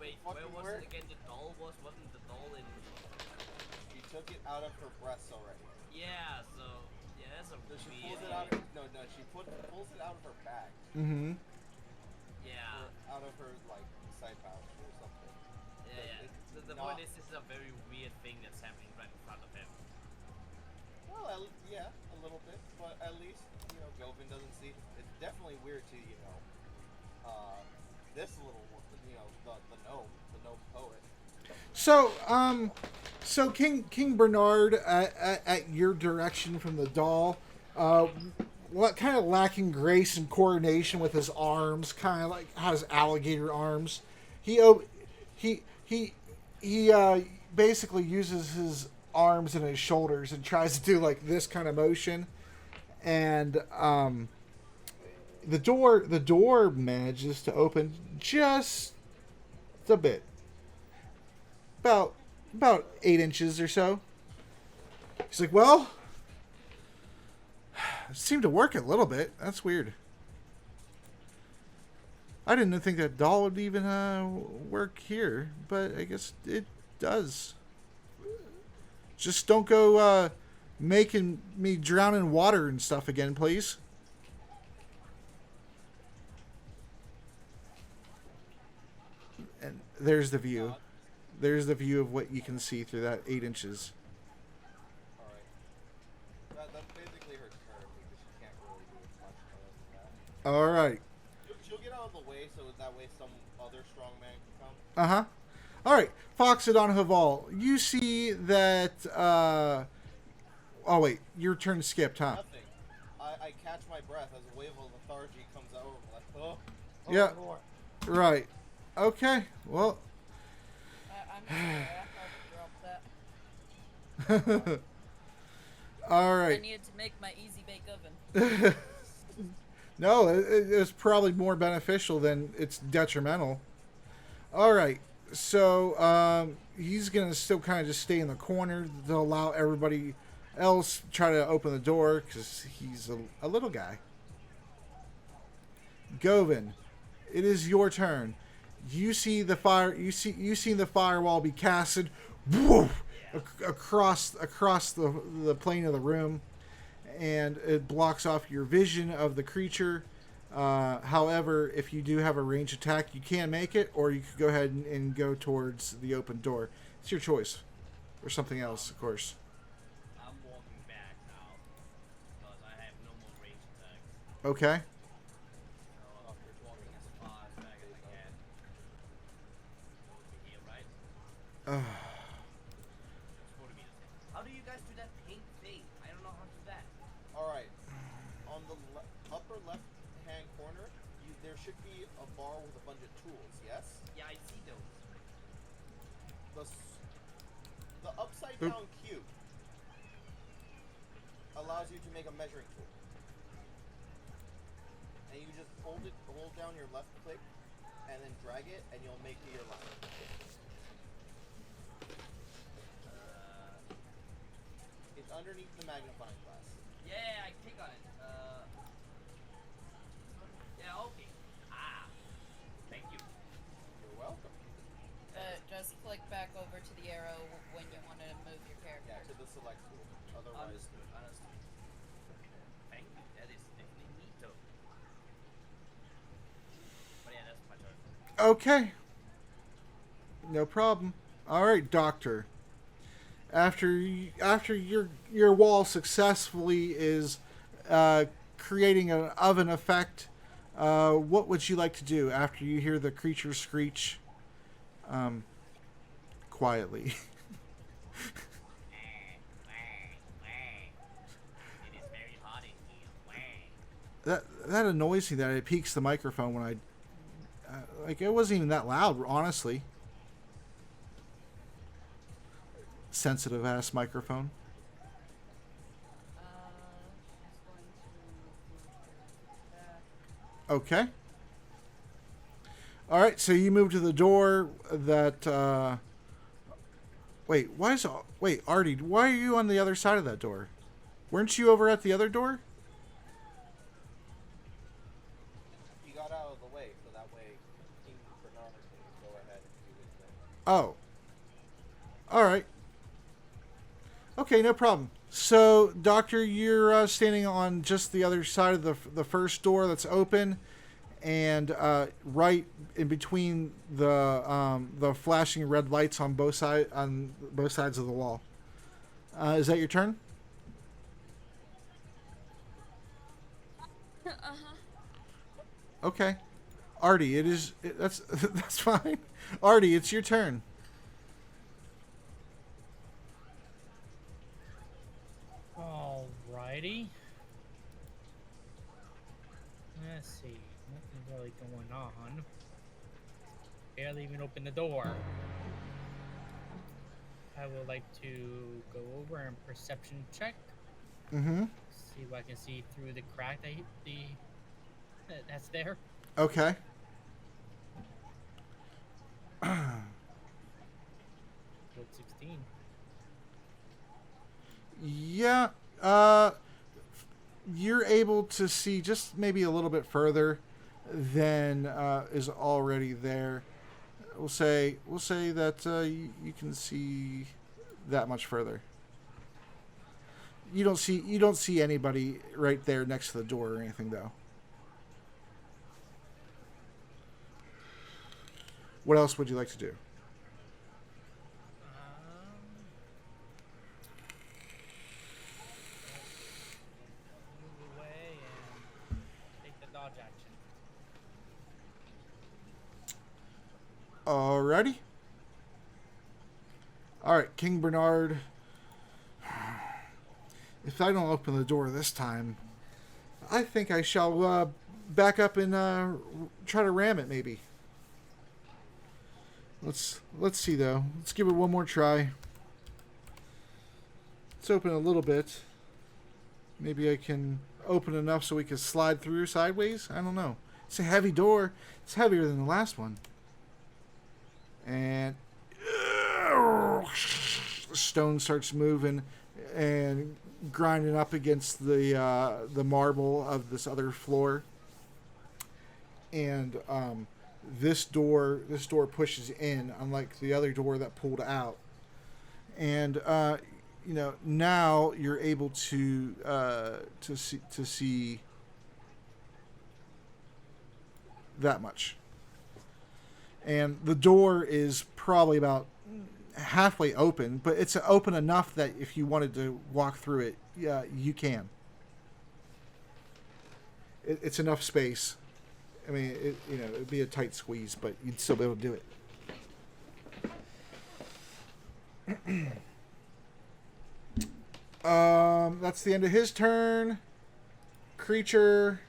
wait, where was Where? it again? The doll wasn't the doll in... She took it out of her breasts already. Yeah, so... Yeah, that's a So she weird... pulls it out. No, she pulls it out of her bag. Mm-hmm. Yeah. Or out of her like side pouch or something. Yeah. The point is, this is a very weird thing that's happening right in front of him. Well, yeah, a little bit, but at least Govin doesn't see. It's definitely weird to this little the gnome poet. So King Bernard, at your direction from the doll, kind of lacking grace and coordination with his arms, kind of like has alligator arms. He basically uses his arms and his shoulders and tries to do like this kind of motion, and the door manages to open just a bit, about 8 inches or so. He's like, well, it seemed to work a little bit. That's weird. I didn't think that doll would even work here, but I guess it does. Just don't go making me drown in water and stuff again, please. And there's the view. There's the view of what you can see through that 8 inches. Alright. That's basically her turn because she can't really do much other than that. All right. She'll get out of the way so that way some other strong man can come. Uh-huh. All right. Foxodon Haval, you see that... Oh, wait. Your turn skipped, huh? Nothing. I catch my breath as a wave of lethargy comes over. Like, oh Yeah. Lord. Right. Okay. Well... I'm sorry, I had to drop that. All I right. needed to make my easy bake oven. No, it's probably more beneficial than it's detrimental. All right. So he's going to still kind of just stay in the corner to allow everybody else try to open the door because he's a little guy. Govin, it is your turn. You see the fire. You seen the firewall be casted, woof, across the plane of the room, and it blocks off your vision of the creature. However, if you do have a range attack, you can make it, or you could go ahead and go towards the open door. It's your choice, or something else, of course. I'm walking back now because I have no more range attacks. Okay. So I'm just walking as far as back as I can. Over here, right? 40 meters. How do you guys do that pink thing? I don't know how to do that. Alright. On the upper left hand corner, Right down Q allows you to make a measuring tool. And you just hold down your left click, and then drag it, and you'll make your line. It's underneath the magnifying glass. Yeah, I click on it. Yeah, okay. Thank you. You're welcome. Just click back over to the arrow when you want to move your character. Yeah, to the select tool. Otherwise, Understood. Thank you. That is definitely neato. But yeah, that's my turn. Okay. No problem. All right, Doctor. After your wall successfully is creating an oven effect, what would you like to do after you hear the creature screech quietly? It is very hot in here. That annoys me that it peaks the microphone when I like it wasn't even that loud, honestly. Sensitive ass microphone. She's going to move back. Okay. All right, so you move to the door that wait, Artie, why are you on the other side of that door? Weren't you over at the other door? he got out of the way, so that way King Bernard can go ahead and do his thing. Oh. All right. Okay, no problem. So, Doctor, you're standing on just the other side of the first door that's open, and right in between the flashing red lights on both sides of the wall. Is that your turn? Okay, Artie, that's that's fine. Artie, it's your turn. Alrighty. Let's see. Nothing really going on. Barely even open the door. I would like to go over and perception check. Mm-hmm. See if I can see through the crack that's there. Okay. Code 16. Yeah, you're able to see just maybe a little bit further than is already there. We'll say that you can see that much further. You don't see anybody right there next to the door or anything, though. What else would you like to do? Move away and take the dodge action. Alrighty. Alright, King Bernard. If I don't open the door this time, I think I shall back up and try to ram it, maybe. Let's see, though. Let's give it one more try. Let's open a little bit. Maybe I can open enough so we can slide through sideways? I don't know. It's a heavy door. It's heavier than the last one. And the stone starts moving and grinding up against the marble of this other floor. And this door pushes in, unlike the other door that pulled out. And now you're able to see that much. And the door is probably about halfway open, but it's open enough that if you wanted to walk through it, yeah, you can. It's enough space. I mean, it'd be a tight squeeze, but you'd still be able to do it. That's the end of his turn. Creature.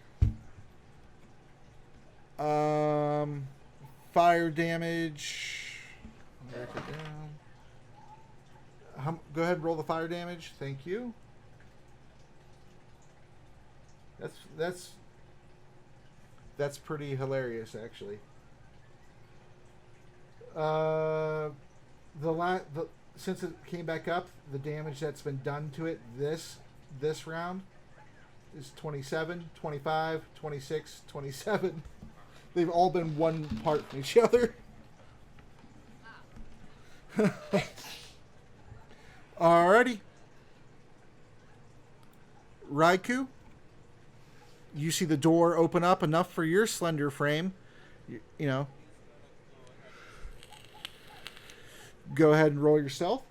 Fire damage. Back it down. Go ahead and roll the fire damage. Thank you. That's pretty hilarious, actually. Since it came back up, the damage that's been done to it this round is 27, 25, 26, 27. They've all been one part from each other. Alrighty. Raikou, you see the door open up enough for your slender frame. You know. Go ahead and roll yourself.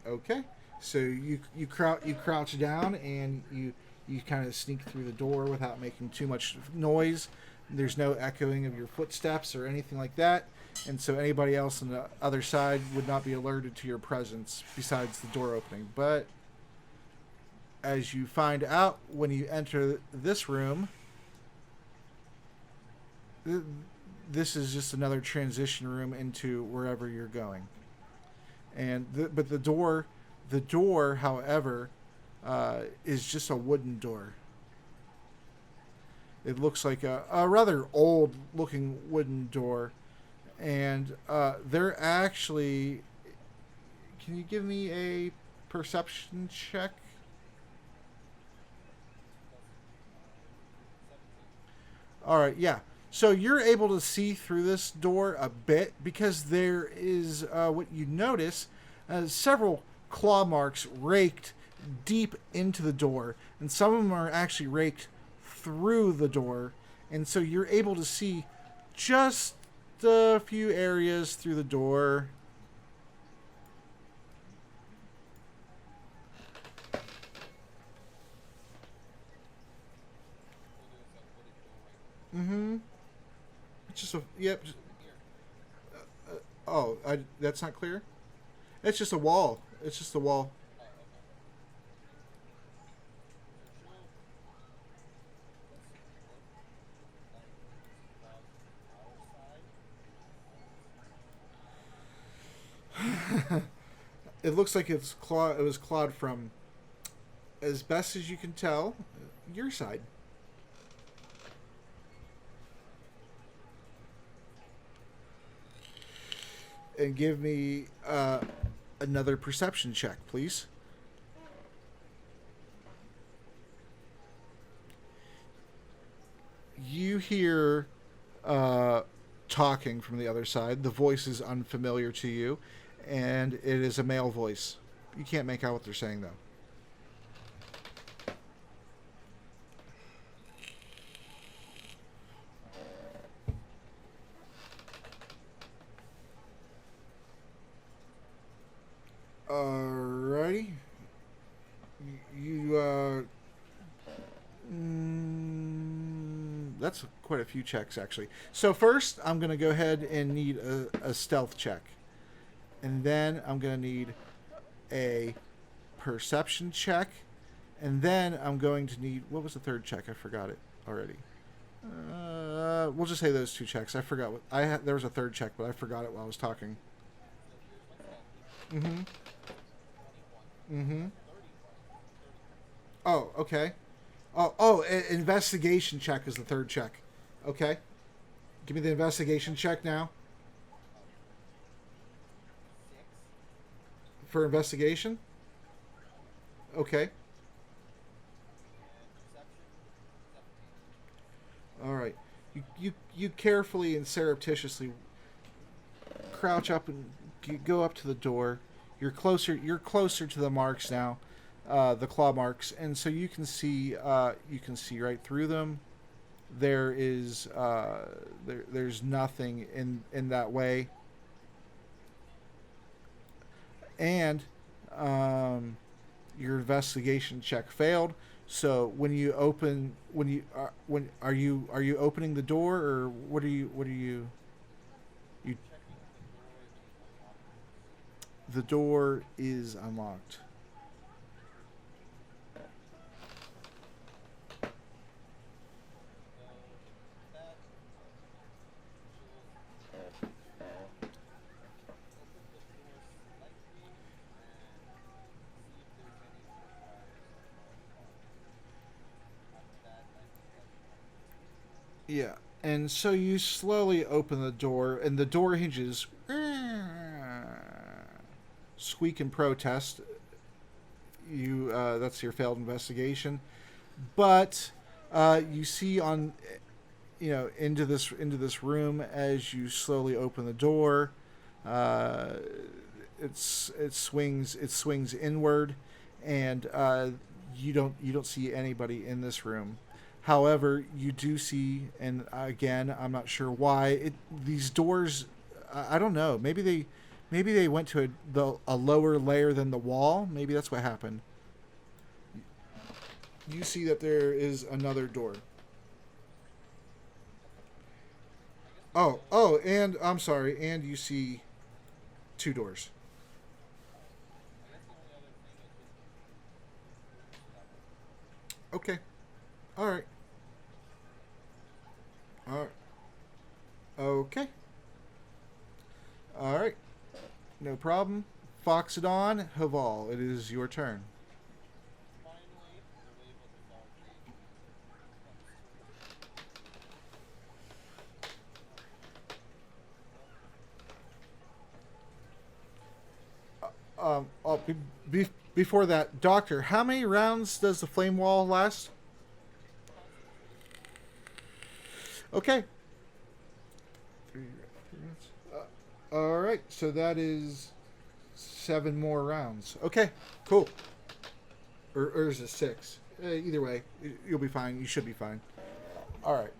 Okay, so you crouch down and you kind of sneak through the door without making too much noise. There's no echoing of your footsteps or anything like that, and so anybody else on the other side would not be alerted to your presence besides the door opening. But as you find out when you enter this room, this is just another transition room into wherever you're going. And but the door, however, is just a wooden door. It looks like a rather old-looking wooden door, and they're actually. Can you give me a perception check? All right, yeah. So you're able to see through this door a bit because there is what you notice several claw marks raked deep into the door, and some of them are actually raked through the door, and so you're able to see just a few areas through the door. Mm-hmm. It's just a yep. That's not clear. It's just a wall. It's just a wall. It looks like it was clawed from, as best as you can tell, your side. And give me another perception check, please. You hear talking from the other side. The voice is unfamiliar to you, and it is a male voice. You can't make out what they're saying, though. Alrighty. That's quite a few checks, actually. So first, I'm going to go ahead and need a stealth check. And then I'm going to need a perception check. And then I'm going to need... What was the third check? I forgot it already. We'll just say those two checks. I forgot what... There was a third check, but I forgot it while I was talking. Mm-hmm. Mm-hmm. Oh, okay. Investigation check is the third check. Okay. Give me the investigation check now. For investigation? Okay. All right. You carefully and surreptitiously crouch up and go up to the door. You're closer to the marks now, the claw marks, and so you can see right through them. There is there's nothing in that way, and your investigation check failed. So when you are you opening the door, or what are you? The door is unlocked. Yeah, and so you slowly open the door, and the door hinges squeak in protest. You that's your failed investigation, but you see on into this room as you slowly open the door. It swings inward, and you don't see anybody in this room. However, you do see, and again, I'm not sure why these doors. I don't know. Maybe they went to a lower layer than the wall. Maybe that's what happened. You see that there is another door. Oh, and I'm sorry, and you see two doors. Okay. All right. All right. Okay. All right. No problem. Foxodon, Haval, it is your turn. Before that, Doctor, how many rounds does the flame wall last? Okay. All right, so that is 7 more rounds. Okay, cool. Or is it 6? Either way, you'll be fine. You should be fine. All right.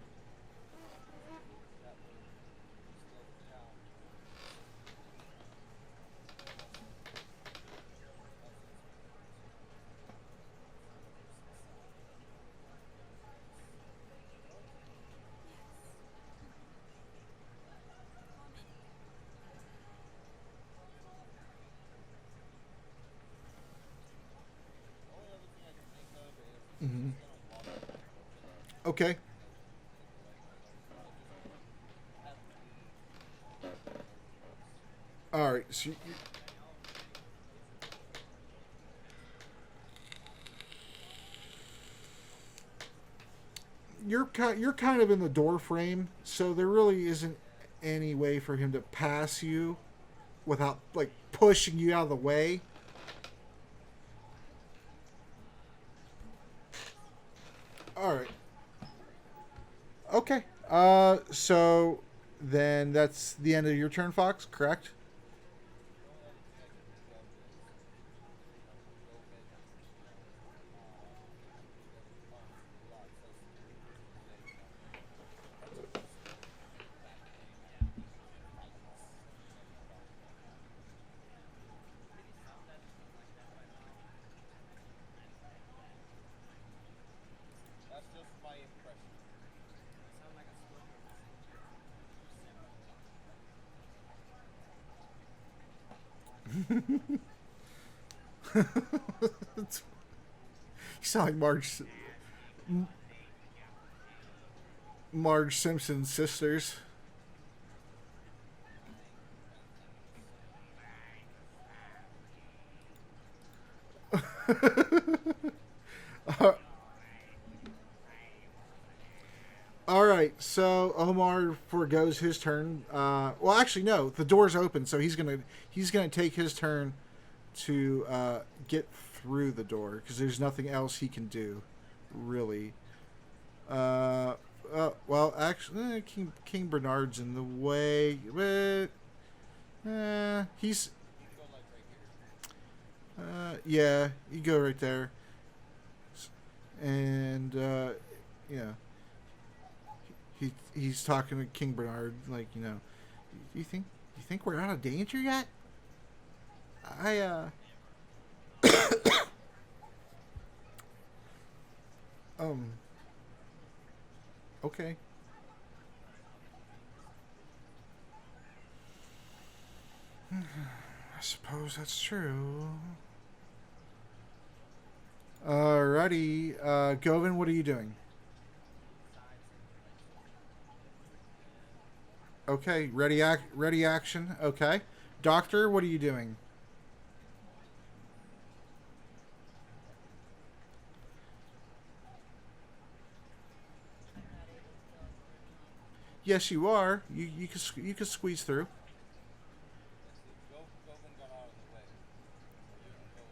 Mm-hmm. Okay. All right. So you're kind of in the door frame, so there really isn't any way for him to pass you without like pushing you out of the way. All right. Okay. So then that's the end of your turn, Fox, correct? That's just my impression. You sound like Marge Simpson's sisters. All right, so Omar forgoes his turn. Well, actually, no. The door's open, so he's gonna take his turn to get through the door because there's nothing else he can do, really. Well, actually, King Bernard's in the way, but he's. Yeah, you go right there, and he's talking to King Bernard, like, you think we're out of danger yet? Okay. I suppose that's true. Alrighty, Govin, what are you doing? Okay, ready action. Okay. Doctor, what are you doing? Yes, you are. You can squeeze through. Go and got out of the way. You can go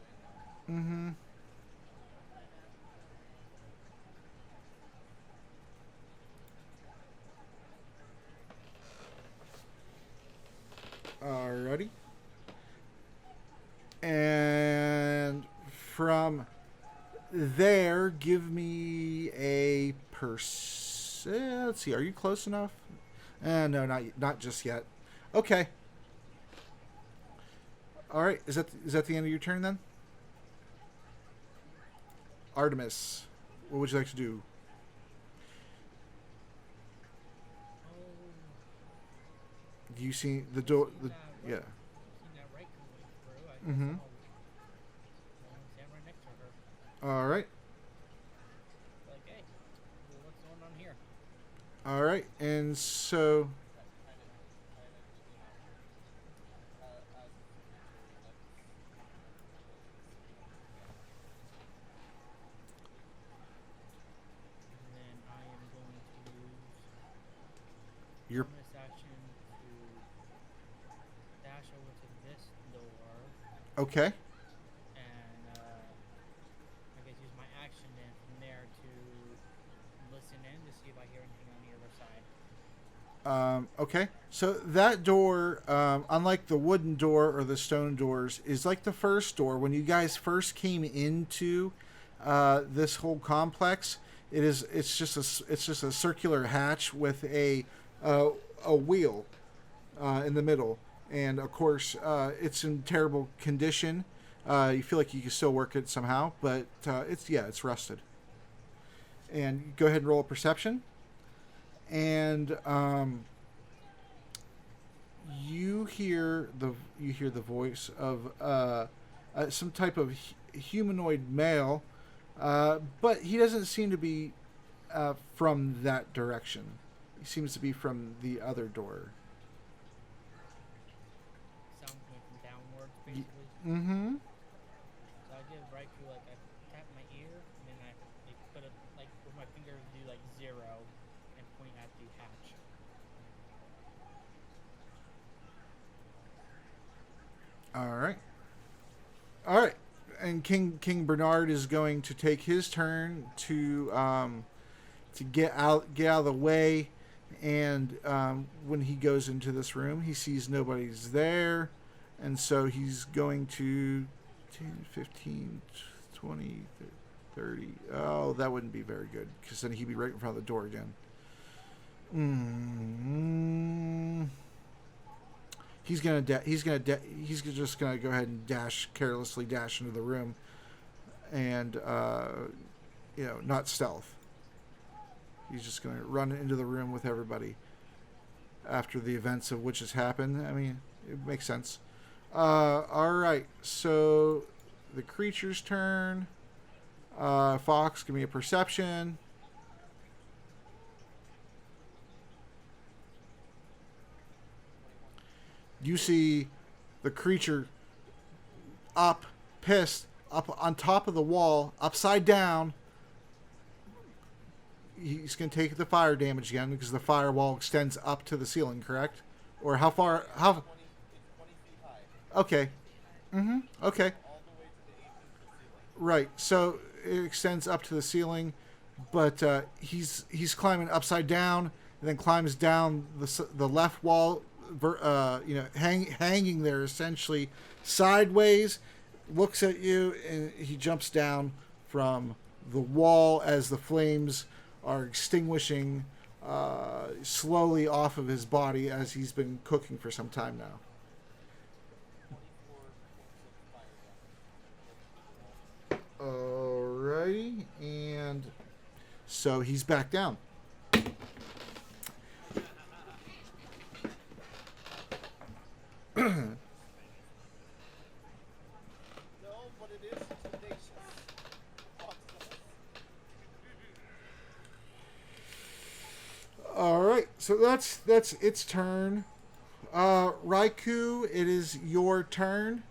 in now. Mm-hmm. Alrighty. And from there, give me a let's see. Are you close enough? No, not just yet. Okay. All right. Is that the end of your turn then? Artemis, what would you like to do? Do you see the door? Yeah. Mm-hmm. All right. Like, hey, what's going on here? All right, and so. Your bonus action to dash over to this door. Okay. And I guess use my action then from there to listen in to see if I hear anything on the other side. Okay. So that door, unlike the wooden door or the stone doors, is like the first door. When you guys first came into this whole complex, it's just a circular hatch with a wheel in the middle, and of course it's in terrible condition. You feel like you can still work it somehow, but it's rusted. And go ahead and roll a perception, and you hear the voice of some type of humanoid male, but he doesn't seem to be from that direction. He seems to be from the other door. Sound coming from downwards, basically. Mm-hmm. So I give Raikou like I tap my ear, and then I put it like with my finger do like 0 and point at the hatch. All right. And King Bernard is going to take his turn to get out of the way. And when he goes into this room, he sees nobody's there. And so he's going to 10, 15, 20, 30. Oh, that wouldn't be very good, because then he'd be right in front of the door again. He's just gonna go ahead and carelessly dash into the room, and not stealth. He's just gonna run into the room with everybody after the events of which has happened. I mean, it makes sense. All right, so the creature's turn. Fox, give me a perception. You see the creature pissed, up on top of the wall, upside down. He's going to take the fire damage again because the firewall extends up to the ceiling, correct? Or how far? It's 20 feet high. Okay. Mm-hmm. Okay. All the way to the 8 feet ceiling. Right. So it extends up to the ceiling, but he's climbing upside down and then climbs down the left wall. Hanging there essentially sideways, looks at you, and he jumps down from the wall as the flames are extinguishing slowly off of his body as he's been cooking for some time now. 24 points of fire damage. Alrighty, and so he's back down. No, but it is tenacious. All right, so that's its turn. Raikou, it is your turn.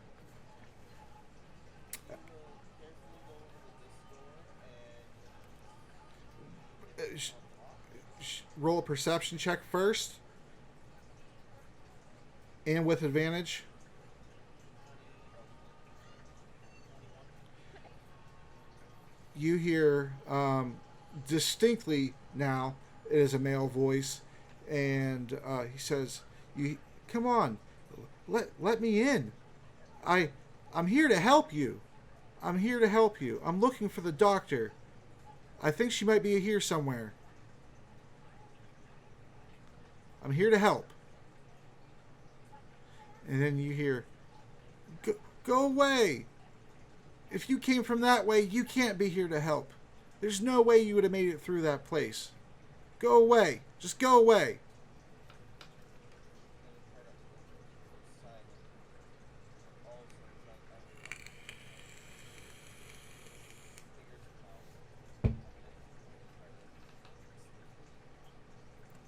roll a perception check first? And with advantage. You hear distinctly now, it is a male voice, and he says, "You come on, let me in. I'm here to help you. I'm here to help you. I'm looking for the doctor. I think she might be here somewhere. I'm here to help." And then you hear, Go away. If you came from that way, you can't be here to help. There's no way you would have made it through that place. Go away. Just go away."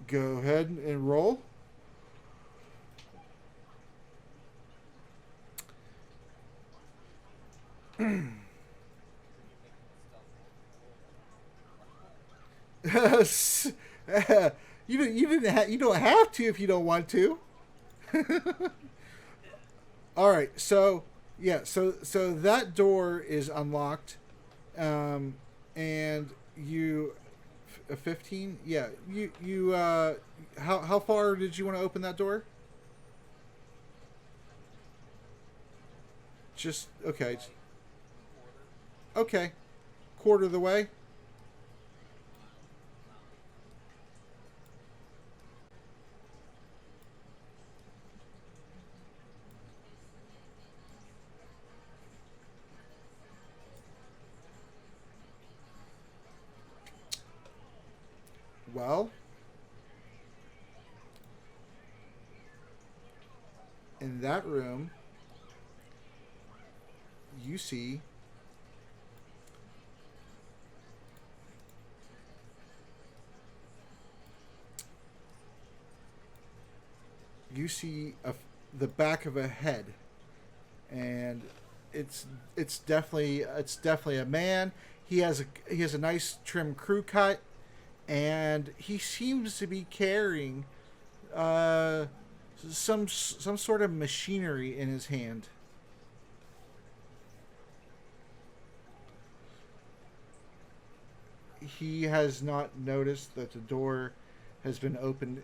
Go ahead and roll. You don't have to if you don't want to. All right, so that door is unlocked, and you 15. Yeah, you how far did you want to open that door? Just okay. Okay, quarter of the way. Well, in that room, you see the back of a head, and it's definitely a man. He has a nice trim crew cut, and he seems to be carrying some sort of machinery in his hand. He has not noticed that the door has been opened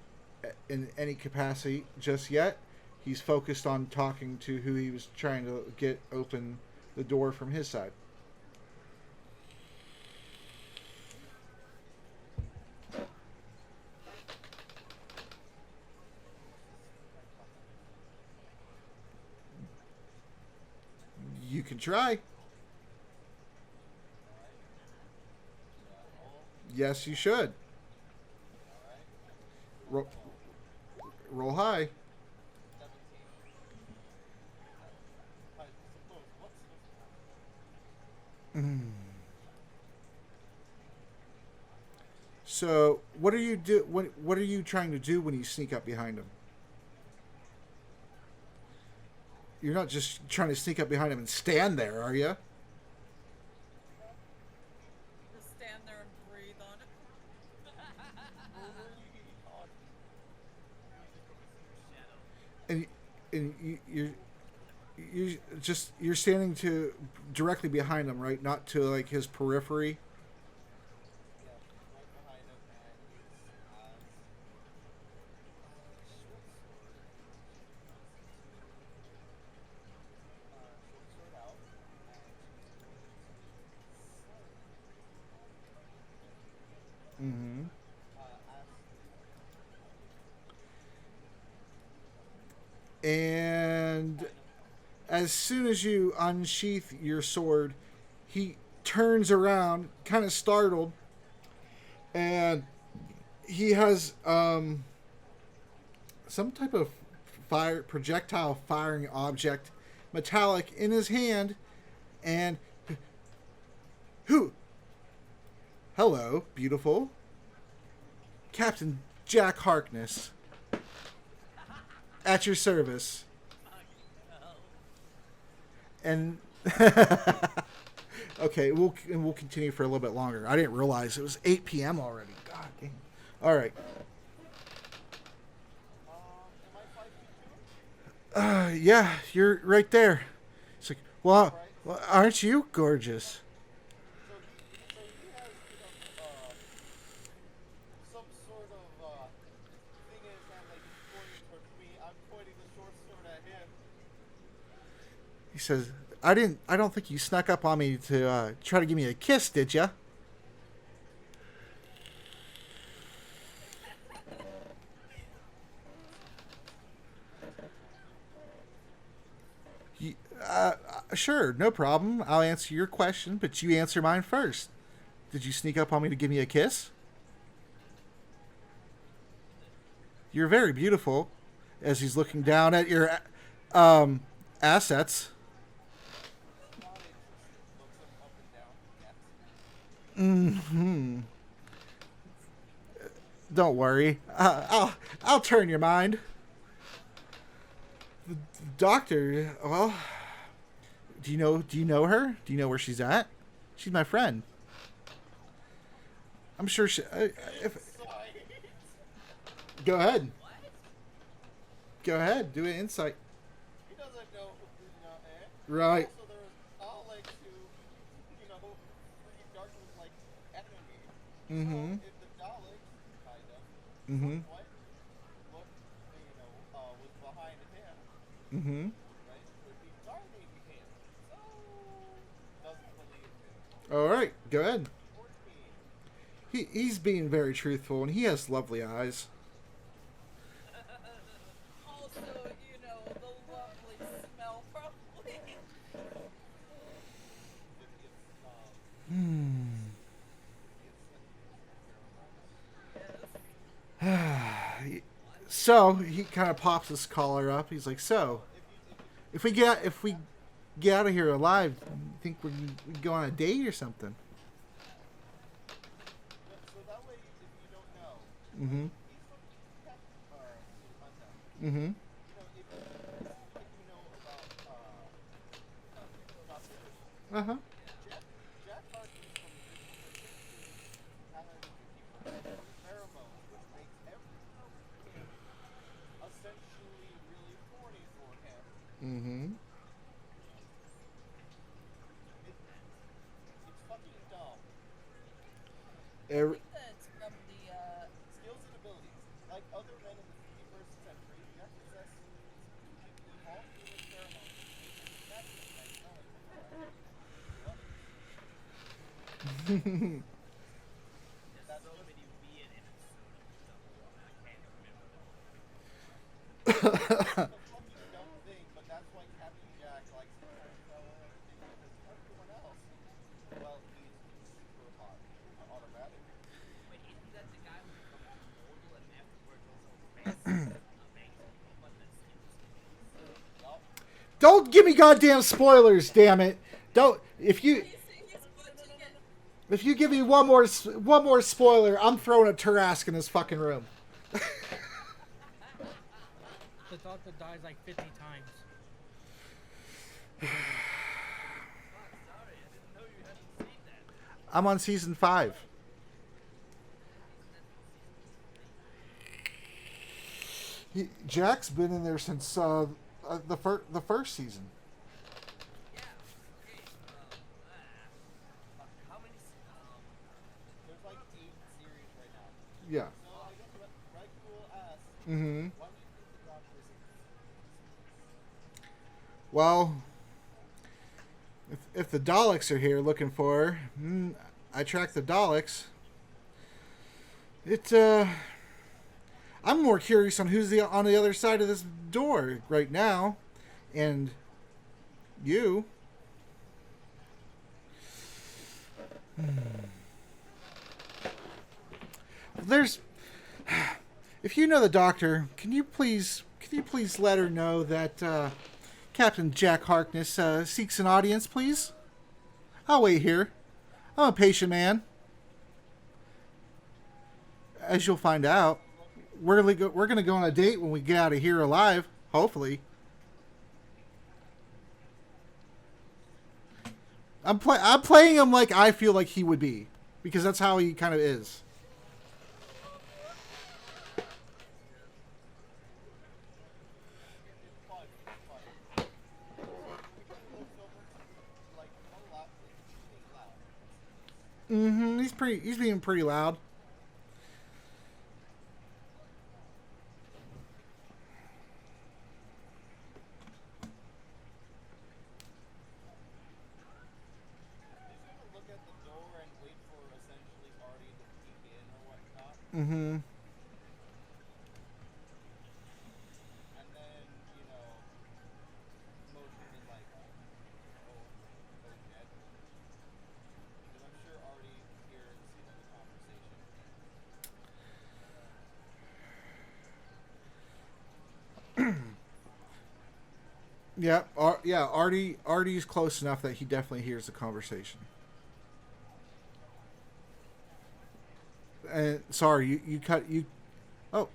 in any capacity just yet. He's focused on talking to who he was trying to get open the door from his side. You can try. Yes, you should. Roll high. So, what are you trying to do when you sneak up behind him? You're not just trying to sneak up behind him and stand there, are you? Just stand there and breathe on it. And you're standing directly behind him, right? Not to like his periphery. Mm-hmm. And as soon as you unsheath your sword, he turns around, kind of startled, and he has some type of projectile firing object, metallic, in his hand, and hello, beautiful. Captain Jack Harkness. At your service. And okay, we'll continue for a little bit longer. I didn't realize it was 8 p.m. already. God damn. All right. Am I 5 feet 2? Yeah, you're right there. It's like, well, aren't you gorgeous? So he has, some sort of thing in his hand, like he's pointing towards me. I'm pointing the short sword at him. He says, I don't think you snuck up on me to try to give me a kiss, did ya? Sure, no problem. I'll answer your question, but you answer mine first. Did you sneak up on me to give me a kiss? You're very beautiful, as he's looking down at your assets. Mm-hmm. Don't worry. I'll turn your mind. The doctor, well, do you know her? Do you know where she's at? She's my friend. I'm sure she. Go ahead. Go ahead. Do an insight. He doesn't know, Right. Also, there was Alex who, pretty dark was like enemy. Mm-hmm. So if the Daleks, kind of, Mm-hmm. what, was behind him, Mm-hmm. right, would be guarding him. So, doesn't believe him. All right. Go ahead. 14. He's being very truthful, and he has lovely eyes. Also, the lovely smell, probably. So he kind of pops his collar up. He's like, "So, if we get out of here alive, you think we go on a date or something?" So that way, if you don't know, Mm-hmm. he's from Tech, or unknown. Mm-hmm. If you know about Dr. Who, Uh-huh. Jack Harkness from the original pheromones, which makes everyone essentially really horny for him. Mm-hmm. It's fucking dumb. I think that's from the, Skills and abilities. Like other men in the 51st century, Jack possesses all human pheromones. That's There's so many weird episodes of Doctor Who, I can't remember them all. a fucking dumb thing, but that's why Captain Jack likes to try to tell everything because everyone else, well, he's super hot automatically. Wait, isn't that the guy who becomes immortal and afterwards also amazing robot that skills? Yup. Don't give me goddamn spoilers, damn it! Don't if you give me one more spoiler, I'm throwing a Turask in this fucking room. The Doctor dies like 50 times. Sorry, I didn't know you hadn't seen that. I'm on season 5. Jack's been in there since the first season. Yeah, okay, how many, There's like 8 series right now. Yeah. So I guess Red Cool asks, Mm-hmm. why do you think the Doctor is Well, if the Daleks are here looking for her, I track the Daleks. I'm more curious on who's on the other side of this door right now, and you. There's. If you know the Doctor, can you please let her know that Captain Jack Harkness seeks an audience, please? I'll wait here. I'm a patient man. As you'll find out, we're gonna go on a date when we get out of here alive. Hopefully. I'm playing him like I feel like he would be, because that's how he kind of is. Mm-hmm. He's being pretty loud. He's gonna look at the door and wait for essentially Artie to peek in or whatnot, Mm-hmm. and then motion in like, oh, Ned, because I'm sure Artie hears the conversation. Yeah, Artie's close enough that he definitely hears the conversation. And sorry, you cut you. Oh,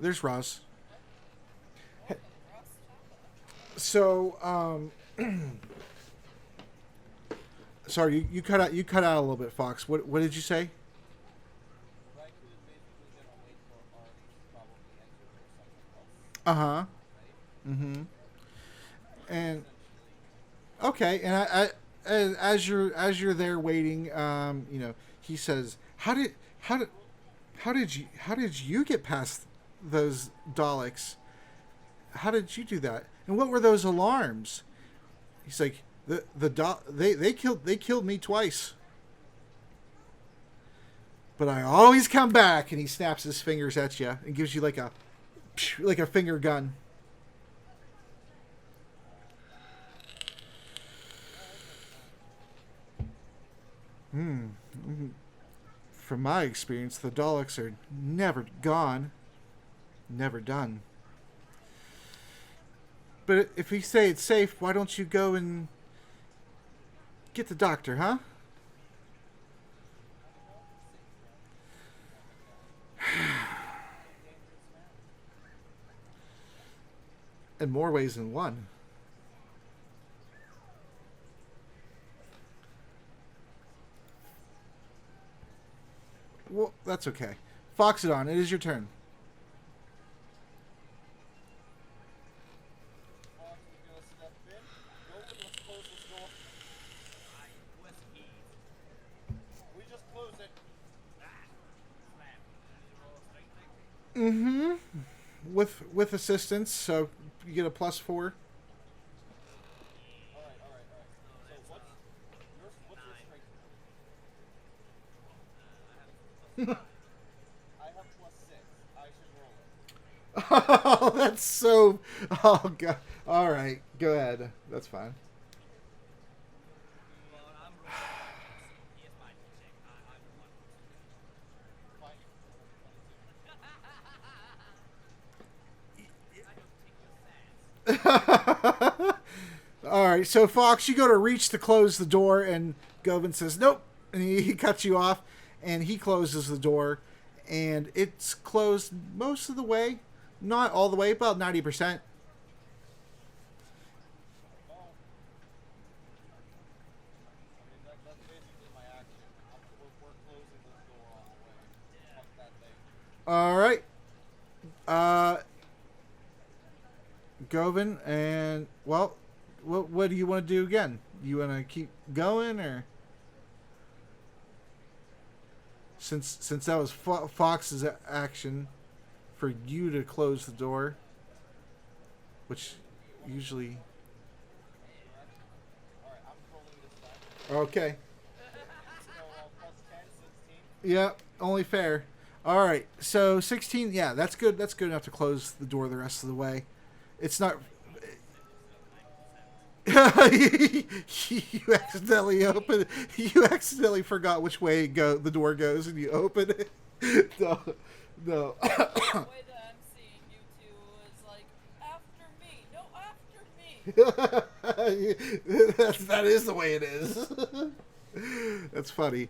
there's Ross. So, sorry, you cut out a little bit, Fox. What did you say? Raikou is basically gonna wait for Artie to probably enter or something else, Uh-huh. right? Mm-hmm. And Essentially. okay, and as you're there waiting, he says, how did you get past those Daleks? How did you do that? And what were those alarms? He's like, they killed me twice, but I always come back. And he snaps his fingers at you and gives you like a finger gun. From my experience, the Daleks are never gone, never done. But if we say it's safe, why don't you go and get the doctor, huh? In more ways than one. Well, that's okay. Foxodon, it is your turn. Fox is gonna step in. Nobody, let's close this door. Where's the key? We just closed it. Slam. Roll strength check. Mm-hmm. With assistance, so you get a +4. Alright. So what's your strength? I have +6. I should roll it. Oh, that's so. Oh god. All right, go ahead. That's fine. Well, I'm rolling. Here's my check. I'm the one. Fine. I don't take your sass. All right, so Fox, you go to reach to close the door, and Govin says nope, and he cuts you off, and he closes the door, and it's closed most of the way, not all the way, about 90%. Oh. I mean, that's basically my action. We're closing this door all the way. Fuck that thing. All right, Govin, and well, what do you want to do again? You want to keep going, or since that was Fox's action for you to close the door, which usually Alright, I'm rolling this time. okay. So, +10, 16. Yeah, only fair. All right, so 16. Yeah, that's good. That's good enough to close the door the rest of the way. It's not. You accidentally forgot which way the door goes, and you open it. No. The way that I'm seeing you two is like, after me, no, after me. That is the way it is. That's funny.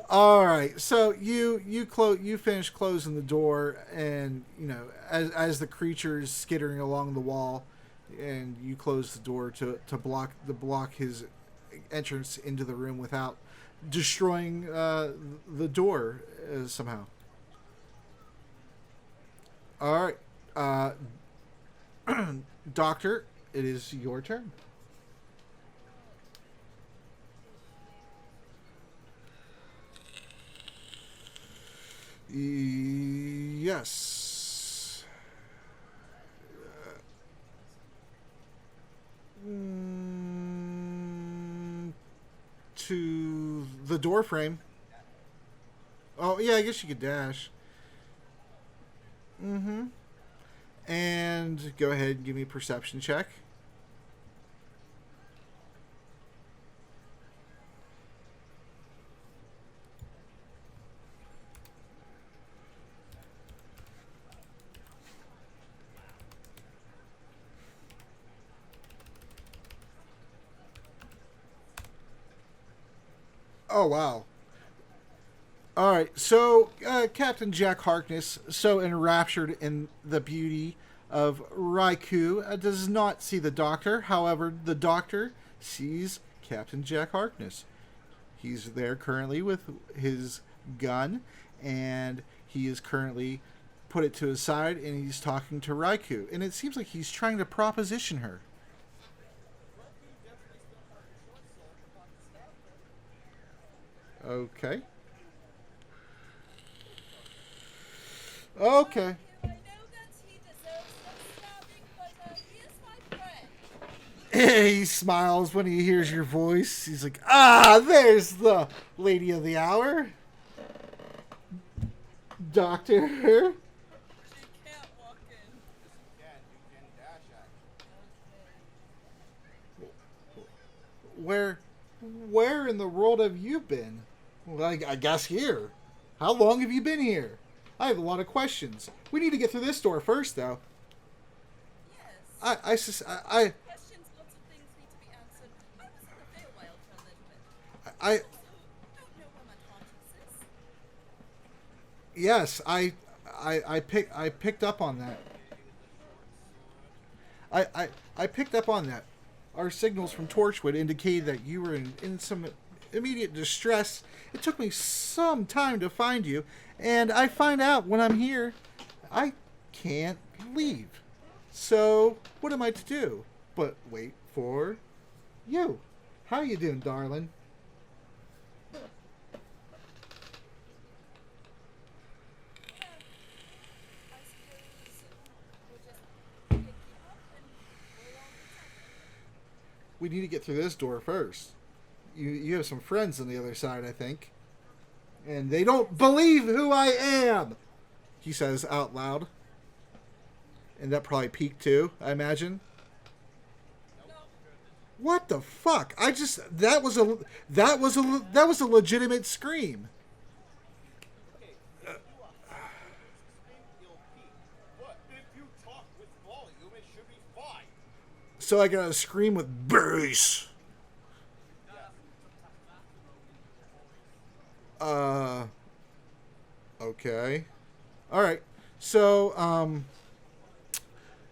All right, so you finish closing the door, and as the creature is skittering along the wall, and you close the door to block his entrance into the room without destroying the door somehow. All right, Doctor, it is your turn. Yes. To the door frame. Oh, yeah, I guess you could dash. Mm-hmm. And go ahead and give me a perception check. Oh, wow. All right, so Captain Jack Harkness, so enraptured in the beauty of Raikou, does not see the Doctor. However, the Doctor sees Captain Jack Harkness. He's there currently with his gun, and he is currently put it to his side, and he's talking to Raikou. And it seems like he's trying to proposition her. Okay. Okay. I know that he deserves some stabbing, but he is my friend. He smiles when he hears your voice. He's like, ah, there's the lady of the hour. Doctor. She can't walk in. You can dash at. Where in the world have you been? Well, I guess here. How long have you been here? I have a lot of questions. We need to get through this door first, though. Yes. Questions, lots of things need to be answered. I was in the Feywild for a little bit. I Also, don't know where my conscience is. yes, I picked up on that. I picked up on that. Our signals from Torchwood indicated that you were in some immediate distress. It took me some time to find you, and I find out when I'm here, I can't leave. So, what am I to do? But wait for you. How you doing, darling? I suppose we'll just pick you up and we're all good. We need to get through this door first. You have some friends on the other side, I think. And they don't believe who I am, he says out loud. And that probably peaked too, I imagine. What the fuck? That was a legitimate scream. But if you talk with volume, it should be fine. So I gotta scream with bass. Okay. Alright. So,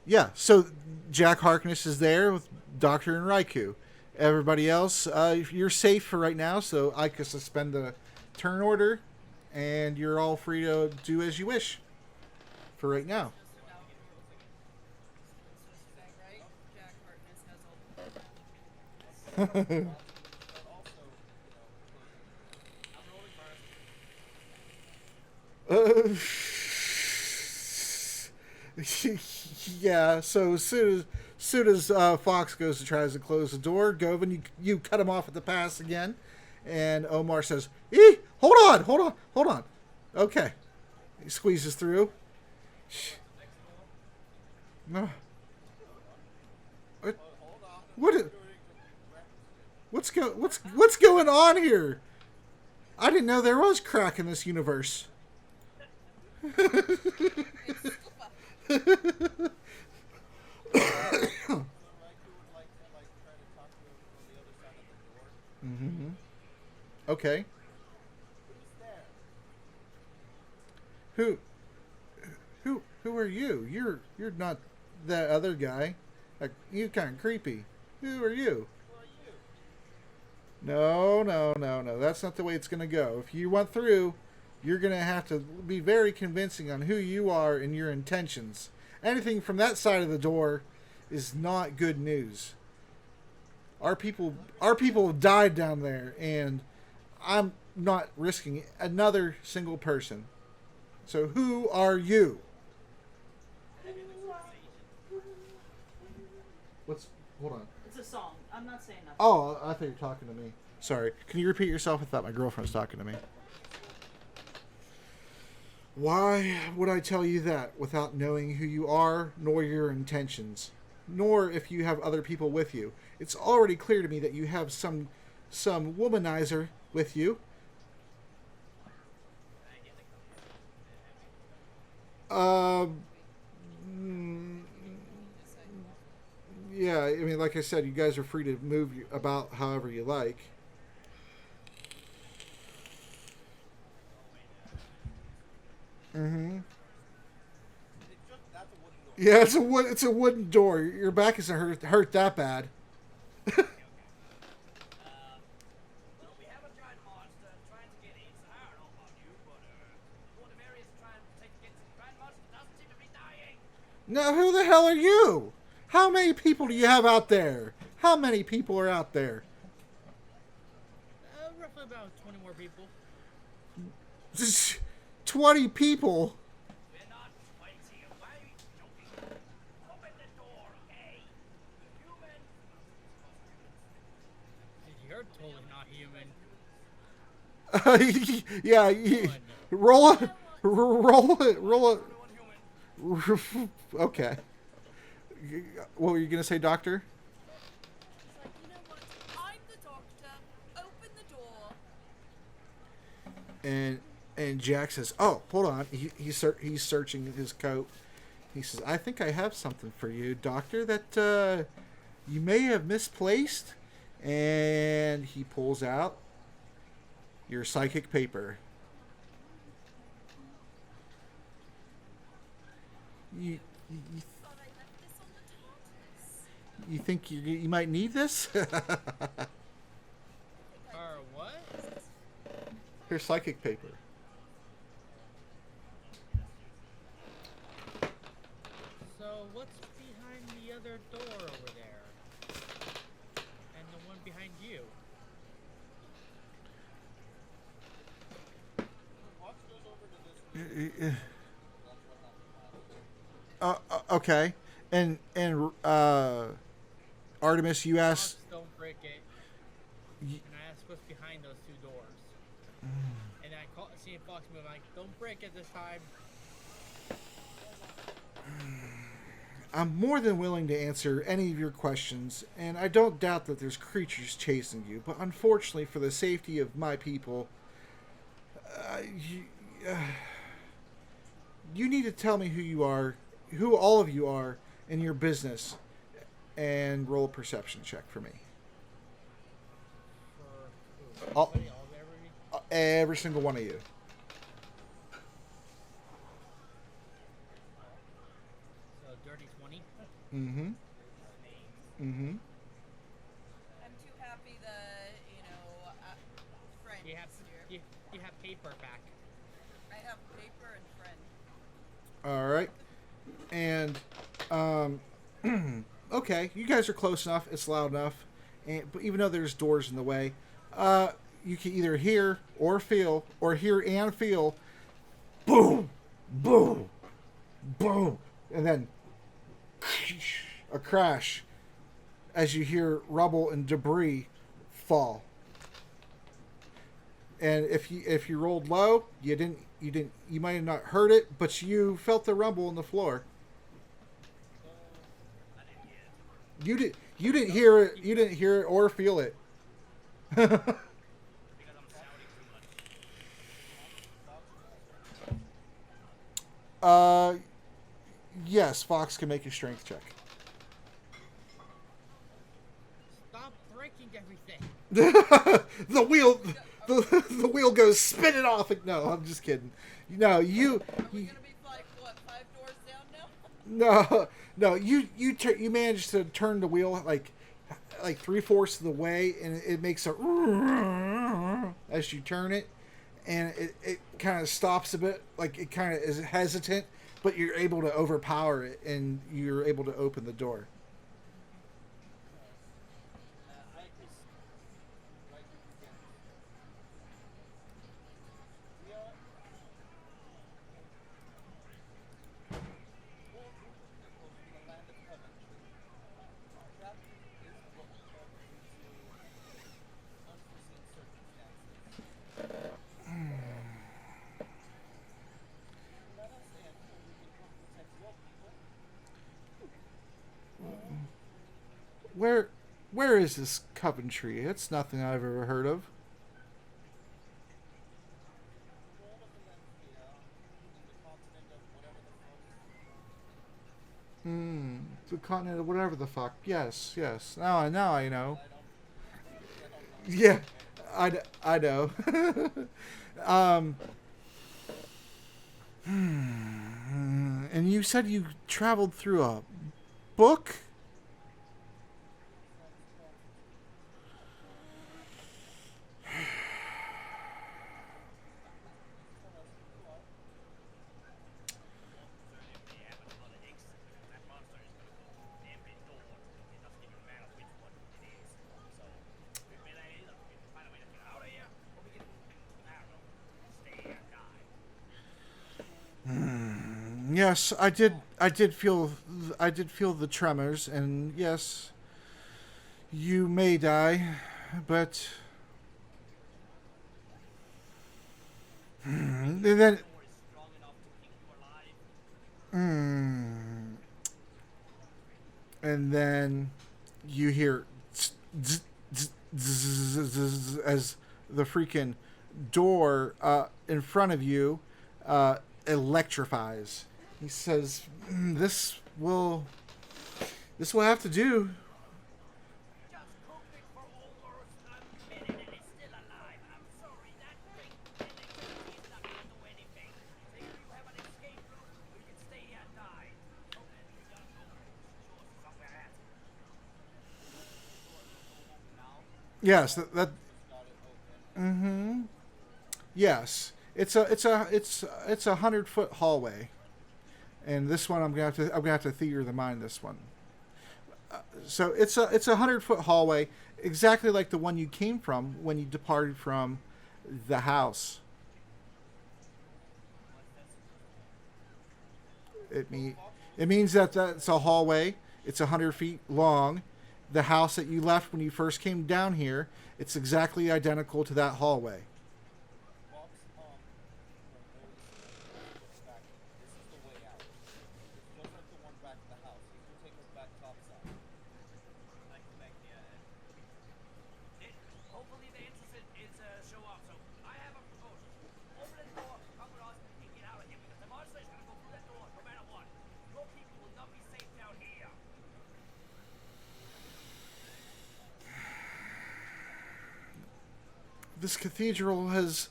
yeah. So, Jack Harkness is there with Doctor and Raikou. Everybody else, you're safe for right now, so I can suspend the turn order, and you're all free to do as you wish for right now. Right? Jack Harkness has all the Yeah, so as soon as Fox goes to tries to close the door, Govan, you cut him off at the pass again, and Omar says, hold on. Okay. He squeezes through. No. What's going on here? I didn't know there was crack in this universe. Mm-hmm. Okay. Who are you? You're not that other guy. Like, you kind of creepy. Who are you? No. That's not the way it's gonna go. If you went through, you're gonna have to be very convincing on who you are and your intentions. Anything from that side of the door is not good news. Our people have died down there, and I'm not risking another single person. So who are you? What's... Hold on. It's a song. I'm not saying nothing. Oh, I thought you were talking to me. Sorry. Can you repeat yourself? I thought my girlfriend was talking to me. Why would I tell you that without knowing who you are, nor your intentions, nor if you have other people with you? It's already clear to me that you have some womanizer with you. Yeah, I mean, like I said, you guys are free to move about however you like. Mm-hmm. Yeah, it's a wooden door. Your back isn't hurt that bad. Well, we have a giant monster trying to get in, so I don't know about you, but one of the areas trying to take against the giant monster doesn't seem to be dying. Now, who the hell are you? How many people do you have out there? How many people are out there? Roughly about 20 more people. 20 people? We're not 20. Why are you joking? Open the door, okay? Human. You're totally not human. Yeah, roll it. Okay. What were you gonna say, Doctor? He's like, you know what? I'm the doctor. Open the door. And Jack says, "Oh, hold on." He's searching his coat. He says, "I think I have something for you, Doctor, that you may have misplaced." And he pulls out your psychic paper. You Thought I left this on the TARDIS. you think you might need this? Or what? Here's psychic paper. So what's behind the other door over there? And the one behind you? Okay. And Artemis, you asked. Don't break it. And I asked what's behind those two doors. And I see Fox move. I'm like, don't break it this time. I'm more than willing to answer any of your questions, and I don't doubt that there's creatures chasing you, but unfortunately for the safety of my people, you need to tell me who you are, who all of you are, in your business, and roll a perception check for me. For who? All- Everybody, all of Every single one of you. So dirty 20. Mm-hmm. Mm-hmm. I'm too happy that, friend You have is here. you have paper back. I have paper and friend. All right. And, okay, you guys are close enough. It's loud enough. But even though there's doors in the way, you can either hear or feel, or hear and feel, boom, boom, boom, and then a crash as you hear rubble and debris fall. And if you rolled low, you might have not heard it, but you felt the rumble in the floor. You didn't hear it. You didn't hear it or feel it. Yes, Fox can make a strength check. Stop breaking everything. the wheel goes spinning off. No, I'm just kidding. No, Are we gonna be like, what, 5 doors down now? no. You managed to turn the wheel like 3/4 of the way, and it makes a as you turn it, and it kind of stops a bit, like it kind of is hesitant, but you're able to overpower it, and you're able to open the door. Where is this Coventry? It's nothing I've ever heard of. The continent of whatever the fuck. Yes, yes. Now I know. Yeah, I know. And you said you traveled through a book? Yes, I did. I did feel the tremors, and yes, you may die, but and then and then you hear as the freaking door in front of you electrifies. He says, "This will have to do." Yes, that. Yes, it's a 100-foot hallway, and this one I'm gonna have to theater the mind this one. So it's a 100-foot hallway, exactly like the one you came from when you departed from the house. It means that that's a hallway. It's 100 feet long. The house that you left when you first came down here, it's exactly identical to that hallway. This cathedral has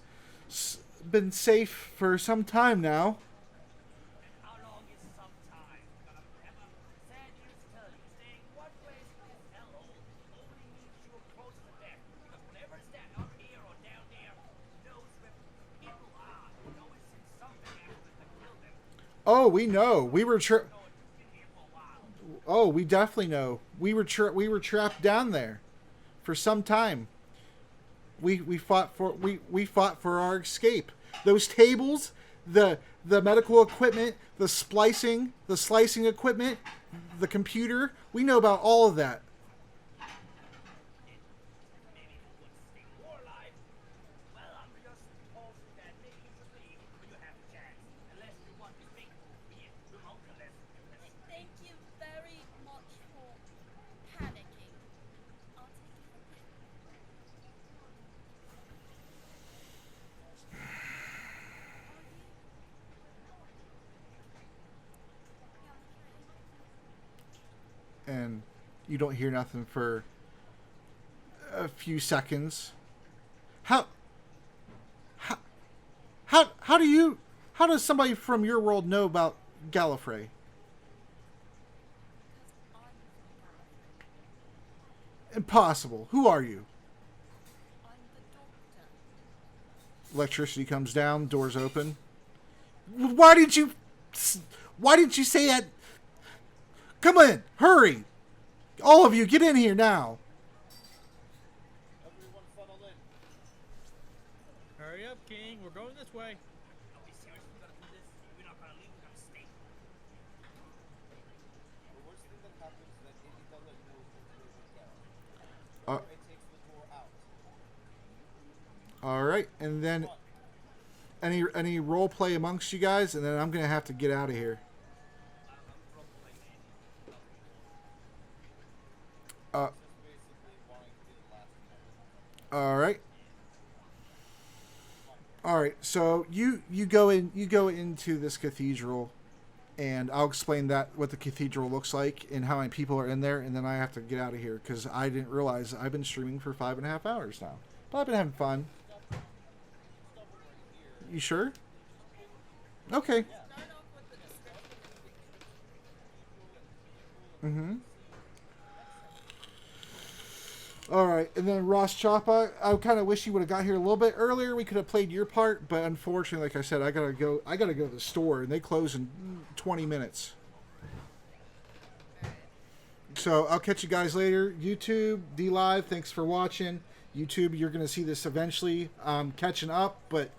been safe for some time now. How long is some time? I have a sad news to tell you. Staying one place in this hellhole only means you approach the death. Because whatever is that up here or down there knows where people are. It always sends something after them to kill them. Oh, we know. We definitely know. We were trapped down there for some time. We fought for our escape. Those tables, the medical equipment, the slicing equipment, the computer. We know about all of that. Thank you very much for panicking. I'll take it from here. And you don't hear nothing for a few seconds. How does somebody from your world know about Gallifrey? Impossible. Who are you? I'm the doctor. Electricity comes down, doors open. Why didn't you say that? Come in, hurry! All of you, get in here now. Everyone funnel in. Hurry up, King. We're going this way. Are we seriously gonna do this? We're not gonna leave. We're gonna stay. The worst thing that happens is that Iggy doesn't know which way we go. Uh, It takes the door out. All right, and then any role play amongst you guys, and then I'm gonna have to get out of here. All right. All right. So you go into this cathedral, and I'll explain what the cathedral looks like and how many people are in there, and then I have to get out of here because I didn't realize I've been streaming for 5.5 hours now. But I've been having fun. You sure? Okay. Mm-hmm. All right, and then Ross Choppa, I kind of wish you would have got here a little bit earlier. We could have played your part, but unfortunately, like I said, I gotta go to the store, and they close in 20 minutes. So I'll catch you guys later. YouTube, DLive, thanks for watching. YouTube, you're gonna see this eventually. Catching up, but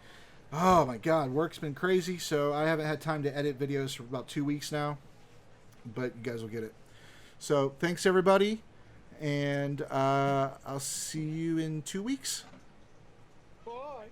oh my God, work's been crazy, so I haven't had time to edit videos for about 2 weeks now. But you guys will get it. So thanks everybody. And I'll see you in 2 weeks. Bye.